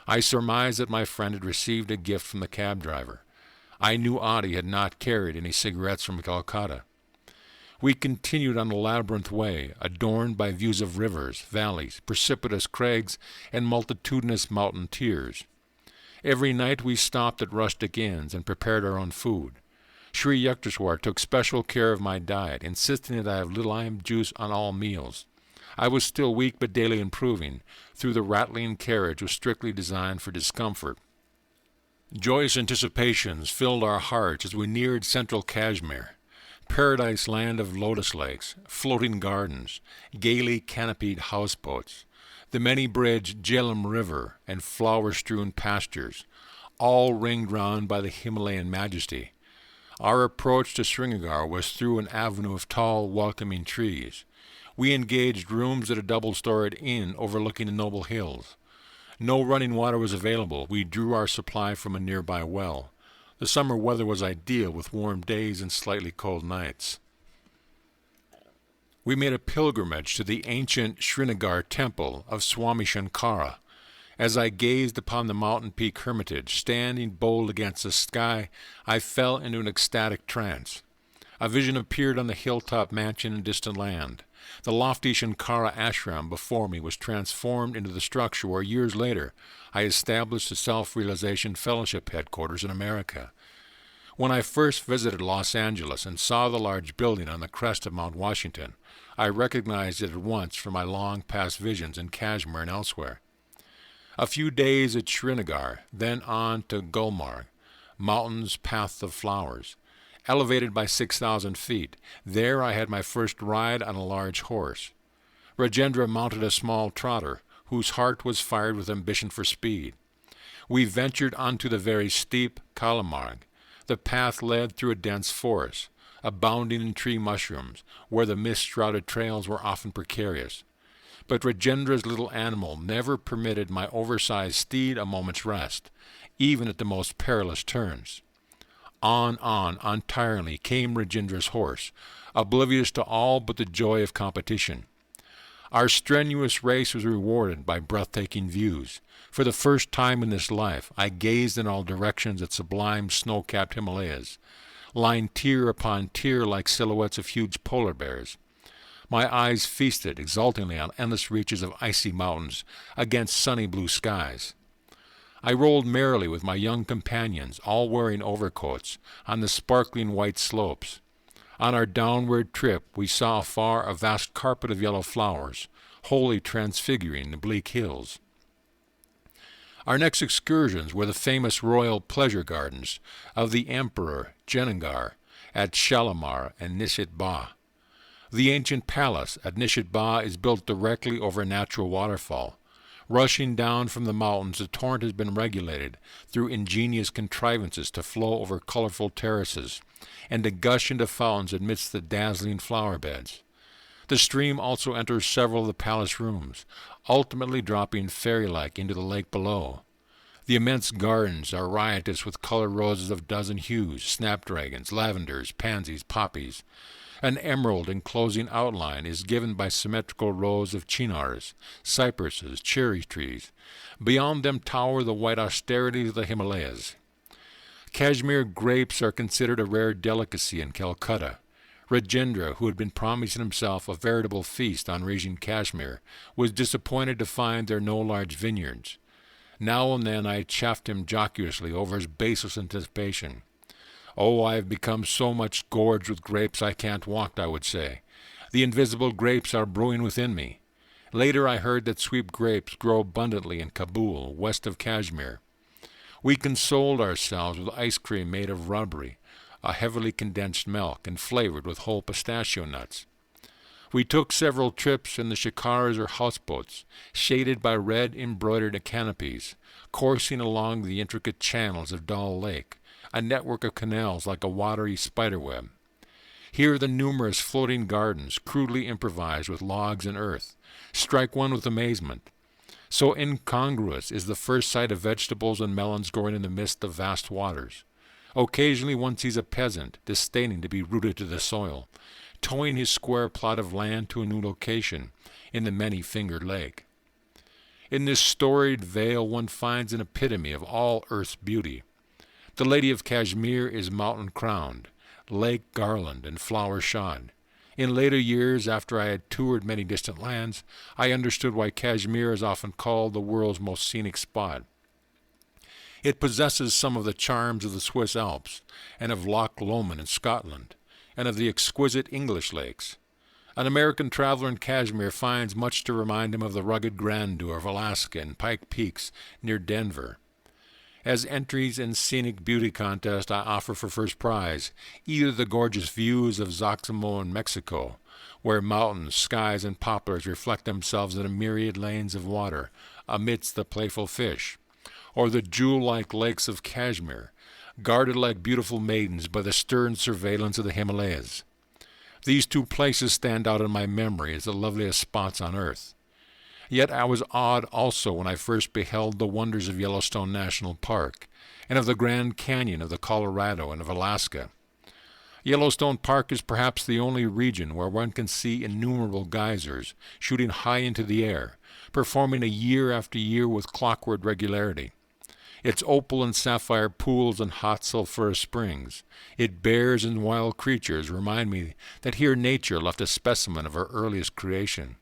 I surmised that my friend had received a gift from the cab driver. I knew Adi had not carried any cigarettes from Calcutta. We continued on the labyrinth way, adorned by views of rivers, valleys, precipitous crags, and multitudinous mountain tiers. Every night we stopped at rustic inns and prepared our own food. Sri Yukteswar took special care of my diet, insisting that I have lime juice on all meals. I was still weak but daily improving, though the rattling carriage was strictly designed for discomfort. Joyous anticipations filled our hearts as we neared central Kashmir, paradise land of lotus lakes, floating gardens, gaily canopied houseboats, the many-bridged Jhelum River, and flower-strewn pastures, all ringed round by the Himalayan majesty. Our approach to Srinagar was through an avenue of tall, welcoming trees. We engaged rooms at a double-storied inn overlooking the noble hills. No running water was available. We drew our supply from a nearby well. The summer weather was ideal, with warm days and slightly cold nights. We made a pilgrimage to the ancient Srinagar temple of Swami Shankara. As I gazed upon the mountain peak hermitage, standing bold against the sky, I fell into an ecstatic trance. A vision appeared on the hilltop mansion in distant land. The lofty Shankara ashram before me was transformed into the structure where years later I established the Self-Realization Fellowship headquarters in America. When I first visited Los Angeles and saw the large building on the crest of Mount Washington, I recognized it at once from my long-past visions in Kashmir and elsewhere. A few days at Srinagar, then on to Gulmarg, mountains path of flowers. Elevated by 6,000 feet, there I had my first ride on a large horse. Rajendra mounted a small trotter, whose heart was fired with ambition for speed. We ventured onto the very steep Kalamarg. The path led through a dense forest, abounding in tree mushrooms, where the mist-shrouded trails were often precarious. But Rajendra's little animal never permitted my oversized steed a moment's rest, even at the most perilous turns. On, untiringly came Rajendra's horse, oblivious to all but the joy of competition. Our strenuous race was rewarded by breathtaking views. For the first time in this life, I gazed in all directions at sublime snow-capped Himalayas, lying tier upon tier like silhouettes of huge polar bears. My eyes feasted exultingly on endless reaches of icy mountains against sunny blue skies. I rolled merrily with my young companions, all wearing overcoats, on the sparkling white slopes. On our downward trip we saw afar a vast carpet of yellow flowers, wholly transfiguring the bleak hills. Our next excursions were the famous royal pleasure gardens of the Emperor Jenagar at Shalimar and Nishit Ba. The ancient palace at Nishit Ba is built directly over a natural waterfall. Rushing down from the mountains, the torrent has been regulated through ingenious contrivances to flow over colorful terraces and to gush into fountains amidst the dazzling flower beds. The stream also enters several of the palace rooms, ultimately dropping fairy-like into the lake below. The immense gardens are riotous with colored roses of dozen hues, snapdragons, lavenders, pansies, poppies. An emerald enclosing outline is given by symmetrical rows of chinars, cypresses, cherry trees. Beyond them tower the white austerities of the Himalayas. Kashmir grapes are considered a rare delicacy in Calcutta. Rajendra, who had been promising himself a veritable feast on reaching Kashmir, was disappointed to find there no large vineyards. Now and then I chaffed him jocosely over his baseless anticipation. "Oh, I have become so much gorged with grapes I can't walk," I would say. "The invisible grapes are brewing within me." Later I heard that sweet grapes grow abundantly in Kabul, west of Kashmir. We consoled ourselves with ice cream made of rubbery, a heavily condensed milk, and flavored with whole pistachio nuts. We took several trips in the shikars or houseboats, shaded by red embroidered canopies, coursing along the intricate channels of Dal Lake, a network of canals like a watery spiderweb. Here the numerous floating gardens, crudely improvised with logs and earth, strike one with amazement. So incongruous is the first sight of vegetables and melons growing in the midst of vast waters. Occasionally one sees a peasant, disdaining to be rooted to the soil, towing his square plot of land to a new location in the many-fingered lake. In this storied vale one finds an epitome of all earth's beauty. The Lady of Kashmir is mountain-crowned, lake-garlanded, and flower-shod. In later years, after I had toured many distant lands, I understood why Kashmir is often called the world's most scenic spot. It possesses some of the charms of the Swiss Alps, and of Loch Lomond in Scotland, and of the exquisite English lakes. An American traveler in Kashmir finds much to remind him of the rugged grandeur of Alaska and Pike Peaks near Denver. As entries in Scenic Beauty Contest, I offer for first prize either the gorgeous views of Zaxamo in Mexico, where mountains, skies, and poplars reflect themselves in a myriad lanes of water amidst the playful fish, or the jewel-like lakes of Kashmir, guarded like beautiful maidens by the stern surveillance of the Himalayas. These two places stand out in my memory as the loveliest spots on earth. Yet I was awed also when I first beheld the wonders of Yellowstone National Park, and of the Grand Canyon of the Colorado and of Alaska. Yellowstone Park is perhaps the only region where one can see innumerable geysers shooting high into the air, performing a year after year with clockwork regularity. Its opal and sapphire pools and hot sulphurous springs, its bears and wild creatures remind me that here nature left a specimen of her earliest creation.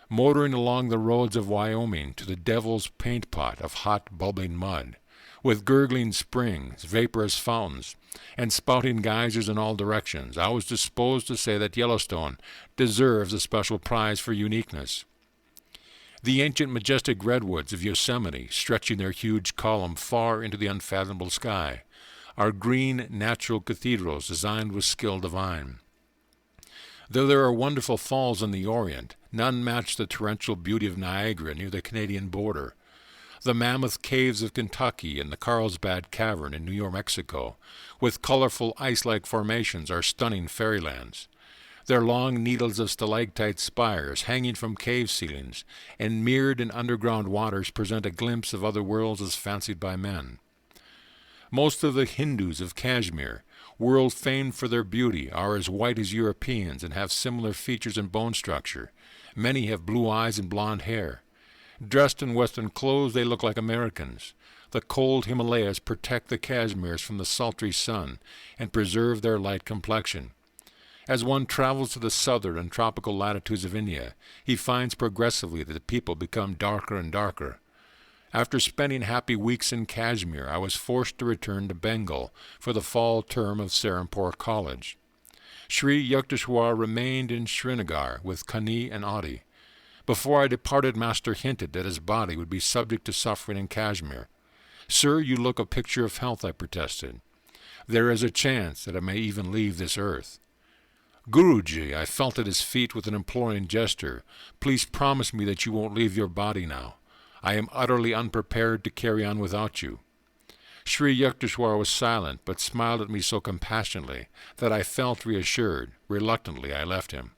Motoring along the roads of Wyoming to the Devil's Paint Pot of hot bubbling mud, with gurgling springs, vaporous fountains, and spouting geysers in all directions, I was disposed to say that Yellowstone deserves a special prize for uniqueness. The ancient majestic redwoods of Yosemite, stretching their huge column far into the unfathomable sky, are green natural cathedrals designed with skill divine. Though there are wonderful falls in the Orient, none match the torrential beauty of Niagara near the Canadian border. The mammoth caves of Kentucky and the Carlsbad Cavern in New Mexico, with colorful ice-like formations, are stunning fairylands. Their long needles of stalactite spires hanging from cave ceilings and mirrored in underground waters present a glimpse of other worlds as fancied by men. Most of the Hindus of Kashmir, world famed for their beauty, are as white as Europeans and have similar features and bone structure. Many have blue eyes and blonde hair. Dressed in Western clothes, they look like Americans. The cold Himalayas protect the Kashmirs from the sultry sun and preserve their light complexion. As one travels to the southern and tropical latitudes of India, he finds progressively that the people become darker and darker. After spending happy weeks in Kashmir, I was forced to return to Bengal for the fall term of Serampore College. Sri Yukteswar remained in Srinagar with Kani and Adi. Before I departed, Master hinted that his body would be subject to suffering in Kashmir. "Sir, you look a picture of health," I protested. "There is a chance that I may even leave this earth." "Guruji," I felt at his feet with an imploring gesture, "please promise me that you won't leave your body now. I am utterly unprepared to carry on without you." Sri Yukteswar was silent, but smiled at me so compassionately that I felt reassured. Reluctantly, I left him.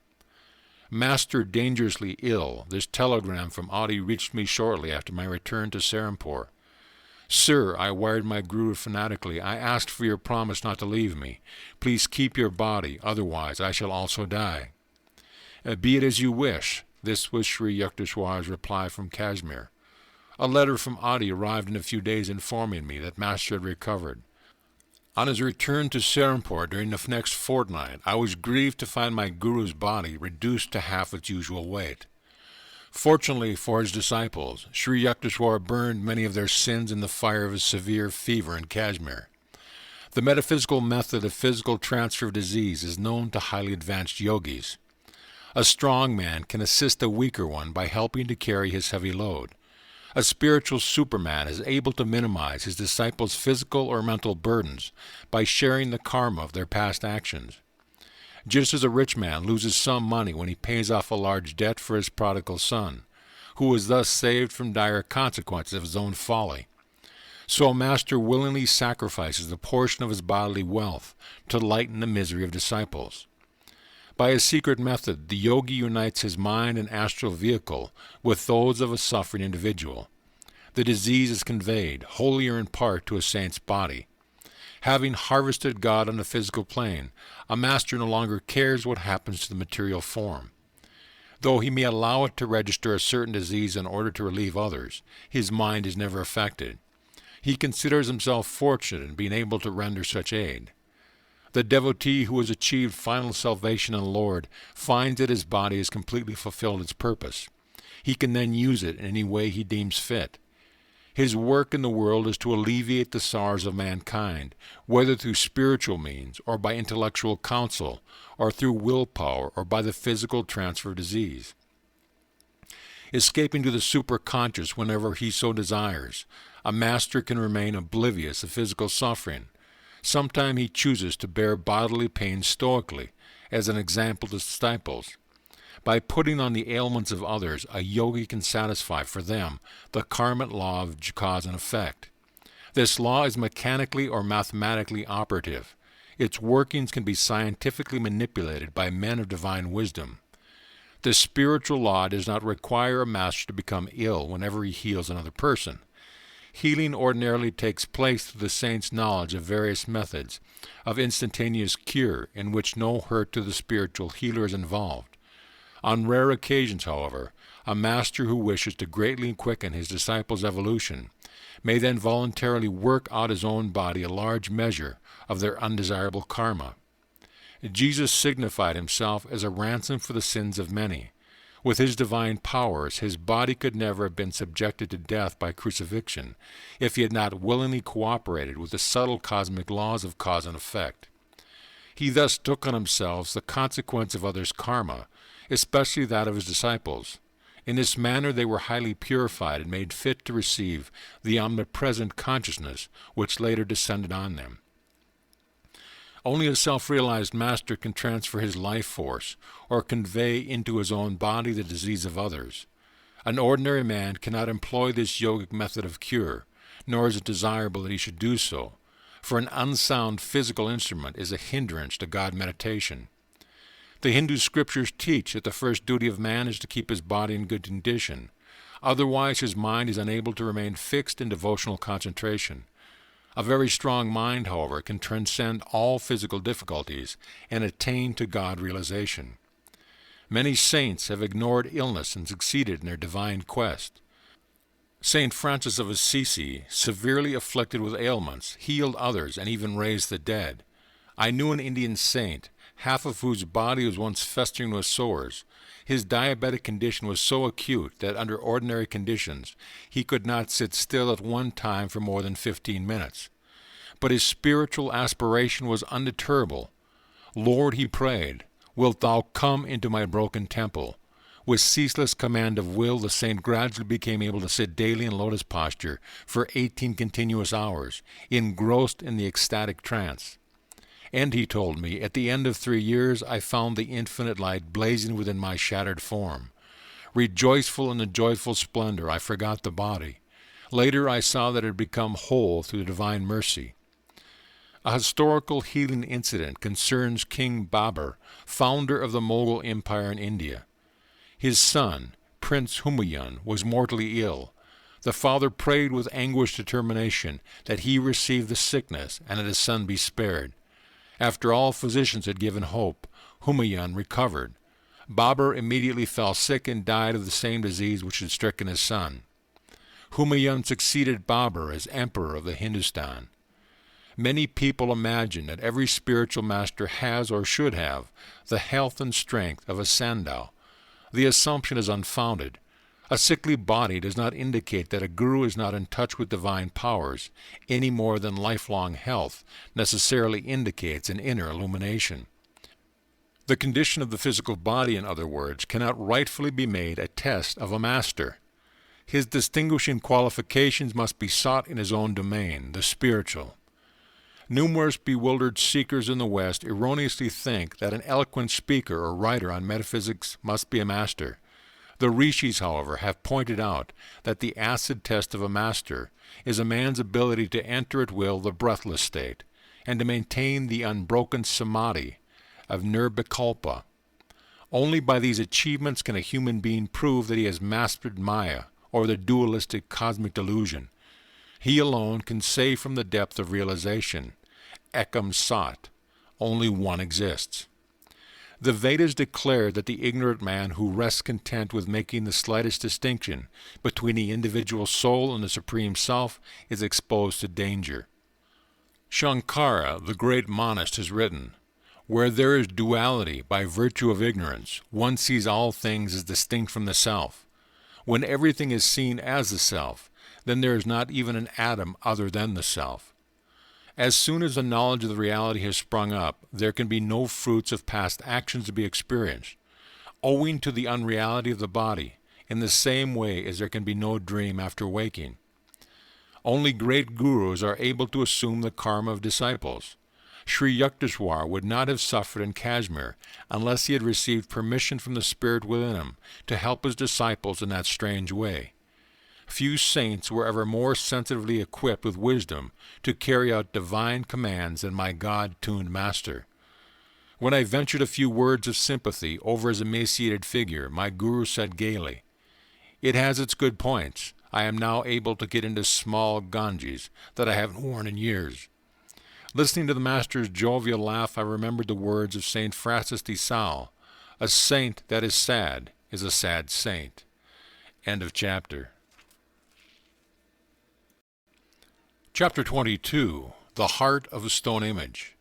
"Master dangerously ill. This telegram from Adi reached me shortly after my return to Serampore. Sir," I wired my guru fanatically, "I ask for your promise not to leave me. Please keep your body, otherwise I shall also die." "Be it as you wish." This was Sri Yukteswar's reply from Kashmir. A letter from Adi arrived in a few days informing me that Master had recovered. On his return to Serampore during the next fortnight, I was grieved to find my guru's body reduced to half its usual weight. Fortunately for his disciples, Sri Yukteswar burned many of their sins in the fire of a severe fever in Kashmir. The metaphysical method of physical transfer of disease is known to highly advanced yogis. A strong man can assist a weaker one by helping to carry his heavy load. A spiritual superman is able to minimize his disciples' physical or mental burdens by sharing the karma of their past actions. just as a rich man loses some money when he pays off a large debt for his prodigal son, who was thus saved from dire consequences of his own folly. So a master willingly sacrifices a portion of his bodily wealth to lighten the misery of disciples. By a secret method, the yogi unites his mind and astral vehicle with those of a suffering individual. The disease is conveyed, wholly or in part, to a saint's body. Having harvested God on the physical plane, a master no longer cares what happens to the material form. Though he may allow it to register a certain disease in order to relieve others, his mind is never affected. He considers himself fortunate in being able to render such aid. The devotee who has achieved final salvation in the Lord finds that his body has completely fulfilled its purpose. He can then use it in any way he deems fit. His work in the world is to alleviate the sorrows of mankind, whether through spiritual means, or by intellectual counsel, or through willpower, or by the physical transfer of disease. Escaping to the superconscious whenever he so desires, a master can remain oblivious of physical suffering. Sometimes he chooses to bear bodily pain stoically, as an example to disciples. By putting on the ailments of others, a yogi can satisfy for them the karmic law of cause and effect. This law is mechanically or mathematically operative. Its workings can be scientifically manipulated by men of divine wisdom. The spiritual law does not require a master to become ill whenever he heals another person. Healing ordinarily takes place through the saint's knowledge of various methods of instantaneous cure in which no hurt to the spiritual healer is involved. On rare occasions, however, a master who wishes to greatly quicken his disciples' evolution may then voluntarily work out his own body a large measure of their undesirable karma. Jesus signified himself as a ransom for the sins of many. With his divine powers, his body could never have been subjected to death by crucifixion if he had not willingly cooperated with the subtle cosmic laws of cause and effect. He thus took on himself the consequence of others' karma, especially that of his disciples. In this manner they were highly purified and made fit to receive the omnipresent consciousness which later descended on them. Only a self-realized master can transfer his life force or convey into his own body the disease of others. An ordinary man cannot employ this yogic method of cure, nor is it desirable that he should do so, for an unsound physical instrument is a hindrance to God meditation. The Hindu scriptures teach that the first duty of man is to keep his body in good condition. Otherwise his mind is unable to remain fixed in devotional concentration. A very strong mind, however, can transcend all physical difficulties and attain to God realization. Many saints have ignored illness and succeeded in their divine quest. St. Francis of Assisi, severely afflicted with ailments, healed others and even raised the dead. I knew an Indian saint, half of whose body was once festering with sores. His diabetic condition was so acute that under ordinary conditions he could not sit still at one time for more than 15 minutes. But his spiritual aspiration was undeterrable. Lord, he prayed, wilt thou come into my broken temple? With ceaseless command of will, the saint gradually became able to sit daily in lotus posture for 18 continuous hours, engrossed in the ecstatic trance. And he told me, at the end of 3 years I found the infinite light blazing within my shattered form. Rejoiceful in the joyful splendor, I forgot the body. Later I saw that it had become whole through the divine mercy. A historical healing incident concerns King Babur, founder of the Mughal Empire in India. His son, Prince Humayun, was mortally ill. The father prayed with anguished determination that he receive the sickness and that his son be spared. After all physicians had given hope, Humayun recovered. Babur immediately fell sick and died of the same disease which had stricken his son. Humayun succeeded Babur as emperor of the Hindustan. Many people imagine that every spiritual master has or should have the health and strength of a sandal. The assumption is unfounded. A sickly body does not indicate that a guru is not in touch with divine powers, any more than lifelong health necessarily indicates an inner illumination. The condition of the physical body, in other words, cannot rightfully be made a test of a master. His distinguishing qualifications must be sought in his own domain, the spiritual. Numerous bewildered seekers in the West erroneously think that an eloquent speaker or writer on metaphysics must be a master. The rishis, however, have pointed out that the acid test of a master is a man's ability to enter at will the breathless state and to maintain the unbroken samadhi of nirvikalpa. Only by these achievements can a human being prove that he has mastered Maya, or the dualistic cosmic delusion. He alone can say from the depth of realization, Ekam Sat, only one exists. The Vedas declare that the ignorant man who rests content with making the slightest distinction between the individual soul and the Supreme Self is exposed to danger. Shankara, the great monist, has written, "Where there is duality by virtue of ignorance, one sees all things as distinct from the self. When everything is seen as the self, then there is not even an atom other than the self. As soon as the knowledge of the reality has sprung up, there can be no fruits of past actions to be experienced, owing to the unreality of the body, in the same way as there can be no dream after waking. Only great gurus are able to assume the karma of disciples. Sri Yukteswar would not have suffered in Kashmir unless he had received permission from the spirit within him to help his disciples in that strange way. Few saints were ever more sensitively equipped with wisdom to carry out divine commands than my God-tuned master. When I ventured a few words of sympathy over his emaciated figure, my guru said gaily, "It has its good points. I am now able to get into small ganges that I haven't worn in years." Listening to the master's jovial laugh, I remembered the words of St. Francis de Sales, "A saint that is sad is a sad saint." End of chapter. Chapter 22. The Heart of a Stone Image.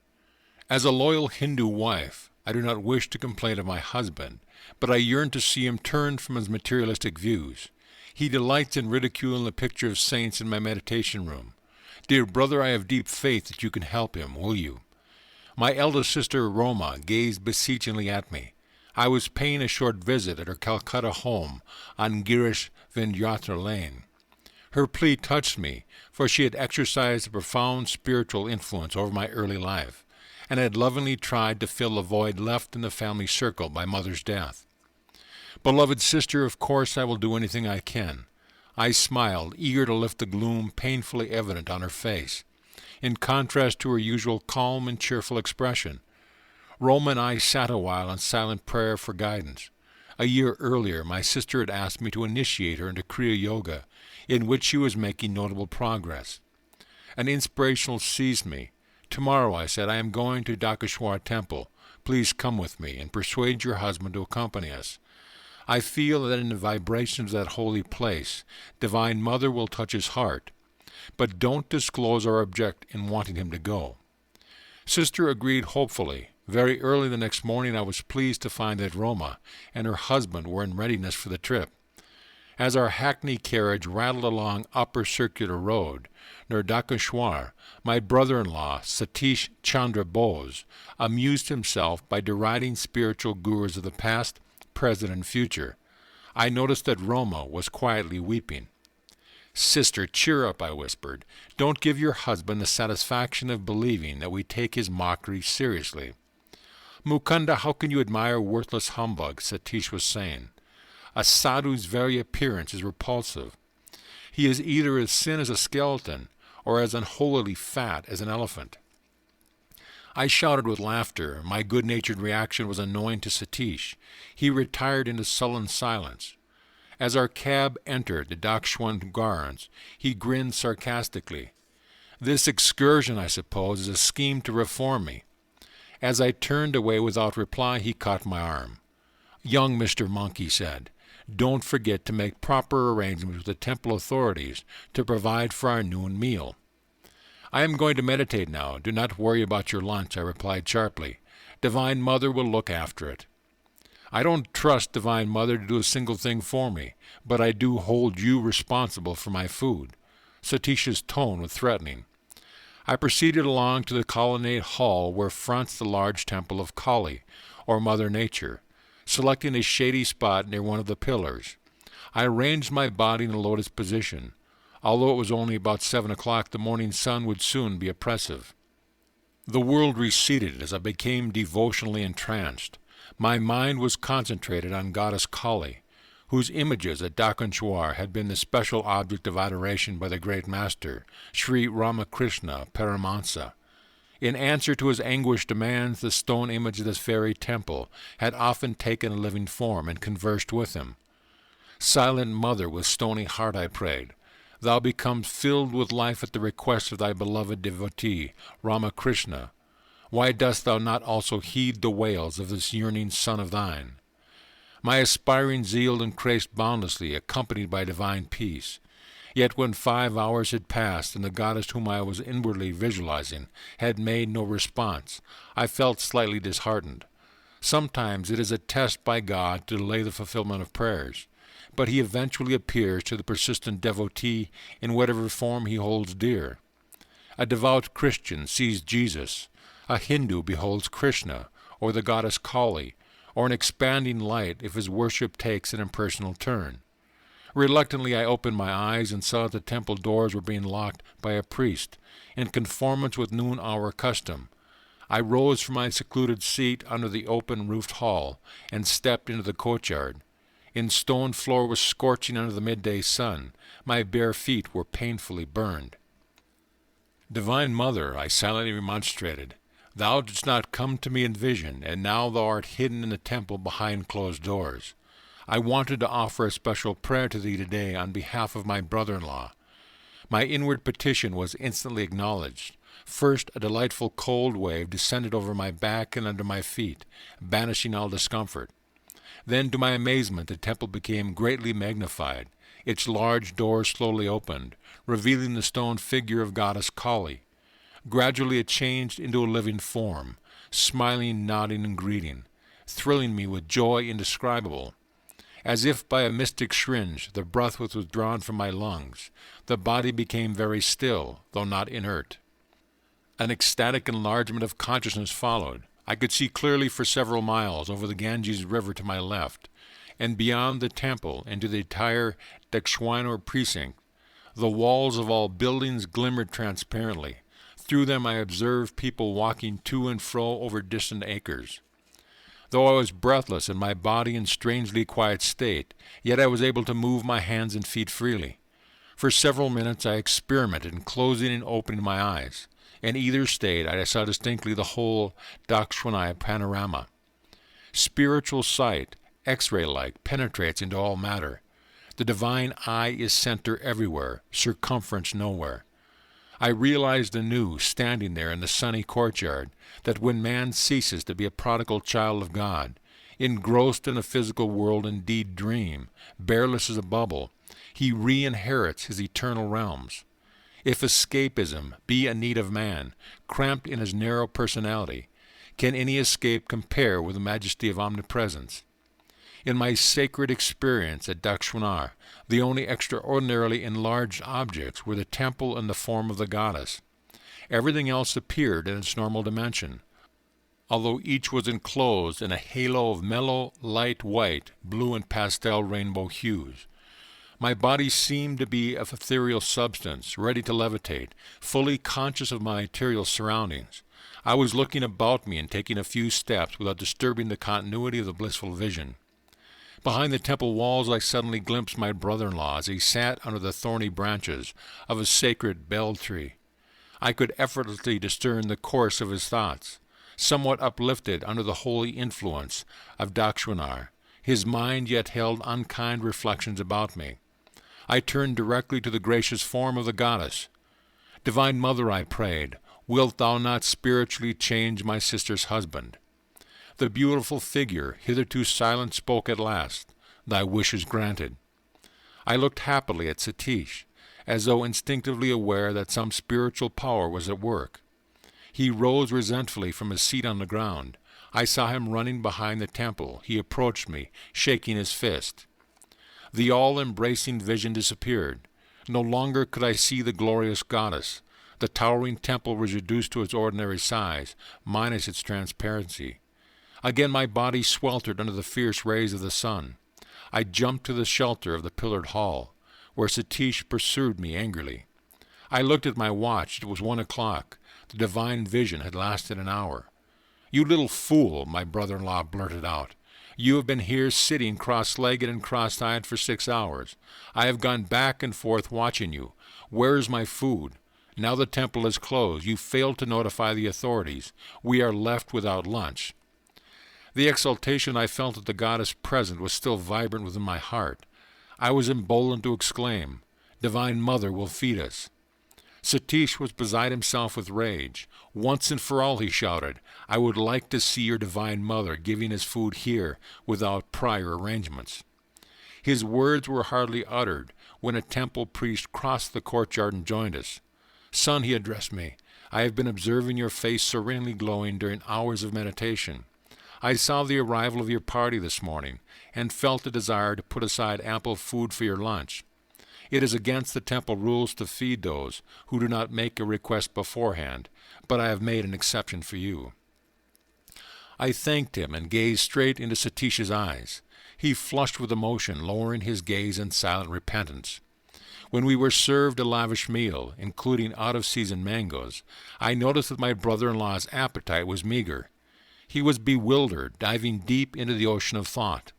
As a loyal Hindu wife, I do not wish to complain of my husband, but I yearn to see him turned from his materialistic views. He delights in ridiculing the picture of saints in my meditation room. Dear brother, I have deep faith that you can help him, will you? My eldest sister, Roma, gazed beseechingly at me. I was paying a short visit at her Calcutta home on Girish Vindyatra Lane. Her plea touched me, for she had exercised a profound spiritual influence over my early life, and had lovingly tried to fill the void left in the family circle by mother's death. "Beloved sister, of course I will do anything I can." I smiled, eager to lift the gloom painfully evident on her face, in contrast to her usual calm and cheerful expression. Roma and I sat a while in silent prayer for guidance. A year earlier, my sister had asked me to initiate her into Kriya Yoga, in which she was making notable progress. An inspiration seized me. "Tomorrow," I said, "I am going to Dakeshwar Temple. Please come with me, and persuade your husband to accompany us. I feel that in the vibrations of that holy place, Divine Mother will touch his heart. But don't disclose our object in wanting him to go." Sister agreed hopefully. Very early the next morning I was pleased to find that Roma and her husband were in readiness for the trip. As our hackney carriage rattled along Upper Circular Road, near Dakeshwar, my brother-in-law, Satish Chandra Bose, amused himself by deriding spiritual gurus of the past, present, and future. I noticed that Roma was quietly weeping. "Sister, cheer up," I whispered. "Don't give your husband the satisfaction of believing that we take his mockery seriously." "Mukunda, how can you admire worthless humbug?" Satish was saying. "A sadhu's very appearance is repulsive. He is either as thin as a skeleton or as unholily fat as an elephant." I shouted with laughter. My good-natured reaction was annoying to Satish. He retired into sullen silence. As our cab entered the Dakshwan Gardens, he grinned sarcastically. "This excursion, I suppose, is a scheme to reform me." As I turned away without reply, he caught my arm. "Young Mr. Monk," he said, "don't forget to make proper arrangements with the temple authorities to provide for our noon meal." "I am going to meditate now. Do not worry about your lunch," I replied sharply. "Divine Mother will look after it." "I don't trust Divine Mother to do a single thing for me, but I do hold you responsible for my food." Satish's tone was threatening. I proceeded along to the colonnade hall where fronts the large temple of Kali, or Mother Nature, selecting a shady spot near one of the pillars. I arranged my body in a lotus position. Although it was only about 7 o'clock, the morning sun would soon be oppressive. The world receded as I became devotionally entranced. My mind was concentrated on Goddess Kali, whose images at Dakanchwar had been the special object of adoration by the great master, Sri Ramakrishna Paramahansa. In answer to his anguished demands, the stone image of this fairy temple had often taken a living form and conversed with him. Silent Mother with stony heart, I prayed, thou become filled with life at the request of thy beloved devotee, Ramakrishna. Why dost thou not also heed the wails of this yearning son of thine? My aspiring zeal increased boundlessly, accompanied by divine peace. Yet when 5 hours had passed and the goddess whom I was inwardly visualizing had made no response, I felt slightly disheartened. Sometimes it is a test by God to delay the fulfillment of prayers, but he eventually appears to the persistent devotee in whatever form he holds dear. A devout Christian sees Jesus, a Hindu beholds Krishna, or the goddess Kali, or an expanding light if his worship takes an impersonal turn. Reluctantly I opened my eyes and saw that the temple doors were being locked by a priest, in conformance with noon-hour custom. I rose from my secluded seat under the open-roofed hall and stepped into the courtyard. In stone floor was scorching under the midday sun. My bare feet were painfully burned. Divine Mother, I silently remonstrated, thou didst not come to me in vision, and now thou art hidden in the temple behind closed doors. I wanted to offer a special prayer to thee today on behalf of my brother-in-law. My inward petition was instantly acknowledged. First, a delightful cold wave descended over my back and under my feet, banishing all discomfort. Then, to my amazement, the temple became greatly magnified. Its large doors slowly opened, revealing the stone figure of Goddess Kali. Gradually it changed into a living form, smiling, nodding, and greeting, thrilling me with joy indescribable. As if by a mystic syringe, the breath was withdrawn from my lungs. The body became very still, though not inert. An ecstatic enlargement of consciousness followed. I could see clearly for several miles over the Ganges River to my left, and beyond the temple into the entire Dakshwainar precinct. The walls of all buildings glimmered transparently. Through them I observed people walking to and fro over distant acres. Though I was breathless and my body in strangely quiet state, yet I was able to move my hands and feet freely. For several minutes I experimented in closing and opening my eyes. In either state I saw distinctly the whole Dakshwainar panorama. Spiritual sight, X-ray-like, penetrates into all matter. The divine eye is center everywhere, circumference nowhere. I realized anew, standing there in the sunny courtyard, that when man ceases to be a prodigal child of God, engrossed in a physical world indeed dream, bearless as a bubble, he re-inherits his eternal realms. If escapism be a need of man, cramped in his narrow personality, can any escape compare with the majesty of omnipresence? In my sacred experience at Dakshwainar, the only extraordinarily enlarged objects were the temple and the form of the goddess. Everything else appeared in its normal dimension, although each was enclosed in a halo of mellow, light white, blue, and pastel rainbow hues. My body seemed to be of ethereal substance, ready to levitate, fully conscious of my material surroundings. I was looking about me and taking a few steps without disturbing the continuity of the blissful vision. Behind the temple walls I suddenly glimpsed my brother-in-law as he sat under the thorny branches of a sacred bel tree. I could effortlessly discern the course of his thoughts. Somewhat uplifted under the holy influence of Dakshwainar, his mind yet held unkind reflections about me. I turned directly to the gracious form of the goddess. Divine Mother, I prayed, wilt thou not spiritually change my sister's husband? The beautiful figure, hitherto silent, spoke at last. Thy wish is granted. I looked happily at Satish, as though instinctively aware that some spiritual power was at work. He rose resentfully from his seat on the ground. I saw him running behind the temple. He approached me, shaking his fist. The all-embracing vision disappeared. No longer could I see the glorious goddess. The towering temple was reduced to its ordinary size, minus its transparency. Again my body sweltered under the fierce rays of the sun. I jumped to the shelter of the pillared hall, where Satish pursued me angrily. I looked at my watch. It was 1 o'clock. The divine vision had lasted an hour. "You little fool," my brother-in-law blurted out. "You have been here sitting cross-legged and cross-eyed for 6 hours. I have gone back and forth watching you. Where is my food? Now the temple is closed. You failed to notify the authorities. We are left without lunch." The exultation I felt at the goddess present was still vibrant within my heart. I was emboldened to exclaim, "Divine Mother will feed us." Satish was beside himself with rage. "Once and for all," he shouted, "I would like to see your Divine Mother giving us food here without prior arrangements." His words were hardly uttered when a temple priest crossed the courtyard and joined us. "Son," he addressed me, "I have been observing your face serenely glowing during hours of meditation. I saw the arrival of your party this morning and felt a desire to put aside ample food for your lunch. It is against the temple rules to feed those who do not make a request beforehand, but I have made an exception for you." I thanked him and gazed straight into Satish's eyes. He flushed with emotion, lowering his gaze in silent repentance. When we were served a lavish meal, including out-of-season mangoes, I noticed that my brother-in-law's appetite was meager. He was bewildered, diving deep into the ocean of thought.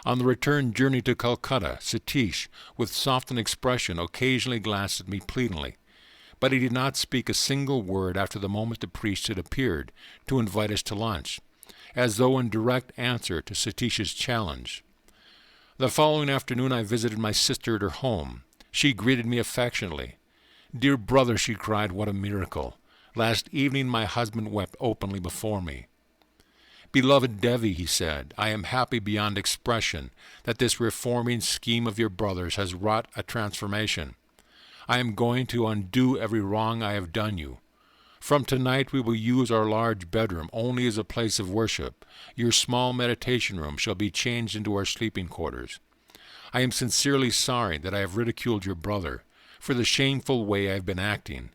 On the return journey to Calcutta, Satish, with softened expression, occasionally glanced at me pleadingly, but he did not speak a single word after the moment the priest had appeared to invite us to lunch, as though in direct answer to Satish's challenge. The following afternoon I visited my sister at her home. She greeted me affectionately. "Dear brother," she cried, "what a miracle! Last evening my husband wept openly before me." "Beloved Devi," he said, "I am happy beyond expression that this reforming scheme of your brother's has wrought a transformation. I am going to undo every wrong I have done you. From tonight we will use our large bedroom only as a place of worship. Your small meditation room shall be changed into our sleeping quarters. I am sincerely sorry that I have ridiculed your brother for the shameful way I have been acting.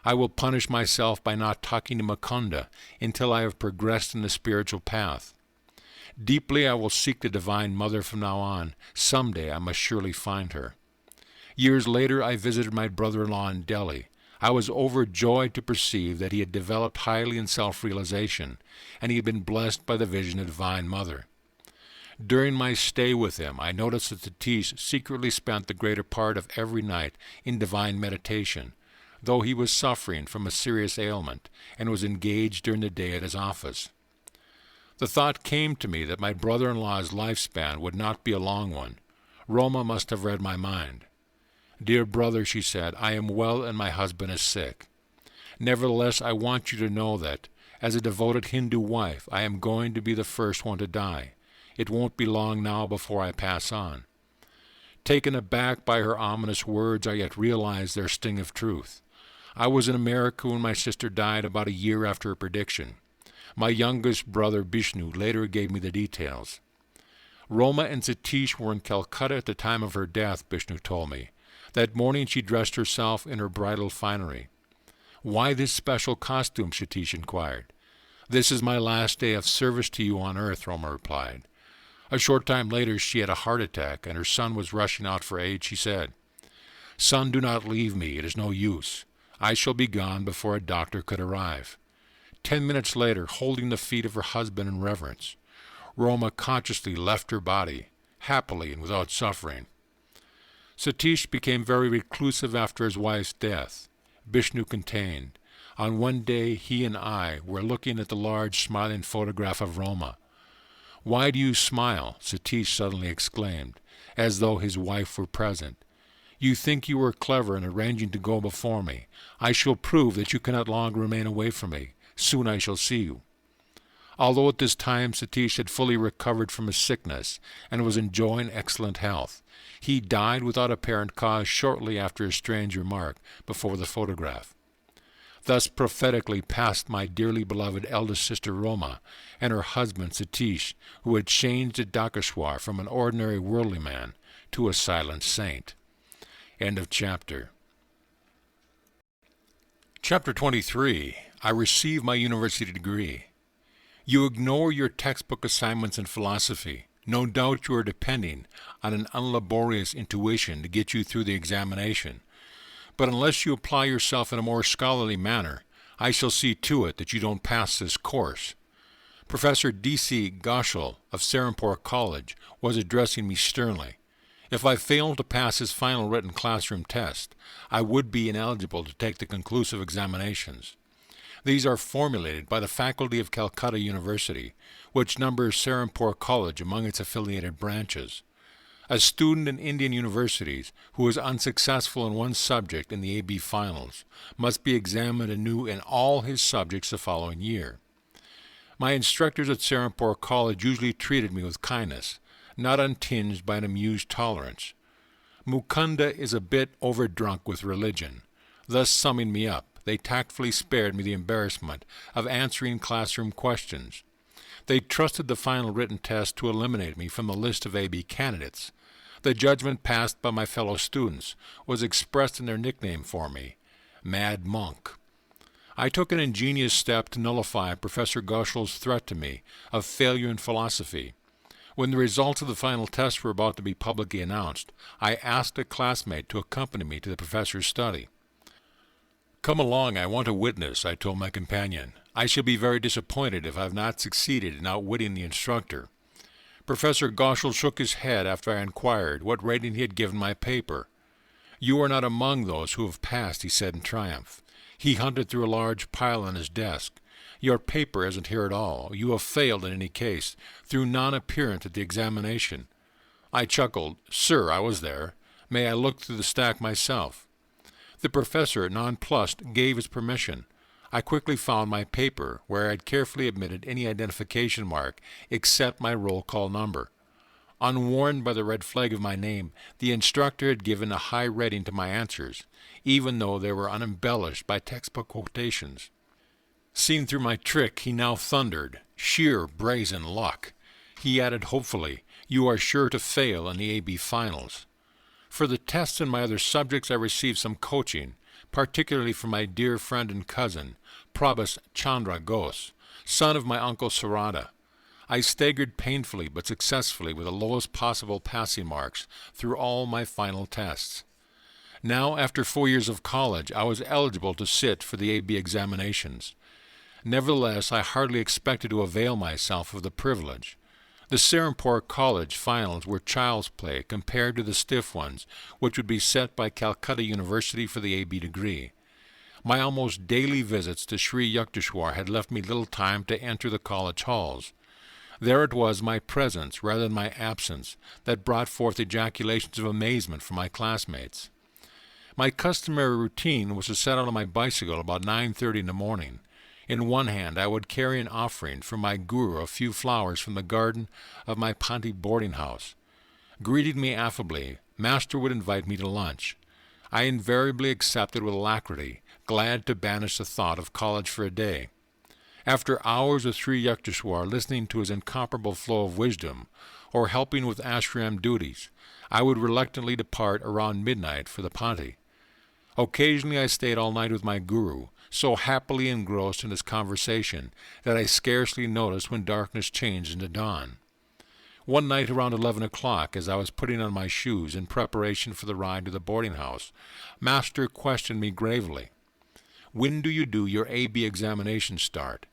I will punish myself by not talking to Mukunda until I have progressed in the spiritual path. Deeply I will seek the Divine Mother from now on. Someday I must surely find her." Years later I visited my brother-in-law in Delhi. I was overjoyed to perceive that he had developed highly in self-realization, and he had been blessed by the vision of Divine Mother. During my stay with him, I noticed that Satish secretly spent the greater part of every night in divine meditation, though he was suffering from a serious ailment and was engaged during the day at his office. The thought came to me that my brother-in-law's lifespan would not be a long one. Roma must have read my mind. "Dear brother," she said, "I am well and my husband is sick. Nevertheless, I want you to know that, as a devoted Hindu wife, I am going to be the first one to die. It won't be long now before I pass on." Taken aback by her ominous words, I yet realized their sting of truth. I was in America when my sister died about a year after her prediction. My youngest brother, Bishnu, later gave me the details. "Roma and Satish were in Calcutta at the time of her death," Bishnu told me. "That morning she dressed herself in her bridal finery." "Why this special costume?" Satish inquired. "This is my last day of service to you on earth," Roma replied. A short time later she had a heart attack and her son was rushing out for aid. She said, "Son, do not leave me. It is no use. I shall be gone before a doctor could arrive." 10 minutes later, holding the feet of her husband in reverence, Roma consciously left her body, happily and without suffering. Satish became very reclusive after his wife's death. Bishnu contained. On one day he and I were looking at the large smiling photograph of Roma. "Why do you smile?" Satish suddenly exclaimed, as though his wife were present. "You think you were clever in arranging to go before me. I shall prove that you cannot longer remain away from me. Soon I shall see you." Although at this time Satish had fully recovered from his sickness and was enjoying excellent health, he died without apparent cause shortly after his strange remark before the photograph. Thus prophetically passed my dearly beloved eldest sister Roma and her husband Satish, who had changed at Dakeshwar from an ordinary worldly man to a silent saint. End of chapter. Chapter 23. I receive my university degree. You ignore your textbook assignments in philosophy. No doubt you are depending on an unlaborious intuition to get you through the examination. But unless you apply yourself in a more scholarly manner, I shall see to it that you don't pass this course." Professor D.C. Goschel of Serampore College was addressing me sternly. If I failed to pass his final written classroom test, I would be ineligible to take the conclusive examinations. These are formulated by the faculty of Calcutta University, which numbers Serampore College among its affiliated branches. A student in Indian universities who is unsuccessful in one subject in the AB finals must be examined anew in all his subjects the following year. My instructors at Serampore College usually treated me with kindness, not untinged by an amused tolerance. Mukunda is a bit overdrunk with religion. Thus summing me up, they tactfully spared me the embarrassment of answering classroom questions. They trusted the final written test to eliminate me from the list of AB candidates. The judgment passed by my fellow students was expressed in their nickname for me, Mad Monk. I took an ingenious step to nullify Professor Goschel's threat to me of failure in philosophy. When the results of the final test were about to be publicly announced, I asked a classmate to accompany me to the professor's study. "Come along, I want a witness," I told my companion. "I shall be very disappointed if I have not succeeded in outwitting the instructor." Professor Goschel shook his head after I inquired what rating he had given my paper. "You are not among those who have passed," he said in triumph. He hunted through a large pile on his desk. "Your paper isn't here at all. You have failed in any case, through non-appearance at the examination." I chuckled. "Sir, I was there. May I look through the stack myself?" The professor, nonplussed, gave his permission. I quickly found my paper, where I had carefully omitted any identification mark except my roll call number. Unwarned by the red flag of my name, the instructor had given a high rating to my answers, even though they were unembellished by textbook quotations. Seeing through my trick, he now thundered, "Sheer brazen luck." He added hopefully, "You are sure to fail in the AB finals." For the tests in my other subjects I received some coaching, particularly from my dear friend and cousin, Prabhas Chandra Ghose, son of my uncle Sarada. I staggered painfully but successfully with the lowest possible passing marks through all my final tests. Now, after 4 years of college, I was eligible to sit for the AB examinations. Nevertheless, I hardly expected to avail myself of the privilege. The Serampore College finals were child's play compared to the stiff ones which would be set by Calcutta University for the AB degree. My almost daily visits to Sri Yukteswar had left me little time to enter the college halls. There it was my presence rather than my absence that brought forth ejaculations of amazement from my classmates. My customary routine was to set out on my bicycle about 9:30 in the morning. In one hand I would carry an offering from my guru, a few flowers from the garden of my Panti boarding house. Greeting me affably, Master would invite me to lunch. I invariably accepted with alacrity, glad to banish the thought of college for a day. After hours with Sri Yukteswar listening to his incomparable flow of wisdom, or helping with ashram duties, I would reluctantly depart around midnight for the Panti. Occasionally I stayed all night with my guru, so happily engrossed in his conversation that I scarcely noticed when darkness changed into dawn. One night around 11 o'clock, as I was putting on my shoes in preparation for the ride to the boarding house, Master questioned me gravely. "When do you do your AB examinations start?"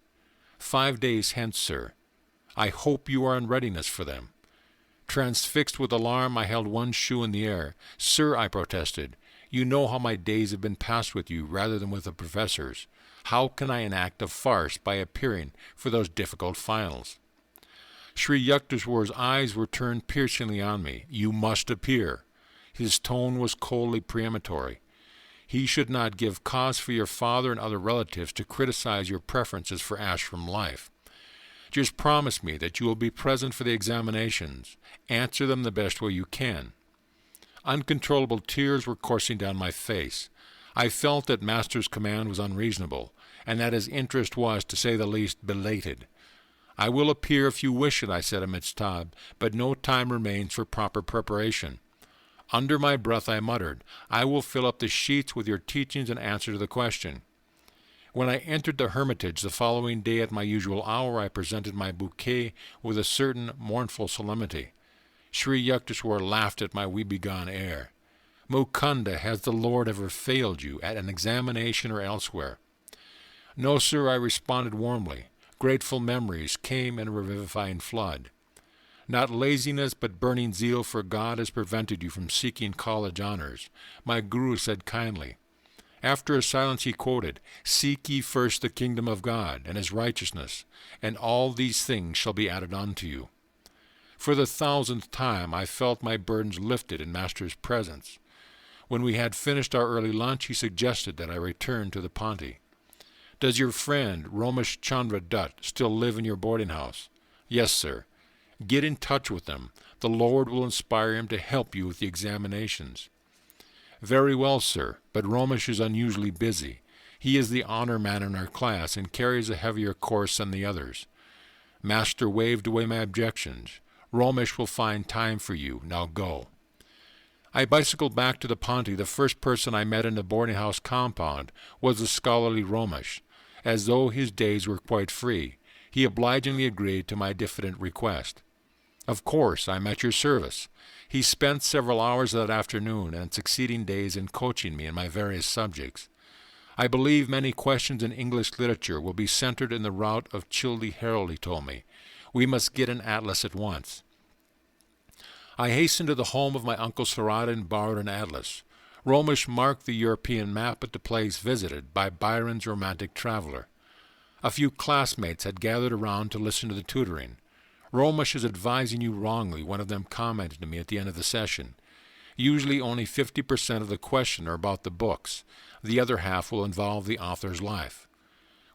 5 days hence, sir." "I hope you are in readiness for them." Transfixed with alarm, I held one shoe in the air. "Sir," I protested, "you know how my days have been passed with you rather than with the professors. How can I enact a farce by appearing for those difficult finals?" Sri Yukteswar's eyes were turned piercingly on me. "You must appear." His tone was coldly peremptory. "He should not give cause for your father and other relatives to criticize your preferences for ashram life. Just promise me that you will be present for the examinations. Answer them the best way you can." Uncontrollable tears were coursing down my face. I felt that Master's command was unreasonable, and that his interest was, to say the least, belated. "I will appear if you wish it," I said amidst sobs, "but no time remains for proper preparation." Under my breath I muttered, "I will fill up the sheets with your teachings and answer to the question." When I entered the hermitage the following day at my usual hour, I presented my bouquet with a certain mournful solemnity. Sri Yukteswar laughed at my woebegone air. Mukunda, has the Lord ever failed you at an examination or elsewhere? No, sir, I responded warmly. Grateful memories came in a revivifying flood. Not laziness, but burning zeal for God has prevented you from seeking college honors, my guru said kindly. After a silence he quoted, "Seek ye first the kingdom of God and his righteousness, and all these things shall be added unto you." For the 1000th time I felt my burdens lifted in Master's presence. When we had finished our early lunch, he suggested that I return to the Ponte. "Does your friend, Romesh Chandra Dutt, still live in your boarding house?" "Yes, sir." "Get in touch with him. The Lord will inspire him to help you with the examinations." "Very well, sir, but Romesh is unusually busy. He is the honor man in our class and carries a heavier course than the others." Master waved away my objections. "Romesh will find time for you. Now go." I bicycled back to the Ponte. The first person I met in the boarding house compound was the scholarly Romesh. As though his days were quite free, he obligingly agreed to my diffident request. "Of course, I'm at your service." He spent several hours that afternoon and succeeding days in coaching me in my various subjects. "I believe many questions in English literature will be centered in the route of Childe Harold," he told me. "We must get an atlas at once." I hastened to the home of my Uncle Sarada and borrowed an atlas. Romesh marked the European map at the place visited by Byron's romantic traveler. A few classmates had gathered around to listen to the tutoring. "Romesh is advising you wrongly," one of them commented to me at the end of the session. "Usually only 50% of the question are about the books. The other half will involve the author's life."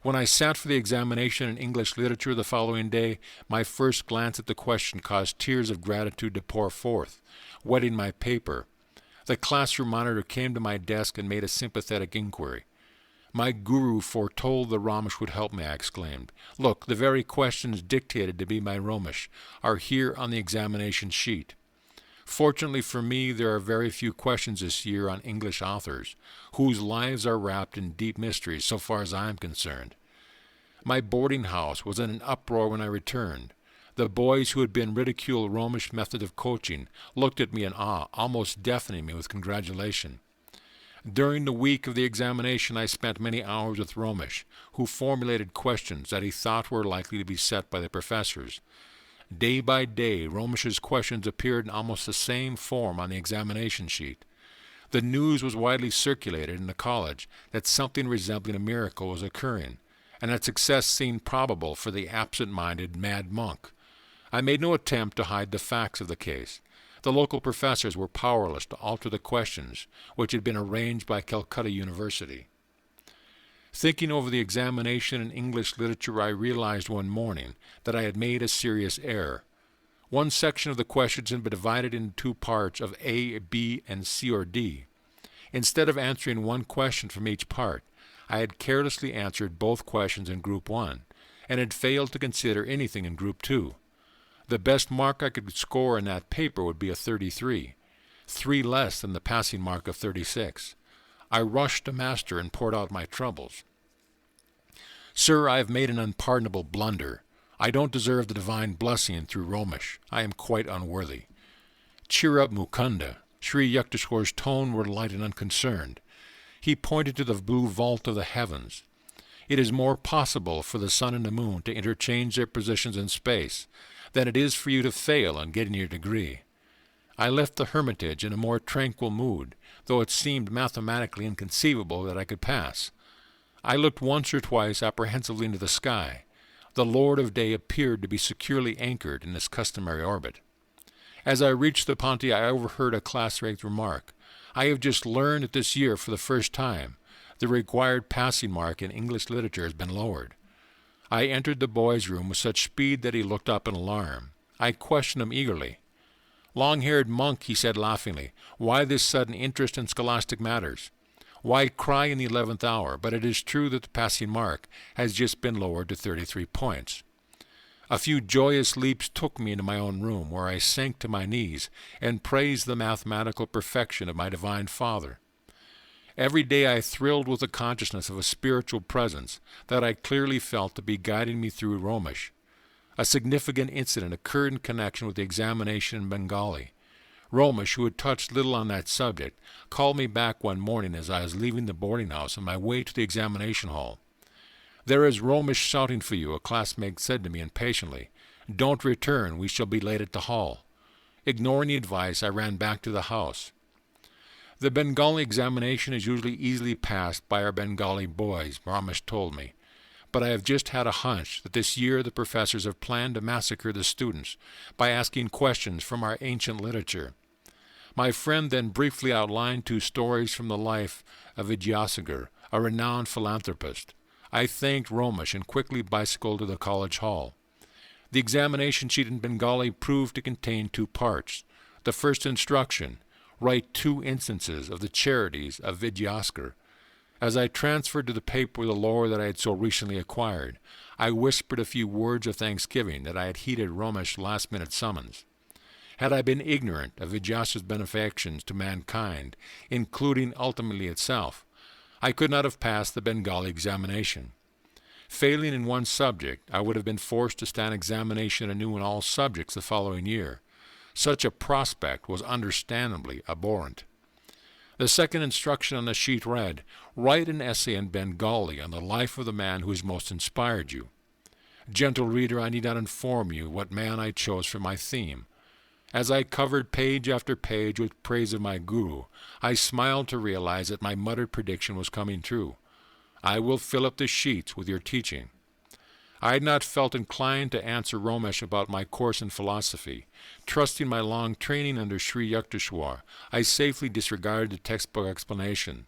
When I sat for the examination in English literature the following day, my first glance at the question caused tears of gratitude to pour forth, wetting my paper. The classroom monitor came to my desk and made a sympathetic inquiry. "My guru foretold the Romesh would help me," I exclaimed. "Look, the very questions dictated to me by Romesh are here on the examination sheet." Fortunately for me, there are very few questions this year on English authors, whose lives are wrapped in deep mysteries so far as I am concerned. My boarding house was in an uproar when I returned. The boys who had been ridiculed Romesh method of coaching looked at me in awe, almost deafening me with congratulation. During the week of the examination, I spent many hours with Romesh, who formulated questions that he thought were likely to be set by the professors. Day by day, Romesh's questions appeared in almost the same form on the examination sheet. The news was widely circulated in the college that something resembling a miracle was occurring, and that success seemed probable for the absent-minded mad monk. I made no attempt to hide the facts of the case. The local professors were powerless to alter the questions, which had been arranged by Calcutta University. Thinking over the examination in English literature, I realized one morning that I had made a serious error. One section of the questions had been divided into two parts of A, B, and C or D. Instead of answering one question from each part, I had carelessly answered both questions in Group 1, and had failed to consider anything in Group 2. The best mark I could score in that paper would be a 33, 3 less than the passing mark of 36. I rushed to Master and poured out my troubles. "Sir, I have made an unpardonable blunder. I don't deserve the divine blessing through Romesh. I am quite unworthy." "Cheer up, Mukunda." Sri Yukteswar's tone were light and unconcerned. He pointed to the blue vault of the heavens. "It is more possible for the sun and the moon to interchange their positions in space than it is for you to fail in getting your degree." I left the hermitage in a more tranquil mood, though it seemed mathematically inconceivable that I could pass. I looked once or twice apprehensively into the sky. The Lord of Day appeared to be securely anchored in his customary orbit. As I reached the Ponte, I overheard a classmate remark, "I have just learned that this year, for the first time, the required passing mark in English literature has been lowered." I entered the boy's room with such speed that he looked up in alarm. I questioned him eagerly. "Long-haired monk," he said laughingly, "why this sudden interest in scholastic matters? Why cry in the 11th hour? But it is true that the passing mark has just been lowered to 33 points. A few joyous leaps took me into my own room, where I sank to my knees and praised the mathematical perfection of my Divine Father. Every day I thrilled with the consciousness of a spiritual presence that I clearly felt to be guiding me through Romesh. A significant incident occurred in connection with the examination in Bengali. Romish, who had touched little on that subject, called me back one morning as I was leaving the boarding house on my way to the examination hall. "There is Romish shouting for you," a classmate said to me impatiently. "Don't return, we shall be late at the hall." Ignoring the advice, I ran back to the house. The Bengali examination is usually easily passed by our Bengali boys, Romish told me. But I have just had a hunch that this year the professors have planned to massacre the students by asking questions from our ancient literature. My friend then briefly outlined 2 stories from the life of Vidyasagar, a renowned philanthropist. I thanked Romish and quickly bicycled to the college hall. The examination sheet in Bengali proved to contain 2 parts. The first instruction: write 2 instances of the charities of Vidyasagar. As I transferred to the paper the lore that I had so recently acquired, I whispered a few words of thanksgiving that I had heeded Romish's last-minute summons. Had I been ignorant of Vidyasagar's benefactions to mankind, including ultimately itself, I could not have passed the Bengali examination. Failing in one subject, I would have been forced to stand examination anew in all subjects the following year. Such a prospect was understandably abhorrent. The second instruction on the sheet read, "Write an essay in Bengali on the life of the man who has most inspired you." Gentle reader, I need not inform you what man I chose for my theme. As I covered page after page with praise of my guru, I smiled to realize that my muttered prediction was coming true. I will fill up the sheets with your teaching. I had not felt inclined to answer Romish about my course in philosophy. Trusting my long training under Sri Yukteswar, I safely disregarded the textbook explanation.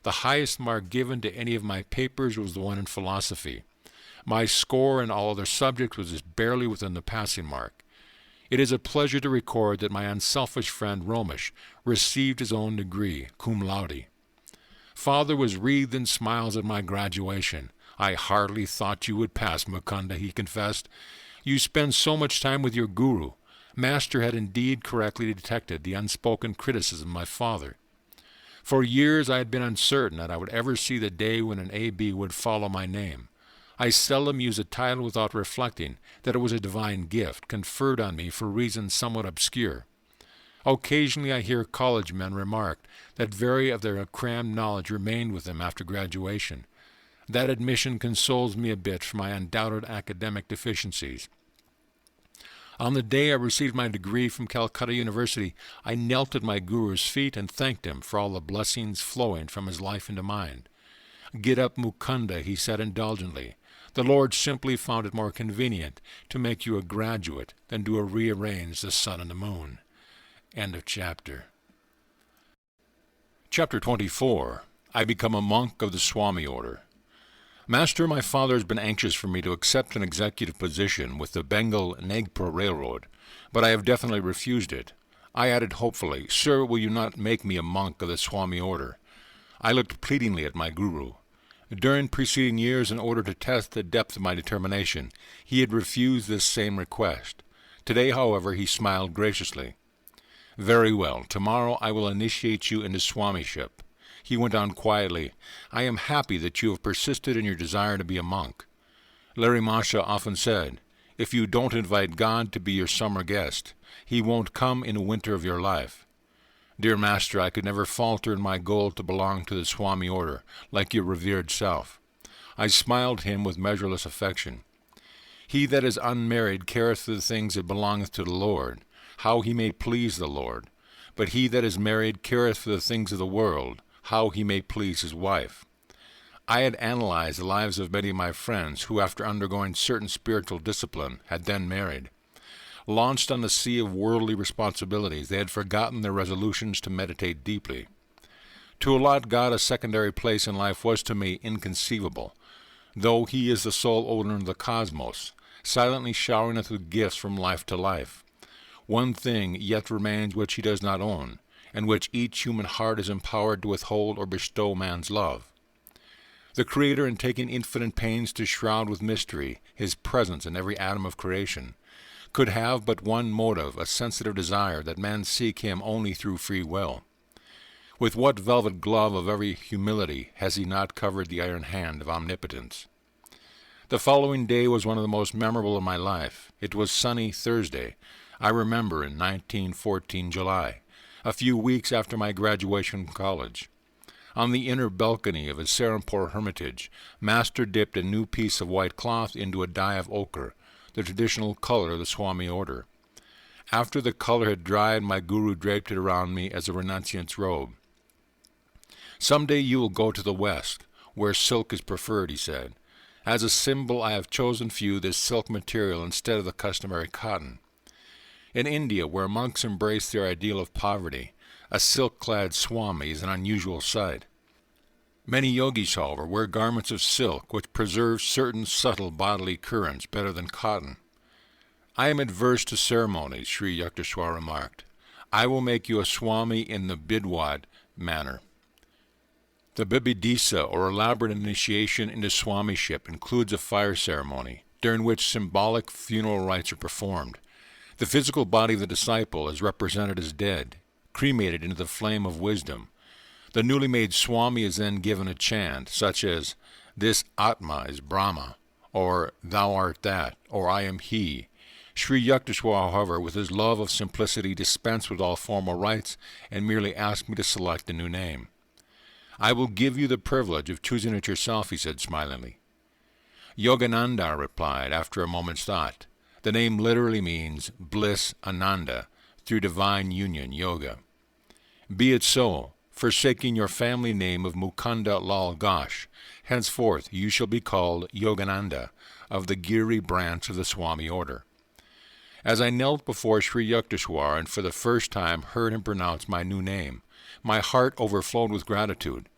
The highest mark given to any of my papers was the one in philosophy. My score in all other subjects was just barely within the passing mark. It is a pleasure to record that my unselfish friend Romish received his own degree, cum laude. Father was wreathed in smiles at my graduation. "I hardly thought you would pass, Mukunda," he confessed. "You spend so much time with your guru." Master had indeed correctly detected the unspoken criticism of my father. For years I had been uncertain that I would ever see the day when an A.B. would follow my name. I seldom use a title without reflecting that it was a divine gift conferred on me for reasons somewhat obscure. Occasionally I hear college men remark that very of their crammed knowledge remained with them after graduation. That admission consoles me a bit for my undoubted academic deficiencies. On the day I received my degree from Calcutta University, I knelt at my guru's feet and thanked him for all the blessings flowing from his life into mine. "Get up, Mukunda," he said indulgently. "The Lord simply found it more convenient to make you a graduate than to rearrange the sun and the moon." End of chapter. Chapter 24. I become a monk of the Swami order. Master, my father has been anxious for me to accept an executive position with the Bengal-Nagpur Railroad, but I have definitely refused it. I added hopefully, "Sir, will you not make me a monk of the Swami order?" I looked pleadingly at my guru. During preceding years, in order to test the depth of my determination, he had refused this same request. Today, however, he smiled graciously. "Very well. Tomorrow I will initiate you into Swamiship." He went on quietly, "I am happy that you have persisted in your desire to be a monk. Larry Masha often said, if you don't invite God to be your summer guest, he won't come in the winter of your life. Dear Master, I could never falter in my goal to belong to the Swami order, like your revered self." I smiled him with measureless affection. "He that is unmarried careth for the things that belongeth to the Lord, how he may please the Lord. But he that is married careth for the things of the world, how he may please his wife." I had analyzed the lives of many of my friends who, after undergoing certain spiritual discipline, had then married. Launched on the sea of worldly responsibilities, they had forgotten their resolutions to meditate deeply. To allot God a secondary place in life was to me inconceivable, though he is the sole owner of the cosmos, silently showering us with gifts from life to life. One thing yet remains which he does not own, and which each human heart is empowered to withhold or bestow man's love. The Creator, in taking infinite pains to shroud with mystery his presence in every atom of creation, could have but one motive, a sensitive desire that man seek him only through free will. With what velvet glove of every humility has he not covered the iron hand of omnipotence? The following day was one of the most memorable of my life. It was sunny Thursday. I remember in 1914 July, a few weeks after my graduation from college. On the inner balcony of his Serampore hermitage, Master dipped a new piece of white cloth into a dye of ochre, the traditional color of the Swami order. After the color had dried, my guru draped it around me as a renunciant's robe. "Some day you will go to the West, where silk is preferred," he said. "As a symbol, I have chosen for you this silk material instead of the customary cotton." In India, where monks embrace their ideal of poverty, a silk-clad Swami is an unusual sight. Many yogis, however, wear garments of silk which preserve certain subtle bodily currents better than cotton. "I am adverse to ceremonies," Sri Yukteswar remarked. "I will make you a Swami in the Bidwad manner." The Bibidisa, or elaborate initiation into Swamiship, includes a fire ceremony, during which symbolic funeral rites are performed. The physical body of the disciple is represented as dead, cremated into the flame of wisdom. The newly made Swami is then given a chant, such as, "This Atma is Brahma," or "Thou art that," or "I am he." Sri Yukteswar, however, with his love of simplicity, dispensed with all formal rites and merely asked me to select a new name. "I will give you the privilege of choosing it yourself," he said smilingly. Yogananda, I replied, after a moment's thought. The name literally means bliss, ananda, through divine union, yoga. "Be it so, forsaking your family name of Mukunda Lal Ghosh, henceforth you shall be called Yogananda, of the Giri branch of the Swami order." As I knelt before Sri Yukteswar and for the first time heard him pronounce my new name, my heart overflowed with gratitude.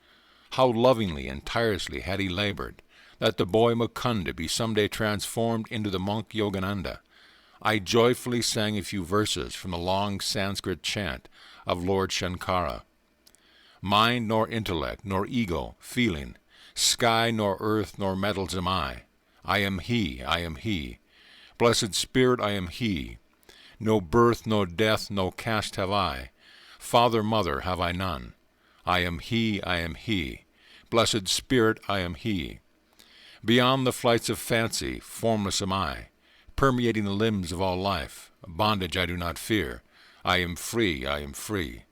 How lovingly and tirelessly had he labored, that the boy Mukunda be someday transformed into the monk Yogananda. I joyfully sang a few verses from the long Sanskrit chant of Lord Shankara. "Mind nor intellect, nor ego, feeling, sky nor earth nor metals am I. I am he, I am he. Blessed Spirit, I am he. No birth, no death, no caste have I. Father, mother have I none. I am he, I am he. Blessed Spirit, I am he. Beyond the flights of fancy, formless am I, permeating the limbs of all life. Bondage I do not fear. I am free, I am free.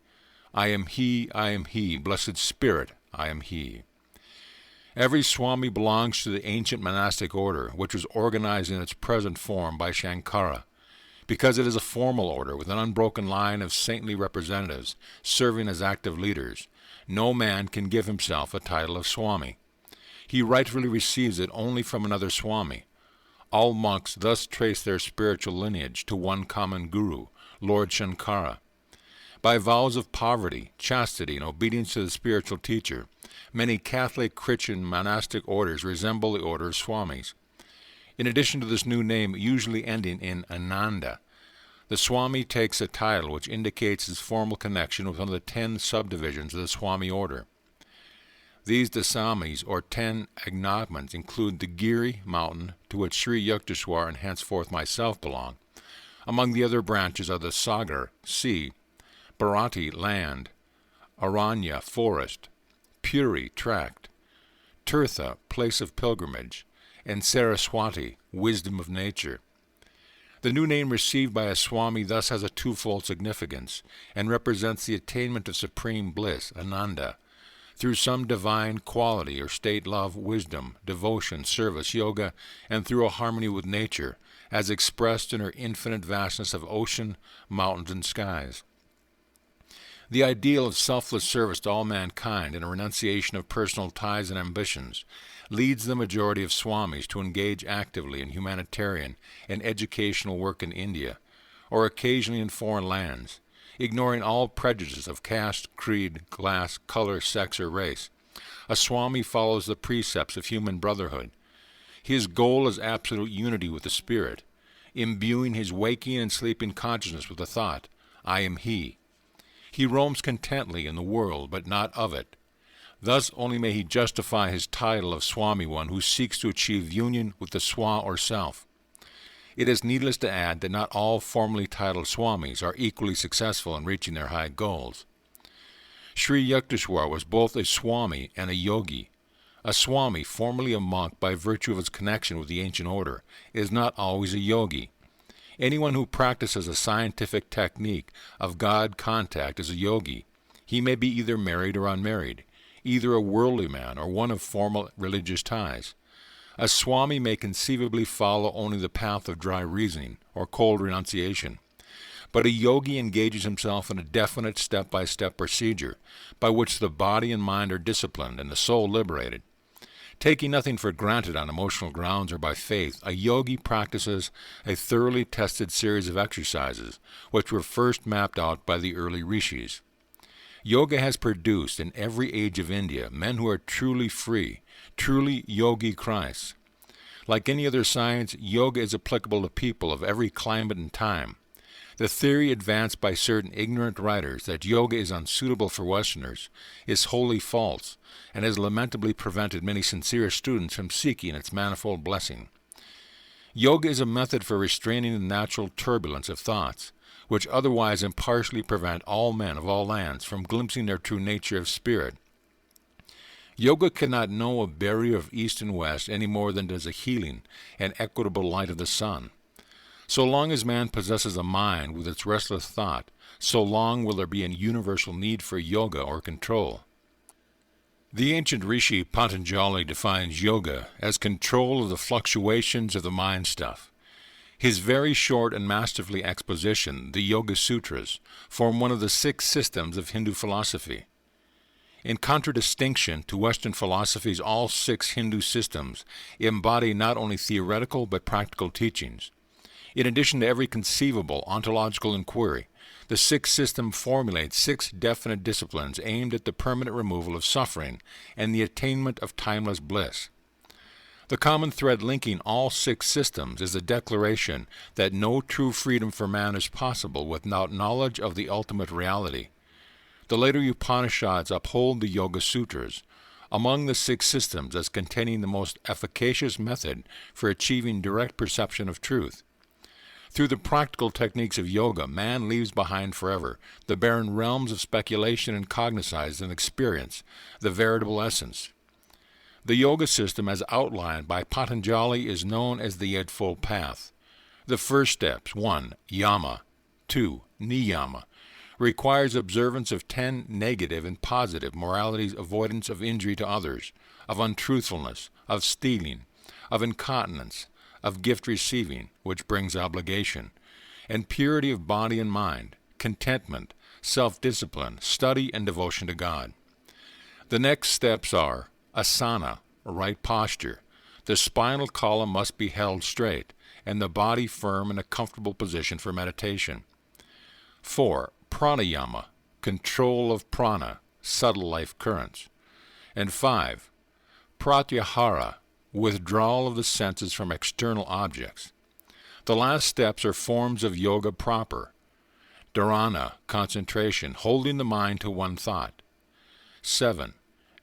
I am he, I am he. Blessed Spirit, I am he." Every Swami belongs to the ancient monastic order, which was organized in its present form by Shankara. Because it is a formal order with an unbroken line of saintly representatives serving as active leaders, no man can give himself a title of Swami. He rightfully receives it only from another Swami. All monks thus trace their spiritual lineage to one common guru, Lord Shankara. By vows of poverty, chastity, and obedience to the spiritual teacher, many Catholic Christian monastic orders resemble the order of Swamis. In addition to this new name, usually ending in Ananda, the Swami takes a title which indicates his formal connection with one of the 10 subdivisions of the Swami order. These Dasamis, or 10 agnagments, include the Giri mountain, to which Sri Yukteswar and henceforth myself belong. Among the other branches are the Sagar, sea, Bharati, land, Aranya, forest, Puri, tract, Tirtha, place of pilgrimage, and Saraswati, wisdom of nature. The new name received by a Swami thus has a twofold significance, and represents the attainment of supreme bliss, ananda, through some divine quality or state, love, wisdom, devotion, service, yoga, and through a harmony with nature, as expressed in her infinite vastness of ocean, mountains, and skies. The ideal of selfless service to all mankind and a renunciation of personal ties and ambitions leads the majority of Swamis to engage actively in humanitarian and educational work in India, or occasionally in foreign lands, ignoring all prejudices of caste, creed, class, color, sex, or race. A Swami follows the precepts of human brotherhood. His goal is absolute unity with the Spirit, imbuing his waking and sleeping consciousness with the thought, "I am he." He roams contently in the world, but not of it. Thus only may he justify his title of Swami, one who seeks to achieve union with the Swa or Self. It is needless to add that not all formally titled Swamis are equally successful in reaching their high goals. Sri Yukteswar was both a Swami and a Yogi. A Swami, formerly a monk by virtue of his connection with the ancient order, is not always a Yogi. Anyone who practices a scientific technique of God contact is a yogi. He may be either married or unmarried, either a worldly man or one of formal religious ties. A Swami may conceivably follow only the path of dry reasoning or cold renunciation. But a yogi engages himself in a definite step-by-step procedure by which the body and mind are disciplined and the soul liberated. Taking nothing for granted on emotional grounds or by faith, a yogi practices a thoroughly tested series of exercises which were first mapped out by the early rishis. Yoga has produced in every age of India men who are truly free, truly yogi Christs. Like any other science, yoga is applicable to people of every climate and time. The theory advanced by certain ignorant writers that yoga is unsuitable for Westerners is wholly false and has lamentably prevented many sincere students from seeking its manifold blessing. Yoga is a method for restraining the natural turbulence of thoughts, which otherwise impartially prevent all men of all lands from glimpsing their true nature of spirit. Yoga cannot know a barrier of east and west any more than does a healing and equitable light of the sun. So long as man possesses a mind with its restless thought, so long will there be a universal need for yoga or control. The ancient rishi Patanjali defines yoga as control of the fluctuations of the mind stuff. His very short and masterfully exposition, the Yoga Sutras, form one of the 6 systems of Hindu philosophy. In contradistinction to Western philosophies, all 6 Hindu systems embody not only theoretical but practical teachings. In addition to every conceivable ontological inquiry, the 6th system formulates 6 definite disciplines aimed at the permanent removal of suffering and the attainment of timeless bliss. The common thread linking all 6 systems is the declaration that no true freedom for man is possible without knowledge of the ultimate reality. The later Upanishads uphold the Yoga Sutras, among the 6 systems as containing the most efficacious method for achieving direct perception of truth. Through the practical techniques of yoga, man leaves behind forever the barren realms of speculation and cognizance and experience, the veritable essence. The yoga system as outlined by Patanjali is known as the Eightfold Path. The first steps, 1. Yama, 2. Niyama, requires observance of 10 negative and positive moralities, avoidance of injury to others, of untruthfulness, of stealing, of incontinence, of gift receiving, which brings obligation, and purity of body and mind, contentment, self-discipline, study, and devotion to God. The next steps are asana, right posture. The spinal column must be held straight, and the body firm in a comfortable position for meditation. 4. Pranayama, control of prana, subtle life currents. And 5. Pratyahara, withdrawal of the senses from external objects. The last steps are forms of yoga proper. Dharana, concentration, holding the mind to one thought. 7.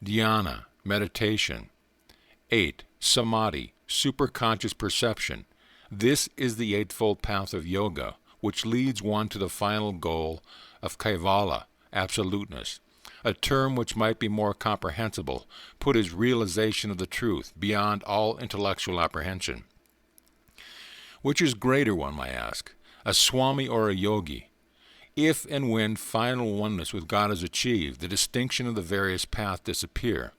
Dhyana, meditation. 8. Samadhi, superconscious perception. This is the Eightfold Path of yoga, which leads one to the final goal of kaivala, absoluteness. A term which might be more comprehensible, put as realization of the truth beyond all intellectual apprehension. Which is greater, one might ask, a Swami or a yogi? If and when final oneness with God is achieved, the distinction of the various paths disappear.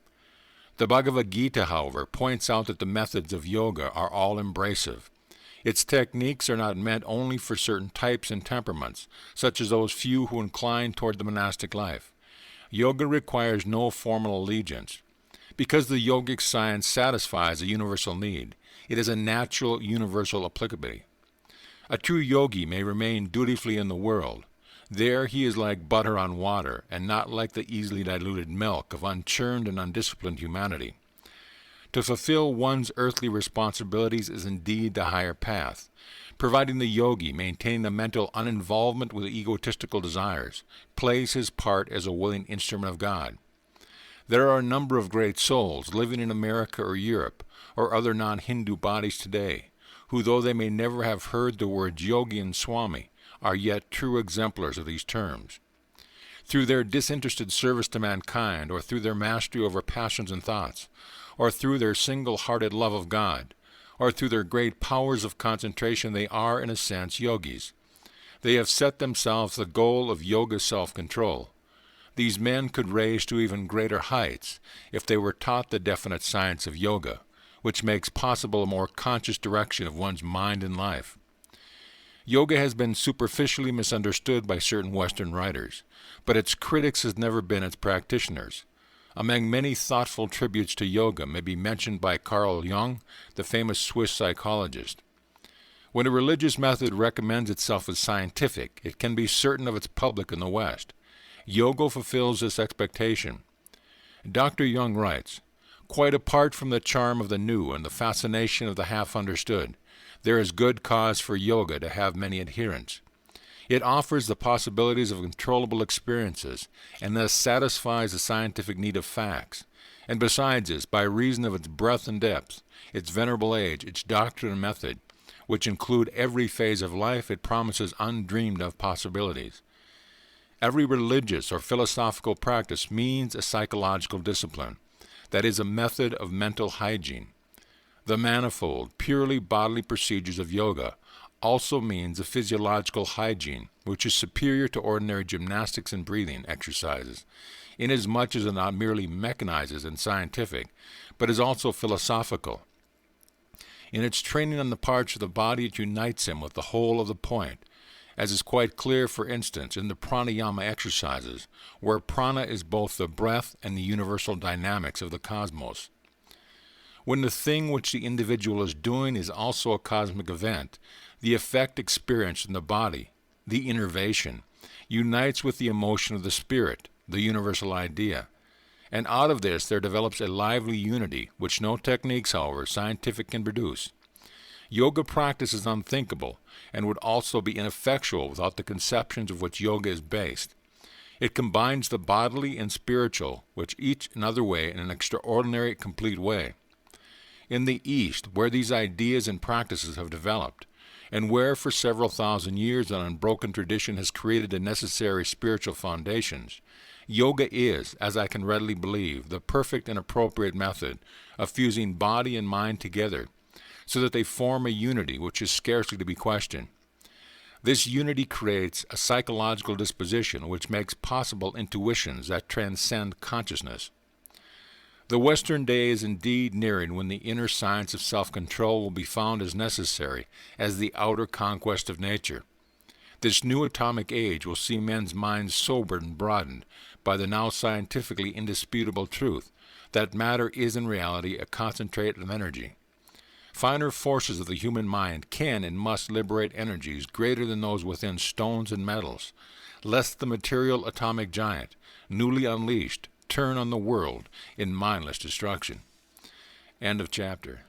The Bhagavad Gita, however, points out that the methods of yoga are all-embracive. Its techniques are not meant only for certain types and temperaments, such as those few who incline toward the monastic life. Yoga requires no formal allegiance. Because the yogic science satisfies a universal need, it is a natural universal applicability. A true yogi may remain dutifully in the world. There he is like butter on water, and not like the easily diluted milk of unchurned and undisciplined humanity. To fulfill one's earthly responsibilities is indeed the higher path, providing the yogi, maintaining a mental uninvolvement with egotistical desires, plays his part as a willing instrument of God. There are a number of great souls living in America or Europe or other non-Hindu bodies today, who, though they may never have heard the words yogi and swami, are yet true exemplars of these terms. Through their disinterested service to mankind, or through their mastery over passions and thoughts, or through their single-hearted love of God, or through their great powers of concentration, they are, in a sense, yogis. They have set themselves the goal of yoga self-control. These men could raise to even greater heights if they were taught the definite science of yoga, which makes possible a more conscious direction of one's mind and life. Yoga has been superficially misunderstood by certain Western writers, but its critics has never been its practitioners. Among many thoughtful tributes to yoga may be mentioned by Carl Jung, the famous Swiss psychologist. When a religious method recommends itself as scientific, it can be certain of its public in the West. Yoga fulfills this expectation. Dr. Jung writes, "Quite apart from the charm of the new and the fascination of the half-understood, there is good cause for yoga to have many adherents. It offers the possibilities of controllable experiences, and thus satisfies the scientific need of facts. And besides this, by reason of its breadth and depth, its venerable age, its doctrine and method, which include every phase of life, it promises undreamed-of possibilities. Every religious or philosophical practice means a psychological discipline, that is, a method of mental hygiene. The manifold, purely bodily procedures of yoga also means a physiological hygiene, which is superior to ordinary gymnastics and breathing exercises, inasmuch as it not merely mechanizes and scientific, but is also philosophical. In its training on the parts of the body, it unites him with the whole of the point, as is quite clear, for instance, in the pranayama exercises, where prana is both the breath and the universal dynamics of the cosmos. When the thing which the individual is doing is also a cosmic event, the effect experienced in the body, the innervation, unites with the emotion of the spirit, the universal idea. And out of this there develops a lively unity, which no techniques, however, scientific can produce. Yoga practice is unthinkable, and would also be ineffectual without the conceptions of which yoga is based. It combines the bodily and spiritual, which each another way in an extraordinary, complete way. In the East, where these ideas and practices have developed, and where for several thousand years an unbroken tradition has created the necessary spiritual foundations, yoga is, as I can readily believe, the perfect and appropriate method of fusing body and mind together, so that they form a unity which is scarcely to be questioned. This unity creates a psychological disposition which makes possible intuitions that transcend consciousness. The Western day is indeed nearing when the inner science of self-control will be found as necessary as the outer conquest of nature. This new atomic age will see men's minds sobered and broadened by the now scientifically indisputable truth that matter is in reality a concentrate of energy. Finer forces of the human mind can and must liberate energies greater than those within stones and metals, lest the material atomic giant, newly unleashed, turn on the world in mindless destruction. End of chapter.